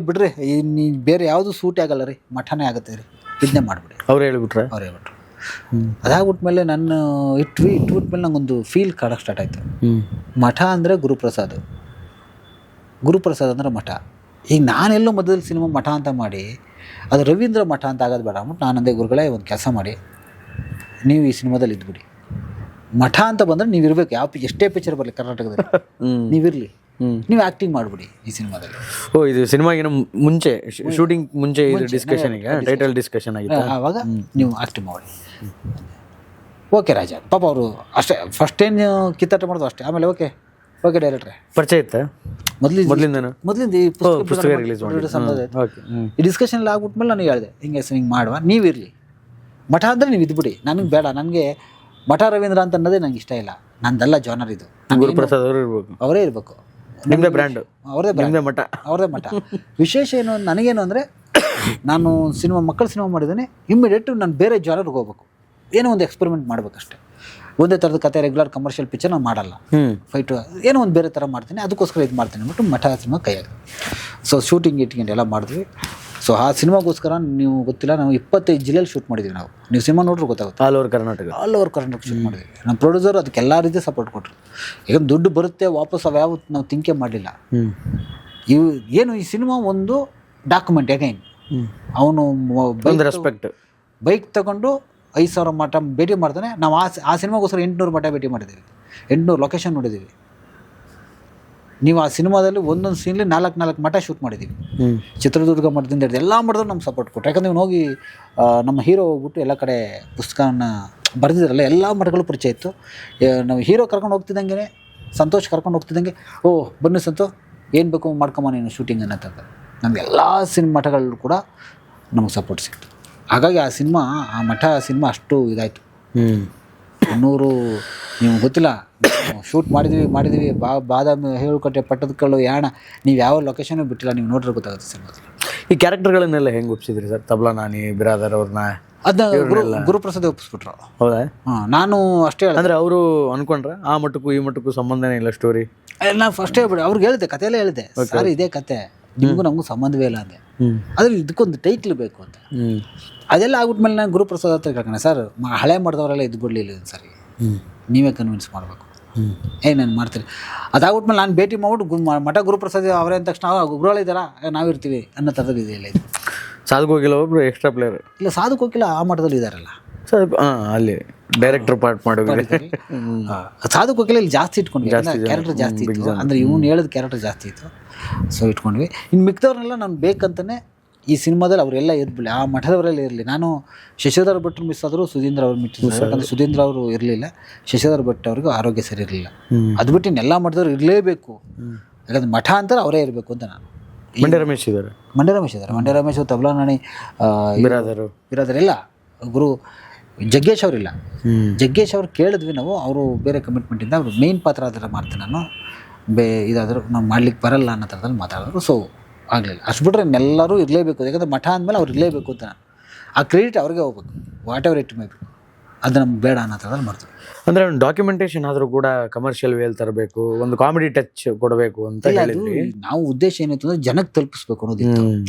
ಬಿಡ್ರಿ, ನೀವು ಬೇರೆ ಯಾವುದು ಸೂಟೇ ಆಗಲ್ಲ ರೀ, ಮಠನೇ ಆಗುತ್ತೆ ರೀ, ಇದನ್ನೇ ಮಾಡಿಬಿಡಿ ಅವ್ರು ಹೇಳ್ಬಿಟ್ರು. ಅದಾಗ್ಬಿಟ್ಮೇಲೆ ನಾನು ಇಟ್ಬಿಟ್ಮೇಲೆ ನಂಗೊಂದು ಫೀಲ್ ಕಾಡೋಕ್ಕೆ ಸ್ಟಾರ್ಟ್ ಆಯಿತು. ಮಠ ಅಂದರೆ ಗುರುಪ್ರಸಾದ್ ಅಂದರೆ ಮಠ. ಈಗ ನಾನೆಲ್ಲೋ ಮೊದಲು ಸಿನಿಮಾ ಮಠ ಅಂತ ಮಾಡಿ ಅದು ರವೀಂದ್ರ ಮಠ ಅಂತ ಆಗೋದು ಬೇಡ ಅಂದ್ಬಿಟ್ಟು ನಾನು ಅಂದೇ ಗುರುಗಳೇ ಒಂದು ಕೆಲಸ ಮಾಡಿ, ನೀವು ಈ ಸಿನಿಮಾದಲ್ಲಿ ಇದ್ಬಿಡಿ. ಮಠ ಅಂತ ಬಂದರೆ ನೀವು ಇರಬೇಕು, ಎಷ್ಟೇ ಪಿಕ್ಚರ್ ಬರಲಿ ಕರ್ನಾಟಕದಲ್ಲಿ ನೀವಿರಲಿ, ನೀವು ಆ್ಯಕ್ಟಿಂಗ್ ಮಾಡಿಬಿಡಿ ಈ ಸಿನಿಮಾದಲ್ಲಿ. ಇದು ಸಿನಿಮಾಗಿನ ಮುಂಚೆ, ಶೂಟಿಂಗ್ ಮುಂಚೆ ಇದು ಡಿಸ್ಕಷನ್ಗೆ ಟೈಟಲ್ ಡಿಸ್ಕಷನ್ ಆಗಿತ್ತು. ಆವಾಗ ನೀವು ಆ್ಯಕ್ಟಿಂಗ್ ಮಾಡಿ. ಓಕೆ ರಾಜ, ಪಾಪ ಅವರು ಅಷ್ಟೇ ಫಸ್ಟ್ ಏನು ಕಿತ್ತಾಟ ಮಾಡೋದು ಅಷ್ಟೇ. ಆಮೇಲೆ ಓಕೆ ಡೈರೆಕ್ಟ್ರೆ ಪರಿಚಯ ಇತ್ತು ಮೊದಲಿಂದ ಈ ಪುಸ್ತಕ ರಿಲೀಸ್ ಈ ಡಿಸ್ಕಷನ್ ಎಲ್ಲ ಆಗ್ಬಿಟ್ಮೇಲೆ ನಾನು ಹೇಳಿದೆ, ಹಿಂಗೆ ಮಾಡುವ, ನೀವಿರಲಿ. ಮಠ ಅಂದರೆ ನೀವು ಇದ್ಬಿಡಿ, ನನಗೆ ಬೇಡ. ನನಗೆ ಮಠ ರವೀಂದ್ರ ಅಂತ ಅನ್ನೋದೇ ನಂಗೆ ಇಷ್ಟ ಇಲ್ಲ. ನಂದೆಲ್ಲ ಜಾನರ್ ಇದು. ಗುರುಪ್ರಸಾದ್ ಅವರೇ ಇರಬೇಕು, ನಿಮ್ಮದೇ ಬ್ರ್ಯಾಂಡ್, ಅವ್ರದೇ ಮಠ. ವಿಶೇಷ ಏನು ನನಗೇನು ಅಂದರೆ, ನಾನು ಮಕ್ಕಳ ಸಿನಿಮಾ ಮಾಡಿದ್ದೇನೆ, ಇಮ್ಮಿಡಿಯೇಟ್ ನಾನು ಬೇರೆ ಜಾನರ್ಗೆ ಹೋಗ್ಬೇಕು, ಏನೋ ಒಂದು ಎಕ್ಸ್ಪೆರಿಮೆಂಟ್ ಮಾಡ್ಬೇಕಷ್ಟೆ. ಒಂದೇ ಥರದ ಕತೆ ರೆಗ್ಯುಲರ್ ಕಮರ್ಷಿಯಲ್ ಪಿಕ್ಚರ್ ನಾನು ಮಾಡಲ್ಲ, ಫೈಟು ಏನೋ ಒಂದು ಬೇರೆ ಥರ ಮಾಡ್ತೀನಿ, ಅದಕ್ಕೋಸ್ಕರ ಇದು ಮಾಡ್ತೀನಿ ಅಂದ್ಬಿಟ್ಟು ಮಠ ಸಿನಿಮಾ ಕೈಯಾಗ. ಸೊ ಶೂಟಿಂಗ್ ಎಲ್ಲ ಮಾಡಿದ್ವಿ. ಸೊ ಆ ಸಿನಿಮಾಗೋಸ್ಕರ ನೀವು ಗೊತ್ತಿಲ್ಲ, ನಾವು 25 ಜಿಲ್ಲೆಯಲ್ಲಿ ಶೂಟ್ ಮಾಡಿದ್ವಿ. ನೀವು ಸಿನಿಮಾ ನೋಡ್ರೂ ಗೊತ್ತಾಗುತ್ತೆ, ಆಲ್ ಓವರ್ ಕರ್ನಾಟಕ ಶೂಟ್ ಮಾಡಿದ್ವಿ. ನಮ್ಮ ಪ್ರೊಡ್ಯೂಸರ್ ಅದಕ್ಕೆ ಎಲ್ಲ ರೀತಿ ಸಪೋರ್ಟ್ ಕೊಟ್ಟರು. ಈಗ ದುಡ್ಡು ಬರುತ್ತೆ ವಾಪಸ್ ಯಾವ ನಾವು ಥಿಂಕೇ ಮಾಡಲಿಲ್ಲ. ಏನು ಈ ಸಿನಿಮಾ ಒಂದು ಡಾಕ್ಯುಮೆಂಟ್. ಅಗೈನ್ ಅವನು ಬೈಕ್ ತಗೊಂಡು 5,000 ಮಠ ಭೇಟಿ ಮಾಡ್ತಾನೆ. ನಾವು ಆ ಸಿನಿಮಾಗೋಸ್ಕರ 800 ಮಠ ಭೇಟಿ ಮಾಡಿದ್ದೀವಿ, 800 ಲೊಕೇಶನ್ ನೋಡಿದ್ದೀವಿ. ನೀವು ಆ ಸಿನಿಮಾದಲ್ಲಿ ಒಂದೊಂದು ಸೀನ್ಲಿ 4 ಮಠ ಶೂಟ್ ಮಾಡಿದ್ದೀವಿ. ಚಿತ್ರದುರ್ಗ ಮಠದಿಂದ ಹಿಡಿದು ಎಲ್ಲ ಮಠದಲ್ಲೂ ನಮ್ಗೆ ಸಪೋರ್ಟ್ ಕೊಟ್ಟರು. ಯಾಕಂದರೆ ನೀವು ಹೋಗಿ ನಮ್ಮ ಹೀರೋ ಹೋಗ್ಬಿಟ್ಟು ಎಲ್ಲ ಕಡೆ ಪುಸ್ತಕನ ಬರೆದಿದ್ರಲ್ಲ, ಎಲ್ಲ ಮಠಗಳು ಪರಿಚಯ ಇತ್ತು. ನಾವು ಹೀರೋ ಕರ್ಕೊಂಡು ಹೋಗ್ತಿದ್ದಂಗೆ, ಸಂತೋಷ್ ಕರ್ಕೊಂಡು ಹೋಗ್ತಿದ್ದಂಗೆ, ಬನ್ನಿ ಸಂತೋ ಏನು ಬೇಕು ಮಾಡ್ಕೊಂಬ ನೀನು ಶೂಟಿಂಗ್ ಅನ್ನೋಂಥ ನಮ್ಗೆ ಎಲ್ಲ ಮಠಗಳು ಕೂಡ ನಮಗೆ ಸಪೋರ್ಟ್ ಸಿಕ್ತು. ಹಾಗಾಗಿ ಆ ಮಠ ಸಿನಿಮಾ ಅಷ್ಟು ಇದಾಯಿತು. 300 ನೀವು ಗೊತ್ತಿಲ್ಲ, ಶೂಟ್ ಮಾಡಿದ್ವಿ ಬಾದಾಮಿ, ಹೇಳುಕಟ್ಟೆ, ಪಟ್ಟದಕಲ್ಲು, ಯಾಣ, ನೀವು ಯಾವ ಲೊಕೇಶನ್ ಬಿಟ್ಟಿಲ್ಲ, ನೀವು ನೋಡ್ರೆ ಗೊತ್ತಾಗುತ್ತೆ ಸಿನಿಮಾದಲ್ಲಿ. ಈ ಕ್ಯಾರೆಕ್ಟರ್ಗಳನ್ನೆಲ್ಲ ಹೆಂಗೆ ಒಪ್ಸಿದ್ರಿ ಸರ್? ತಬ್ಲಾ ನಾನಿ, ಬಿರಾದರ್ ಅವ್ರನ್ನ ಅದನ್ನ ಗುರುಪ್ರಸಾದ್ ಒಪ್ಪಿಸ್ಬಿಟ್ರು. ಹೌದಾ? ನಾನು ಅಷ್ಟೇ ಹೇಳಿದೆ. ಅಂದ್ರೆ ಅವರು ಅನ್ಕೊಂಡ್ರ ಆ ಮಟ್ಟಕ್ಕೂ ಈ ಮಟ್ಟಕ್ಕೂ ಸಂಬಂಧನೇ ಇಲ್ಲ ಸ್ಟೋರಿ? ನಾನು ಫಸ್ಟ್ ಹೇಳ್ಬಿಡಿ, ಅವ್ರಿಗೆ ಹೇಳಿದೆ, ಕಥೆಯಲ್ಲೇ ಹೇಳಿದೆ, ಸರ್ ಇದೇ ಕತೆ, ನಿಮಗೂ ನಮಗೂ ಸಂಬಂಧವೇ ಇಲ್ಲ ಅಂದೆ. ಆದ್ರೆ ಇದಕ್ಕೊಂದು ಟೈಟ್ಲ್ ಬೇಕು ಅಂತ. ಅದೆಲ್ಲ ಆಗ್ಬಿಟ್ಮೇಲೆ ನಾನು ಗುರುಪ್ರಸಾದ್ ಹತ್ರ ಕೇಳ್ಕೊಂಡೆ, ಸರ್ ಹಳೆ ಮಾಡಿದವರೆಲ್ಲ ಇದು ಬಿಡಲಿಲ್ಲ ಸರಿ, ನೀವೇ ಕನ್ವಿನ್ಸ್ ಮಾಡಬೇಕು, ನಾನು ಮಾಡ್ತೀನಿ. ಅದಾಗ್ಬಿಟ್ಮೇಲೆ ನಾನು ಭೇಟಿ ಮಾಡ್ಬಿಟ್ಟು ಮಠ ಗುರುಪ್ರಸಾದ್ ಅವರೇ ಅಂದ ತಕ್ಷಣ ಗುರುಗಳಿದ್ದಾರಾ, ನಾವಿರ್ತೀವಿ ಅನ್ನೋ ಥರದ್ದು ಇದೆಯಲ್ಲ. ಇದು ಸಾಧು ಹೋಗಿಲ್ಲ, ಒಬ್ರು ಎಕ್ಸ್ಟ್ರಾ ಪ್ಲೇಯರ್ ಇಲ್ಲ, ಸಾಧು ಹೋಗಿಲ್ಲ, ಆ ಮಠದಲ್ಲಿ ಇದ್ದಾರಲ್ಲ ಸರ್. ಅಲ್ಲಿ ಡೈರೆಕ್ಟರ್ ಪಾರ್ಟ್ ಮಾಡೋದು ಸಾಧು ಕೋಕಿಲ ಇಲ್ಲಿ ಜಾಸ್ತಿ ಇಟ್ಕೊಂಡ್ವಿ, ಕ್ಯಾರೆಕ್ಟರ್ ಜಾಸ್ತಿ ಇತ್ತು. ಅಂದರೆ ಇವ್ನು ಹೇಳಿದ ಕ್ಯಾರೆಕ್ಟರ್ ಜಾಸ್ತಿ ಇತ್ತು, ಸೊ ಇಟ್ಕೊಂಡ್ವಿ. ಇನ್ನು ಮಿಕ್ದವ್ರನ್ನೆಲ್ಲ ನಾನು ಬೇಕಂತಲೇ ಈ ಸಿನಿಮಾದಲ್ಲಿ ಅವರೆಲ್ಲ ಇದ್ಬಿಡಿ, ಆ ಮಠದವರೆಲ್ಲ ಇರಲಿ. ನಾನು ಶಶಿಧರ್ ಭಟ್ರು ಮಿಸ್ ಆದರೂ ಸುಧೀಂದ್ರ ಅವ್ರು ಮಿಸ್, ಯಾಕಂದರೆ ಸುಧೀಂದ್ರ ಅವರು ಇರಲಿಲ್ಲ, ಶಶಿಧರ್ ಭಟ್ ಅವ್ರಿಗೂ ಆರೋಗ್ಯ ಸರಿ ಇರಲಿಲ್ಲ. ಅದು ಬಿಟ್ಟು ಇನ್ನೆಲ್ಲ ಮಠದವ್ರು ಇರಲೇಬೇಕು, ಯಾಕಂದ್ರೆ ಮಠ ಅಂತಾರೆ ಅವರೇ ಇರಬೇಕು ಅಂತ ನಾನು. ಮಂಡ್ಯ ರಮೇಶ್ ಇದ್ದಾರೆ, ಮಂಡ್ಯ ರಮೇಶ್, ತಬ್ಲಾ ನಾಣಿ, ಬಿರಾದರ್ ಎಲ್ಲ ಗುರು. ಜಗ್ಗೇಶ್ ಅವರಿಲ್ಲ, ಜಗ್ಗೇಶ್ ಅವ್ರು ಕೇಳಿದ್ವಿ ನಾವು, ಅವರು ಬೇರೆ ಕಮಿಟ್ಮೆಂಟಿಂದ ಅವರು ಮೇನ್ ಪಾತ್ರ ಆದ್ರೆ ಮಾಡ್ತೀನಿ ನಾನು, ಇದಾದರೂ ನಾವು ಮಾಡ್ಲಿಕ್ಕೆ ಬರಲ್ಲ ಅನ್ನೋ ಥರದಲ್ಲಿ ಮಾತಾಡಿದ್ರು. ಸೊ ಆಗಲಿಲ್ಲ. ಅಷ್ಟು ಬಿಟ್ರೆ ಎಲ್ಲರೂ ಇರಲೇಬೇಕು, ಯಾಕಂದರೆ ಮಠ ಅಂದಮೇಲೆ ಅವ್ರು ಇರಲೇಬೇಕು ಅಂತ ನಾನು. ಆ ಕ್ರೆಡಿಟ್ ಅವ್ರಿಗೆ ಹೋಗ್ಬೇಕು, what ever it may be, ಅದು ನಮ್ಗೆ ಬೇಡ ಅನ್ನೋ ಥರದಲ್ಲಿ ಮಾಡ್ತೀವಿ. ಅಂದರೆ ಒಂದು ಡಾಕ್ಯುಮೆಂಟೇಷನ್ ಆದರೂ ಕೂಡ ಕಮರ್ಷಿಯಲ್ ವೇಲ್ ತರಬೇಕು, ಒಂದು ಕಾಮಿಡಿ ಟಚ್ ಕೊಡಬೇಕು ಅಂತ ಹೇಳಿದ್ವಿ. ನಾವು ಉದ್ದೇಶ ಏನಿತ್ತು ಅಂದರೆ ಜನಕ್ಕೆ ತಲುಪಿಸ್ಬೇಕು ಅನ್ನೋದಿತ್ತು.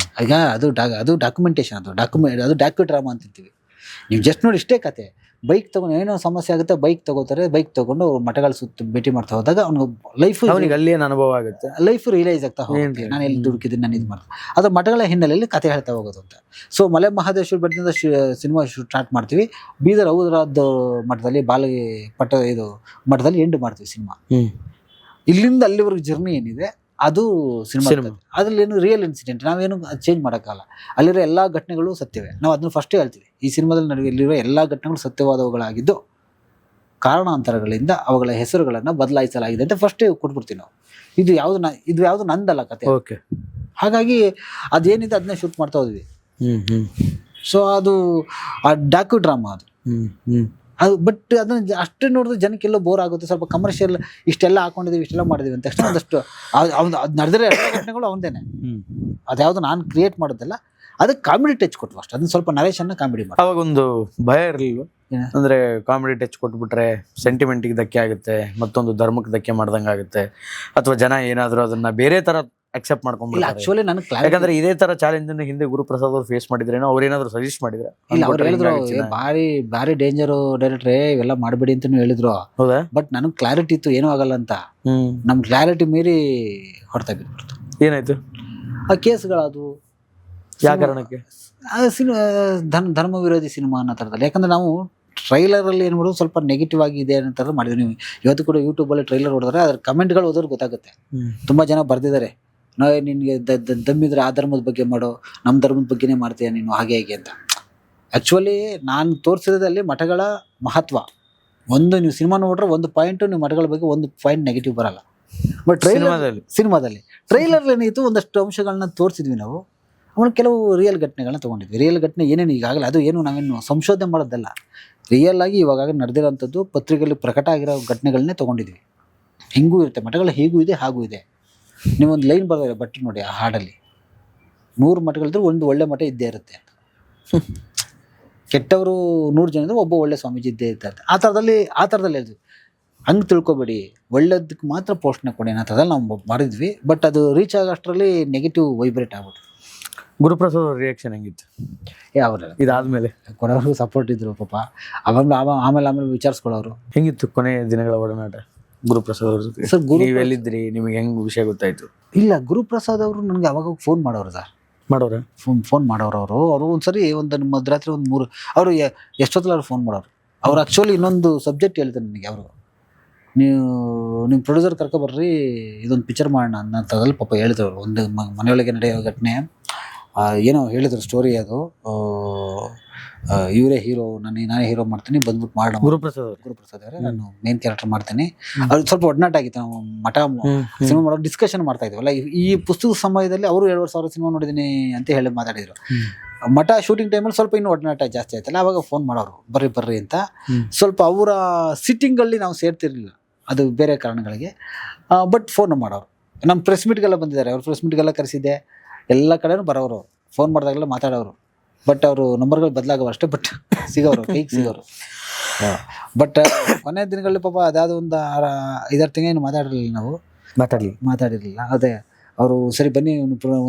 ಈಗ ಅದು ಡಾಕ್ಯುಮೆಂಟೇಷನ್, ಅದು ಡಾಕ್ಯು ಡ್ರಾಮಾ ಅಂತಿರ್ತೀವಿ. ನೀವು ಜಸ್ಟ್ ನೋಡಿ ಇಷ್ಟೇ ಕತೆ, ಬೈಕ್ ತೊಗೊಂಡು ಏನೋ ಸಮಸ್ಯೆ ಆಗುತ್ತೆ, ಬೈಕ್ ತೊಗೋತಾರೆ, ಬೈಕ್ ತೊಗೊಂಡು ಅವ್ರು ಮಠಗಳ ಸುತ್ತ ಭೇಟಿ ಮಾಡ್ತಾ ಹೋದಾಗ ಅವ್ನಿಗೆ ಲೈಫ್, ಅವನಿಗೆ ಅಲ್ಲಿ ಏನು ಅನುಭವ ಆಗುತ್ತೆ, ಲೈಫ್ ರಿಯಲೈಸ್ ಆಗ್ತಾ ಹೋಗುತ್ತೆ, ನಾನು ಎಲ್ಲಿ ದುಡುಕಿದ್ದೀನಿ, ನಾನು ಇದು ಮಾಡ್ತೀನಿ. ಅದು ಮಠಗಳ ಹಿನ್ನೆಲೆಯಲ್ಲಿ ಕತೆ ಹೇಳ್ತಾ ಹೋಗೋದು ಅಂತ. ಸೊ ಮಲೆ ಮಹದೇಶ್ವರ ಬೆಟ್ಟದಿಂದ ಸಿನಿಮಾ ಸ್ಟಾರ್ಟ್ ಮಾಡ್ತೀವಿ, ಬೀದರ್ ಔರಾದ್ ಮಠದಲ್ಲಿ ಇದು ಮಠದಲ್ಲಿ ಎಂಡ್ ಮಾಡ್ತೀವಿ ಸಿನಿಮಾ. ಇಲ್ಲಿಂದ ಅಲ್ಲಿವರೆಗೂ ಜರ್ನಿ ಏನಿದೆ ಅದು ಸಿನಿಮಾ. ಅದ್ರಲ್ಲಿ ಏನು ರಿಯಲ್ ಇನ್ಸಿಡೆಂಟ್, ನಾವೇನು ಚೇಂಜ್ ಮಾಡೋಕ್ಕಲ್ಲ. ಅಲ್ಲಿರೋ ಎಲ್ಲ ಘಟನೆಗಳು ಸತ್ಯವೇ, ನಾವು ಅದನ್ನು ಫಸ್ಟೇ ಹೇಳ್ತೀವಿ. ಈ ಸಿನಿಮಾದಲ್ಲಿ ನಡೆಯಲಿರುವ ಎಲ್ಲ ಘಟನೆಗಳು ಸತ್ಯವಾದವುಗಳಾಗಿದ್ದು ಕಾರಣಾಂತರಗಳಿಂದ ಅವುಗಳ ಹೆಸರುಗಳನ್ನು ಬದಲಾಯಿಸಲಾಗಿದೆ ಅಂತ ಫಸ್ಟೇ ಕೊಟ್ಬಿಡ್ತೀವಿ ನಾವು. ಇದು ಯಾವುದು ನಂದಲ್ಲ ಕತೆ. ಹಾಗಾಗಿ ಅದೇನಿದೆ ಅದನ್ನೇ ಶೂಟ್ ಮಾಡ್ತಾ ಹೋದ್ವಿ. ಸೊ ಅದು ಆ ಡಾಕ್ಯು ಡ್ರಾಮಾ ಅದು. ಬಟ್ ಅದನ್ನ ಅಷ್ಟೇ ನೋಡಿದ್ರೆ ಜನಕ್ಕೆಲ್ಲೋ ಬೋರ್ ಆಗುತ್ತೆ, ಸ್ವಲ್ಪ ಕಮರ್ಷಿಯಲ್, ಇಷ್ಟೆಲ್ಲ ಹಾಕೊಂಡಿದ್ದೀವಿ, ಇಷ್ಟೆಲ್ಲ ಮಾಡಿದೀವಿ ಅಂತ ತಕ್ಷಣ ಒಂದಷ್ಟು ಅದು ನಡೆದಿರೋ ಎಲ್ಲ ಘಟನೆಗಳು ಅವನದೇನೆ, ಅದ್ಯಾವುದು ನಾನು ಕ್ರಿಯೇಟ್ ಮಾಡೋದಲ್ಲ. ಅದಕ್ಕೆ ಕಾಮಿಡಿ ಟಚ್ ಕೊಟ್ಟು ಅಷ್ಟು, ಅದನ್ನ ಸ್ವಲ್ಪ ನರೇಶನ್ನ ಕಾಮಿಡಿ ಮಾಡಿ. ಅವಾಗ ಒಂದು ಭಯ ಇರಲಿಲ್ಲ ಅಂದ್ರೆ ಕಾಮಿಡಿ ಟಚ್ ಕೊಟ್ಬಿಟ್ರೆ ಸೆಂಟಿಮೆಂಟಿಗೆ ಧಕ್ಕೆ ಆಗುತ್ತೆ, ಮತ್ತೊಂದು ಧರ್ಮಕ್ಕೆ ಧಕ್ಕೆ ಮಾಡ್ದಂಗೆ ಆಗುತ್ತೆ, ಅಥವಾ ಜನ ಏನಾದರೂ ಅದನ್ನ ಬೇರೆ ತರ ಅಕ್ಸೆಪ್ಟ್ ಮಾಡ್ಕೊಂಡ್ಬಿಡ್ತಾರೆ. ಆಕ್ಚುಲಿ ನಾನು ಯಾಕಂದ್ರೆ ಇದೇ ತರ ಚಾಲೆಂಜ್ ಅನ್ನು ಹಿಂದೆ ಗುರುಪ್ರಸಾದ್ ಅವ್ರು ಫೇಸ್ ಮಾಡಿದ್ರೇನೋ, ಅವ್ರೇನಾದ್ರು ಸಜೆಸ್ಟ್ ಮಾಡಿದ್ರೆ? ಇಲ್ಲ, ಅವ್ರು ಹೇಳಿದ್ರು ಭಾರಿ ಡೇಂಜರು ಡೈರೆಕ್ಟ್ರೇ, ಇವೆಲ್ಲ ಮಾಡಬೇಡಿ ಅಂತಾನು ಹೇಳಿದ್ರು. ಹೌದಾ? ಬಟ್ ನನಗೆ ಕ್ಲಾರಿಟಿ ಇತ್ತು ಏನೂ ಆಗಲ್ಲ ಅಂತ. ನಮ್ ಕ್ಲಾರಿಟಿ ಮೀರಿ ಹೊಡ್ತಾ ಬಿದ್ಬಿಡ್ತು. ಏನಾಯ್ತು? ಆ ಕೇಸ್ಗಳದು ಯಾವ ಕಾರಣಕ್ಕೆ? ಧರ್ಮ ವಿರೋಧಿ ಸಿನಿಮಾ ಅನ್ನೋ ಥರದಲ್ಲಿ. ಯಾಕಂದ್ರೆ ನಾವು ಟ್ರೈಲರಲ್ಲಿ ಏನು ಮಾಡೋದು ಸ್ವಲ್ಪ ನೆಗೆಟಿವ್ ಆಗಿದೆ ಅನ್ನೋ ಥರ ಮಾಡಿದ್ವಿ. ನೀವು ಇವತ್ತು ಕೂಡ ಯೂಟ್ಯೂಬಲ್ಲಿ ಟ್ರೈಲರ್ ಹೊಡೆದ್ರೆ ಅದ್ರ ಕಮೆಂಟ್ಗಳು ಓದೋರು ಗೊತ್ತಾಗುತ್ತೆ. ತುಂಬ ಜನ ಬರ್ದಿದ್ದಾರೆ, ನಿನಗೆ ದಮ್ಮಿದ್ರೆ ಆ ಧರ್ಮದ ಬಗ್ಗೆ ಮಾಡೋ, ನಮ್ಮ ಧರ್ಮದ ಬಗ್ಗೆನೇ ಮಾಡ್ತೀಯ ನೀನು, ಹಾಗೆ ಹೇಗೆ ಅಂತ. ಆ್ಯಕ್ಚುಲಿ ನಾನು ತೋರಿಸಿರೋದಲ್ಲಿ ಮಠಗಳ ಮಹತ್ವ ಒಂದು, ನೀವು ಸಿನಿಮಾ ನೋಡ್ರೆ ಒಂದು ಪಾಯಿಂಟು ನೀವು ಮಠಗಳ ಬಗ್ಗೆ ಒಂದು ಪಾಯಿಂಟ್ ನೆಗೆಟಿವ್ ಬರಲ್ಲ. ಬಟ್ ಸಿನಿಮಾದಲ್ಲಿ ಟ್ರೈಲರ್ ಏನಿತ್ತು, ಒಂದಷ್ಟು ಅಂಶಗಳನ್ನ ತೋರಿಸಿದ್ವಿ ನಾವು. ಆಮೇಲೆ ಕೆಲವು ರಿಯಲ್ ಘಟನೆಗಳನ್ನ ತೊಗೊಂಡಿದ್ವಿ. ರಿಯಲ್ ಘಟನೆ ಏನೇನು ಈಗಾಗಲೇ, ಅದು ಏನು ನಾವೇನು ಸಂಶೋಧನೆ ಮಾಡೋದಲ್ಲ, ರಿಯಲ್ ಆಗಿ ಇವಾಗ ನಡೆದಿರೋಂಥದ್ದು ಪತ್ರಿಕೆಯಲ್ಲಿ ಪ್ರಕಟ ಆಗಿರೋ ಘಟನೆಗಳನ್ನೇ ತೊಗೊಂಡಿದ್ವಿ. ಹಿಂಗೂ ಇರುತ್ತೆ, ಮಠಗಳ ಹೀಗೂ ಇದೆ ಹಾಗೂ ಇದೆ. ನೀವೊಂದು ಲೈನ್ ಬರ್ತಾರೆ ಬಟ್ ನೋಡಿ, ಆ ಹಾಡಲ್ಲಿ 100 ಮಠಗಳಿದ್ರೆ ಒಂದು ಒಳ್ಳೆ ಮಠ ಇದ್ದೇ ಇರುತ್ತೆ ಅಂತ. ಕೆಟ್ಟವರು 100 ಜನ ಇದ್ರೆ ಒಬ್ಬ ಒಳ್ಳೆ ಸ್ವಾಮೀಜಿ ಇದ್ದೇ ಇರ್ತಾರೆ. ಆ ಥರದಲ್ಲಿ ಹೇಳ್ತೀವಿ. ಹಂಗೆ ತಿಳ್ಕೊಬೇಡಿ, ಒಳ್ಳೇದಕ್ಕೆ ಮಾತ್ರ ಪೋಸ್ಟ್ನ ಕೊಡಿ ಅನ್ನೋ ಥರದಲ್ಲಿ ನಾವು ಮಾಡಿದ್ವಿ. ಬಟ್ ಅದು ರೀಚ್ ಆಗೋಷ್ಟರಲ್ಲಿ ನೆಗೆಟಿವ್ ವೈಬ್ರೇಟ್ ಆಗ್ಬಿಟ್ಟು. ಗುರುಪ್ರಸಾದ್ ಅವ್ರ ರಿಯಾಕ್ಷನ್ ಹೆಂಗಿತ್ತು? ಅವ್ರ ಇದಾದ್ಮೇಲೆ ಕೊಡೋರು ಸಪೋರ್ಟ್ ಇದ್ರು ಪಾಪ. ಆಮೇಲೆ ವಿಚಾರಿಸ್ಕೊಳ್ಳೋರು. ಹೆಂಗಿತ್ತು ಕೊನೆ ದಿನಗಳ ಒಡನಾಟ ಗುರುಪ್ರಸಾದ್ ಅವ್ರ ಜೊತೆ? ಸರ್, ನೀವು ಎಲ್ಲಿದ್ರಿ? ನಿಮಗೆ ಹೆಂಗ್ ವಿಷಯ ಗೊತ್ತಾಯ್ತು? ಇಲ್ಲ, ಗುರುಪ್ರಸಾದ್ ಅವರು ನನಗೆ ಅವಾಗ ಫೋನ್ ಮಾಡೋರು ಸರ್. ಫೋನ್ ಮಾಡೋರು ಅವರು ಒಂದ್ಸರಿ ಒಂದು ಮಧ್ಯರಾತ್ರಿ ಒಂದು 3 ಅವರು ಎಷ್ಟೊತ್ತಲ್ಲ ಫೋನ್ ಮಾಡೋರು. ಅವ್ರು ಆ್ಯಕ್ಚುಲಿ ಇನ್ನೊಂದು ಸಬ್ಜೆಕ್ಟ್ ಹೇಳ್ತಾರೆ ನನಗೆ. ಅವರು ನಿಮ್ಮ ಪ್ರೊಡ್ಯೂಸರ್ ಕರ್ಕೊಬರ್ರಿ, ಇದೊಂದು ಪಿಕ್ಚರ್ ಮಾಡೋಣ ಅನ್ನೋಂಥದ್ರಲ್ಲಿ ಪಾಪ ಹೇಳಿದ್ರು. ಒಂದು ಮನೆಯೊಳಗೆ ನಡೆಯೋ ಘಟನೆ ಏನೋ ಹೇಳಿದ್ರು ಸ್ಟೋರಿ. ಅದು ಇವರೇ ಹೀರೋ, ನಾನೇ ಹೀರೋ ಮಾಡ್ತೀನಿ, ಬಂದ್ಬಿಟ್ಟು ಮಾಡೋಣ. ಗುರುಪ್ರಸಾದ್ ಅವರು. ಗುರುಪ್ರಸಾದ್ ಅವರೇ, ನಾನು ಮೇನ್ ಕ್ಯಾರೆಕ್ಟರ್ ಮಾಡ್ತೀನಿ. ಅವ್ರು ಸ್ವಲ್ಪ ಒಡನಾಟ ಆಗಿತ್ತು. ನಾವು ಮಠ ಸಿನಿಮಾ ಮಾಡೋ ಡಿಸ್ಕಷನ್ ಮಾಡ್ತಾ ಇದ್ವಲ್ಲ, ಈ ಪುಸ್ತಕದ ಸಮಯದಲ್ಲಿ ಅವರು 2,500 ಸಿನಿಮಾ ನೋಡಿದೀನಿ ಅಂತ ಹೇಳಿ ಮಾತಾಡಿದ್ರು. ಮಠ ಶೂಟಿಂಗ್ ಟೈಮಲ್ಲಿ ಸ್ವಲ್ಪ ಇನ್ನೂ ಒಡನಾಟ ಜಾಸ್ತಿ ಆಯ್ತಲ್ಲ, ಅವಾಗ ಫೋನ್ ಮಾಡೋರು ಬರ್ರಿ ಅಂತ. ಸ್ವಲ್ಪ ಅವರ ಸಿಟ್ಟಿಂಗಲ್ಲಿ ನಾವು ಸೇರ್ತಿರ್ಲಿಲ್ಲ, ಅದು ಬೇರೆ ಕಾರಣಗಳಿಗೆ. ಬಟ್ ಫೋನ್ ಮಾಡೋರು. ನಮ್ಮ ಪ್ರೆಸ್ ಮೀಟ್ಗೆಲ್ಲ ಬಂದಿದ್ದಾರೆ, ಅವ್ರು ಪ್ರೆಸ್ ಮೀಟ್ಗೆಲ್ಲ ಕರೆಸಿದ್ದೆ, ಎಲ್ಲ ಕಡೆನೂ ಬರೋರು, ಫೋನ್ ಮಾಡಿದಾಗೆಲ್ಲ ಮಾತಾಡೋರು. ಬಟ್ ಅವರು ನಂಬರ್ಗಳು ಬದಲಾಗವ ಅಷ್ಟೇ, ಬಟ್ ಸಿಗೋರು, ಕೈಗೆ ಸಿಗೋರು. ಬಟ್ ಕೊನೆ ದಿನಗಳಲ್ಲಿ ಪಾಪ ಅದಾದ ಒಂದು 5-6 ತಿಂಗಳು ಮಾತಾಡಿರಲಿಲ್ಲ, ನಾವು ಮಾತಾಡಿರಲಿಲ್ಲ. ಅದೇ ಅವರು ಸರಿ ಬನ್ನಿ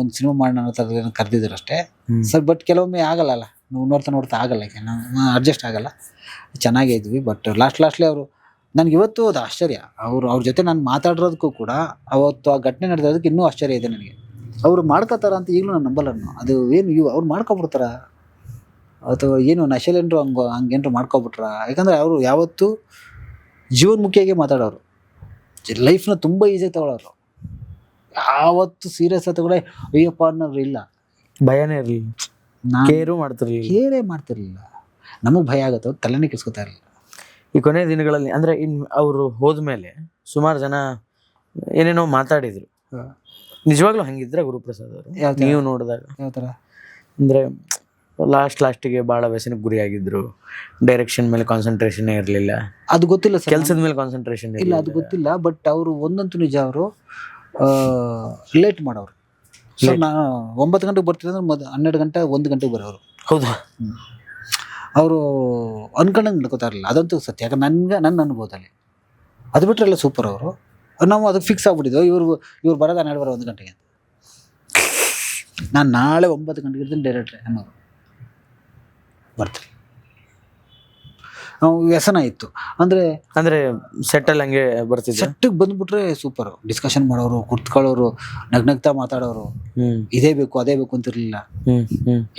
ಒಂದು ಸಿನಿಮಾ ಮಾಡೋಣ ಅನ್ನೋ ಕರೆದಿದ್ರು ಅಷ್ಟೇ ಸರ್. ಬಟ್ ಕೆಲವೊಮ್ಮೆ ಆಗಲ್ಲ, ನಾವು ನೋಡ್ತಾ ಆಗಲ್ಲ, ನಾವು ಅಡ್ಜಸ್ಟ್ ಆಗಲ್ಲ. ಚೆನ್ನಾಗೇ ಇದ್ವಿ. ಬಟ್ ಲಾಸ್ಟ್ಲಿ ಅವರು ನನಗೆ ಇವತ್ತು ಅದು ಆಶ್ಚರ್ಯ. ಅವ್ರ ಜೊತೆ ನಾನು ಮಾತಾಡಿರೋದಕ್ಕೂ ಕೂಡ ಅವತ್ತು ಆ ಘಟನೆ ನಡೆದೋದಕ್ಕೆ ಇನ್ನೂ ಆಶ್ಚರ್ಯ ಇದೆ ನನಗೆ. ಅವರು ಮಾಡ್ಕೋತಾರ ಅಂತ ಈಗಲೂ ನಾನು ನಂಬಲ್ಲ. ಅದು ಏನು ಅವ್ರು ಮಾಡ್ಕೊಬಿಡ್ತಾರ ಅಥವಾ ಏನು ನಶೆಲೇನ್ರು ಹಂಗೇನ್ರು ಮಾಡ್ಕೊಬಿಟ್ರ? ಯಾಕಂದರೆ ಅವರು ಯಾವತ್ತೂ ಜೀವನ್ಮುಖಿಯಾಗೆ ಮಾತಾಡೋರು, ಲೈಫ್ನ ತುಂಬ ಈಸಿಯಾಗಿ ತಗೊಳ್ಳೋರು. ಯಾವತ್ತು ಸೀರಿಯಸ್ ತಗೊಳ್ಳೆ ಅಯ್ಯಪ್ಪ ಅನ್ನೋರು ಇಲ್ಲ, ಭಯನೇ ಇರಲಿಲ್ಲ, ಕೇರೇ ಮಾಡ್ತಿರ್ಲಿಲ್ಲ. ನಮಗೆ ಭಯ ಆಗುತ್ತೆ, ಅವ್ರು ತಲೆನೇ ಕೆಡ್ಸ್ಕೊತಾ ಇರಲಿಲ್ಲ. ಈ ಕೊನೆಯ ದಿನಗಳಲ್ಲಿ ಅಂದರೆ ಅವರು ಹೋದ್ಮೇಲೆ ಸುಮಾರು ಜನ ಏನೇನೋ ಮಾತಾಡಿದ್ರು. ನಿಜವಾಗ್ಲೂ ಹಂಗಿದ್ರೆ ಗುರುಪ್ರಸಾದ್ ಅವರು ನೀವು ನೋಡಿದಾಗ ಯಾವ ಥರ ಅಂದರೆ ಲಾಸ್ಟಿಗೆ ಭಾಳ ವ್ಯಸನಕ್ಕೆ ಗುರಿಯಾಗಿದ್ರು, ಡೈರೆಕ್ಷನ್ ಮೇಲೆ ಕಾನ್ಸಂಟ್ರೇಷನ್ನೇ ಇರಲಿಲ್ಲ. ಅದು ಗೊತ್ತಿಲ್ಲ ಸರ್, ಕೆಲಸದ ಮೇಲೆ ಕಾನ್ಸಂಟ್ರೇಷನ್ ಇಲ್ಲ, ಅದು ಗೊತ್ತಿಲ್ಲ. ಬಟ್ ಅವರು ಒಂದಂತೂ ನಿಜ, ಅವರು ಲೇಟ್ ಮಾಡೋರು. ಸೊ ನಾನು 9 ಗಂಟೆಗೆ ಬರ್ತೀನಿ ಅಂದ್ರೆ 12 ಗಂಟೆ 1 ಗಂಟೆಗೆ ಬರೋರು. ಹೌದಾ? ಅವರು ಅನ್ಕೊಂಡಂಗೆ ನಡ್ಕೋತಾ ಇರಲಿಲ್ಲ, ಅದಂತೂ ಸತ್ಯ. ಯಾಕಂದ್ರೆ ನನ್ನ ಅನುಭವದಲ್ಲಿ ಅದು ಬಿಟ್ಟರೆ ಎಲ್ಲ ಸೂಪರ್. ಅವರು ನಾವು ಅದಕ್ಕೆ ಫಿಕ್ಸ್ ಆಗ್ಬಿಟ್ಟಿದ್ವು, ಇವ್ರು ಬರೋದು 1 ಗಂಟೆಗೆ ಅಂತ. ನಾನು ನಾಳೆ 9 ಗಂಟೆಗೆ ಇರ್ತೀನಿ ಡೈರೆಕ್ಟ್ರೆ ಅನ್ನೋರು. ಬರ್ತೀರಿ, ವ್ಯಸನ ಇತ್ತು ಅಂದರೆ ಸೆಟ್ಟಲ್ಲಿ ಹಂಗೆ ಬರ್ತಿದ್ದೆ. ಸೆಟ್ಟಿಗೆ ಬಂದ್ಬಿಟ್ರೆ ಸೂಪರು, ಡಿಸ್ಕಷನ್ ಮಾಡೋರು, ಕುತ್ಕೊಳ್ಳೋರು, ನಗ್ನಗ್ತಾ ಮಾತಾಡೋರು, ಇದೇ ಬೇಕು ಅದೇ ಬೇಕು ಅಂತಿರ್ಲಿಲ್ಲ.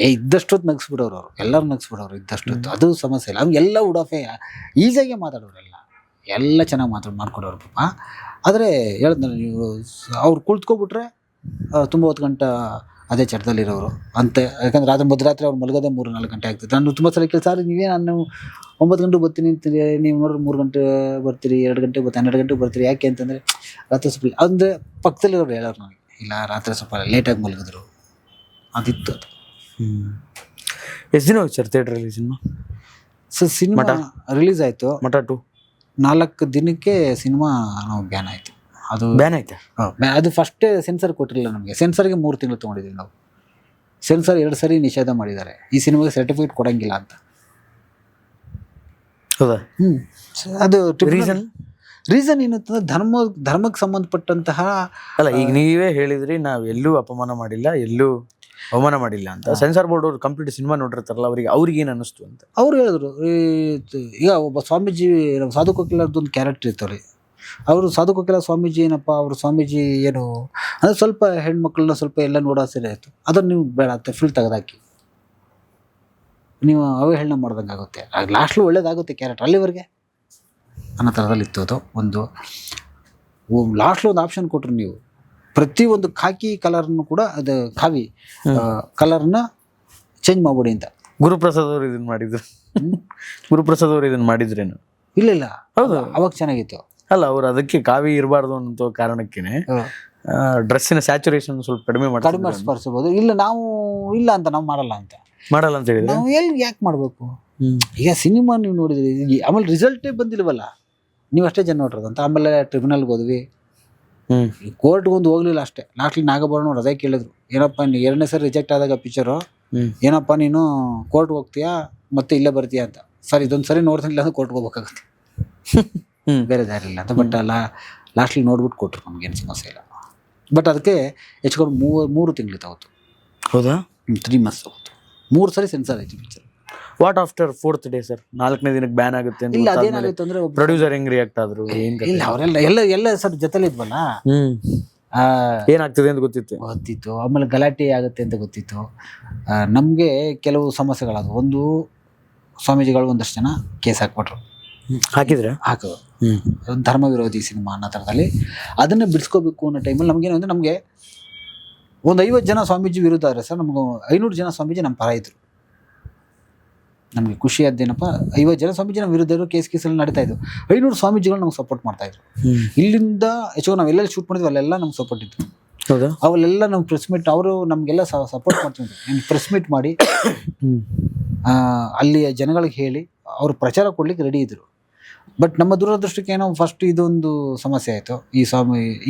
ಇದ್ದಷ್ಟೊತ್ತು ನಗಿಸ್ಬಿಡೋರು, ಅವರು ಎಲ್ಲರೂ ನಗಿಸ್ಬಿಡೋರು ಇದ್ದಷ್ಟೊತ್ತು. ಅದು ಸಮಸ್ಯೆ ಇಲ್ಲ. ಎಲ್ಲ ಉಡಾಫೆ ಈಸಿಯಾಗೆ ಮಾತಾಡೋರು, ಎಲ್ಲ ಚೆನ್ನಾಗಿ ಮಾಡ್ಕೊಡೋರು ಪಾಪ. ಆದರೆ ಹೇಳಿದ್ನಲ್ಲ ನೀವು, ಅವ್ರು ಕುಳಿತ್ಕೊಬಿಟ್ರೆ ತುಂಬ 10 ಗಂಟೆ ಅದೇ ಚಟದಲ್ಲಿರೋರು ಅಂತ. ಯಾಕಂದ್ರೆ ಮಧ್ಯರಾತ್ರಿ ಅವ್ರು ಮಲಗೋದೇ 3-4 ಗಂಟೆ ಆಗ್ತದೆ. ನಾನು ತುಂಬ ಸಲ ಕೆಲಸ ನೀವೇ ನಾನು 9 ಗಂಟೆಗೆ ಬರ್ತೀನಿ ಅಂತೀರಿ, ನೀವು ನೋಡಿದ್ರೆ 3 ಗಂಟೆ ಬರ್ತೀರಿ, 2 ಗಂಟೆಗೆ ಬರ್ತೀನಿ, 12 ಗಂಟೆಗೆ ಬರ್ತೀರಿ. ಯಾಕೆ ಅಂತಂದರೆ ರಾತ್ರಿ ಸ್ವಲ್ಪ ಅಂದರೆ ಪಕ್ಕದಲ್ಲಿರೋರು ಹೇಳೋರು ನನಗೆ, ಇಲ್ಲ ರಾತ್ರಿ ಸ್ವಲ್ಪ ಲೇಟಾಗಿ ಮಲಗಿದ್ರು, ಅದಿತ್ತು ಅದು. ಎಷ್ಟು ದಿನ ಹೋಗಿ ಸರ್ ಥಿಯೇಟ್ರಲ್ಲಿ ಸಿನಿಮಾ? ಸರ್ ಸಿನಿಮಾ ರಿಲೀಸ್ ಆಯಿತು, ಮಠ 2 4 ದಿನಕ್ಕೆ ಸಿನಿಮಾ ನಾವು ಬ್ಯಾನ್ ಆಯಿತು. ಅದು ಬ್ಯಾನ್ ಆಯ್ತಾ? ಅದು ಫಸ್ಟೇ ಸೆನ್ಸರ್ ಕೊಟ್ಟಿರಲಿಲ್ಲ ನಮಗೆ. ಸೆನ್ಸರ್ಗೆ 3 ತಿಂಗಳು ತೊಗೊಂಡಿದ್ದೀವಿ ನಾವು. ಸೆನ್ಸರ್ 2 ಸರಿ ನಿಷೇಧ ಮಾಡಿದ್ದಾರೆ, ಈ ಸಿನಿಮಾಗೆ ಸರ್ಟಿಫಿಕೇಟ್ ಕೊಡಂಗಿಲ್ಲ ಅಂತ. ಹೌದಾ? ಅದು ರೀಸನ್ ಏನಂತಂದ್ರೆ ಧರ್ಮಕ್ಕೆ ಸಂಬಂಧಪಟ್ಟಂತಹ ಅಲ್ಲ. ಈಗ ನೀವೇ ಹೇಳಿದ್ರಿ ನಾವು ಎಲ್ಲೂ ಅಪಮಾನ ಮಾಡಿಲ್ಲ, ಎಲ್ಲೂ ಅವಮಾನ ಮಾಡಿಲ್ಲ ಅಂತ. ಸೆನ್ಸಾರ್ ಬೋರ್ಡ್ ಅವ್ರು ಕಂಪ್ಲೀಟ್ ಸಿನಿಮಾ ನೋಡಿರ್ತಾರಲ್ಲ, ಅವ್ರಿಗೆ ಏನು ಅನ್ನಿಸ್ತು ಅಂತ ಅವ್ರು ಹೇಳಿದ್ರು. ಈಗ ಒಬ್ಬ ಸ್ವಾಮೀಜಿ, ಸಾಧು ಕೋಕಿಲದೊಂದು ಕ್ಯಾರೆಕ್ಟರ್ ಇತ್ತು ರೀ. ಅವರು ಸಾಧು ಕೋಕಿಲ ಸ್ವಾಮೀಜಿ ಏನಪ್ಪ, ಅವರು ಸ್ವಾಮೀಜಿ ಏನು ಅಂದರೆ ಸ್ವಲ್ಪ ಹೆಣ್ಮಕ್ಳನ್ನ ಸ್ವಲ್ಪ ಎಲ್ಲ ನೋಡೋ ಸರಿ ಆಯಿತು. ಅದನ್ನು ನೀವು ಬೇಡ ಅಂತ ಫಿಲ್ ತೆಗೆದಾಕಿ, ನೀವು ಅವಹೇಳನ ಮಾಡ್ದಂಗೆ ಆಗುತ್ತೆ. ಲಾಸ್ಟ್ಲು ಒಳ್ಳೇದಾಗುತ್ತೆ ಕ್ಯಾರೆಕ್ಟರ್, ಅಲ್ಲಿವರೆಗೆ ಅನ್ನೋ ಥರದಲ್ಲಿ ಇತ್ತು ಅದು. ಒಂದು ಲಾಸ್ಟ್ಲು ಒಂದು ಆಪ್ಷನ್ ಕೊಟ್ಟರು ನೀವು, ಪ್ರತಿಯೊಂದು ಖಾಕಿ ಕಲರ್ನು ಕೂಡ ಅದು ಕಾವಿ ಕಲರ್ನ ಚೇಂಜ್ ಮಾಡ್ಬಿಡಿ ಅಂತ. ಗುರುಪ್ರಸಾದ್ ಅವರು ಇದನ್ನು ಮಾಡಿದ್ರೇನು? ಇಲ್ಲ ಹೌದು, ಅವಾಗ ಚೆನ್ನಾಗಿತ್ತು. ಅಲ್ಲ, ಅವ್ರು ಅದಕ್ಕೆ ಕಾವಿ ಇರಬಾರ್ದು ಅನ್ನೋ ಕಾರಣಕ್ಕೇನೆ ಡ್ರೆಸ್ಸಿನ ಸ್ಯಾಚುರೇಷನ್ ಸ್ವಲ್ಪ ಕಡಿಮೆ ಸ್ಪರ್ಶಬಹುದು. ಇಲ್ಲ ನಾವು ಇಲ್ಲ ಅಂತ ನಾವು ಮಾಡಲ್ಲ ಅಂತ ಹೇಳಿದ್ರೆ ನಾವು ಯಾಕೆ ಮಾಡಬೇಕು? ಈಗ ಸಿನಿಮಾ ನೀವು ನೋಡಿದ್ರಿ, ಆಮೇಲೆ ರಿಸಲ್ಟೇ ಬಂದಿಲ್ವಲ್ಲ, ನೀವು ಅಷ್ಟೇ ಜನ ನೋಡಿರೋದು ಅಂತ. ಆಮೇಲೆ ಟ್ರಿಬ್ಯುನಲ್ಗೆ ಹೋದ್ವಿ, ಕೋರ್ಟ್ಗೆ ಒಂದು ಹೋಗ್ಲಿಲ್ಲ ಅಷ್ಟೇ. ಲಾಸ್ಟ್ಲಿ ನಾಗಭರಣ ಅದೇ ಕೇಳಿದ್ರು, ಏನಪ್ಪ 2ನೇ ಸರಿ ರಿಜೆಕ್ಟ್ ಆದಾಗ ಪಿಕ್ಚರು, ಏನಪ್ಪ ನೀನು ಕೋರ್ಟ್ಗೆ ಹೋಗ್ತೀಯಾ ಮತ್ತೆ ಇಲ್ಲೇ ಬರ್ತೀಯಾ ಅಂತ. ಸರ್ ಇದೊಂದು ಸರಿ ನೋಡ್ತಿಲ್ಲ ಅಂದ್ರೆ ಕೋರ್ಟ್ಗೆ ಹೋಗ್ಬೇಕಾಗುತ್ತೆ, ಬೇರೆ ದಾರಿ ಇಲ್ಲ ಅಂತ. ಬಟ್ ಲಾಸ್ಟ್ಲಿ ನೋಡ್ಬಿಟ್ಟು ಕೊಟ್ಟರು, ನಮ್ಗೇನು ಸಮಸ್ಯೆ ಇಲ್ಲ. ಬಟ್ ಅದಕ್ಕೆ ಹೆಚ್ಚು 3 ತಿಂಗಳು ತಗೋತು. ಹೌದಾ? 3 months ತಗೋತು. 3 ಸರಿ ಸೆನ್ಸರ್ ಆಯ್ತು picture. What after 4th day sir? 4ನೇ ದಿನಕ್ಕೆ ಬ್ಯಾನ್ ಆಗುತ್ತೆ ಅಂತ. ಇಲ್ಲ, ಅದೇನಾಗಿತ್ತು ಅಂದ್ರೆ ಪ್ರೊಡ್ಯೂಸರ್ ಹೆಂಗ್ ರಿಯಾಕ್ಟ್ ಆದ್ರು? ಇಲ್ಲ, ಅವರೆಲ್ಲ ಸರ್ ಜೊತೆಲಿ ಇದ್ವಲ್ಲ, ಏನಾಗ್ತದೆ ಅಂತ ಗೊತ್ತಿತ್ತು. ಆಮೇಲೆ ಗಲಾಟೆ ಆಗುತ್ತೆ ಅಂತ ಗೊತ್ತಿತ್ತು. ನಮಗೆ ಕೆಲವು ಸಮಸ್ಯೆಗಳಾದವು. ಒಂದು, ಸ್ವಾಮೀಜಿಗಳು ಒಂದಷ್ಟು ಜನ ಕೇಸ್ ಹಾಕಿದ್ರು, ಧರ್ಮ ವಿರೋಧಿ ಸಿನಿಮಾ ಅನ್ನೋ ಥರದಲ್ಲಿ. ಅದನ್ನು ಬಿಡಿಸ್ಕೋಬೇಕು ಅನ್ನೋ ಟೈಮಲ್ಲಿ ನಮಗೇನು ಅಂದರೆ, ನಮಗೆ ಒಂದು 50 ಜನ ಸ್ವಾಮೀಜಿ ವಿರುದ್ಧ ಆದರೆ ಸರ್, ನಮ್ಗೆ 500 ಜನ ಸ್ವಾಮೀಜಿ ನಮ್ಮ ಪರ ಇದ್ರು. ನಮಗೆ ಖುಷಿ ಆದ್ದೇನಪ್ಪ, 50 ಜನ ಸ್ವಾಮೀಜಿನ ವಿರುದ್ಧ ಕೇಸಲ್ಲಿ ನಡೀತಾ ಇದ್ದು, 500 ಸ್ವಾಮೀಜಿಗಳು ನಮ್ಗೆ ಸಪೋರ್ಟ್ ಮಾಡ್ತಾ ಇದ್ರು. ಇಲ್ಲಿಂದ ಹೆಚ್ಚು ನಾವು ಎಲ್ಲೆಲ್ಲಿ ಶೂಟ್ ಮಾಡಿದ್ವಿ ಅಲ್ಲೆಲ್ಲ ನಮ್ಗೆ ಸಪೋರ್ಟ್ ಇತ್ತು. ಹೌದಾ? ಅವೆಲ್ಲ ನಮ್ಗೆ ಪ್ರೆಸ್ ಮೀಟ್ ಅವರು ನಮಗೆಲ್ಲ ಸಪೋರ್ಟ್ ಮಾಡ್ತಿದ್ರು. ಪ್ರೆಸ್ ಮೀಟ್ ಮಾಡಿ ಅಲ್ಲಿಯ ಜನಗಳಿಗೆ ಹೇಳಿ ಅವರು ಪ್ರಚಾರ ಕೊಡ್ಲಿಕ್ಕೆ ರೆಡಿ ಇದ್ರು. ಬಟ್ ನಮ್ಮ ದುರದೃಷ್ಟಕ್ಕೆ ಏನೋ ಫಸ್ಟ್ ಇದೊಂದು ಸಮಸ್ಯೆ ಆಯಿತು,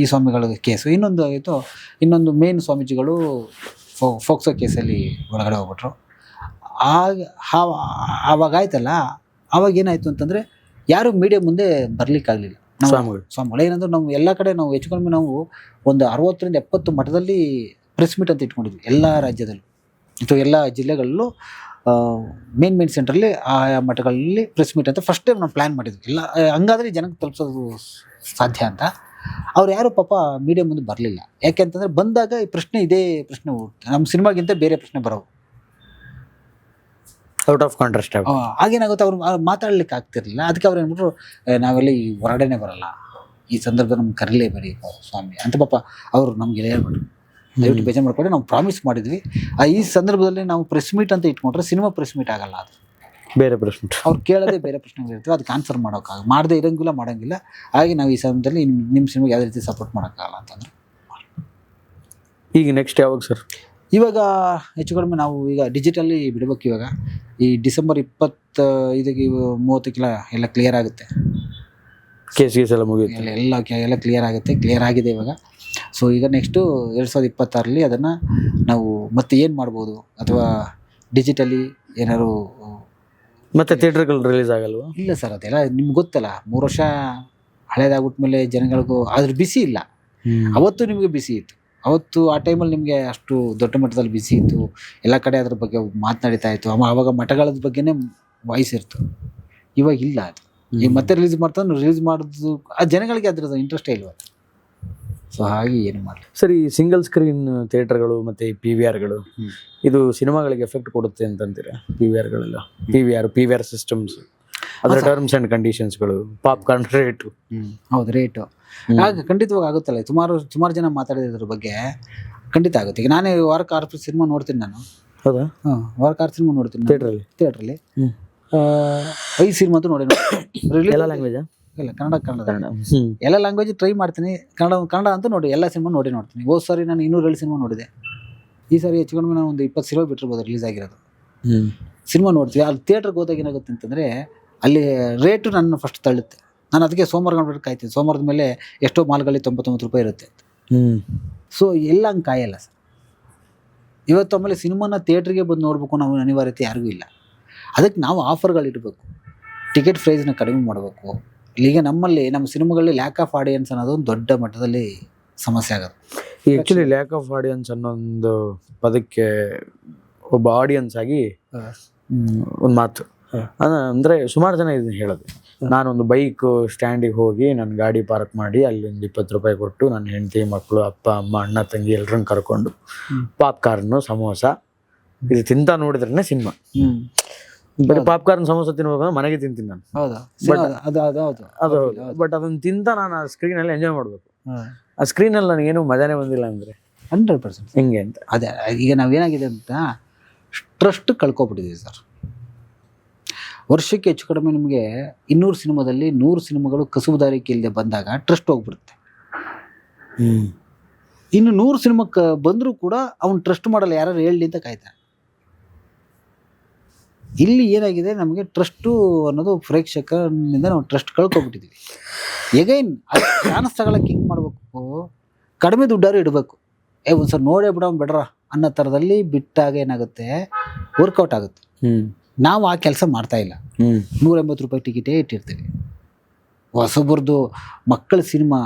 ಈ ಸ್ವಾಮಿಗಳ ಕೇಸು. ಇನ್ನೊಂದು ಆಯಿತು, ಇನ್ನೊಂದು ಮೇನ್ ಸ್ವಾಮೀಜಿಗಳು ಫೋಕ್ಸೋ ಕೇಸಲ್ಲಿ ಒಳಗಡೆ ಹೋಗ್ಬಿಟ್ರು. ಆವಾಗ ಆಯ್ತಲ್ಲ, ಆವಾಗ ಏನಾಯಿತು ಅಂತಂದರೆ ಯಾರು ಮೀಡಿಯಾ ಮುಂದೆ ಬರಲಿಕ್ಕಾಗಲಿಲ್ಲ. ಸ್ವಾಮಿಗಳು ಏನಂದ್ರೆ ನಾವು ಎಲ್ಲ ಕಡೆ ನಾವು ಹೆಚ್ಚು ಕಡಿಮೆ ನಾವು ಒಂದು 60ರಿಂದ 70 ಮಠದಲ್ಲಿ ಪ್ರೆಸ್ ಮೀಟ್ ಅಂತ ಇಟ್ಕೊಂಡಿದ್ವಿ, ಎಲ್ಲ ರಾಜ್ಯದಲ್ಲೂ ಅಥವಾ ಎಲ್ಲ ಜಿಲ್ಲೆಗಳಲ್ಲೂ. ಮೇನ್ ಸೆಂಟ್ರಲ್ಲಿ ಆಯಾ ಮಠಗಳಲ್ಲಿ ಪ್ರೆಸ್ ಮೀಟ್ ಅಂತ ಫಸ್ಟ್ ಟೈಮ್ ನಾವು ಪ್ಲ್ಯಾನ್ ಮಾಡಿದ್ವಿ. ಎಲ್ಲ ಹಂಗಾದ್ರೆ ಜನಕ್ಕೆ ತಲುಪಿಸೋದು ಸಾಧ್ಯ ಅಂತ. ಅವ್ರು ಯಾರು ಪಾಪ ಮೀಡಿಯಾ ಮುಂದೆ ಬರಲಿಲ್ಲ. ಯಾಕೆ ಅಂತಂದರೆ ಬಂದಾಗ ಈ ಇದೇ ಪ್ರಶ್ನೆ ನಮ್ಮ ಸಿನಿಮಾಗಿಂತ ಬೇರೆ ಪ್ರಶ್ನೆ ಬರೋವು, ಔಟ್ ಆಫ್ ಕಾಂಟ್ರಾಸ್ಟ್. ಆಗೇನಾಗುತ್ತೆ, ಅವ್ರು ಮಾತಾಡ್ಲಿಕ್ಕೆ ಆಗ್ತಿರ್ಲಿಲ್ಲ. ಅದಕ್ಕೆ ಅವ್ರು ಏನ್ಬಿಟ್ರು, ನಾವೆಲ್ಲ ಈ ಹೊರಗಡೆನೆ ಬರಲ್ಲ, ಈ ಸಂದರ್ಭ ನಮ್ಗೆ ಕರೀಲೇಬೇಡಿ ಸ್ವಾಮಿ ಅಂತ ಪಾಪ ಅವರು ನಮ್ಗೆ ಹೇಳ್ಬಿಟ್ರು. ದಯವಿಟ್ಟು ಬೇಜಾರು ಮಾಡ್ಕೊಂಡು ನಾವು ಪ್ರಾಮಿಸ್ ಮಾಡಿದ್ವಿ, ಈ ಸಂದರ್ಭದಲ್ಲಿ ನಾವು ಪ್ರೆಸ್ ಮೀಟ್ ಅಂತ ಇಟ್ಕೊಂಡ್ರೆ ಸಿನಿಮಾ ಪ್ರೆಸ್ ಮೀಟ್ ಆಗಲ್ಲ, ಅದು ಬೇರೆ ಪ್ರಶ್ನೆ. ಅವ್ರು ಕೇಳೋದೇ ಬೇರೆ ಪ್ರಶ್ನೆಗಳಿರ್ತವೆ, ಅದಕ್ಕೆ ಆನ್ಸರ್ ಮಾಡದೇ ಇರೋಂಗಿಲ್ಲ, ಮಾಡೋಂಗಿಲ್ಲ. ಹಾಗೆ ನಾವು ಈ ಸಮಯದಲ್ಲಿ ನಿಮ್ಮ ಸಿನಿಮಾಗೆ ಯಾವುದೇ ರೀತಿ ಸಪೋರ್ಟ್ ಮಾಡೋಕ್ಕಾಗಲ್ಲ ಅಂತಂದ್ರೆ. ಈಗ ನೆಕ್ಸ್ಟ್ ಯಾವಾಗ ಸರ್? ಇವಾಗ ಹೆಚ್ಚು ಕಡಿಮೆ ನಾವು ಈಗ ಡಿಜಿಟಲಿ ಬಿಡಬೇಕು. ಇವಾಗ ಈ ಡಿಸೆಂಬರ್ 25ಗೆ 30ಕ್ಕೆಲ್ಲ ಎಲ್ಲ ಕ್ಲಿಯರ್ ಆಗುತ್ತೆ. ಕೇಸ್ ಎಲ್ಲ ಮುಗಿಯುತ್ತೆ, ಎಲ್ಲ ಕ್ಲಿಯರ್ ಆಗುತ್ತೆ, ಕ್ಲಿಯರ್ ಆಗಿದೆ ಇವಾಗ. ಸೊ ಈಗ ನೆಕ್ಸ್ಟು 2026ರಲ್ಲಿ ಅದನ್ನು ನಾವು ಮತ್ತೆ ಏನು ಮಾಡ್ಬೋದು, ಅಥವಾ ಡಿಜಿಟಲಿ ಏನಾದ್ರು ಮತ್ತೆ ಥಿಯೇಟರ್ಗಳು ರಿಲೀಸ್ ಆಗಲ್ವಾ? ಇಲ್ಲ ಸರ್, ಅದೆಲ್ಲ ನಿಮ್ಗೆ ಗೊತ್ತಲ್ಲ, 3 ವರ್ಷ ಹಳೇದಾಗ್ಬಿಟ್ಮೇಲೆ ಜನಗಳಿಗೂ ಅದ್ರ ಬಿಸಿ ಇಲ್ಲ. ಅವತ್ತು ನಿಮಗೆ ಬಿಸಿ ಇತ್ತು, ಅವತ್ತು ಆ ಟೈಮಲ್ಲಿ ನಿಮಗೆ ಅಷ್ಟು ದೊಡ್ಡ ಮಟ್ಟದಲ್ಲಿ ಬಿಸಿ ಇತ್ತು, ಎಲ್ಲ ಕಡೆ ಅದ್ರ ಬಗ್ಗೆ ಮಾತನಾಡ್ತಾ ಇತ್ತು. ಆವಾಗ ಮಠಗಳ ಬಗ್ಗೆನೇ ವಾಯ್ಸ್ ಇತ್ತು. ಇವಾಗ ಇಲ್ಲ ಅದು. ಈಗ ಮತ್ತೆ ರಿಲೀಸ್ ಮಾಡೋದು ಆ ಜನಗಳಿಗೆ ಅದ್ರದ್ದು ಇಂಟ್ರೆಸ್ಟೇ ಇಲ್ವ. ಸೊ ಹಾಗೆ ಏನು ಮಾಡಲಿ ಸರ್. ಈ ಸಿಂಗಲ್ ಸ್ಕ್ರೀನ್ ಥಿಯೇಟರ್ಗಳು ಮತ್ತು ಈ PVRಗಳು ಇದು ಸಿನಿಮಾಗಳಿಗೆ ಎಫೆಕ್ಟ್ ಕೊಡುತ್ತೆ ಅಂತಂತೀರಾ? PVRಗಳೆಲ್ಲ ಪಿ ವಿ ಆರ್ ಸಿಸ್ಟಮ್ಸ್, ಅದರ ಟರ್ಮ್ಸ್ ಆ್ಯಂಡ್ ಕಂಡೀಷನ್ಸ್ಗಳು, ಪಾಪ್ಕಾರ್ನ್ ರೇಟು. ಹೌದು, ರೇಟು ಆಗ ಖಂಡಿತವಾಗಿ ಆಗುತ್ತಲ್ಲ. ಸುಮಾರು ಜನ ಮಾತಾಡಿದ್ರ ಬಗ್ಗೆ ಖಂಡಿತ ಆಗುತ್ತೆ. ಈಗ ನಾನೇ ವಾರಕ್ಕೆ 6 ಸಿನಿಮಾ ನೋಡ್ತೀನಿ ನಾನು. ಹೌದಾ? ವಾರಕ್ಕೆ 6 ಸಿನಿಮಾ ನೋಡ್ತೀನಿ ಥಿಯೇಟ್ರಲ್ಲಿ. 5 ಸಿನಿಮಾ ಅಂತೂ ನೋಡಿ. ಎಲ್ಲ ಲ್ಯಾಂಗ್ವೇಜಾ? ಇಲ್ಲ, ಕನ್ನಡ ಎಲ್ಲ ಲ್ಯಾಂಗ್ವೇಜ್ ಟ್ರೈ ಮಾಡ್ತೀನಿ. ಕನ್ನಡ ಅಂತೂ ನೋಡಿ ಎಲ್ಲ ಸಿನಿಮಾ ನೋಡ್ತೀನಿ. ಹೋದ ಸಾರಿ ನಾನು 207 ಸಿನಿಮಾ ನೋಡಿದೆ. ಈ ಸಾರಿ ಹೆಚ್ಚು ಕಡಿಮೆ ನಾನು ಒಂದು 20 ಸಿನಿಮಾ ಬಿಟ್ಟಿರ್ಬೋದು ರಿಲೀಸ್ ಆಗಿರೋದು. ಸಿನಿಮಾ ನೋಡ್ತೀವಿ. ಅಲ್ಲಿ ಥಿಯೇಟ್ರಿಗೆ ಹೋದಾಗ ಏನಾಗುತ್ತೆ ಅಂತಂದರೆ ಅಲ್ಲಿ ರೇಟು ನನ್ನ ಫಸ್ಟ್ ತಳ್ಳುತ್ತೆ. ನಾನು ಅದಕ್ಕೆ ಸೋಮವಾರ ಕಾಯ್ತೀನಿ. ಸೋಮವಾರದ ಮೇಲೆ ಎಷ್ಟೋ ಮಾಲ್ಗಳಲ್ಲಿ 99 ರೂಪಾಯಿ ಇರುತ್ತೆ. ಸೊ ಎಲ್ಲ ಹಂಗೆ ಕಾಯಲ್ಲ ಸರ್. ಇವತ್ತು ಆಮೇಲೆ ಸಿನಿಮಾನ ಥಿಯೇಟ್ರಿಗೆ ಬಂದು ನೋಡಬೇಕು ನಾವು ಅನಿವಾರ್ಯತೆ ಯಾರಿಗೂ ಇಲ್ಲ. ಅದಕ್ಕೆ ನಾವು ಆಫರ್ಗಳಿಡಬೇಕು, ಟಿಕೆಟ್ ಪ್ರೈಸ್ನ ಕಡಿಮೆ ಮಾಡಬೇಕು. ಈಗ ನಮ್ಮಲ್ಲಿ ನಮ್ಮ ಸಿನಿಮಾಗಳಲ್ಲಿ ಲ್ಯಾಕ್ ಆಫ್ ಆಡಿಯನ್ಸ್ ಅನ್ನೋದು ಒಂದು ದೊಡ್ಡ ಮಟ್ಟದಲ್ಲಿ ಸಮಸ್ಯೆ ಆಗುತ್ತೆ. ಈ ಆ್ಯಕ್ಚುಲಿ ಲ್ಯಾಕ್ ಆಫ್ ಆಡಿಯನ್ಸ್ ಅನ್ನೋದು ಪದಕ್ಕೆ ಒಬ್ಬ ಆಡಿಯನ್ಸ್ ಆಗಿ ಒಂದು ಮಾತು ಅಂದರೆ ಸುಮಾರು ಜನ ಇದನ್ನ ಹೇಳೋದು. ನಾನೊಂದು ಬೈಕ್ ಸ್ಟ್ಯಾಂಡಿಗೆ ಹೋಗಿ ನನ್ನ ಗಾಡಿ ಪಾರ್ಕ್ ಮಾಡಿ ಅಲ್ಲಿ ಒಂದು 20 ರೂಪಾಯಿ ಕೊಟ್ಟು ನನ್ನ ಹೆಂಡತಿ, ಮಕ್ಕಳು, ಅಪ್ಪ, ಅಮ್ಮ, ಅಣ್ಣ, ತಂಗಿ ಎಲ್ಲರನ್ನ ಕರ್ಕೊಂಡು ಪಾಪ್ಕಾರ್ನು, ಸಮೋಸ ಇದು ತಿಂತ ನೋಡಿದ್ರೇ ಸಿನಿಮಾ. ಬರೀ ಪಾಪ್ಕಾರ್ನ್ ಸಮೋಸ ತಿನ್ಬೇಕು ಮನೆಗೆ ತಿಂತೀನಿ ನಾನು. ಹೌದಾ? ಅದು ಬಟ್ ಅದನ್ನ ತಿಂತ ನಾನು ಆ ಸ್ಕ್ರೀನಲ್ಲಿ ಎಂಜಾಯ್ ಮಾಡಬೇಕು. ಆ ಸ್ಕ್ರೀನಲ್ಲಿ ನನಗೇನು ಮಜಾನೇ ಬಂದಿಲ್ಲ ಅಂದರೆ 100% ಹೆಂಗೆ ಅಂತ. ಅದೇ ಈಗ ನಾವೇನಾಗಿದೆ ಅಂತ ಟ್ರಸ್ಟ್ ಕಳ್ಕೊಬಿಟ್ಟಿದ್ದೀವಿ ಸರ್. ವರ್ಷಕ್ಕೆ ಹೆಚ್ಚು ಕಡಿಮೆ ನಿಮಗೆ 200 ಸಿನಿಮಾದಲ್ಲಿ 100 ಸಿನಿಮಾಗಳು ಕಸುಬುದಾರಿಕೆ ಇಲ್ಲದೆ ಬಂದಾಗ ಟ್ರಸ್ಟ್ ಹೋಗ್ಬಿಡುತ್ತೆ. ಇನ್ನು 100 ಸಿನಿಮಾಕ್ಕೆ ಬಂದರೂ ಕೂಡ ಅವ್ನು ಟ್ರಸ್ಟ್ ಮಾಡಲ್ಲ, ಯಾರು ಹೇಳಲಿ ಅಂತ ಕಾಯ್ತಾನೆ. ಇಲ್ಲಿ ಏನಾಗಿದೆ, ನಮಗೆ ಟ್ರಸ್ಟು ಅನ್ನೋದು ಪ್ರೇಕ್ಷಕನಿಂದ ನಾವು ಟ್ರಸ್ಟ್ ಕಳ್ಕೊಬಿಟ್ಟಿದ್ದೀವಿ. ಎಗೈನ್ ಚಾನ್ಸ್ ತಗೊಳಕ್ಕೆ ಹಿಂಗೆ ಮಾಡಬೇಕು, ಕಡಿಮೆ ದುಡ್ಡಾರು ಇಡಬೇಕು. ಒಂದ್ಸಲ ನೋಡೇ ಬಿಡೋ ಬಿಡ್ರ ಅನ್ನೋ ಥರದಲ್ಲಿ ಬಿಟ್ಟಾಗ ಏನಾಗುತ್ತೆ, ವರ್ಕೌಟ್ ಆಗುತ್ತೆ. ನಾವು ಆ ಕೆಲಸ ಮಾಡ್ತಾ ಇಲ್ಲ. 180 ರೂಪಾಯಿ ಟಿಕೆಟೇ ಇಟ್ಟಿರ್ತೀವಿ. ಹೊಸಬ್ರದ್ದು ಮಕ್ಕಳ ಸಿನಿಮಾ,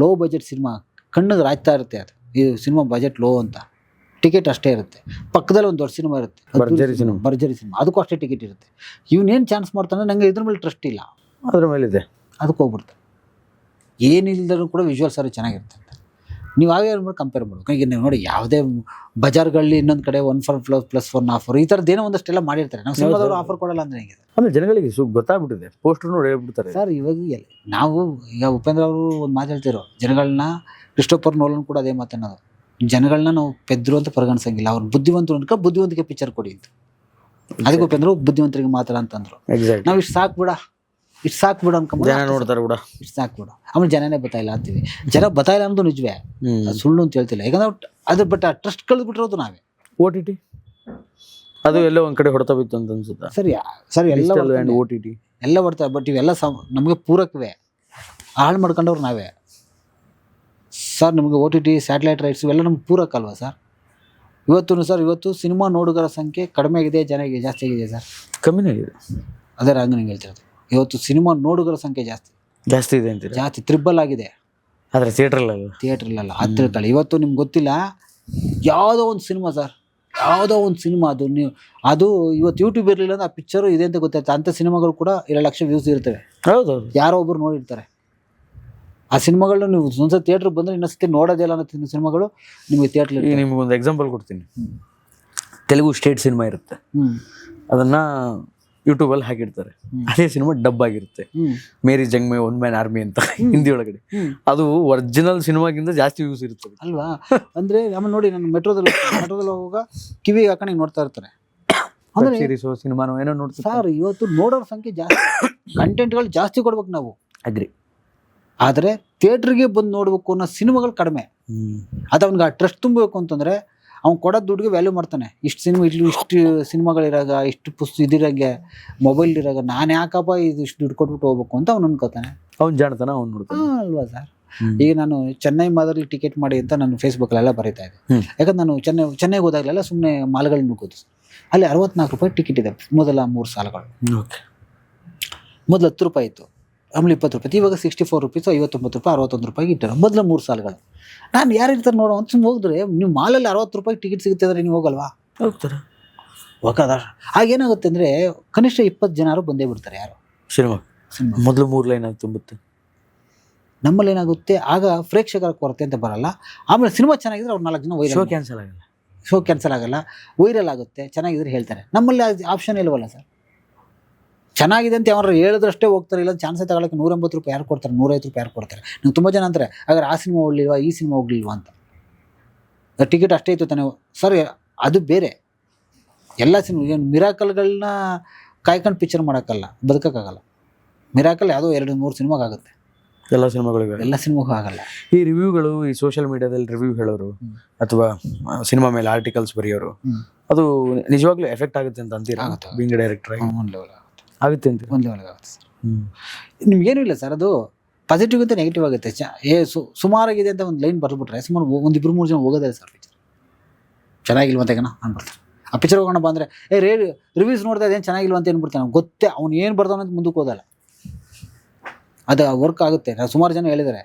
ಲೋ ಬಜೆಟ್ ಸಿನಿಮಾ ಕಣ್ಣಿಗೆ ರಾಜ್ತಾ ಇರುತ್ತೆ. ಅದು ಈ ಸಿನಿಮಾ ಬಜೆಟ್ ಲೋ ಅಂತ ಟಿಕೆಟ್ ಅಷ್ಟೇ ಇರುತ್ತೆ. ಪಕ್ಕದಲ್ಲಿ ಒಂದು ದೊಡ್ಡ ಸಿನಿಮಾ ಇರುತ್ತೆ, ಭರ್ಜರಿ ಸಿನಿಮಾ, ಅದಕ್ಕೂ ಅಷ್ಟೇ ಟಿಕೆಟ್ ಇರುತ್ತೆ. ಇವನೇನು ಚಾನ್ಸ್ ಮಾಡ್ತಾನೆ, ನನಗೆ ಇದ್ರ ಮೇಲೆ ಟ್ರಸ್ಟ್ ಇಲ್ಲ, ಅದ್ರ ಮೇಲಿದೆ, ಅದಕ್ಕೆ ಹೋಗ್ಬಿಡ್ತಾರೆ. ಏನಿಲ್ಲದರೂ ಕೂಡ ವಿಜುವಲ್ ಸಾರಿ ಚೆನ್ನಾಗಿರುತ್ತೆ ಅಂತ ನೀವು ಹಾಗೆ ಕಂಪೇರ್ ಮಾಡಬೇಕು. ಈಗ ನೀವು ನೋಡಿ, ಯಾವುದೇ ಬಜಾರ್ಗಳಲ್ಲಿ ಇನ್ನೊಂದು ಕಡೆ 1+1 ಆಫರ್ ಈ ಥರದ್ದು ಏನೋ ಒಂದಷ್ಟೆಲ್ಲ ಮಾಡಿರ್ತಾರೆ. ನಾವು ಸಿನಿಮಾದವರು ಆಫರ್ ಕೊಡಲ್ಲ ಅಂದರೆ ಹೇಗಿದೆ? ಆಮೇಲೆ ಜನಗಳಿಗೆ ಗೊತ್ತಾಗ್ಬಿಟ್ಟಿದೆ, ಪೋಸ್ಟರ್ ನೋಡಿ ಹೇಳ್ಬಿಡ್ತಾರೆ ಸರ್. ಇವಾಗ ನಾವು ಈಗ ಉಪೇಂದ್ರ ಅವರು ಒಂದು ಮಾತು ಹೇಳ್ತಿರೋ, ಜನಗಳನ್ನ ಕ್ರಿಸ್ಟೋಫರ್ ನೋಲನ್ ಕೂಡ ಅದೇ ಮಾತನ್ನೋದು, ಜನಗಳನ್ನ ನಾವು ಪೆದ್ರು ಅಂತ ಪರಿಗಣಿಸಂಗಿಲ್ಲ, ಅವ್ರು ಬುದ್ಧಿವಂತರು ಅನ್ಕ ಬುದ್ಧಿವಂತಿಕೆ ಪಿಕ್ಚರ್ ಕೊಡಿ ಅಂತ. ಅದಕ್ಕೆ ಉಪೇಂದ್ರ ಬುದ್ಧಿವಂತರಿಗೆ ಮಾತ್ರ ಅಂತಂದ್ರು. ಎಕ್ಸಾಕ್ಟ್. ನಾವು ಇಷ್ಟು ಸಾಕ್ಬಿಡ ಅನ್ಕೊಂಬ ಜನ ನೋಡ್ತಾರೆ ಬಿಡ. ಇಷ್ಟು ಸಾಕ್ಬಿಡು, ಆಮೇಲೆ ಜನನೇ ಬತ್ತಾಯಿಲ್ಲ ಅಂತೀವಿ. ಜನ ಬತ್ತಾಯಿಲ್ಲ ಅನ್ನೋದು ನಿಜವೇ, ಅದು ಸುಳ್ಳು ಅಂತ ಹೇಳ್ತಿಲ್ಲ. ಯಾಕಂದ್ರೆ ಅದ್ರ ಬಟ್ ಆ ಟ್ರಸ್ಟ್ ಕಳೆದ್ಬಿಟ್ಟಿರೋದು ನಾವೇ. OTT ಅದು ಎಲ್ಲೋ ಒಂದ್ ಕಡೆ ಹೊಡೆತ ಬಿತ್ತು ಅಂತ ಅನ್ಸುತ್ತಾ? ಸರಿ ಎಲ್ಲ OTT ಎಲ್ಲ ಬರ್ತಾರೆ. ಬಟ್ ಇವೆಲ್ಲ ನಮಗೆ ಪೂರಕವೇ, ಹಾಳು ಮಾಡ್ಕೊಂಡವ್ರು ನಾವೇ ಸರ್. ನಮಗೆ OTT ಸ್ಯಾಟಲೈಟ್ ರೈಟ್ಸ್ ಇವೆಲ್ಲ ನಮ್ಗೆ ಪೂರಕ ಅಲ್ವಾ ಸರ್? ಇವತ್ತು ಸಿನಿಮಾ ನೋಡುಗರ ಸಂಖ್ಯೆ ಕಡಿಮೆ ಆಗಿದೆ, ಜನ ಜಾಸ್ತಿ ಆಗಿದೆ ಸರ್? ಕಮ್ಮಿನೇ ಆಗಿದೆ. ಅದೇ ರಂಗ ನಿಂಗೆ ಹೇಳ್ತಿರೋದು. ಇವತ್ತು ಸಿನಿಮಾ ನೋಡುಗರ ಸಂಖ್ಯೆ ಜಾಸ್ತಿ ಇದೆ ಅಂತೀರಾ? ಜಾಸ್ತಿ ತ್ರಿಬಲ್ ಆಗಿದೆ. ಆದ್ರೆ ಥಿಯೇಟ್ರಲ್ಲ ಹತ್ತಿರ ಕಳೆ. ಇವತ್ತು ನಿಮ್ಗೆ ಗೊತ್ತಿಲ್ಲ, ಯಾವುದೋ ಒಂದು ಸಿನಿಮಾ ಸರ್, ಯಾವುದೋ ಒಂದು ಸಿನಿಮಾ ಅದು ಇವತ್ತು ಯೂಟ್ಯೂಬ್ ಇರಲಿಲ್ಲ ಅಂದ್ರೆ ಆ ಪಿಕ್ಚರು ಇದೆ ಅಂತ ಗೊತ್ತಾಯ್ತು. ಅಂಥ ಸಿನಿಮಾಗಳು ಕೂಡ 2 ಲಕ್ಷ ವ್ಯೂಸ್ ಇರ್ತವೆ. ಹೌದೌದು. ಯಾರೋ ಒಬ್ರು ನೋಡಿರ್ತಾರೆ ಆ ಸಿನಿಮಾಗಳನ್ನ. ನೀವು ಒಂದ್ಸತಿ ಥಿಯೇಟ್ರಿಗೆ ಬಂದರೆ ಇನ್ನೊಂದ್ಸತಿ ನೋಡೋದೇ ಇಲ್ಲ ಅನ್ನೋ ಸಿನಿಮಾಗಳು ನಿಮಗೆ ಥಿಯೇಟ್ರ್. ನಿಮ್ಗೆ ಒಂದು ಎಕ್ಸಾಂಪಲ್ ಕೊಡ್ತೀನಿ. ತೆಲುಗು ಸ್ಟೇಟ್ ಸಿನಿಮಾ ಇರುತ್ತೆ, ಅದನ್ನ ಯೂಟ್ಯೂಬಲ್ಲಿ ಹಾಕಿರ್ತಾರೆ. ಅದೇ ಸಿನಿಮಾ ಡಬ್ ಆಗಿರುತ್ತೆ, ಮೇರಿ ಜಂಗ್ ಮೇ ಒನ್ ಮ್ಯಾನ್ ಆರ್ಮಿ ಅಂತ ಹಿಂದಿ ಒಳಗಡೆ. ಅದು ಒರಿಜಿನಲ್ ಸಿನಿಮಾಗಿಂತ ಜಾಸ್ತಿ ವ್ಯೂಸ್ ಇರ್ತದೆ ಅಲ್ವಾ? ಅಂದ್ರೆ ಆಮೇಲೆ ನೋಡಿ, ನಾನು ಮೆಟ್ರೋದಲ್ಲಿ ಹೋಗುವಾಗ ಕಿವಿಗೆ ಹಾಕೊಂಡು ನೋಡ್ತಾ ಇರ್ತಾರೆ. ಅಂದ್ರೆ ಸೀರೀಸು ಸಿನಿಮಾನೋ ಏನೋ ನೋಡ್ತಾರೆ ಸರ್. ಇವತ್ತು ನೋಡೋರ ಸಂಖ್ಯೆ ಜಾಸ್ತಿ, ಕಂಟೆಂಟ್ಗಳು ಜಾಸ್ತಿ ಕೊಡ್ಬೇಕು ನಾವು. ಅಗ್ರಿ. ಆದರೆ ಥಿಯೇಟ್ರಿಗೆ ಬಂದು ನೋಡ್ಬೇಕು ಅನ್ನೋ ಸಿನಿಮಾಗಳು ಕಡಿಮೆ. ಅದು ಅವ್ನಿಗೆ ಆ ಟ್ರಸ್ಟ್ ತುಂಬಬೇಕು ಅಂತಂದ್ರೆ ಅವ್ನು ಕೊಡೋದು ದುಡ್ಡಿಗೆ ವ್ಯಾಲ್ಯೂ ಮಾಡ್ತಾನೆ. ಇಷ್ಟು ಸಿನಿಮಾಗಳಿರಾಗ, ಇಷ್ಟು ಇದಿರಾಗೆ, ಮೊಬೈಲ್ ಇರಾಗ ನಾನು ಯಾಕಪ್ಪ ಇಷ್ಟು ದುಡ್ಡು ಕೊಟ್ಬಿಟ್ಟು ಹೋಗ್ಬೇಕು ಅಂತ ಅವ್ನು ಅನ್ಕೋತಾನೆ. ಅವ್ನು ಜಾಣ್ತಾನ, ಅವ್ನು ನೋಡ್ತಾನೆ ಅಲ್ವಾ ಸರ್? ಈಗ ನಾನು ಚೆನ್ನೈ ಮಾದರಿ ಟಿಕೆಟ್ ಮಾಡಿ ಅಂತ ನಾನು ಫೇಸ್ಬುಕ್ಕಲ್ಲೆಲ್ಲ ಬರೀತಾ ಇದ್ದೆ. ಯಾಕಂದ್ರೆ ನಾನು ಚೆನ್ನೈಗೆ ಹೋದಾಗಲೆಲ್ಲ ಸುಮ್ಮನೆ ಮಾಲ್ಗಳನ್ನ ನುಗ್ಗೋದು. ಅಲ್ಲಿ 64 ರೂಪಾಯಿ ಟಿಕೆಟ್ ಇದೆ ಮೊದಲ 3 ಸಾಲಗಳು. ಮೊದಲು 10 ರೂಪಾಯಿ ಇತ್ತು, ಆಮೇಲೆ 20 ರೂಪಾಯಿ, ಇವಾಗ 64 ರೂಪೀಸ್, 59 ರೂಪಾಯಿ, 61 ರೂಪಾಯಿಗೆ ಇಟ್ಟರು ಮೊದಲ 3 ಸಾಲಗಳು. ನಾನು ಯಾರು ಇರ್ತಾರೆ ನೋಡೋ ಅಂತ ಸುಮ್ಮನೆ ಹೋಗಿದ್ರೆ, ನೀವು ಮಾಲಲ್ಲಿ 60 ರೂಪಾಯಿ ಟಿಕೆಟ್ ಸಿಗುತ್ತೆ ಅಂದರೆ ನೀವು ಹೋಗಲ್ವಾ? ಹೋಗ್ತಾರೆ. ಹೋಗೋದ ಆಗೇನಾಗುತ್ತೆ ಅಂದರೆ ಕನಿಷ್ಠ 20 ಜನರು ಬಂದೇ ಬಿಡ್ತಾರೆ. ಯಾರು ಸಿನಿಮಾ ಮೊದಲು 3 ಲೈನ್ ಆಗಿ ತುಂಬುತ್ತೆ. ನಮ್ಮಲ್ಲಿ ಏನಾಗುತ್ತೆ, ಆಗ ಪ್ರೇಕ್ಷಕರ ಕೊರತೆ ಅಂತ ಬರಲ್ಲ. ಆಮೇಲೆ ಸಿನಿಮಾ ಚೆನ್ನಾಗಿದ್ರೆ ಅವ್ರು 4 ಜನ ಶೋ ಕ್ಯಾನ್ಸಲ್ ಆಗಲ್ಲ, ವೈರಲ್ ಆಗುತ್ತೆ. ಚೆನ್ನಾಗಿದ್ರೆ ಹೇಳ್ತಾರೆ. ನಮ್ಮಲ್ಲಿ ಆಪ್ಷನ್ ಇಲ್ವಲ್ಲ ಸರ್. ಚೆನ್ನಾಗಿದೆ ಅಂತ ಯಾರು ಹೇಳಿದ್ರಷ್ಟೇ ಹೋಗ್ತಾರೆ, ಇಲ್ಲ ಚಾನ್ಸೇ ತಗೊಳ್ಳೋಕೆ 180 ರೂಪಾಯಿ ಯಾರು ಕೊಡ್ತಾರೆ, 150 ರೂಪಾಯಿ ಯಾರು ಕೊಡ್ತಾರೆ? ನಂಗೆ ತುಂಬ ಜನ ಅಂತಾರೆ, ಹಾಗಾದ್ರೆ ಆ ಸಿನಿಮಾ ಹೋಗ್ಲಿಲ್ವಾ, ಈ ಸಿನಿಮಾ ಹೋಗ್ಲಿಲ್ವಾ ಅಂತ. ಟಿಕೆಟ್ ಅಷ್ಟೇ ಇತ್ತು ತಾನೆ ಸರ್. ಅದು ಬೇರೆ. ಎಲ್ಲ ಸಿನಿಮಾ ಏನು ಮಿರಾಕಲ್ಗಳನ್ನ ಕಾಯ್ಕೊಂಡು ಪಿಕ್ಚರ್ ಮಾಡೋಕ್ಕಲ್ಲ, ಬದುಕೋಕ್ಕಾಗಲ್ಲ. ಮಿರಾಕಲ್ ಯಾವುದೋ 2-3 ಸಿನಿಮಾಗಾಗುತ್ತೆ, ಎಲ್ಲ ಸಿನಿಮಾಗೂ ಆಗಲ್ಲ. ಈ ರಿವ್ಯೂಗಳು, ಈ ಸೋಷಿಯಲ್ ಮೀಡಿಯಾದಲ್ಲಿ ರಿವ್ಯೂ ಹೇಳೋರು ಅಥವಾ ಸಿನಿಮಾ ಮೇಲೆ ಆರ್ಟಿಕಲ್ಸ್ ಬರೆಯೋರು, ಅದು ನಿಜವಾಗ್ಲೂ ಎಫೆಕ್ಟ್ ಆಗುತ್ತೆ ಅಂತ ಅಂತೀರಾ? ಬೀಂಗ್ ಡೈರೆಕ್ಟರ್ ಆಗುತ್ತೆ ಅಂತ ಒಂದು ಲೆವೆಲ್ಗೆ ಆಗುತ್ತೆ ಸರ್. ನಿಮ್ಗೇನು ಇಲ್ಲ ಸರ್, ಅದು ಪಾಸಿಟಿವ್ ಅಂತ ನೆಗೆಟಿವ್ ಆಗುತ್ತೆ. ಸುಮಾರಾಗಿದೆ ಅಂತ ಒಂದು ಲೈನ್ ಬರೆದ್ಬಿಟ್ರೆ ಸುಮಾರು 1-2-3 ಜನ ಹೋಗೋದೇ ಸರ್. ಪಿಕ್ಚರ್ ಚೆನ್ನಾಗಿಲ್ವ ಅಂತ ಅನ್ಬಿಡ್ತಾರೆ. ಆ ಪಿಕ್ಚರ್ ಹೋಗೋಣ ಬಂದರೆ ರಿವ್ಯೂಸ್ ನೋಡ್ತಾ ಇದೇನು ಚೆನ್ನಾಗಿಲ್ವ ಅಂತ ಏನ್ಬಿಡ್ತಾನೆ. ಗೊತ್ತೇ ಅವ್ನು ಏನು ಬರ್ತಾನೆ ಅಂತ ಮುಂದಕ್ಕೆ ಹೋದಲ್ಲ. ಅದು ವರ್ಕ್ ಆಗುತ್ತೆ. ನಾವು ಸುಮಾರು ಜನ ಹೇಳಿದ್ದಾರೆ,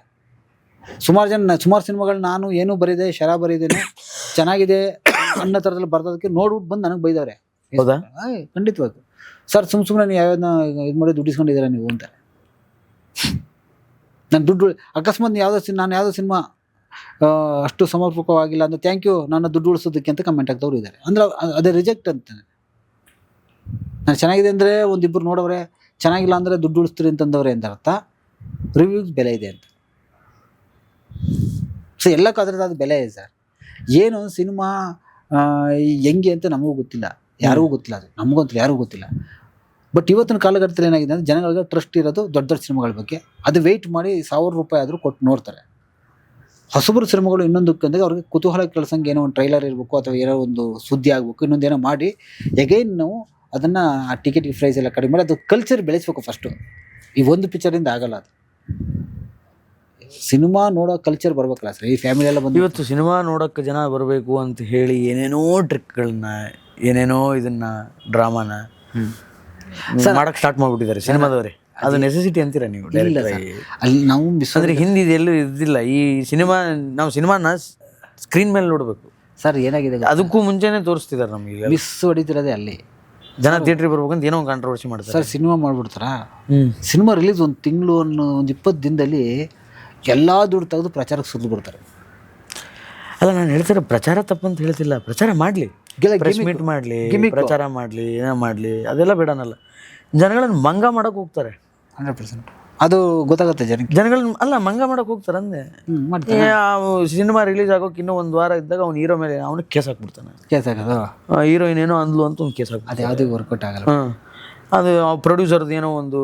ಸುಮಾರು ಸಿನಿಮಾಗಳು ನಾನು ಏನೂ ಬರೀದೆ, ಬರೀದೇನೆ, ಚೆನ್ನಾಗಿದೆ ಅನ್ನೋ ಥರದಲ್ಲಿ ಬರ್ದೋದಕ್ಕೆ ನೋಡ್ಬಿಟ್ಟು ಬಂದು ನನಗೆ ಬೈದವ್ರೆ. ಹೌದಾ? ಖಂಡಿತವಾಗಿ ಸರ್. ಸುಮ್ಮನೆ ನೀವು ಯಾವ್ದನ್ನ ಇದು ಮಾಡಿ ದುಡ್ಡು ಇಸ್ಕೊಂಡಿದ್ದೀರಾ ನೀವು ಅಂತಾರೆ. ನಾನು ದುಡ್ಡು ಅಕಸ್ಮಾತ್ ನಾನು ಯಾವುದೋ ಸಿನಿಮಾ ಅಷ್ಟು ಸಮರ್ಪಕವಾಗಿಲ್ಲ ಅಂದರೆ ಥ್ಯಾಂಕ್ ಯು, ನನ್ನ ದುಡ್ಡು ಉಳಿಸೋದಕ್ಕೆ ಅಂತ ಕಮೆಂಟ್ ಆಗ್ತವ್ರು ಇದ್ದಾರೆ. ಅಂದ್ರೆ ಅದೇ ರಿಜೆಕ್ಟ್ ಅಂತಾನೆ. ನಾನು ಚೆನ್ನಾಗಿದೆ ಅಂದರೆ 1-2 ನೋಡೋರೆ, ಚೆನ್ನಾಗಿಲ್ಲ ಅಂದರೆ ದುಡ್ಡು ಉಳಿಸ್ತೀರಿ ಅಂತಂದವ್ರೆ ಅಂತ ಅರ್ಥ. ರಿವ್ಯೂಸ್ ಬೆಲೆ ಇದೆ ಅಂತ. ಸೊ ಎಲ್ಲಕ್ಕೂ ಅದರದ್ದು ಅದು ಬೆಲೆ ಇದೆ ಸರ್. ಏನು ಸಿನಿಮಾ ಹೆಂಗೆ ಅಂತ ನಮಗೂ ಗೊತ್ತಿಲ್ಲ, ಯಾರಿಗೂ ಗೊತ್ತಿಲ್ಲ. ಅದು ನಮಗಂತೂ ಯಾರಿಗೂ ಗೊತ್ತಿಲ್ಲ. ಬಟ್ ಇವತ್ತಿನ ಕಾಲಘಟ್ಟದಲ್ಲಿ ಏನಾಗಿದೆ ಅಂದರೆ ಜನಗಳಿಗೆ ಟ್ರಸ್ಟ್ ಇರೋದು ದೊಡ್ಡ ಸಿನಿಮಾಗಳ ಬಗ್ಗೆ. ಅದು ವೆಯ್ಟ್ ಮಾಡಿ 1000 ರೂಪಾಯಿ ಆದರೂ ಕೊಟ್ಟು ನೋಡ್ತಾರೆ. ಹೊಸಬರು ಸಿನಿಮಾಗಳು ಇನ್ನೊಂದಕ್ಕೆ ಅವ್ರಿಗೆ ಕುತೂಹಲ ಕೆಲ್ಸಂಗೆ ಏನೋ ಒಂದು ಟ್ರೈಲರ್ ಇರಬೇಕು ಅಥವಾ ಏನೋ ಒಂದು ಸುದ್ದಿ ಆಗಬೇಕು, ಇನ್ನೊಂದೇನೋ ಮಾಡಿ ಎಗೈನ್ ನಾವು ಅದನ್ನು ಆ ಟಿಕೆಟ್ ಪ್ರೈಸ್ ಎಲ್ಲ ಕಡಿಮೆ ಮಾಡಿ ಅದು ಕಲ್ಚರ್ ಬೆಳೆಸ್ಬೇಕು ಫಸ್ಟು. ಈ ಒಂದು ಪಿಕ್ಚರಿಂದ ಆಗಲ್ಲ. ಅದು ಸಿನಿಮಾ ನೋಡೋ ಕಲ್ಚರ್ ಬರ್ಬೇಕಲ್ಲ ಸರ್. ಈ ಫ್ಯಾಮಿಲಿ ಎಲ್ಲ ಬಂದು ಇವತ್ತು ಸಿನಿಮಾ ನೋಡೋಕ್ಕೆ ಜನ ಬರಬೇಕು ಅಂತ ಹೇಳಿ ಏನೇನೋ ಟ್ರಿಕ್ಗಳನ್ನ, ಏನೇನೋ ಇದನ್ನ ಡ್ರಾಮಾನ ಮಾಡಕ್ಕೆ ಸ್ಟಾರ್ಟ್ ಮಾಡ್ಬಿಟ್ಟಿದ್ದಾರೆ ಸಿನಿಮಾದವರೇ. ಅದು ನೆಸೆಸಿಟಿ ಅಂತೀರಾ ನೀವು? ಅಲ್ಲಿ ನಾವು ಅಂದ್ರೆ ಹಿಂದಿ ಎಲ್ಲೂ ಇದ್ದಿಲ್ಲ ಈ ಸಿನಿಮಾ. ನಾವು ಸಿನಿಮಾನ ಸ್ಕ್ರೀನ್ ಮೇಲೆ ನೋಡ್ಬೇಕು ಸರ್. ಏನಾಗಿದೆ ಅದಕ್ಕೂ ಮುಂಚೆನೆ ತೋರಿಸ್ತಿದ್ದಾರೆ ನಮಗೆ. ಮಿಸ್ ಹೊಡಿತಿರೋದೇ ಅಲ್ಲಿ. ಜನ ಥಿಯೇಟ್ರಿಗೆ ಬರ್ಬೇಕಂತ ಏನೋ ಒಂದು ಕಾಂಟ್ರವರ್ಸಿ ಮಾಡ್ತಾರೆ ಸರ್. ಸಿನಿಮಾ ಮಾಡ್ಬಿಡ್ತಾರ. ಸಿನಿಮಾ ರಿಲೀಸ್ 1 ತಿಂಗಳು ಒಂದು 20 ದಿನದಲ್ಲಿ ಎಲ್ಲ ದುಡ್ಡು ತೆಗೆದು ಪ್ರಚಾರಕ್ಕೆ ಸುರಿದು ಬಿಡ್ತಾರೆ. ಅಲ್ಲ, ನಾನು ಹೇಳ್ತಾರೆ ಪ್ರಚಾರ ತಪ್ಪಂತ ಹೇಳ್ತಿಲ್ಲ. ಪ್ರಚಾರ ಮಾಡಲಿ, ಪ್ರೆಸ್ ಮೀಟ್ ಮಾಡಲಿ, ಪ್ರಚಾರ ಮಾಡಲಿ, ಏನೋ ಮಾಡಲಿ, ಅದೆಲ್ಲ ಬೇಡನಲ್ಲ. ಜನಗಳನ್ನು ಮಂಗ ಮಾಡೋಕೆ ಹೋಗ್ತಾರೆ. 100%. ಅದು ಗೊತ್ತಾಗುತ್ತೆ ಜನಕ್ಕೆ. ಜನಗಳನ್ನ ಅಲ್ಲ ಮಂಗ ಮಾಡಕ್ ಹೋಗ್ತಾರೆ ಅಂದೆ. ಮಾಡ್ತಾರೆ. ಸಿನಿಮಾ ರಿಲೀಸ್ ಆಗೋಕೆ ಇನ್ನೂ ಒಂದು ವಾರ ಇದ್ದಾಗ ಅವ್ನು ಹೀರೋ ಮೇಲೆ ಅವನು ಕೇಸ್ ಹಾಕ್ಬಿಡ್ತಾನೆ. ಕೇಸ್ ಆಗೋದು ಹೀರೋಯಿನ್ ಏನೋ ಅಂದ್ಲು ಅಂತ ಒಂದು ಕೇಸ್ ಹಾಕ್ಬಿಡ್ತಾನೆ. ಅದು ಯಾವುದೂ ವರ್ಕೌಟ್ ಆಗಲ್ಲ. ಅದು ಪ್ರೊಡ್ಯೂಸರ್ದು ಏನೋ ಒಂದು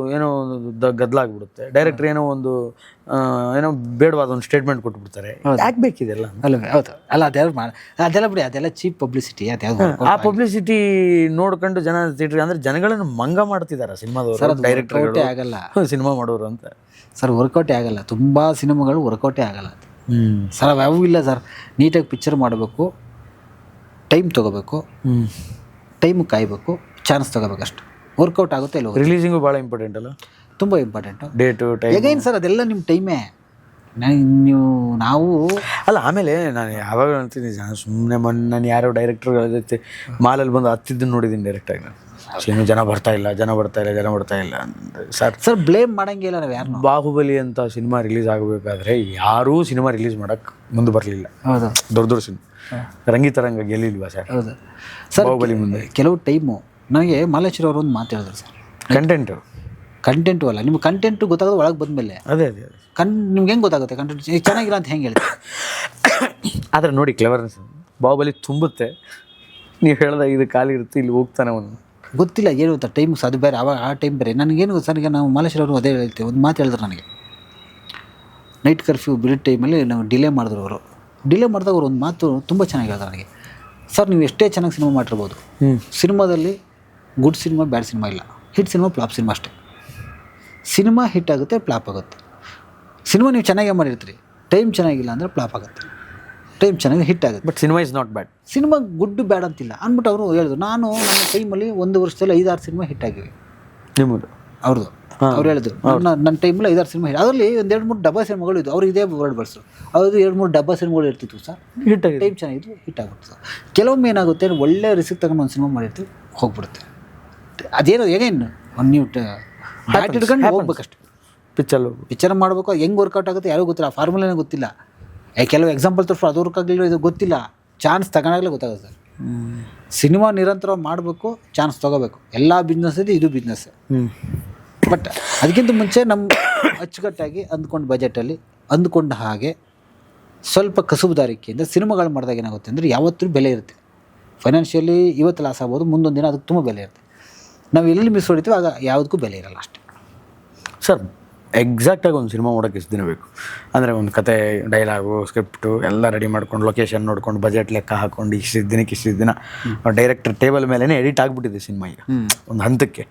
ಗದ್ದಲಾಗ್ಬಿಡುತ್ತೆ. ಡೈರೆಕ್ಟರ್ ಏನೋ ಒಂದು ಏನೋ ಬೇಡವಾದ ಒಂದು ಸ್ಟೇಟ್ಮೆಂಟ್ ಕೊಟ್ಬಿಡ್ತಾರೆ. ಯಾಕೆ ಬೇಕಿದೆಲ್ಲ ಅಲ್ವೇ? ಹೌದು. ಅಲ್ಲ ಅದೆಲ್ಲ ಬಿಡಿ, ಅದೆಲ್ಲ ಚೀಪ್ ಪಬ್ಲಿಸಿಟಿ. ಆ ಪಬ್ಲಿಸಿಟಿ ನೋಡ್ಕೊಂಡು ಜನ ಥಿಯೇಟರ್ ಅಂದ್ರೆ ಜನಗಳನ್ನು ಮಂಗ ಮಾಡ್ತಿದಾರ ಸಿನಿಮಾದವರು, ಡೈರೆಕ್ಟರ್ ಆಗಲ್ಲ ಸಿನಿಮಾ ಮಾಡೋರು ಅಂತ. ಸರ್ ವರ್ಕೌಟೇ ಆಗಲ್ಲ, ತುಂಬ ಸಿನಿಮಾಗಳು ವರ್ಕೌಟೇ ಆಗಲ್ಲ ಸರ್. ಅವು ಇಲ್ಲ ಸರ್. ನೀಟಾಗಿ ಪಿಕ್ಚರ್ ಮಾಡಬೇಕು, ಟೈಮ್ ತೊಗೋಬೇಕು, ಟೈಮ್ ಕಾಯಬೇಕು, ಚಾನ್ಸ್ ತೊಗೋಬೇಕು, ಅಷ್ಟು ವರ್ಕೌಟ್ ಆಗುತ್ತೆ. ಇಲ್ಲ ರಿಲೀಸಿಂಗು ಭಾಳ ಇಂಪಾರ್ಟೆಂಟ್ ಅಲ್ಲ, ತುಂಬ ಇಂಪಾರ್ಟೆಂಟು. ಡೇಟು ಟೈಮ್ ಹೇಗೇನು ಸರ್, ಅದೆಲ್ಲ ನಿಮ್ಮ ಟೈಮೇ. ನಾವು ಅಲ್ಲ. ಆಮೇಲೆ ನಾನು ಯಾವಾಗ ಅಂತೀನಿ ಸುಮ್ಮನೆ ನಾನು ಯಾರೋ ಡೈರೆಕ್ಟರ್ ಜೊತೆ ಮಾಲಲ್ಲಿ ಬಂದು ಹತ್ತಿದ್ದನ್ನು ನೋಡಿದ್ದೀನಿ ಡೈರೆಕ್ಟಾಗಿ. ನಾನು ಜನ ಬರ್ತಾ ಇಲ್ಲ ಸರ್ ಬ್ಲೇಮ್ ಮಾಡಂಗಿಲ್ಲ ನಾವು ಯಾರು. ಬಾಹುಬಲಿ ಅಂತ ಸಿನಿಮಾ ರಿಲೀಸ್ ಆಗಬೇಕಾದ್ರೆ ಯಾರೂ ಸಿನಿಮಾ ರಿಲೀಸ್ ಮಾಡೋಕ್ಕೆ ಮುಂದೆ ಬರಲಿಲ್ಲ. ಹೌದು. ದೊಡ್ಡ ಸಿನಿಮಾ ರಂಗಿತರಂಗ ಗೆಲ್ಲಿಲ್ವಾ ಸರ್? ಹೌದು ಸರ್. ಬಾಹುಬಲಿ ಮುಂದೆ ಕೆಲವು ಟೈಮು ನನಗೆ ಮಾಲೇಶ್ವರ ಅವರು ಒಂದು ಮಾತು ಹೇಳಿದ್ರು ಸರ್. ಕಂಟೆಂಟು ಅಲ್ಲ, ನಿಮ್ಗೆ ಕಂಟೆಂಟು ಗೊತ್ತಾಗೋದು ಒಳಗೆ ಬಂದಮೇಲೆ. ಅದೇ ನಿಮ್ಗೆ ಹೆಂಗೆ ಗೊತ್ತಾಗುತ್ತೆ ಕಂಟೆಂಟ್ ಚೆನ್ನಾಗಿಲ್ಲ ಅಂತ ಹೆಂಗೆ ಹೇಳ್ತೀವಿ? ಆದರೆ ನೋಡಿ ಕ್ಲೆವರ್ನೆಸ್ ಬಾಹುಬಲಿ ತುಂಬುತ್ತೆ. ನೀವು ಹೇಳ್ದಾಗ ಇದು ಖಾಲಿ ಇರುತ್ತೆ, ಇಲ್ಲಿ ಹೋಗ್ತಾನೆ ಅವನು. ಗೊತ್ತಿಲ್ಲ ಏನು ಅಂತ ಟೈಮ್ ಅದು ಬೇರೆ, ಅವಾಗ ಆ ಟೈಮ್ ಬೇರೆ. ನನಗೇನು ಸರ್, ಈಗ ನಾವು ಮಾಲೇಶ್ವರ ಅವರು ಅದೇ ಹೇಳ್ತೀವಿ. ಒಂದು ಮಾತು ಹೇಳಿದ್ರು ನನಗೆ, ನೈಟ್ ಕರ್ಫ್ಯೂ ಬಿಡೋ ಟೈಮಲ್ಲಿ ನಾವು ಡಿಲೇ ಮಾಡಿದ್ರು. ಅವರು ಡಿಲೇ ಮಾಡಿದಾಗ ಅವ್ರು ಒಂದು ಮಾತು ತುಂಬ ಚೆನ್ನಾಗಿ ಹೇಳಿದ್ರು ನನಗೆ. ಸರ್ ನೀವು ಎಷ್ಟೇ ಚೆನ್ನಾಗಿ ಸಿನಿಮಾ ಮಾಡಿರ್ಬೋದು, ಸಿನಿಮಾದಲ್ಲಿ ಗುಡ್ ಸಿನಿಮಾ ಬ್ಯಾಡ್ ಸಿನಿಮಾ ಇಲ್ಲ, ಹಿಟ್ ಸಿನಿಮಾ ಫ್ಲಾಪ್ ಸಿನಿಮಾ ಅಷ್ಟೇ. ಸಿನಿಮಾ ಹಿಟ್ ಆಗುತ್ತೆ, ಫ್ಲಾಪ್ ಆಗುತ್ತೆ. ಸಿನಿಮಾ ನೀವು ಚೆನ್ನಾಗೇ ಮಾಡಿರ್ತೀರಿ, ಟೈಮ್ ಚೆನ್ನಾಗಿಲ್ಲ ಅಂದರೆ ಫ್ಲಾಪ್ ಆಗುತ್ತೆ, ಟೈಮ್ ಚೆನ್ನಾಗಿ ಹಿಟ್ ಆಗುತ್ತೆ. But cinema is not bad. Cinema good ಬ್ಯಾಡ್ ಅಂತಿಲ್ಲ ಅಂದ್ಬಿಟ್ಟು ಅವರು ಹೇಳಿದ್ರು. ನಾನು ನನ್ನ ಟೈಮಲ್ಲಿ 1 ವರ್ಷದಲ್ಲಿ 5-6 ಸಿನಿಮಾ ಹಿಟ್ ಆಗಿವೆ. ನಿಮ್ಮದು ಅವ್ರದ್ದು ಅವ್ರು ಹೇಳಿದ್ರು. ನನ್ನ ಟೈಮಲ್ಲಿ 5-6 ಸಿನಿಮಾ ಹಿಟ್, ಅದರಲ್ಲಿ 1-2-3 ಡಬ್ಬಾ ಸಿನಿಮಾಗಳು ಇದ್ದು. ಅವ್ರಿಗೆ ಇದೇ ವರ್ಡ್ ಬಳಸು, ಅವ್ರದ್ದು 2-3 ಡಬ್ಬಾ ಸಿನಿಮಾಗಳು ಇರ್ತಿತ್ತು ಸರ್, ಹಿಟ್ ಆಗಿ ಟೈಮ್ ಚೆನ್ನಾಗಿತ್ತು, ಹಿಟ್ ಆಗುತ್ತೆ ಸರ್. ಕೆಲವೊಮ್ಮೆ ಏನಾಗುತ್ತೆ, ಒಳ್ಳೆ ರಿಸ್ಕ್ ತಗೊಂಡು ಒಂದು ಸಿನಿಮಾ ಮಾಡಿರ್ತೀವಿ, ಹೋಗ್ಬಿಡುತ್ತೆ. ಅದೇನೋ ಹೇಗೇನು ನೀವು ಬ್ಯಾಟ್ ಹಿಡ್ಕೊಂಡು ಹೋಗ್ಬೇಕಷ್ಟೆ. ಪಿಕ್ಚರ್ ಮಾಡಬೇಕು, ಹೆಂಗೆ ವರ್ಕೌಟ್ ಆಗುತ್ತೆ ಯಾರಿಗೂ ಗೊತ್ತಿಲ್ಲ, ಆ ಫಾರ್ಮುಲಾನೇ ಗೊತ್ತಿಲ್ಲ. ಕೆಲವು ಎಕ್ಸಾಂಪಲ್ ತೋರಿಸ್ರು, ಅದು ವರ್ಕ್ ಆಗಲಿಲ್ಲ, ಇದು ಗೊತ್ತಿಲ್ಲ. ಚಾನ್ಸ್ ತಗೊಂಡಾಗಲೇ ಗೊತ್ತಾಗುತ್ತೆ ಸರ್. ಸಿನಿಮಾ ನಿರಂತರವಾಗಿ ಮಾಡಬೇಕು, ಚಾನ್ಸ್ ತೊಗೋಬೇಕು. ಎಲ್ಲ ಬಿಸ್ನೆಸ್ ಇದೆ, ಇದು ಬಿಸ್ನೆಸ್. ಬಟ್ ಅದಕ್ಕಿಂತ ಮುಂಚೆ ನಮ್ಮ ಅಚ್ಚುಕಟ್ಟಾಗಿ ಅಂದ್ಕೊಂಡು ಬಜೆಟಲ್ಲಿ ಅಂದ್ಕೊಂಡ ಹಾಗೆ ಸ್ವಲ್ಪ ಕಸುಬುದಾರಿಕೆಯಿಂದ ಸಿನಿಮಾಗಳು ಮಾಡಿದಾಗ ಏನಾಗುತ್ತೆ ಅಂದರೆ ಯಾವತ್ತೂ ಬೆಲೆ ಇರುತ್ತೆ. ಫೈನಾನ್ಷಿಯಲಿ ಇವತ್ತು ಲಾಸ್ ಆಗ್ಬೋದು, ಮುಂದೊಂದು ದಿನ ಅದಕ್ಕೆ ತುಂಬ ಬೆಲೆ ಇರುತ್ತೆ. ನಾವು ಎಲ್ಲಿ ಮಿಸ್ ಹೊಡಿತೀವಿ ಆಗ ಯಾವುದಕ್ಕೂ ಬೆಲೆ ಇರಲ್ಲ ಅಷ್ಟೇ ಸರ್. ಎಕ್ಸಾಕ್ಟಾಗಿ ಒಂದು ಸಿನಿಮಾ ಮಾಡೋಕ್ಕೆ ಎಷ್ಟು ದಿನ ಬೇಕು ಅಂದರೆ ಒಂದು ಕತೆ, ಡೈಲಾಗು, ಸ್ಕ್ರಿಪ್ಟು ಎಲ್ಲ ರೆಡಿ ಮಾಡ್ಕೊಂಡು, ಲೊಕೇಶನ್ ನೋಡ್ಕೊಂಡು, ಬಜೆಟ್ ಲೆಕ್ಕ ಹಾಕ್ಕೊಂಡು ಇಷ್ಟು ದಿನ ಡೈರೆಕ್ಟರ್ ಟೇಬಲ್ ಮೇಲೇ ಎಡಿಟ್ ಆಗಿಬಿಟ್ಟಿದೆ ಸಿನಿಮಾ ಈಗ ಒಂದು ಹಂತಕ್ಕೆ.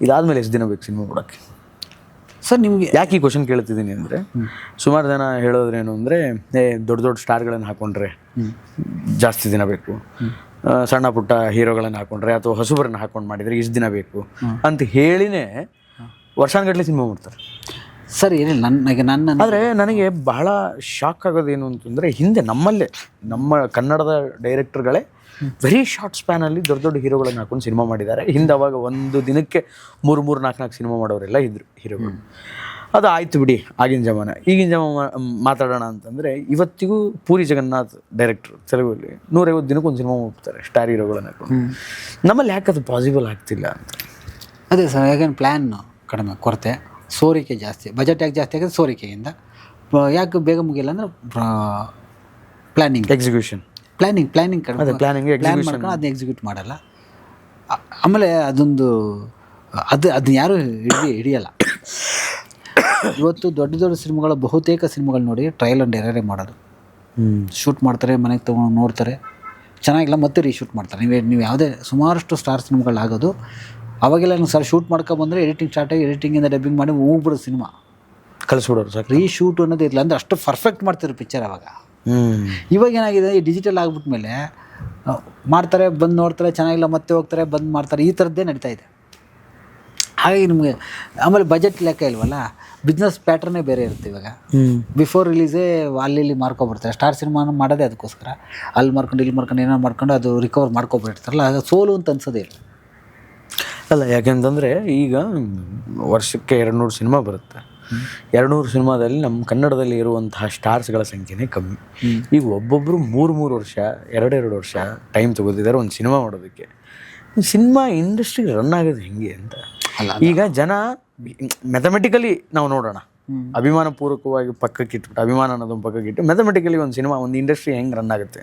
ಇದಾದಮೇಲೆ ಎಷ್ಟು ದಿನ ಬೇಕು ಸಿನಿಮಾ ಮಾಡೋಕ್ಕೆ ಸರ್? ನಿಮಗೆ ಯಾಕೆ ಈ ಕ್ವಶನ್ ಕೇಳ್ತಿದ್ದೀನಿ ಅಂದರೆ, ಸುಮಾರು ಜನ ಹೇಳೋದ್ರೇನು ಅಂದರೆ, ದೊಡ್ಡ ಸ್ಟಾರ್ಗಳನ್ನು ಹಾಕ್ಕೊಂಡ್ರೆ ಜಾಸ್ತಿ ದಿನ ಬೇಕು, ಸಣ್ಣ ಪುಟ್ಟ ಹೀರೋಗಳನ್ನು ಹಾಕ್ಕೊಂಡ್ರೆ ಅಥವಾ ಹೊಸಬರನ್ನು ಹಾಕ್ಕೊಂಡು ಮಾಡಿದರೆ ಇಷ್ಟು ದಿನ ಬೇಕು ಅಂತ ಹೇಳಿನೇ ವರ್ಷಾನುಗಟ್ಟಲೆ ಸಿನಿಮಾ ಮಾಡ್ತಾರೆ ಸರ್. ಏನಿಲ್ಲ ಆದರೆ ನನಗೆ ಬಹಳ ಶಾಕ್ ಆಗೋದೇನು ಅಂತಂದರೆ, ಹಿಂದೆ ನಮ್ಮ ಕನ್ನಡದ ಡೈರೆಕ್ಟರ್ಗಳೇ ವೆರಿ ಶಾರ್ಟ್ ಸ್ಪ್ಯಾನಲ್ಲಿ ದೊಡ್ಡ ಹೀರೋಗಳನ್ನು ಹಾಕೊಂಡು ಸಿನಿಮಾ ಮಾಡಿದ್ದಾರೆ. ಹಿಂದೆ ಅವಾಗ ಒಂದು ದಿನಕ್ಕೆ 3-4 ಸಿನಿಮಾ ಮಾಡೋರೆಲ್ಲ ಇದ್ರು ಹೀರೋಗಳು. ಅದು ಆಯ್ತು ಬಿಡಿ, ಆಗಿನ ಜಮಾನ. ಈಗಿನ ಜಮಾನ ಮಾತಾಡೋಣ ಅಂತಂದರೆ, ಇವತ್ತಿಗೂ ಪೂರಿ ಜಗನ್ನಾಥ್ ಡೈರೆಕ್ಟ್ರು ತೆಲುಗಲ್ಲಿ 150 ದಿನಕ್ಕೆ ಒಂದು ಸಿನಿಮಾ ಹೋಗ್ತಾರೆ ಸ್ಟಾರ್ ಹೀರೋಗಳನ್ನು ಹಾಕೊಂಡು. ನಮ್ಮಲ್ಲಿ ಯಾಕೆ ಅದು ಪಾಸಿಬಲ್ ಆಗ್ತಿಲ್ಲ ಅಂತ? ಅದೇ ಸರ್, ಯಾಕಂದ್ರೆ ಪ್ಲ್ಯಾನ್ ಕಡಿಮೆ, ಕೊರತೆ, ಸೋರಿಕೆ ಜಾಸ್ತಿ. ಬಜೆಟ್ ಯಾಕೆ ಜಾಸ್ತಿ ಆಗಿದೆ? ಸೋರಿಕೆಯಿಂದ. ಯಾಕೆ ಬೇಗ ಮುಗಿಯಲ್ಲ ಅಂದರೆ ಪ್ಲ್ಯಾನಿಂಗ್ ಕಡಿಮೆ. ಪ್ಲ್ಯಾನ್ ಮಾಡ್ಕೊಂಡು ಅದನ್ನ ಎಕ್ಸಿಕ್ಯೂಟ್ ಮಾಡಲ್ಲ. ಆಮೇಲೆ ಅದನ್ನ ಯಾರೂ ಹಿಡಿಯಲ್ಲ. ಇವತ್ತು ದೊಡ್ಡ ಸಿನಿಮಾಗಳ ಬಹುತೇಕ ಸಿನಿಮಾಗಳು ನೋಡಿ ಟ್ರಯಲ್ ಆ್ಯಂಡ್ ಎರರೇ ಮಾಡೋದು. ಶೂಟ್ ಮಾಡ್ತಾರೆ, ಮನೆಗೆ ತೊಗೊಂಡು ನೋಡ್ತಾರೆ, ಚೆನ್ನಾಗಿಲ್ಲ ಮತ್ತೆ ರೀಶೂಟ್ ಮಾಡ್ತಾರೆ. ನೀವು ಯಾವುದೇ ಸುಮಾರಷ್ಟು ಸ್ಟಾರ್ ಸಿನಿಮಾಗಳಾಗೋದು ಅವಾಗೆಲ್ಲ ಸರ್ ಶೂಟ್ ಮಾಡ್ಕೊಬಂದರೆ ಎಡಿಟಿಂಗ್ ಸ್ಟಾರ್ಟ್ ಆಗಿ ಎಡಿಟಿಂಗಿಂದ ಡಬ್ಬಿಂಗ್ ಮಾಡಿ ಹೋಗ್ಬಿಡೋದು, ಸಿನಿಮಾ ಕಳಿಸ್ಬಿಡೋರು ಸಾಕು. ರೀಶೂಟ್ ಅನ್ನೋದು ಇರಲಿಲ್ಲ ಅಂದರೆ ಅಷ್ಟು ಪರ್ಫೆಕ್ಟ್ ಮಾಡ್ತಿದ್ರು ಪಿಕ್ಚರ್ ಅವಾಗ. ಇವಾಗ ಏನಾಗಿದೆ, ಈ ಡಿಜಿಟಲ್ ಆಗಿಬಿಟ್ಮೇಲೆ ಮಾಡ್ತಾರೆ, ಬಂದು ನೋಡ್ತಾರೆ, ಚೆನ್ನಾಗಿಲ್ಲ ಮತ್ತೆ ಹೋಗ್ತಾರೆ, ಬಂದು ಮಾಡ್ತಾರೆ, ಈ ಥರದ್ದೇ ನಡೀತಾ ಇದೆ. ಹಾಗಾಗಿ ನಿಮಗೆ ಆಮೇಲೆ ಬಜೆಟ್ ಲೆಕ್ಕ ಇಲ್ವಲ್ಲ, ಬಿಸ್ನೆಸ್ ಪ್ಯಾಟ್ರನ್ನೇ ಬೇರೆ ಇರುತ್ತೆ. ಇವಾಗ ಬಿಫೋರ್ ರಿಲೀಸೇ ಅಲ್ಲಿ ಮಾರ್ಕೊಬಿಡ್ತಾರೆ. ಸ್ಟಾರ್ ಸಿನಿಮಾನ ಮಾಡೋದೇ ಅದಕ್ಕೋಸ್ಕರ. ಅಲ್ಲಿ ಮಾರ್ಕೊಂಡು ಇಲ್ಲಿ ಮಾರ್ಕೊಂಡು ಏನೋ ಮಾಡ್ಕೊಂಡು ಅದು ರಿಕವರ್ ಮಾಡ್ಕೊಬಿಡ್ತಾರಲ್ಲ, ಆಗ ಸೋಲು ಅಂತ ಅನ್ಸೋದೇ ಇಲ್ಲ. ಅಲ್ಲ, ಯಾಕೆಂತಂದರೆ ಈಗ ವರ್ಷಕ್ಕೆ 200 ಸಿನಿಮಾ ಬರುತ್ತೆ. 200 ಸಿನಿಮಾದಲ್ಲಿ ನಮ್ಮ ಕನ್ನಡದಲ್ಲಿ ಇರುವಂತಹ ಸ್ಟಾರ್ಸ್ಗಳ ಸಂಖ್ಯೆನೇ ಕಮ್ಮಿ. ಈಗ ಒಬ್ಬೊಬ್ಬರು 3 ವರ್ಷ 2 ವರ್ಷ ಟೈಮ್ ತೊಗೋತಿದ್ದಾರೆ ಒಂದು ಸಿನಿಮಾ ಮಾಡೋದಕ್ಕೆ. ಸಿನಿಮಾ ಇಂಡಸ್ಟ್ರಿ ರನ್ ಆಗೋದು ಹೆಂಗೆ ಅಂತ ಈಗ ಜನ ಮೆಥಮೆಟಿಕಲಿ ನಾವು ನೋಡೋಣ, ಅಭಿಮಾನಪೂರ್ವಕವಾಗಿ ಪಕ್ಕಕ್ಕೆ ಇಟ್ಬಿಟ್ಟು, ಅಭಿಮಾನ ಅನ್ನೋದೊಂದು ಪಕ್ಕಕ್ಕೆ ಇಟ್ಟು ಮೆಥಮೆಟಿಕಲಿ ಒಂದು ಸಿನಿಮಾ, ಒಂದು ಇಂಡಸ್ಟ್ರಿ ಹೆಂಗೆ ರನ್ ಆಗುತ್ತೆ.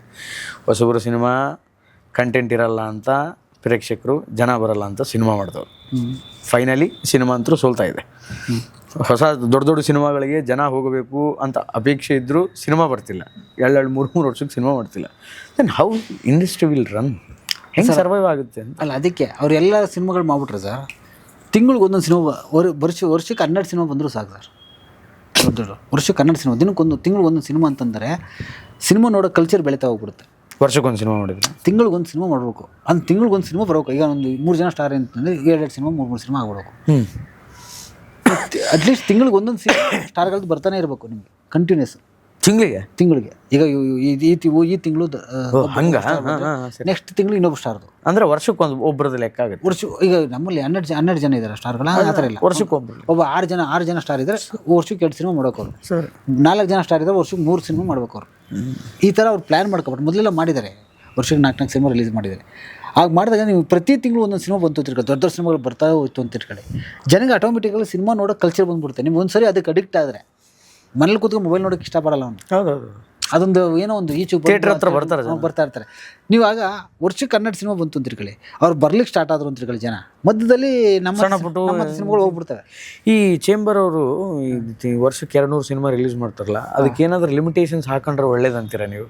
ಹೊಸಬರು ಸಿನಿಮಾ ಕಂಟೆಂಟ್ ಇರಲ್ಲ ಅಂತ ಪ್ರೇಕ್ಷಕರು, ಜನ ಬರಲ್ಲ ಅಂತ ಸಿನಿಮಾ ಮಾಡಿದವರು. ಫೈನಲಿ ಸಿನಿಮಾ ಅಂತೂ ಸೋಲ್ತಾ ಇದೆ. ಹೊಸ ದೊಡ್ಡ ದೊಡ್ಡ ಸಿನಿಮಾಗಳಿಗೆ ಜನ ಹೋಗಬೇಕು ಅಂತ ಅಪೇಕ್ಷೆ ಇದ್ದರೂ ಸಿನಿಮಾ ಬರ್ತಿಲ್ಲ. 2-3 ವರ್ಷಕ್ಕೆ ಸಿನಿಮಾ ಮಾಡ್ತಿಲ್ಲ. Then how industry will run, ಹೆಂಗೆ ಸರ್ವೈವ್ ಆಗುತ್ತೆ ಅಂತ. ಅಲ್ಲ, ಅದಕ್ಕೆ ಅವರೆಲ್ಲ ಸಿನಿಮಾಗಳು ಮಾಡ್ಬಿಟ್ರೆ ಸರ್, ತಿಂಗಳಿಗೆ ಒಂದೊಂದು ಸಿನಿಮಾ, ವರ್ಷಕ್ಕೆ 12 ಸಿನಿಮಾ ಬಂದರೂ ಸಾಕು ಸರ್. ದೊಡ್ಡ ವರ್ಷಕ್ಕೆ 12 ಸಿನಿಮಾ, ದಿನಕ್ಕೊಂದು, ತಿಂಗಳಿಗೆ ಒಂದೊಂದು ಸಿನಿಮಾ ಅಂತಂದರೆ ಸಿನಿಮಾ ನೋಡೋ ಕಲ್ಚರ್ ಬೆಳೀತಾ ಹೋಗ್ಬಿಡುತ್ತೆ. ವರ್ಷಕ್ಕೊಂದು ಸಿನಿಮಾ ಮಾಡಿದ್ರೆ ತಿಂಗಳಿಗೆ ಒಂದು ಸಿನಿಮಾ ಮಾಡಬೇಕು, ಅಂದ್ರೆ ತಿಂಗಳಿಗೆ ಒಂದು ಸಿನಿಮಾ ಬರಬೇಕು. ಈಗ ಒಂದು 3 ಜನ ಸ್ಟಾರ್ ಅಂತಂದರೆ 2 ಸಿನಿಮಾ 3 ಸಿನಿಮಾ ಆಗ್ಬಿಡಬೇಕು. ಅಟ್ಲೀಸ್ಟ್ ತಿಂಗಳಿಗೆ ಒಂದೊಂದು ಸ್ಟಾರ್ಗಳದ್ದು ಬರ್ತಾನೆ ಇರಬೇಕು ನಿಮಗೆ ಕಂಟಿನ್ಯೂಸ್, ತಿಂಗಳಿಗೆ. ಈಗ ಈ ತಿಂಗಳು ನೆಕ್ಸ್ಟ್ ತಿಂಗಳು ಇನ್ನೊಬ್ಬ ಸ್ಟಾರ್ದು, ಅಂದರೆ ವರ್ಷಕ್ಕೊಂದು ಒಬ್ಬರದ ಲೆಕ್ಕ ಆಗುತ್ತೆ. ಈಗ ನಮ್ಮಲ್ಲಿ 12 ಜನ ಇದ್ದಾರೆ ಸ್ಟಾರ್ಗಳು, ಆ ಥರ ಇಲ್ಲ. ವರ್ಷಕ್ಕೊಬ್ಬರು, ಒಬ್ಬ 6 ಜನ ಸ್ಟಾರ್ ಇದ್ದಾರೆ, ವರ್ಷಕ್ಕೆ 2 ಸಿನಿಮಾ ಮಾಡ್ಬೇಕು ಅವರು. 4 ಜನ ಸ್ಟಾರ್ ಇದ್ದಾರೆ, ವರ್ಷಕ್ಕೆ 3 ಸಿನಿಮಾ ಮಾಡ್ಬೇಕು ಅವರು. ಈ ಥರ ಅವ್ರು ಪ್ಲ್ಯಾನ್ ಮಾಡ್ಕೊಬಿಟ್ಟು ಮೊದಲೆಲ್ಲ ಮಾಡಿದ್ದಾರೆ, ವರ್ಷಕ್ಕೆ 4 ಸಿನಿಮಾ ರಿಲೀಸ್ ಮಾಡಿದ್ದಾರೆ. ಆಗ ಮಾಡಿದಾಗ ನೀವು ಪ್ರತಿ ತಿಂಗಳು ಒಂದೊಂದು ಸಿನಿಮಾ ಬಂತು ಅಂತಿರ್ಕೊಳ್ಳಿ, ದೊಡ್ಡ ದೊಡ್ಡ ಸಿನಿಮಾಗಳು ಬರ್ತಾ ಹೋಯ್ತು ಅಂತಿರ್ಕೊಳ್ಳಿ, ಜನಗೆ ಆಟೋಮೆಟಿಕಲಿ ಸಿನಿಮಾ ನೋಡೋ ಕಲ್ಚರ್ ಬಂದ್ಬಿಡುತ್ತೆ. ನೀವು ಒಂದ್ಸರಿ ಅದಕ್ಕೆ ಅಡಿಕ್ಟ್ ಆದರೆ ಮನೇಲಿ ಕೂತ್ಕೊಂಡು ಮೊಬೈಲ್ ನೋಡೋಕ್ಕೆ ಇಷ್ಟಪಡಲ್ಲ ಅವನು. ಹೌದೌದು, ಅದೊಂದು ಏನೋ ಒಂದು ಈಚು ಥಿಯೇಟರ್ ಹತ್ರ ಬರ್ತಾ ಇರ್ತಾರೆ. ನೀವು ಆಗ ವರ್ಷಕ್ಕೆ 12 ಸಿನಿಮಾ ಬಂತು ಅಂತಿರ್ಕೊಳ್ಳಿ, ಅವ್ರು ಬರ್ಲಿಕ್ಕೆ ಸ್ಟಾರ್ಟ್ ಆದ್ರು ಅಂತಿರ್ಕೊಳ್ಳಿ, ಜನ ಮಧ್ಯದಲ್ಲಿ ನಮ್ಮ ಸಿನಿಮಾಗಳು ಹೋಗ್ಬಿಡ್ತವೆ. ಈ ಚೇಂಬರ್ ಅವರು ವರ್ಷಕ್ಕೆ 200 ಸಿನಿಮಾ ರಿಲೀಸ್ ಮಾಡ್ತಾರಲ್ಲ, ಅದಕ್ಕೆ ಏನಾದರೂ ಲಿಮಿಟೇಷನ್ಸ್ ಹಾಕೊಂಡ್ರೆ ಒಳ್ಳೇದಂತೀರಾ ನೀವು?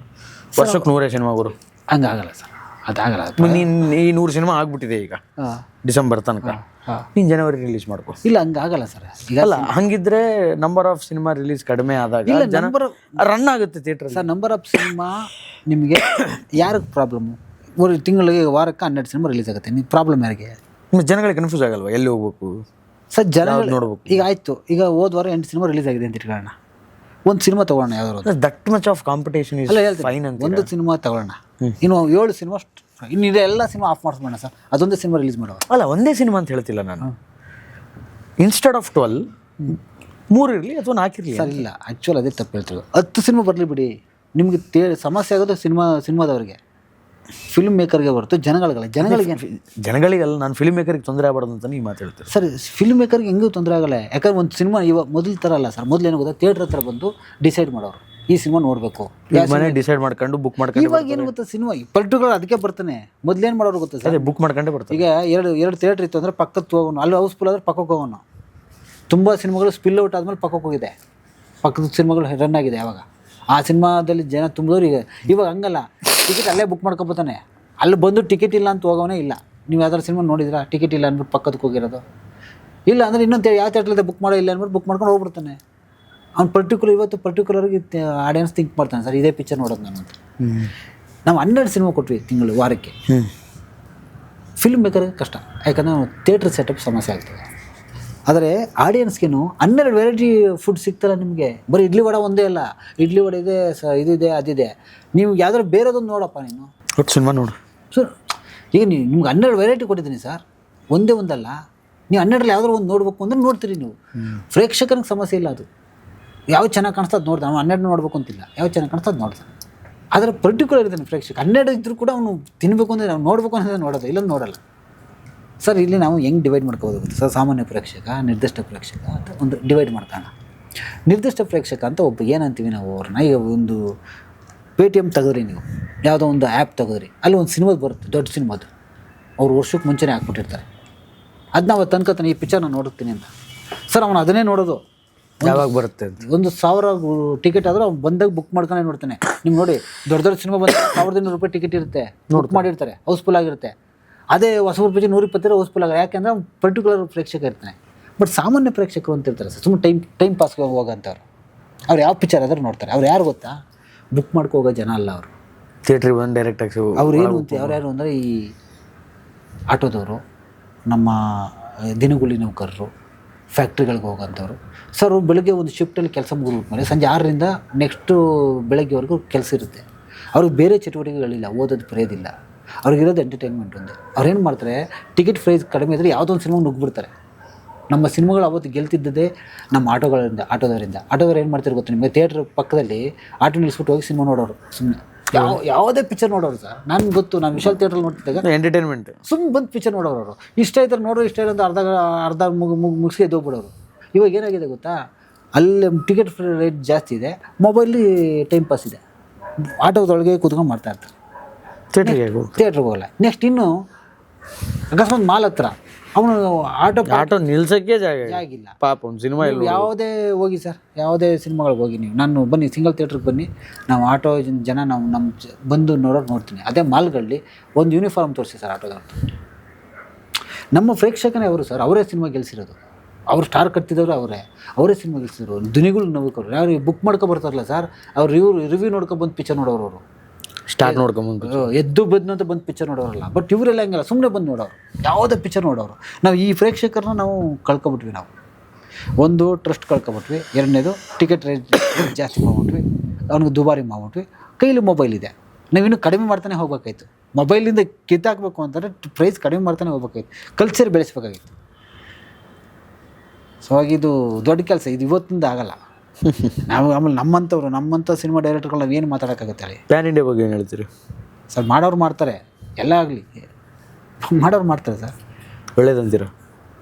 ವರ್ಷಕ್ಕೆ 100 ಸಿನಿಮಾಗಳು ಹಂಗಾಗಲ್ಲ ಸರ್, ಅದಾಗಲ್ಲ. ಈ 100 ಸಿನಿಮಾ ಆಗ್ಬಿಟ್ಟಿದೆ ಈಗ ಡಿಸೆಂಬರ್ ತನಕ, ನೀನು ಜನವರಿ ರಿಲೀಸ್ ಮಾಡ್ಕೊ. ಇಲ್ಲ, ಹಂಗಾಗಲ್ಲ ಸರ್. ಅಲ್ಲ, ಹಂಗಿದ್ರೆ ನಂಬರ್ ಆಫ್ ಸಿನಿಮಾ ರಿಲೀಸ್ ಕಡಿಮೆ ಆದಾಗ ರನ್ ಆಗುತ್ತೆ theatre. Sir, number of cinema ನಿಮಗೆ ಯಾರಿಗೆ ಪ್ರಾಬ್ಲಮ್ಮು? ತಿಂಗಳಿಗೆ ವಾರಕ್ಕೆ 12 ಸಿನಿಮಾ ರಿಲೀಸ್ ಆಗುತ್ತೆ. ನೀವು ಪ್ರಾಬ್ಲಮ್ ಯಾರಿಗೆ? ಜನಗಳಿಗೆ ಕನ್ಫ್ಯೂಸ್ ಆಗಲ್ವಾ ಎಲ್ಲಿ ಹೋಗ್ಬೇಕು ಸರ್? ಜನ ನೋಡ್ಬೇಕು. ಈಗ ಆಯಿತು, ಈಗ ಹೋದ ವಾರ 8 ಸಿನಿಮಾ ರಿಲೀಸ್ ಆಗಿದೆ ಅಂತ ಇಟ್ಕೊಳ್ಳೋಣ. ಒಂದು ಸಿನಿಮಾ ತೊಗೊಳ್ಳೋಣ, ಯಾವ್ದಾದ್ರು that much of competition is fine ಅಂತ. ಒಂದು ಸಿನಿಮಾ ತೊಗೊಳ್ಳೋಣ, ಇನ್ನು 7 ಸಿನಿಮಾ, ಇನ್ನು ಎಲ್ಲ ಸಿನಿಮಾ ಆಫ್ ಮಾಡಿಸ್ಬೋಣ ಸರ್, ಅದೊಂದೇ ಸಿನಿಮಾ ರಿಲೀಸ್ ಮಾಡೋ. ಅಲ್ಲ, ಒಂದೇ ಸಿನಿಮಾ ಅಂತ ಹೇಳ್ತಿಲ್ಲ ನಾನು. ಇನ್ಸ್ಟೆಡ್ ಆಫ್ 12 3 ಇರಲಿ ಅಥವಾ 4 ಇರಲಿ ಸರ್. ಇಲ್ಲ, ಆ್ಯಕ್ಚುಲ್ ಅದೇ ತಪ್ಪು ಹೇಳ್ತಿರೋದು. 10 ಸಿನಿಮಾ ಬರಲಿ ಬಿಡಿ, ನಿಮಗೆ ಸಮಸ್ಯೆ ಆಗೋದು ಸಿನಿಮಾದವ್ರಿಗೆ, ಫಿಲ್ಮ್ ಮೇಕರ್ಗೆ ಹೊರತು ಜನಗಳಿಗಲ್ಲ. ನಾನು ಫಿಲ್ಮ್ ಮೇಕರ್ಗೆ ತೊಂದರೆ ಆಗಬಾರ್ದು ಅಂತ ನೀವು ಮಾತಾಡ್ತೀರಿ ಸರ್. ಫಿಲ್ಮ್ ಮೇಕರ್ಗೆ ಹೆಂಗೂ ತೊಂದರೆ ಆಗಲ್ಲ, ಯಾಕಂದ್ರೆ ಒಂದು ಸಿನಿಮಾ ಇವಾಗ ಮೊದಲು ಥರ ಅಲ್ಲ ಸರ್. ಮೊದಲು ಏನು ಗೊತ್ತಾ, ಥಿಯೇಟ್ರ್ ಹತ್ರ ಬಂದು ಡಿಸೈಡ್ ಮಾಡೋರು, ಈ ಸಿನಿಮಾ ನೋಡಬೇಕು, ಮನೆ ಡಿಸೈಡ್ ಮಾಡ್ಕೊಂಡು ಬುಕ್ ಮಾಡ್ಕೊಂಡು. ಇವಾಗ ಏನು ಗೊತ್ತಾ, ಸಿನಿಮಾ ಪರ್ಟಿಕ್ಯುಲರ್ ಅದಕ್ಕೆ ಬರ್ತಾನೆ. ಮೊದಲೇನು ಮಾಡೋರು ಗೊತ್ತಾ ಸರ್, ಬುಕ್ ಮಾಡ್ಕೊಂಡೇ ಬರ್ತಾರೆ. ಈಗ ಎರಡು ಥಿಯೇಟ್ರ್ ಇತ್ತು ಅಂದರೆ ಪಕ್ಕಕ್ಕೆ ಹೋಗೋನು, ಅಲ್ಲಿ ಹೌಸ್ಫುಲ್ ಆದರೆ ಪಕ್ಕಕ್ಕೆ ಹೋಗೋನು. ತುಂಬ ಸಿನಿಮಾಗಳು ಸ್ಪಿಲ್ ಔಟ್ ಆದಮೇಲೆ ಪಕ್ಕಕ್ಕೆ ಹೋಗಿದೆ, ಪಕ್ಕದ ಸಿನಿಮಾಗಳು ರನ್ ಆಗಿದೆ. ಯಾವಾಗ ಆ ಸಿನಿಮಾದಲ್ಲಿ ಜನ ತುಂಬಿದವ್ರು ಇವಾಗ ಹಂಗಲ್ಲ, ಟಿಕೆಟ್ ಅಲ್ಲೇ ಬುಕ್ ಮಾಡ್ಕೊಬೋತಾನೆ. ಅಲ್ಲಿ ಬಂದು ಟಿಕೆಟ್ ಇಲ್ಲ ಅಂತ ಹೋಗೋನೇ ಇಲ್ಲ. ನೀವು ಯಾವ್ದಾದ್ರು ಸಿನಿಮಾ ನೋಡಿದ್ರಾ ಟಿಕೆಟ್ ಇಲ್ಲ ಅಂದ್ಬಿಟ್ಟು ಪಕ್ಕದಕ್ಕೆ ಹೋಗಿರೋದು? ಇಲ್ಲ ಅಂದರೆ ಇನ್ನೊಂದು ಯಾವ ಥಿಯೇಟ್ರಲ್ಲದೆ ಬುಕ್ ಮಾಡೋ ಇಲ್ಲ ಅಂದ್ಬಿಟ್ಟು ಬುಕ್ ಮಾಡ್ಕೊಂಡು ಹೋಗ್ಬಿಡ್ತಾನೆ. ಅವ್ನು ಪರ್ಟಿಕ್ಯುಲರ್ಗೆ ಆಡಿಯನ್ಸ್ ಥಿಂಕ್ ಮಾಡ್ತಾನೆ, ಸರ್ ಇದೇ ಪಿಕ್ಚರ್ ನೋಡೋದು ನಾನು ಅಂತ. ನಾವು 12 ಸಿನಿಮಾ ಕೊಟ್ವಿ ತಿಂಗಳು, ವಾರಕ್ಕೆ. ಫಿಲ್ಮ್ ಮೇಕರ್ಗೆ ಕಷ್ಟ, ಯಾಕಂದರೆ ನಾವು ಥಿಯೇಟ್ರ್ ಸೆಟಪ್ ಸಮಸ್ಯೆ ಆಗ್ತದೆ. ಆದರೆ ಆಡಿಯನ್ಸ್ಗೇನು 12 ವೆರೈಟಿ ಫುಡ್ ಸಿಗ್ತಲ್ಲ ನಿಮಗೆ. ಬರೀ ಇಡ್ಲಿ ವಡೆ ಒಂದೇ ಅಲ್ಲ, ಇಡ್ಲಿ ವಡೆ ಇದೆ, ಇದಿದೆ, ಅದಿದೆ. ನೀವು ಯಾವ್ದಾದ್ರು ಬೇರೆದೊಂದು ನೋಡಪ್ಪ, ನೀನು ಸಿನಿಮಾ ನೋಡು ಸರ್. ಈಗ ನಿಮ್ಗೆ 12 ವೆರೈಟಿ ಕೊಟ್ಟಿದ್ದೀನಿ ಸರ್, ಒಂದೇ ಒಂದಲ್ಲ. ನೀವು 12ರಲ್ಲಿ ಯಾವ್ದಾದ್ರು ಒಂದು ನೋಡ್ಬೇಕು ಅಂದರೆ ನೋಡ್ತೀರಿ ನೀವು. ಪ್ರೇಕ್ಷಕನಿಗೆ ಸಮಸ್ಯೆ ಇಲ್ಲ, ಅದು ಯಾವ ಚೆನ್ನಾಗಿ ಕಾಣಿಸ್ತದೆ ನೋಡ್ತಾನೆ. ಅವ್ನು 12 ನೋಡ್ಬೇಕು ಅಂತಿಲ್ಲ, ಯಾವ ಚೆನ್ನಾಗಿ ಕಾಣಿಸ್ತದೆ ನೋಡ್ತಾನೆ. ಆದರೆ ಪರ್ಟಿಕ್ಯುಲರ್ ಇದ್ದಾನೆ ಪ್ರೇಕ್ಷಕ. 12 ಇದ್ದರೂ ಕೂಡ ಅವನು ತಿನ್ನಬೇಕು ಅಂದರೆ ನಾವು ನೋಡಬೇಕು ಅಂದರೆ ನೋಡೋದು, ಇಲ್ಲೊಂದು ನೋಡಲ್ಲ ಸರ್. ಇಲ್ಲಿ ನಾವು ಹೆಂಗೆ ಡಿವೈಡ್ ಮಾಡ್ಕೋಬೋದು ಗೊತ್ತಾ ಸರ್? ಸಾಮಾನ್ಯ ಪ್ರೇಕ್ಷಕ, ನಿರ್ದಿಷ್ಟ ಪ್ರೇಕ್ಷಕ ಅಂತ ಒಂದು ಡಿವೈಡ್ ಮಾಡ್ಕೋಣ. ನಿರ್ದಿಷ್ಟ ಪ್ರೇಕ್ಷಕ ಅಂತ ಒಬ್ಬ ಏನಂತೀವಿ ನಾವು ಅವ್ರನ್ನ. ಈಗ ಒಂದು ಪೇಟಿಎಮ್ ತೆಗೆದ್ರಿ, ನೀವು ಯಾವುದೋ ಒಂದು ಆ್ಯಪ್ ತೆಗೆದ್ರಿ, ಅಲ್ಲಿ ಒಂದು ಸಿನಿಮಾದು ಬರುತ್ತೆ, ದೊಡ್ಡ ಸಿನಿಮಾದು. ಅವ್ರು ವರ್ಷಕ್ಕೆ ಮುಂಚೆನೇ ಹಾಕ್ಬಿಟ್ಟಿರ್ತಾರೆ. ಅದು ನಾವು ತನ್ಕತಾನೆ ಈ ಪಿಕ್ಚರ್ ನಾನು ನೋಡುತ್ತೀನಿ ಅಂತ. ಸರ್ ಅವನು ಅದನ್ನೇ ನೋಡೋದು, ಯಾವಾಗ ಬರುತ್ತೆ ಅಂತ. 1,000 ಟಿಕೆಟ್ ಆದರೂ ಅವ್ನು ಬಂದಾಗ ಬುಕ್ ಮಾಡ್ಕೊಂಡೇ ನೋಡ್ತಾನೆ. ನೀವು ನೋಡಿ, ದೊಡ್ಡ ಸಿನಿಮಾ ಬಂದು 1,200 ರೂಪಾಯಿ ಟಿಕೆಟ್ ಇರುತ್ತೆ, ಬುಕ್ ಮಾಡಿರ್ತಾರೆ, ಹೌಸ್ಫುಲ್ ಆಗಿರುತ್ತೆ. ಅದೇ ಹೊಸಬರ ಪಿಕ್ಚರ್ 120 ಹೌಸ್ಫುಲ್ ಆಗ, ಯಾಕೆಂದರೆ ಅವ್ನು ಪರ್ಟಿಕ್ಯುಲರ್ ಪ್ರೇಕ್ಷಕ ಇರ್ತಾನೆ. ಬಟ್ ಸಾಮಾನ್ಯ ಪ್ರೇಕ್ಷಕರು ಅಂತ ಇರ್ತಾರೆ ಸರ್, ಸುಮ್ಮನೆ ಟೈಮ್ ಪಾಸ್ಗೆ ಹೋಗೋಂಥವ್ರು. ಅವ್ರು ಯಾವ ಪಿಕ್ಚರ್ ಆದರೂ ನೋಡ್ತಾರೆ. ಅವ್ರು ಯಾರು ಗೊತ್ತಾ, ಬುಕ್ ಮಾಡ್ಕೊ ಹೋಗೋ ಜನ ಅಲ್ಲ ಅವರು. ಥಿಯೇಟ್ರಿಗೆ ಬಂದು ಡೈರೆಕ್ಟಾಗಿ ಅವ್ರು ಏನು ಅಂತ ಯಾರು ಅಂದರೆ ಈ ಆಟೋದವರು, ನಮ್ಮ ದಿನಗೂಲಿ ನೌಕರರು, ಫ್ಯಾಕ್ಟ್ರಿಗಳಿಗೆ ಹೋಗೋಂಥವ್ರು. ಸರ್ ಬೆಳಗ್ಗೆ ಒಂದು ಶಿಫ್ಟಲ್ಲಿ ಕೆಲಸ ಮುಗಿದ್ಮೇಲೆ ಸಂಜೆ 6ರಿಂದ ನೆಕ್ಸ್ಟು ಬೆಳಗ್ಗೆವರೆಗೂ ಕೆಲಸ ಇರುತ್ತೆ. ಅವ್ರಿಗೆ ಬೇರೆ ಚಟುವಟಿಕೆಗಳಿಲ್ಲ, ಓದೋದು ಬರೆಯೋದಿಲ್ಲ, ಅವ್ರಿಗಿರೋದು ಎಂಟರ್ಟೈನ್ಮೆಂಟ್ ಒಂದು. ಅವ್ರೇನು ಮಾಡ್ತಾರೆ, ಟಿಕೆಟ್ ಪ್ರೈಸ್ ಕಡಿಮೆ ಇದ್ದರೆ ಯಾವುದೋ ಒಂದು ಸಿನಿಮಾ ನುಗ್ಗಿಬಿಡ್ತಾರೆ. ನಮ್ಮ ಸಿನಿಮಾಗಳು ಅವತ್ತು ಗೆಲ್ತಿದ್ದದೇ ನಮ್ಮ ಆಟೋದವರಿಂದ. ಆಟೋದವ್ರು ಏನು ಮಾಡ್ತಾರೆ ಗೊತ್ತಾ ನಿಮಗೆ, ಥಿಯೇಟ್ರ್ ಪಕ್ಕದಲ್ಲಿ ಆಟೋ ನಿಲ್ಲಿಸ್ಬಿಟ್ಟು ಹೋಗಿ ಸಿನಿಮಾ ನೋಡೋರು ಸುಮ್ಮನೆ. ಯಾವುದೇ ಪಿಕ್ಚರ್ ನೋಡೋರು ಸರ್. ನನ್ಗೆ ಗೊತ್ತು, ನಾನು ವಿಶಾಲ್ ಥಿಯೇಟ್ರಲ್ಲಿ ನೋಡ್ತಿದ್ದಾಗ ಎಂಟರ್ಟೈನ್ಮೆಂಟ್ ಸುಮ್ಮನೆ ಬಂದು ಪಿಕ್ಚರ್ ನೋಡೋರು ಅವರು. ಇಷ್ಟ ಇದ್ದಾರೆ ನೋಡೋ, ಇಷ್ಟ ಇಲ್ಲ ಅಂತ ಅರ್ಧ ಮುಗಿಸಿ ಎದ್ದೋಗ್ಬಿಡೋರು. ಇವಾಗ ಏನಾಗಿದೆ ಗೊತ್ತಾ, ಅಲ್ಲಿ ಟಿಕೆಟ್ ರೇಟ್ ಜಾಸ್ತಿ ಇದೆ, ಮೊಬೈಲಿ ಟೈಮ್ ಪಾಸ್ ಇದೆ, ಆಟೋದೊಳಗೆ ಕೂತ್ಕೊಂಡು ಮಾಡ್ತಾ ಇರ್ತಾರೆ, ಥಿಯೇಟ್ರಿಗೆ ಹೋಗಲ್ಲ. ನೆಕ್ಸ್ಟ್ ಇನ್ನು ಅಕಸ್ಮಾತ್ ಮಾಲ್ ಹತ್ರ ಅವನು ಆಟೋ ನಿಲ್ಸಕ್ಕೆ ಜಾಗ ಇಲ್ಲ ಪಾಪ ಒಂದು ಸಿನಿಮಾ ಇಲ್ಲ. ಯಾವುದೇ ಹೋಗಿ ಸರ್, ಯಾವುದೇ ಸಿನಿಮಾಗಳಿಗೆ ಹೋಗಿ ನೀವು, ನಾನು ಬನ್ನಿ ಸಿಂಗಲ್ ಥಿಯೇಟ್ರಿಗೆ ಬನ್ನಿ, ನಾವು ಆಟೋ ಜನ ನಾವು ಬಂದು ನೋಡ್ತೀನಿ. ಅದೇ ಮಾಲ್ಗಳಲ್ಲಿ ಒಂದು ಯೂನಿಫಾರ್ಮ್ ತೋರಿಸಿ ಸರ್ ಆಟೋದವ್ರು. ನಮ್ಮ ಪ್ರೇಕ್ಷಕನೇ ಅವರು ಸರ್, ಅವರೇ ಸಿನಿಮಾ ಗೆಲ್ಸಿರೋದು, ಅವ್ರು ಸ್ಟಾರ್ ಕಟ್ಟಿದವರು ಅವರೇ ಸಿನಿಮಾ ಗೆಲ್ಸಿದ್ರು. ಧ್ವನಿಗಳು ನವ್ಕೋರು ಯಾರು ಬುಕ್ ಮಾಡ್ಕೊ ಬರ್ತಾರಲ್ಲ ಸರ್, ಅವ್ರು ರಿವ್ಯೂ ನೋಡ್ಕೊಂಡು ಪಿಕ್ಚರ್ ನೋಡೋರು. ಅವರು ಸ್ಟಾರ್ಟ್ ನೋಡ್ಕೊಂಬಂದು ಎದ್ದು ಬದ್ನು ಅಂತ ಬಂದು ಪಿಕ್ಚರ್ ನೋಡೋರಲ್ಲ. ಬಟ್ ಇವರೆಲ್ಲ ಹಂಗಲ್ಲ, ಸುಮ್ಮನೆ ಬಂದು ನೋಡೋರು, ಯಾವುದೇ ಪಿಕ್ಚರ್ ನೋಡೋರು. ನಾವು ಈ ಪ್ರೇಕ್ಷಕರನ್ನ ನಾವು ಕಳ್ಕೊಬಿಟ್ವಿ. ನಾವು ಒಂದು ಟ್ರಸ್ಟ್ ಕಳ್ಕೊಬಿಟ್ವಿ, ಎರಡನೇದು ಟಿಕೆಟ್ ರೇಟ್ ಜಾಸ್ತಿ ಮಾಡ್ಬಿಟ್ವಿ, ಅವ್ನಿಗೆ ದುಬಾರಿ ಮಾಡ್ಬಿಟ್ವಿ. ಕೈಲಿ ಮೊಬೈಲ್ ಇದೆ, ನಾವಿನ್ನೂ ಕಡಿಮೆ ಮಾಡ್ತಾನೆ ಹೋಗ್ಬೇಕಾಯ್ತು. ಮೊಬೈಲಿಂದ ಕಿತ್ತಾಕಬೇಕು ಅಂತಂದರೆ ಪ್ರೈಸ್ ಕಡಿಮೆ ಮಾಡ್ತಾನೆ ಹೋಗ್ಬೇಕಾಯ್ತು, ಕಲ್ಚರ್ ಬೆಳೆಸ್ಬೇಕಾಗಿತ್ತು. ಸೊ ಇದು ದೊಡ್ಡ ಕೆಲಸ, ಇದು ಇವತ್ತಿಂದ ಆಗಲ್ಲ. ನಾವು ಆಮೇಲೆ ನಮ್ಮಂಥ ಸಿನಿಮಾ ಡೈರೆಕ್ಟರ್ಗಳು ನಾವು ಏನು ಮಾತಾಡೋಕ್ಕಾಗುತ್ತೆ ಹೇಳಿ? ಪ್ಯಾನ್ ಇಂಡಿಯಾ ಬಗ್ಗೆ ಏನು ಹೇಳ್ತೀರಿ ಸರ್? ಮಾಡೋರು ಮಾಡ್ತಾರೆ, ಎಲ್ಲ ಆಗಲಿ ಮಾಡೋರು ಮಾಡ್ತಾರೆ ಸರ್, ಒಳ್ಳೇದಂತೀರ?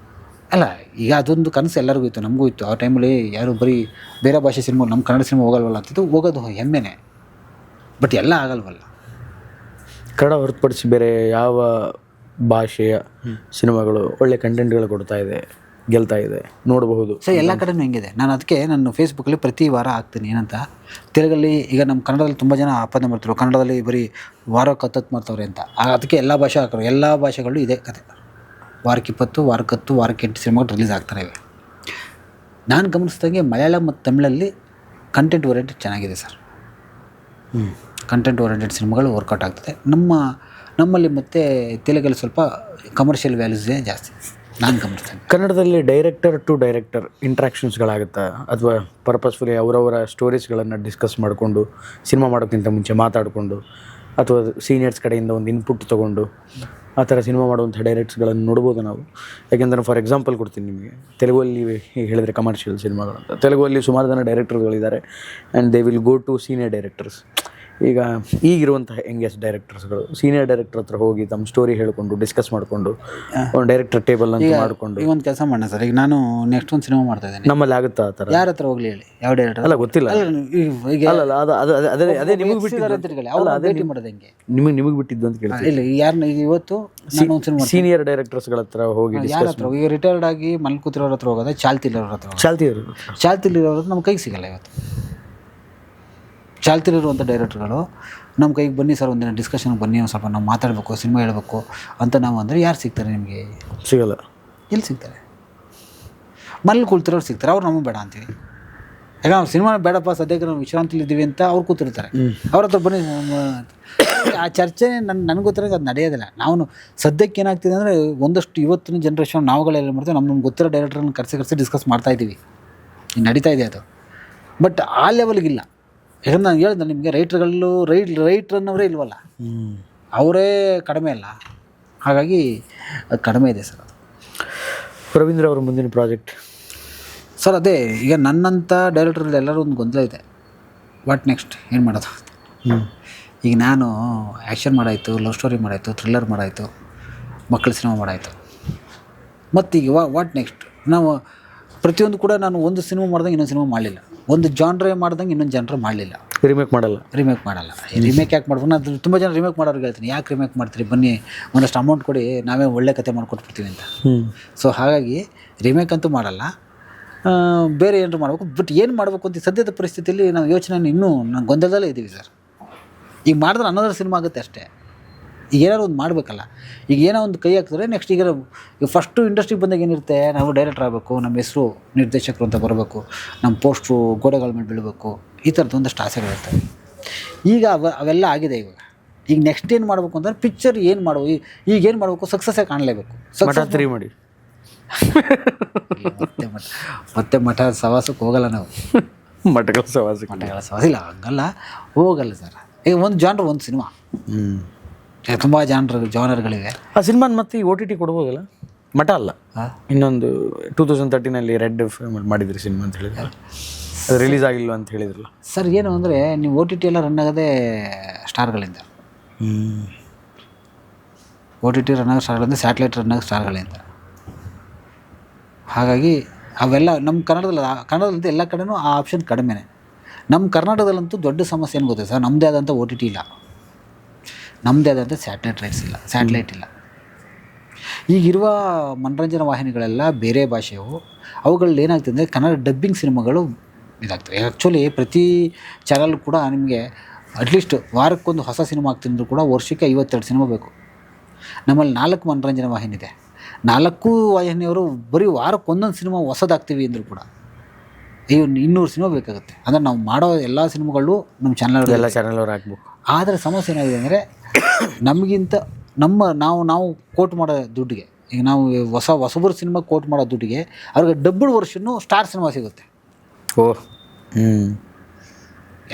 ಅಲ್ಲ, ಈಗ ಅದೊಂದು ಕನಸು ಎಲ್ಲರಿಗೂ ಇತ್ತು, ನಮಗೂ ಇತ್ತು. ಆ ಟೈಮಲ್ಲಿ ಯಾರು ಬರೀ ಬೇರೆ ಭಾಷೆ ಸಿನಿಮಾ, ನಮ್ಮ ಕನ್ನಡ ಸಿನಿಮಾ ಹೋಗಲ್ವಲ್ಲ ಅಂತಿದ್ದು, ಹೋಗೋದು ಹೆಮ್ಮೆನೇ. ಬಟ್ ಎಲ್ಲ ಆಗಲ್ವಲ್ಲ. ಕನ್ನಡ ಹೊರತುಪಡಿಸಿ ಬೇರೆ ಯಾವ ಭಾಷೆಯ ಸಿನಿಮಾಗಳು ಒಳ್ಳೆ ಕಂಟೆಂಟ್ಗಳು ಕೊಡ್ತಾ ಇದೆ, ಗೆಲ್ತಾ ಇದೆ, ನೋಡಬಹುದು ಸರ್? ಎಲ್ಲ ಕಡೆನೂ ಹೆಂಗಿದೆ. ನಾನು ಅದಕ್ಕೆ ನಾನು ಫೇಸ್ಬುಕ್ಕಲ್ಲಿ ಪ್ರತಿ ವಾರ ಹಾಕ್ತೀನಿ. ಏನಂತ, ತೆಲುಗಲ್ಲಿ ಈಗ ನಮ್ಮ ಕನ್ನಡದಲ್ಲಿ ತುಂಬ ಜನ ಆಪಾದನೆ ಮಾಡ್ತಾರೆ, ಕನ್ನಡದಲ್ಲಿ ಬರೀ ವಾರಕ್ಕೆ 10 ಮಾಡ್ತವ್ರೆ ಅಂತ. ಅದಕ್ಕೆ ಎಲ್ಲ ಭಾಷೆ ಹಾಕೋರು, ಎಲ್ಲ ಭಾಷೆಗಳು ಇದೆ ಕತೆ. ವಾರಕ್ಕೆ 20, ವಾರಕ್ಕೆ 10, ವಾರಕ್ಕೆ 8 ಸಿನಿಮಾಗಳು ರಿಲೀಸ್ ಆಗ್ತಾರೆ ಇವೆ. ನಾನು ಗಮನಿಸಿದಂಗೆ ಮಲಯಾಳಂ ಮತ್ತು ತಮಿಳಲ್ಲಿ ಕಂಟೆಂಟ್ ಓರಿಯೆಂಟೆಡ್ ಚೆನ್ನಾಗಿದೆ ಸರ್. ಕಂಟೆಂಟ್ ಓರಿಯೆಂಟೆಡ್ ಸಿನಿಮಾಗಳು ವರ್ಕೌಟ್ ಆಗ್ತದೆ. ನಮ್ಮಲ್ಲಿ ಮತ್ತು ತೆಲುಗಲ್ಲಿ ಸ್ವಲ್ಪ ಕಮರ್ಷಿಯಲ್ ವ್ಯಾಲ್ಯೂಸೇ ಜಾಸ್ತಿ ನಾನು ಗಮನಿಸ್ತೇನೆ. ಕನ್ನಡದಲ್ಲಿ ಡೈರೆಕ್ಟರ್ ಟು ಡೈರೆಕ್ಟರ್ ಇಂಟ್ರಾಕ್ಷನ್ಸ್ಗಳಾಗುತ್ತಾ, ಅಥವಾ ಪರ್ಪಸ್ಫುಲಿ ಅವರವರ ಸ್ಟೋರೀಸ್ಗಳನ್ನು ಡಿಸ್ಕಸ್ ಮಾಡಿಕೊಂಡು ಸಿನಿಮಾ ಮಾಡೋಕ್ಕಿಂತ ಮುಂಚೆ ಮಾತಾಡಿಕೊಂಡು, ಅಥವಾ ಸೀನಿಯರ್ಸ್ ಕಡೆಯಿಂದ ಒಂದು ಇನ್ಪುಟ್ ತೊಗೊಂಡು ಆ ಥರ ಸಿನಿಮಾ ಮಾಡುವಂಥ ಡೈರೆಕ್ಟ್ಸ್ಗಳನ್ನು ನೋಡ್ಬೋದು ನಾವು. ಯಾಕೆಂದರೆ ಫಾರ್ ಎಕ್ಸಾಂಪಲ್ ಕೊಡ್ತೀನಿ ನಿಮಗೆ, ತೆಲುಗಲ್ಲಿ ಹೇಳಿದರೆ ಕಮರ್ಷಿಯಲ್ ಸಿನಿಮಾಗಳಂತ, ತೆಲುಗಲ್ಲಿ ಸುಮಾರು ಜನ ಡೈರೆಕ್ಟರ್ಗಳಿದ್ದಾರೆ and they will go to senior directors. ಈಗಿರುವಂತಹ ಯಂಗೆಸ್ಟ್ ಡೈರೆಕ್ಟರ್ಸ್ಗಳು ಸೀನಿಯರ್ ಡೈರೆಕ್ಟರ್ ಹತ್ರ ಹೋಗಿ ತಮ್ಮ ಸ್ಟೋರಿ ಹೇಳ್ಕೊಂಡು ಡಿಸ್ಕಸ್ ಮಾಡಿಕೊಂಡು ಒಂದು ಡೈರೆಕ್ಟರ್ ಟೇಬಲ್ ಅಂತ ಮಾಡಿಕೊಂಡು. ಈಗ ಒಂದು ಕೆಲಸ ಮಾಡೋಣ ಸರ್, ಈಗ ನಾನು ನೆಕ್ಸ್ಟ್ ಒಂದು ಸಿನಿಮಾ ಮಾಡ್ತಾ ಇದ್ದೇನೆ, ನಮ್ಮಲ್ಲಿ ಆಗುತ್ತಾ ಆ ಥರ? ಯಾರ ಹತ್ರ ಹೋಗ್ಲಿ ಹೇಳಿ? ಯಾವ ಡೈರೆಕ್ಟರ್? ಅಲ್ಲ ಗೊತ್ತಿಲ್ಲ, ಅದೇ ನಿಮಗೆ ಬಿಟ್ಟಿದ್ದು, ಭೇಟಿ ಮಾಡೋದು ಹೆಂಗೆ? ನಿಮಗೆ ಬಿಟ್ಟಿದ್ದು ಅಂತ ಕೇಳ್ತೀನಿ. ಇಲ್ಲ, ಯಾರನ್ನ ಈಗ ಇವತ್ತು ನಾನು ಒಂದು ಸಿನಿಮಾ ಸೀನಿಯರ್ ಡೈರೆಕ್ಟರ್ಸ್ಗಳ ಹತ್ರ ಹೋಗಿ ಯಾರ ಹತ್ರ? ಈಗ ರಿಟೈರ್ಡ್ ಆಗಿ ಮನೇಲಿ ಕೂತಿರೋರ ಹತ್ರ ಹೋಗೋದ? ಚಾಲ್ತಿಲಿರೋರ ಹತ್ರ? ಚಾಲ್ತಿಲಿರೋರ ಹತ್ರ ನಮ್ಮ ಕೈಗೆ ಸಿಗಲ್ಲ ಇವತ್ತು. ಚಾಲ್ತಿಲಿರುವಂಥ ಡೈರೆಕ್ಟರ್ಗಳು ನಮ್ಮ ಕೈಗೆ ಬನ್ನಿ ಸರ್, ಒಂದಿನ ಡಿಸ್ಕಷನ್ಗೆ ಬನ್ನಿ, ಒಂದು ಸ್ವಲ್ಪ ನಾವು ಮಾತಾಡಬೇಕು, ಸಿನಿಮಾ ಹೇಳಬೇಕು ಅಂತ ನಾವು ಅಂದರೆ ಯಾರು ಸಿಗ್ತಾರೆ ನಿಮಗೆ? ಸಿಗಲ್ಲ. ಎಲ್ಲಿ ಸಿಗ್ತಾರೆ? ಮನೇಲಿ ಕೂಳ್ತಿರೋರು ಸಿಗ್ತಾರೆ, ಅವ್ರು ನಮಗೆ ಬೇಡ ಅಂತೀವಿ. ಯಾಕಂದ್ರೆ ನಾವು ಸಿನಿಮಾ ಬೇಡಪ್ಪ ಸದ್ಯಕ್ಕೆ ನಾವು ವಿಶ್ರಾಂತಿಲಿದ್ದೀವಿ ಅಂತ ಅವ್ರು ಕೂತಿರ್ತಾರೆ, ಅವ್ರ ಹತ್ರ ಬನ್ನಿ. ಆ ಚರ್ಚೆ ನನಗೆ ಗೊತ್ತಿರೋದು ಅದು ನಡೆಯೋದಿಲ್ಲ. ನಾವು ಸದ್ಯಕ್ಕೆ ಏನಾಗ್ತಿದೆ ಅಂದರೆ, ಒಂದಷ್ಟು ಇವತ್ತಿನ ಜನ್ರೇಷನ್ ನಾವುಗಳೆಲ್ಲ ಮಾಡ್ತೀವಿ, ನಮ್ಗೆ ಗೊತ್ತಿರೋ ಡೈರೆಕ್ಟರ್ನ ಕರೆಸಿ ಡಿಸ್ಕಸ್ ಮಾಡ್ತಾಯಿದ್ದೀವಿ, ಈಗ ನಡೀತಾ ಇದೆ ಅದು. ಬಟ್ ಆ ಲೆವೆಲ್ಗಿಲ್ಲ. ಯಾಕಂದ್ರೆ ನಾನು ಹೇಳಿದೆ ನಿಮಗೆ, ರೈಟ್ರ್ ಅನ್ನೋರೇ ಇಲ್ವಲ್ಲ, ಅವರೇ ಕಡಿಮೆ ಅಲ್ಲ, ಹಾಗಾಗಿ ಅದು ಕಡಿಮೆ ಇದೆ ಸರ್. ರವೀಂದ್ರ ಅವರ ಮುಂದಿನ ಪ್ರಾಜೆಕ್ಟ್ ಸರ್ ಅದೇ, ಈಗ ನನ್ನಂಥ ಡೈರೆಕ್ಟರ್ ಎಲ್ಲರೂ ಒಂದು ಗೊಂದಲ ಇದೆ, ವಾಟ್ ನೆಕ್ಸ್ಟ್ ಏನು ಮಾಡೋದು? ಈಗ ನಾನು ಆ್ಯಕ್ಷನ್ ಮಾಡಾಯಿತು, ಲವ್ ಸ್ಟೋರಿ ಮಾಡಾಯಿತು, ಥ್ರಿಲ್ಲರ್ ಮಾಡಾಯಿತು, ಮಕ್ಕಳ ಸಿನಿಮಾ ಮಾಡಾಯಿತು, ಮತ್ತೀಗ ವಾಟ್ ನೆಕ್ಸ್ಟ್? ನಾವು ಪ್ರತಿಯೊಂದು ಕೂಡ ನಾನು ಒಂದು ಸಿನಿಮಾ ಮಾಡ್ದಂಗೆ ಇನ್ನೊಂದು ಸಿನಿಮಾ ಮಾಡಲಿಲ್ಲ, ಒಂದು ಜಾನ್ರೇ ಮಾಡ್ದಂಗೆ ಇನ್ನೊಂದು ಜಾನ್ರ ಮಾಡಲಿಲ್ಲ. ರಿಮೇಕ್ ಮಾಡಲ್ಲ. ರಿಮೇಕ್ ಯಾಕೆ ಮಾಡ್ಬೋದು? ನಾನು ತುಂಬ ಜನ ರಿಮೇಕ್ ಮಾಡೋರಿಗೆ ಹೇಳ್ತೀನಿ, ಯಾಕೆ ರಿಮೇಕ್ ಮಾಡ್ತೀರಿ, ಬನ್ನಿ ಒಂದಷ್ಟು ಅಮೌಂಟ್ ಕೊಡಿ, ನಾವೇ ಒಳ್ಳೆ ಕತೆ ಮಾಡ್ಕೊಟ್ಬಿಡ್ತೀವಿ ಅಂತ. ಸೊ ಹಾಗಾಗಿ ರಿಮೇಕ್ ಅಂತೂ ಮಾಡಲ್ಲ, ಬೇರೆ ಏನಾರು ಮಾಡಬೇಕು. ಬಟ್ ಏನು ಮಾಡಬೇಕು ಅಂತ ಸದ್ಯದ ಪರಿಸ್ಥಿತಿಯಲ್ಲಿ ನಾವು ಯೋಚನೆ ಇನ್ನೂ ನಾನು ಗೊಂದಲದಲ್ಲೇ ಇದ್ದೀವಿ ಸರ್. ಈಗ ಮಾಡಿದ್ರೆ ಅನ್ನೋದ್ರ ಸಿನಿಮಾ ಆಗುತ್ತೆ ಅಷ್ಟೇ. ಈಗ ಏನಾದ್ರು ಒಂದು ಮಾಡಬೇಕಲ್ಲ. ಈಗ ಏನೋ ಒಂದು ಕೈ ಹಾಕಿದ್ರೆ ನೆಕ್ಸ್ಟ್ ಈಗ ಫಸ್ಟು ಇಂಡಸ್ಟ್ರಿಗೆ ಬಂದಾಗ ಏನಿರುತ್ತೆ, ನಾವು ಡೈರೆಕ್ಟರ್ ಆಗಬೇಕು, ನಮ್ಮ ಹೆಸರು ನಿರ್ದೇಶಕರು ಅಂತ ಬರಬೇಕು, ನಮ್ಮ ಪೋಸ್ಟ್ರು ಗೋಡೆಗಳ ಮೇಲೆ ಬೀಳಬೇಕು, ಈ ಥರದ್ದು ಒಂದಷ್ಟು ಆಸೆಗಳಿರ್ತವೆ. ಈಗ ಅವೆಲ್ಲ ಆಗಿದೆ. ಈಗ ನೆಕ್ಸ್ಟ್ ಏನು ಮಾಡಬೇಕು ಅಂತಂದ್ರೆ, ಪಿಕ್ಚರ್ ಏನು ಮಾಡಬೇಕು, ಈಗ ಏನು ಮಾಡಬೇಕು, ಸಕ್ಸಸ್ಸೇ ಕಾಣಲೇಬೇಕು. ಮಠ ಮಾಡಿ ಮತ್ತೆ ಮಠ ಸವಾಸಕ್ಕೆ ಹೋಗಲ್ಲ ನಾವು. ಮಠಗಳ ಸವಾಸ ಇಲ್ಲ, ಹಂಗಲ್ಲ, ಹೋಗಲ್ಲ ಸರ್. ಈಗ ಒಂದು ಜಾನ್ರ್, ಒಂದು ಸಿನಿಮಾ, ತುಂಬ ಜಾನರ್ಗಳಿವೆ. ಆ ಸಿನಿಮಾನ ಮತ್ತೆ ಈ OTT ಕೊಡ್ಬೋದಲ್ಲ? ಮಠ ಅಲ್ಲ, ಇನ್ನೊಂದು 2013 ರೆಡ್ ಮಾಡಿದ್ರಿ ಸಿನಿಮಾ ಅಂತ ಹೇಳಿದ್ರೆ ಅದು ರಿಲೀಸ್ ಆಗಿಲ್ಲ ಅಂತ ಹೇಳಿದ್ರಲ್ಲ. ಸರ್ ಏನು ಅಂದರೆ ನೀವು OTT ಎಲ್ಲ ರನ್ ಆಗೋದೇ ಸ್ಟಾರ್ಗಳಿಂದ. OTT ರನ್ ಆಗೋ ಸ್ಟಾರ್ಗಳಿಂದ, ಸ್ಯಾಟಲೈಟ್ ರನ್ ಆಗೋ ಸ್ಟಾರ್ಗಳಿಂದ. ಹಾಗಾಗಿ ಅವೆಲ್ಲ ನಮ್ಮ ಕನ್ನಡದಲ್ಲಂತೂ ಎಲ್ಲ ಕಡೆನೂ ಆ ಆಪ್ಷನ್ ಕಡಿಮೆನೇ. ನಮ್ಮ ಕರ್ನಾಟಕದಲ್ಲಂತೂ ದೊಡ್ಡ ಸಮಸ್ಯೆ ಏನು ಗೊತ್ತಾ ಸರ್, ನಮ್ಮದೇ ಆದಂಥ OTT ಇಲ್ಲ, ನಮ್ಮದೇ ಆದಂಥ ಸ್ಯಾಟಲೈಟ್ ಇಲ್ಲ. ಈಗಿರುವ ಮನರಂಜನಾ ವಾಹಿನಿಗಳೆಲ್ಲ ಬೇರೆ ಭಾಷೆಯವು. ಅವುಗಳಲ್ಲಿ ಏನಾಗ್ತದೆ ಅಂದರೆ ಕನ್ನಡ ಡಬ್ಬಿಂಗ್ ಸಿನಿಮಾಗಳು ಇದಾಗ್ತವೆ. ಆ್ಯಕ್ಚುಲಿ ಪ್ರತಿ ಚಾನಲ್ ಕೂಡ ನಿಮಗೆ ಅಟ್ಲೀಸ್ಟ್ ವಾರಕ್ಕೊಂದು ಹೊಸ ಸಿನಿಮಾ ಆಗ್ತಿದ್ರು ಕೂಡ ವರ್ಷಕ್ಕೆ 52 ಸಿನಿಮಾ ಬೇಕು. ನಮ್ಮಲ್ಲಿ 4 ಮನರಂಜನಾ ವಾಹಿನಿ ಇದೆ. 4 ವಾಹಿನಿಯವರು ಬರೀ ವಾರಕ್ಕೊಂದೊಂದು ಸಿನಿಮಾ ಹೊಸದಾಗ್ತೀವಿ ಅಂದರೂ ಕೂಡ 200 ಸಿನಿಮಾ ಬೇಕಾಗುತ್ತೆ. ಅಂದರೆ ನಾವು ಮಾಡೋ ಎಲ್ಲ ಸಿನಿಮಾಗಳು ನಮ್ಮ ಚಾನಲ್ ಎಲ್ಲ ಚಾನಲ್ ಹಾಕ್ಬೇಕು. ಆದರೆ ಸಮಸ್ಯೆ ಏನಾಗಿದೆ ಅಂದರೆ ನಮಗಿಂತ ನಾವು ಕೋಟ್ ಮಾಡೋ ದುಡ್ಡಿಗೆ, ಈಗ ನಾವು ಹೊಸಬರು ಸಿನಿಮಾ ಕೋಟ್ ಮಾಡೋ ದುಡ್ಡಿಗೆ ಅವ್ರಿಗೆ ಡಬ್ಬಲ್ ವರ್ಷನೂ ಸ್ಟಾರ್ ಸಿನಿಮಾ ಸಿಗುತ್ತೆ.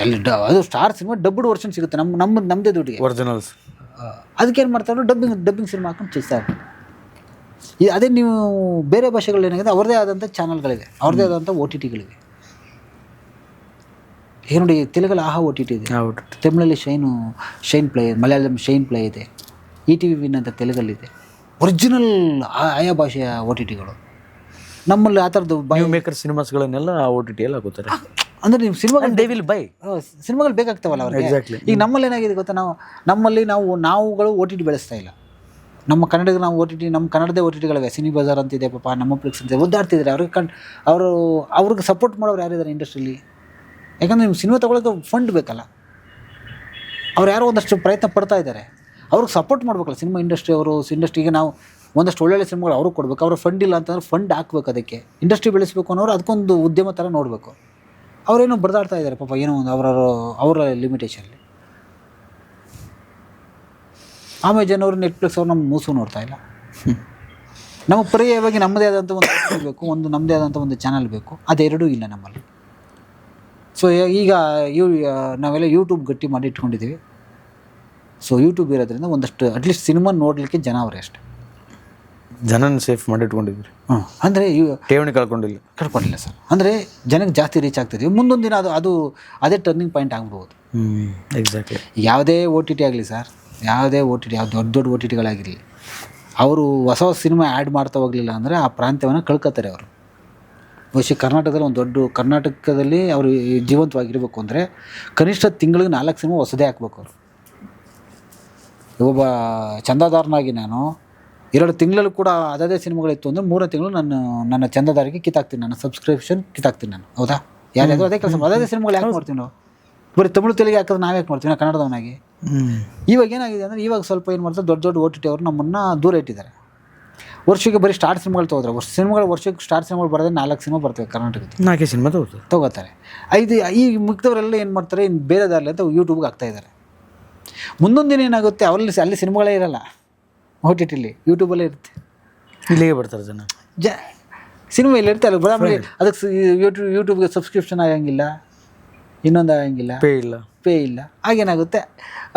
ಎಲ್ಲಿ ಅದು ಸ್ಟಾರ್ ಸಿನಿಮಾ ಡಬ್ಬಲ್ ವರ್ಷನ್ ಸಿಗುತ್ತೆ ನಮ್ಮದೇ ದುಡ್ಡಿಗೆ, ಒರಿಜಿನಲ್ಸ್. ಅದಕ್ಕೇನು ಮಾಡ್ತಾರೆ, ಡಬ್ಬಿಂಗ್ ಸಿನಿಮಾ ಹಾಕೊಂಡು ಚಿಸ್ತಾರೆ. ಅದೇ ನೀವು ಬೇರೆ ಭಾಷೆಗಳು ಏನಾಗಿದೆ ಅವ್ರದ್ದೇ ಆದಂಥ ಚಾನಲ್ಗಳಿವೆ, ಅವ್ರದ್ದೇ ಆದಂಥ OTTಗಳಿವೆ. ಈಗ ನೋಡಿ ತೆಲುಗಲ್ಲಿ ಆಹಾ OTT ಇದೆ, ತಮಿಳಲ್ಲಿ shine play, Malayalam shine play ಇದೆ, ETV ವಿನ್ ಅಂತ ತೆಲುಗಲ್ಲಿದೆ. ಒರಿಜಿನಲ್ ಆಯಾ ಭಾಷೆಯ OTTಗಳು. ನಮ್ಮಲ್ಲಿ ಆ ಥರದ್ದು ಮೇಕರ್ ಸಿನಿಮಾಸ್ಗಳನ್ನೆಲ್ಲ OTT ಎಲ್ಲ ಹಾಕೋತಾರೆ. ಅಂದರೆ ನೀವು ಸಿನಿಮಾಗಳು ಬೇಕಾಗ್ತಾವಲ್ಲ ಅವ್ರಿಗೆ. ಎಕ್ಸಾಕ್ಟ್ಲಿ. ಈಗ ನಮ್ಮಲ್ಲಿ ಏನಾಗಿದೆ ಗೊತ್ತಾ, ನಾವುಗಳು OTT ಬೆಳೆಸ್ತಾ ಇಲ್ಲ. ನಮ್ಮ ಕನ್ನಡಕ್ಕೆ ನಾವು OTT, ನಮ್ಮ ಕನ್ನಡದೇ OTTಗಳಿವೆ. ಸಿನಿ ಬಜಾರ್ ಅಂತಿದೆ ಪಾಪ, ನಮ್ಮ ಫ್ಲಿಕ್ಸ್ ಅಂತಿದೆ, ಒದ್ದಾಡ್ತಿದ್ದಾರೆ. ಅವ್ರಿಗೆ ಸಪೋರ್ಟ್ ಮಾಡೋರು ಯಾರಿದ್ದಾರೆ ಇಂಡಸ್ಟ್ರಿಲಿ? ಯಾಕಂದರೆ ನಿಮ್ಮ ಸಿನಿಮಾ ತೊಗೊಳಕ್ಕೆ ಫಂಡ್ ಬೇಕಲ್ಲ. ಅವ್ರು ಯಾರೋ ಒಂದಷ್ಟು ಪ್ರಯತ್ನ ಪಡ್ತಾ ಇದ್ದಾರೆ, ಅವ್ರಿಗೆ ಸಪೋರ್ಟ್ ಮಾಡಬೇಕಲ್ಲ ಸಿನಿಮಾ ಇಂಡಸ್ಟ್ರಿಗೆ. ನಾವು ಒಂದಷ್ಟು ಒಳ್ಳೊಳ್ಳೆ ಸಿನಿಮಾಗಳು ಅವ್ರಿಗೆ ಕೊಡಬೇಕು. ಅವ್ರ ಫಂಡ್ ಇಲ್ಲ ಅಂತಂದ್ರೆ ಫಂಡ್ ಹಾಕ್ಬೇಕು. ಅದಕ್ಕೆ ಇಂಡಸ್ಟ್ರಿ ಬೆಳೆಸಬೇಕು ಅನ್ನೋರು ಅದಕ್ಕೊಂದು ಉದ್ಯಮ ಥರ ನೋಡಬೇಕು. ಅವರೇನೋ ಬಡ್ದಾಡ್ತಾ ಇದ್ದಾರೆ ಪಾಪ, ಏನೋ ಒಂದು ಅವರ ಲಿಮಿಟೇಷನ್ಲಿ. ಅಮೆಜಾನ್ ಅವರು, ನೆಟ್ಫ್ಲಿಕ್ಸ್ ಅವ್ರು ನಮ್ಮ ಮೂಸು ನೋಡ್ತಾ ಇಲ್ಲ. ನಮಗೆ ಪರ್ಯಾಯವಾಗಿ ನಮ್ಮದೇ ಆದಂಥ ಒಂದು ಬೇಕು, ನಮ್ಮದೇ ಆದಂಥ ಒಂದು ಚಾನಲ್ ಬೇಕು. ಅದೆರಡೂ ಇಲ್ಲ ನಮ್ಮಲ್ಲಿ. ಸೊ ಈಗ ನಾವೆಲ್ಲ ಯೂಟ್ಯೂಬ್ ಗಟ್ಟಿ ಮಾಡಿ ಇಟ್ಕೊಂಡಿದ್ದೀವಿ. ಸೊ ಯೂಟ್ಯೂಬ್ ಇರೋದ್ರಿಂದ ಒಂದಷ್ಟು ಅಟ್ಲೀಸ್ಟ್ ಸಿನಿಮಾ ನೋಡಲಿಕ್ಕೆ ಜನ ಅವರೇ ಅಷ್ಟೇ. ಜನನ ಸೇಫ್ ಮಾಡಿ ಇಟ್ಕೊಂಡಿದ್ರಿ. ಅಂದರೆ ಠೇವಣಿ ಕಳ್ಕೊಂಡಿಲ್ಲ ಸರ್. ಅಂದರೆ ಜನಕ್ಕೆ ಜಾಸ್ತಿ ರೀಚ್ ಆಗ್ತಿದ್ದೀವಿ. ಮುಂದೊಂದು ದಿನ ಅದು ಅದೇ ಟರ್ನಿಂಗ್ ಪಾಯಿಂಟ್ ಆಗ್ಬೋದು. ಎಕ್ಸಾಕ್ಟ್ಲಿ. ಯಾವುದೇ OTT ಆಗಲಿ ಸರ್, ಯಾವುದೇ OTT, ದೊಡ್ಡ OTTಗಳಾಗಿರಲಿ, ಅವರು ಹೊಸ ಸಿನಿಮಾ ಆ್ಯಡ್ ಮಾಡ್ತಾ ಹೋಗಲಿಲ್ಲ ಅಂದರೆ ಆ ಪ್ರಾಂತ್ಯವನ್ನು ಕಳ್ಕೊತಾರೆ ಅವರು. ಬಹುಶಃ ಕರ್ನಾಟಕದಲ್ಲಿ ಅವರು ಜೀವಂತವಾಗಿರಬೇಕು ಅಂದರೆ ಕನಿಷ್ಠ ತಿಂಗಳಿಗೆ 4 ಸಿನಿಮಾ ಹೊಸದೇ ಹಾಕ್ಬೇಕು ಅವರು. ಒಬ್ಬ ಚಂದಾದಾರನಾಗಿ ನಾನು 2 ತಿಂಗಳಲ್ಲೂ ಕೂಡ ಅದೇ ಸಿನಿಮಾಗಳಿತ್ತು ಅಂದರೆ 3ನೇ ತಿಂಗಳು ನನ್ನ ಚಂದಾದಾರಿಗೆ ಕಿತ್ತಾಕ್ತೀನಿ, ನನ್ನ ಸಬ್ಸ್ಕ್ರಿಪ್ಷನ್ ಕಿತ್ತಾಕ್ತೀನಿ ನಾನು. ಹೌದಾ? ಯಾರ್ಯಾರು ಅದೇ ಕೆಲಸ ಅದೇ ಸಿನಿಮಾಗಳು ಯಾಕೆ ಮಾಡ್ತೀವಿ ನಾವು? ಬರೀ ತಮಿಳು ತೆಲುಗಿಗೆ ಹಾಕಿದ್ರೆ ನಾವು ಯಾಕೆ ಮಾಡ್ತೀವಿ ಕನ್ನಡದವನಾಗಿ? ಇವಾಗ ಏನಾಗಿದೆ ಅಂದರೆ ಇವಾಗ ಸ್ವಲ್ಪ ಏನು ಮಾಡ್ತಾರೆ, ದೊಡ್ಡ OTT ಅವರು ನಮ್ಮನ್ನು ದೂರ ಇಟ್ಟಿದ್ದಾರೆ. ವರ್ಷಕ್ಕೆ ಬರೀ ಸ್ಟಾರ್ ಸಿನಿಮಾಗಳು ತೊಗೋತಾರೆ. ವರ್ಷಕ್ಕೆ ಸ್ಟಾರ್ ಸಿನಿಮಾಗಳು ಬರೋದೇ 4 ಸಿನಿಮಾ ಬರ್ತವೆ ಕರ್ನಾಟಕದ. 4 ಸಿನಿಮಾ ತೊಗೋತಾರೆ. ಈ ಮಿಕ್ದವರೆಲ್ಲ ಏನು ಮಾಡ್ತಾರೆ, ಇನ್ನು ಬೇರೆ ದಾರಿಲಿ ಅಂತ ಯೂಟ್ಯೂಬ್ಗೆ ಹಾಕ್ತಾಯಿದ್ದಾರೆ. ಮುಂದೊಂದು ದಿನ ಏನಾಗುತ್ತೆ, ಅಲ್ಲಿ ಸಿನಿಮಾಗಳೇ ಇರಲ್ಲ OTTಲಿ, ಯೂಟ್ಯೂಬಲ್ಲೇ ಇರುತ್ತೆ. ಇಲ್ಲಿಗೆ ಬರ್ತಾರೆ ಸಿನಿಮಾ ಇಲ್ಲಿ ಇರುತ್ತೆ. ಅಲ್ಲಿ ಬರಾಮರಿ ಅದಕ್ಕೆ ಯೂಟ್ಯೂಬ್ಗೆ ಸಬ್ಸ್ಕ್ರಿಪ್ಷನ್ ಆಗಂಗಿಲ್ಲ, ಇನ್ನೊಂದು ಆಗಂಗಿಲ್ಲ, ಪೇ ಇಲ್ಲ. ಆಗೇನಾಗುತ್ತೆ,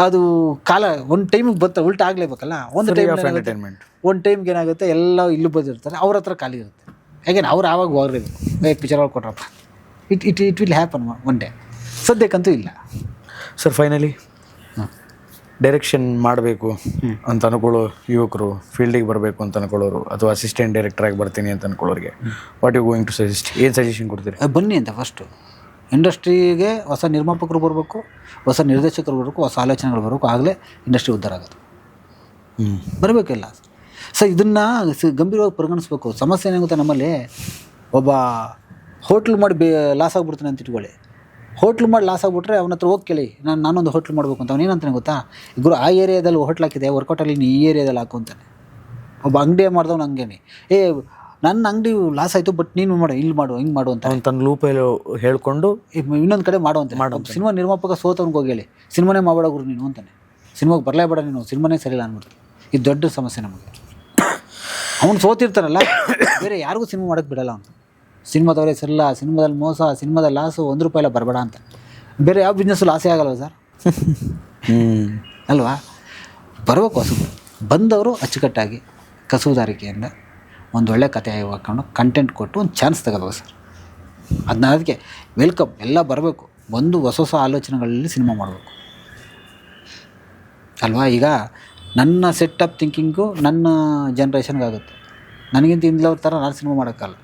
ಅದು ಕಾಲ ಒಂದು ಟೈಮಿಗೆ ಉಲ್ಟಾ ಆಗಲೇಬೇಕಲ್ಲ. ಒಂದು ಟೈಮ್ಗೆ ಏನಾಗುತ್ತೆ, ಎಲ್ಲ ಇಲ್ಲೂ ಬಂದಿರ್ತಾರೆ, ಅವ್ರ ಹತ್ರ ಖಾಲಿ ಇರುತ್ತೆ. ಯಾಕೆಂದ್ರೆ ಅವ್ರು ಆವಾಗ ಹೋಗ್ಲೇಬೇಕು, ಪಿಕ್ಚರ್ ಒಳಗೆ ಕೊಟ್ರಪ್ಪ. It will happen one day. ಸದ್ಯಕ್ಕಂತೂ ಇಲ್ಲ ಸರ್. ಫೈನಲಿ ಡೈರೆಕ್ಷನ್ ಮಾಡಬೇಕು ಅಂತ ಅನ್ಕೊಳ್ಳೋ ಯುವಕರು, ಫೀಲ್ಡಿಗೆ ಬರಬೇಕು ಅಂತ ಅನ್ಕೊಳ್ಳೋರು, ಅಥವಾ ಅಸಿಸ್ಟೆಂಟ್ ಡೈರೆಕ್ಟರ್ ಆಗಿ ಬರ್ತೀನಿ ಅಂತ ಅನ್ಕೊಳ್ಳೋರಿಗೆ what you going to suggest? ಏನು ಸಜೆಷನ್ ಕೊಡ್ತೀರಿ? ಬನ್ನಿ ಅಂತ. ಫಸ್ಟು ಇಂಡಸ್ಟ್ರಿಗೆ ಹೊಸ ನಿರ್ಮಾಪಕರು ಬರಬೇಕು, ಹೊಸ ನಿರ್ದೇಶಕರು ಬರಬೇಕು, ಹೊಸ ಆಲೋಚನೆಗಳು ಬರಬೇಕು. ಆಗಲೇ ಇಂಡಸ್ಟ್ರಿ ಉದ್ಧಾರ ಆಗೋದು. ಬರಬೇಕಿಲ್ಲ ಸರ್. ಇದನ್ನು ಗಂಭೀರವಾಗಿ ಪರಿಗಣಿಸ್ಬೇಕು. ಸಮಸ್ಯೆ ಏನಾಗುತ್ತೆ, ನಮ್ಮಲ್ಲಿ ಒಬ್ಬ ಹೋಟ್ಲ್ ಮಾಡಿ ಲಾಸ್ ಆಗ್ಬಿಡ್ತಾನೆ ಅಂತ ಇಟ್ಕೊಳ್ಳಿ. ಹೋಟ್ಲ್ ಮಾಡಿ ಲಾಸ್ ಆಗ್ಬಿಟ್ರೆ ಅವನ ಹತ್ರ ಹೋಗಿ ಕೇಳಿ, ನಾನೊಂದು ಹೋಟ್ಲ್ ಮಾಡಬೇಕು ಅಂತ. ಅವನೇನಂತಾನೆ ಗೊತ್ತಾ, ಗುರು ಆ ಏರಿಯಾದಲ್ಲಿ ಹೋಟ್ಲ್ ಹಾಕಿದೆ, ವರ್ಕೌಟಲ್ಲಿ ನೀನು ಈ ಏರಿಯಾದಲ್ಲಿ ಹಾಕು ಅಂತಾನೆ. ಒಬ್ಬ ಅಂಗಡಿ ಮಾಡಿದವನು ಹಂಗೇನೆ, ನನ್ನ ಅಂಗಡಿ ಲಾಸ್ ಆಯಿತು, ಬಟ್ ನೀನು ಮಾಡು, ಇಲ್ಲಿ ಮಾಡು, ಹಿಂಗೆ ಮಾಡು ಅಂತ ತನ್ನ ಲೂಪಲ್ಲಿ ಹೇಳ್ಕೊಂಡು ಇನ್ನೊಂದು ಕಡೆ ಮಾಡುವಂತೆ. ಸಿನಿಮಾ ನಿರ್ಮಾಪಕ ಸೋತವ್ನಿಗೆ ಹೋಗಿ ಹೇಳಿ, ಸಿನಿಮಾನೇ ಮಾಡಬೇಡ ಗುರು ನೀನು ಅಂತಾನೆ. ಸಿನಿಮಾಗೆ ಬರಲೇಬೇಡ ನೀನು, ಸಿನಿಮಾನೇ ಸರಿಯಿಲ್ಲ ಅಂದ್ಬಿಡ್ತು. ಇದು ದೊಡ್ಡ ಸಮಸ್ಯೆ ನಮಗೆ. ಅವನು ಸೋತಿರ್ತಾರಲ್ಲ, ಬೇರೆ ಯಾರಿಗೂ ಸಿನಿಮಾ ಮಾಡೋಕ್ಕೆ ಬಿಡಲ್ಲ ಅವನು. ಸಿನಿಮಾದವರೇ ಸರಿಲ್ಲ, ಸಿನಿಮಾದಲ್ಲಿ ಮೋಸ, ಸಿನಿಮಾದಲ್ಲಿ ಲಾಸು, ₹1 ಬರಬೇಡ ಅಂತ. ಬೇರೆ ಯಾವ ಬಿಸ್ನೆಸ್ಸು ಲಾಸೇ ಆಗಲ್ವ ಸರ್? ಅಲ್ವಾ? ಬರಬೇಕು ಹೊಸದು. ಬಂದವರು ಅಚ್ಚುಕಟ್ಟಾಗಿ ಕಸುವುದಾರಿಕೆಯಿಂದ ಒಂದು ಒಳ್ಳೆ ಕಥೆ ಹಾಕೊಂಡು ಕಂಟೆಂಟ್ ಕೊಟ್ಟು ಒಂದು ಚಾನ್ಸ್ ತಗೋಬೇಕು ಸರ್. ಅದನ್ನ ಅದಕ್ಕೆ ವೆಲ್ಕಮ್, ಎಲ್ಲ ಬರಬೇಕು, ಬಂದು ಹೊಸ ಹೊಸ ಆಲೋಚನೆಗಳಲ್ಲಿ ಸಿನಿಮಾ ಮಾಡಬೇಕು ಅಲ್ವಾ. ಈಗ ನನ್ನ ಸೆಟ್ ಆಫ್ ಥಿಂಕಿಂಗು ನನ್ನ ಜನ್ರೇಷನ್ಗೆ ಆಗುತ್ತೆ. ನನಗಿಂತ ಹಿಂದ್ಲವ್ರ ಥರ ನಾನು ಸಿನಿಮಾ ಮಾಡೋಕ್ಕಲ್ಲ,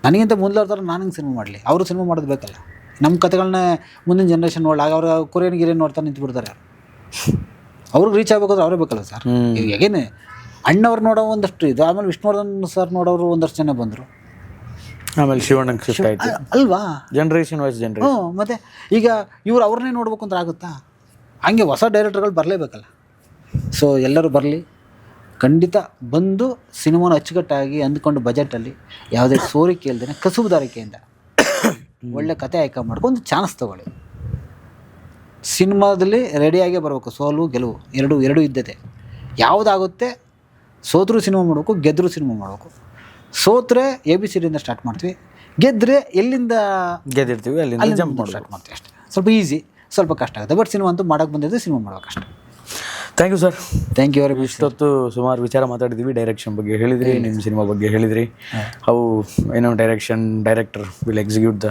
ನನಗಿಂತ ಮುಂದ್ಲವ್ರ ಥರ ನಾನು ಹಿಂಗೆ ಸಿನಿಮಾ ಮಾಡಲಿ, ಅವರು ಸಿನಿಮಾ ಮಾಡೋದು ಬೇಕಲ್ಲ. ನಮ್ಮ ಕತೆಗಳನ್ನ ಮುಂದಿನ ಜನ್ರೇಷನ್ ನೋಡಲಾಗ ಅವ್ರು ಕೊರಿಯನ್ ಗಿರಿಯನ್ ನೋಡ್ತಾ ನಿಂತು ಬಿಡ್ತಾರೆ. ಅವ್ರಿಗೆ ರೀಚ್ ಆಗಬೇಕಾದ್ರೆ ಅವರೇ ಬೇಕಲ್ಲ ಸರ್. ಈಗ ಹೇಗೇನೆ ಅಣ್ಣವ್ರು ನೋಡೋ ಒಂದಷ್ಟು ಇದು, ಆಮೇಲೆ ವಿಷ್ಣುವರ್ಧನ್ ಸರ್ ನೋಡೋರು ಒಂದಷ್ಟು ಜನ ಬಂದರು, ಆಮೇಲೆ ಶಿವಣ್ಣಂಗೆ ಶಿಫ್ಟ್ ಆಯಿತು ಅಲ್ವಾ, ಜನ್ರೇಷನ್ ವೈಸ್ ಜನ್ರೇಷನ್. ಮತ್ತು ಈಗ ಇವ್ರು ಅವ್ರನ್ನೇ ನೋಡ್ಬೇಕು ಅಂತ ಆಗುತ್ತಾ? ಹಂಗೆ ಹೊಸ ಡೈರೆಕ್ಟರ್ಗಳು ಬರಲೇಬೇಕಲ್ಲ. ಸೊ ಎಲ್ಲರೂ ಬರಲಿ, ಖಂಡಿತ ಬಂದು ಸಿನಿಮಾನ ಅಚ್ಚುಕಟ್ಟಾಗಿ ಅಂದ್ಕೊಂಡು ಬಜೆಟಲ್ಲಿ ಯಾವುದೇ ಸೋರಿಕೆ ಇಲ್ದೇ ಕಸುಬುದಾರಿಕೆಯಿಂದ ಒಳ್ಳೆ ಕತೆ ಆಯ್ಕೆ ಮಾಡ್ಕೊಂಡು ಚಾನ್ಸ್ ತೊಗೊಳ್ಳಿ. ಸಿನಿಮಾದಲ್ಲಿ ರೆಡಿಯಾಗೇ ಬರಬೇಕು, ಸೋಲು ಗೆಲುವು ಎರಡೂ ಇದ್ದದೆ. ಯಾವುದಾಗುತ್ತೆ, ಸೋತ್ರೂ ಸಿನಿಮಾ ಮಾಡಬೇಕು, ಗೆದ್ದರೂ ಸಿನಿಮಾ ಮಾಡಬೇಕು. ಸೋತ್ರೆ ABCD ಸ್ಟಾರ್ಟ್ ಮಾಡ್ತೀವಿ, ಗೆದ್ದರೆ ಎಲ್ಲಿಂದ ಗೆದ್ದಿರ್ತೀವಿ ಅಲ್ಲಿಂದ ಜಂಪ್ ಸ್ಟಾರ್ಟ್ ಮಾಡ್ತೀವಿ ಅಷ್ಟೇ. ಸ್ವಲ್ಪ ಈಸಿ, ಸ್ವಲ್ಪ ಕಷ್ಟ ಆಗುತ್ತೆ, ಬಟ್ ಸಿನಿಮಾ ಅಂತೂ ಮಾಡೋಕ್ಕೆ ಬಂದಿದ್ದು ಸಿನಿಮಾ ಮಾಡ್ಬೇಕಷ್ಟೆ. Thank you sir. Thank you very much. ಇಷ್ಟೊತ್ತು ಸುಮಾರು ವಿಚಾರ ಮಾತಾಡಿದ್ವಿ. ಡೈರೆಕ್ಷನ್ ಬಗ್ಗೆ ಹೇಳಿದ್ರಿ, ನಿಮ್ಮ ಸಿನಿಮಾ ಬಗ್ಗೆ ಹೇಳಿದ್ರಿ, ಅವು ಏನೋ director will execute the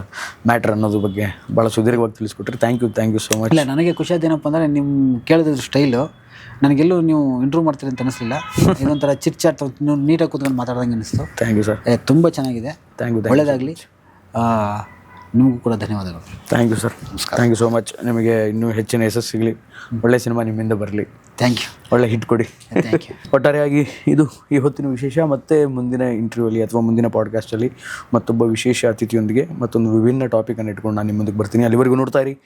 matter ಅನ್ನೋದ್ರ ಬಗ್ಗೆ ಭಾಳ ಸುದೀರ್ಘವಾಗಿ ತಿಳಿಸ್ಕೊಟ್ರಿ. Thank you so much. ಇಲ್ಲ, ನನಗೆ ಖುಷಿ ಆದೇನಪ್ಪ ಅಂದರೆ ನಿಮ್ಮ ಕೇಳಿದ್ರು ಸ್ಟೈಲು ನನಗೆಲ್ಲೂ ನೀವು ಇಂಟ್ರೂವ್ ಮಾಡ್ತೀರಿ ಅಂತ ಅನಿಸ್ಲಿಲ್ಲ. ಇದೊಂಥರ ಚಿಟ್ ನೀವು ನೀಟಾಗಿ ಕೂತ್ಕೊಂಡು ಮಾತಾಡ್ದಂಗೆ ಅನಿಸ್ತು. Thank you sir. ತುಂಬ ಚೆನ್ನಾಗಿದೆ. Thank you. ಒಳ್ಳೆಯದಾಗಲಿ. ನಿಮಗೂ ಕೂಡ ಧನ್ಯವಾದಗಳು. Thank you sir. Thank you so much. ನಿಮಗೆ ಇನ್ನೂ ಹೆಚ್ಚಿನ ಯಶಸ್ಸು ಸಿಗಲಿ, ಒಳ್ಳೆ ಸಿನಿಮಾ ನಿಮ್ಮಿಂದ ಬರಲಿ. Thank you. ಒಳ್ಳೆ ಹಿಟ್ ಕೊಡಿ. Thank you. ಒಟ್ಟಾರೆಯಾಗಿ ಇದು ಈ ಹೊತ್ತಿನ ವಿಶೇಷ. ಮತ್ತೆ ಮುಂದಿನ ಇಂಟರ್ವ್ಯೂಲಿ ಅಥವಾ ಮುಂದಿನ ಪಾಡ್ಕಾಸ್ಟಲ್ಲಿ ಮತ್ತೊಬ್ಬ ವಿಶೇಷ ಅತಿಥಿಯೊಂದಿಗೆ ಮತ್ತೊಂದು ವಿಭಿನ್ನ ಟಾಪಿಕನ್ನು ಇಟ್ಕೊಂಡು ನಾನು ನಿಮ್ಮ ಮುಂದಕ್ಕೆ ಬರ್ತೀನಿ. ಅಲ್ಲಿವರೆಗೂ ನೋಡ್ತಾ ಇರಿ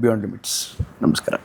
ಬಿಯಾಂಡ್ ಲಿಮಿಟ್ಸ್. ನಮಸ್ಕಾರ.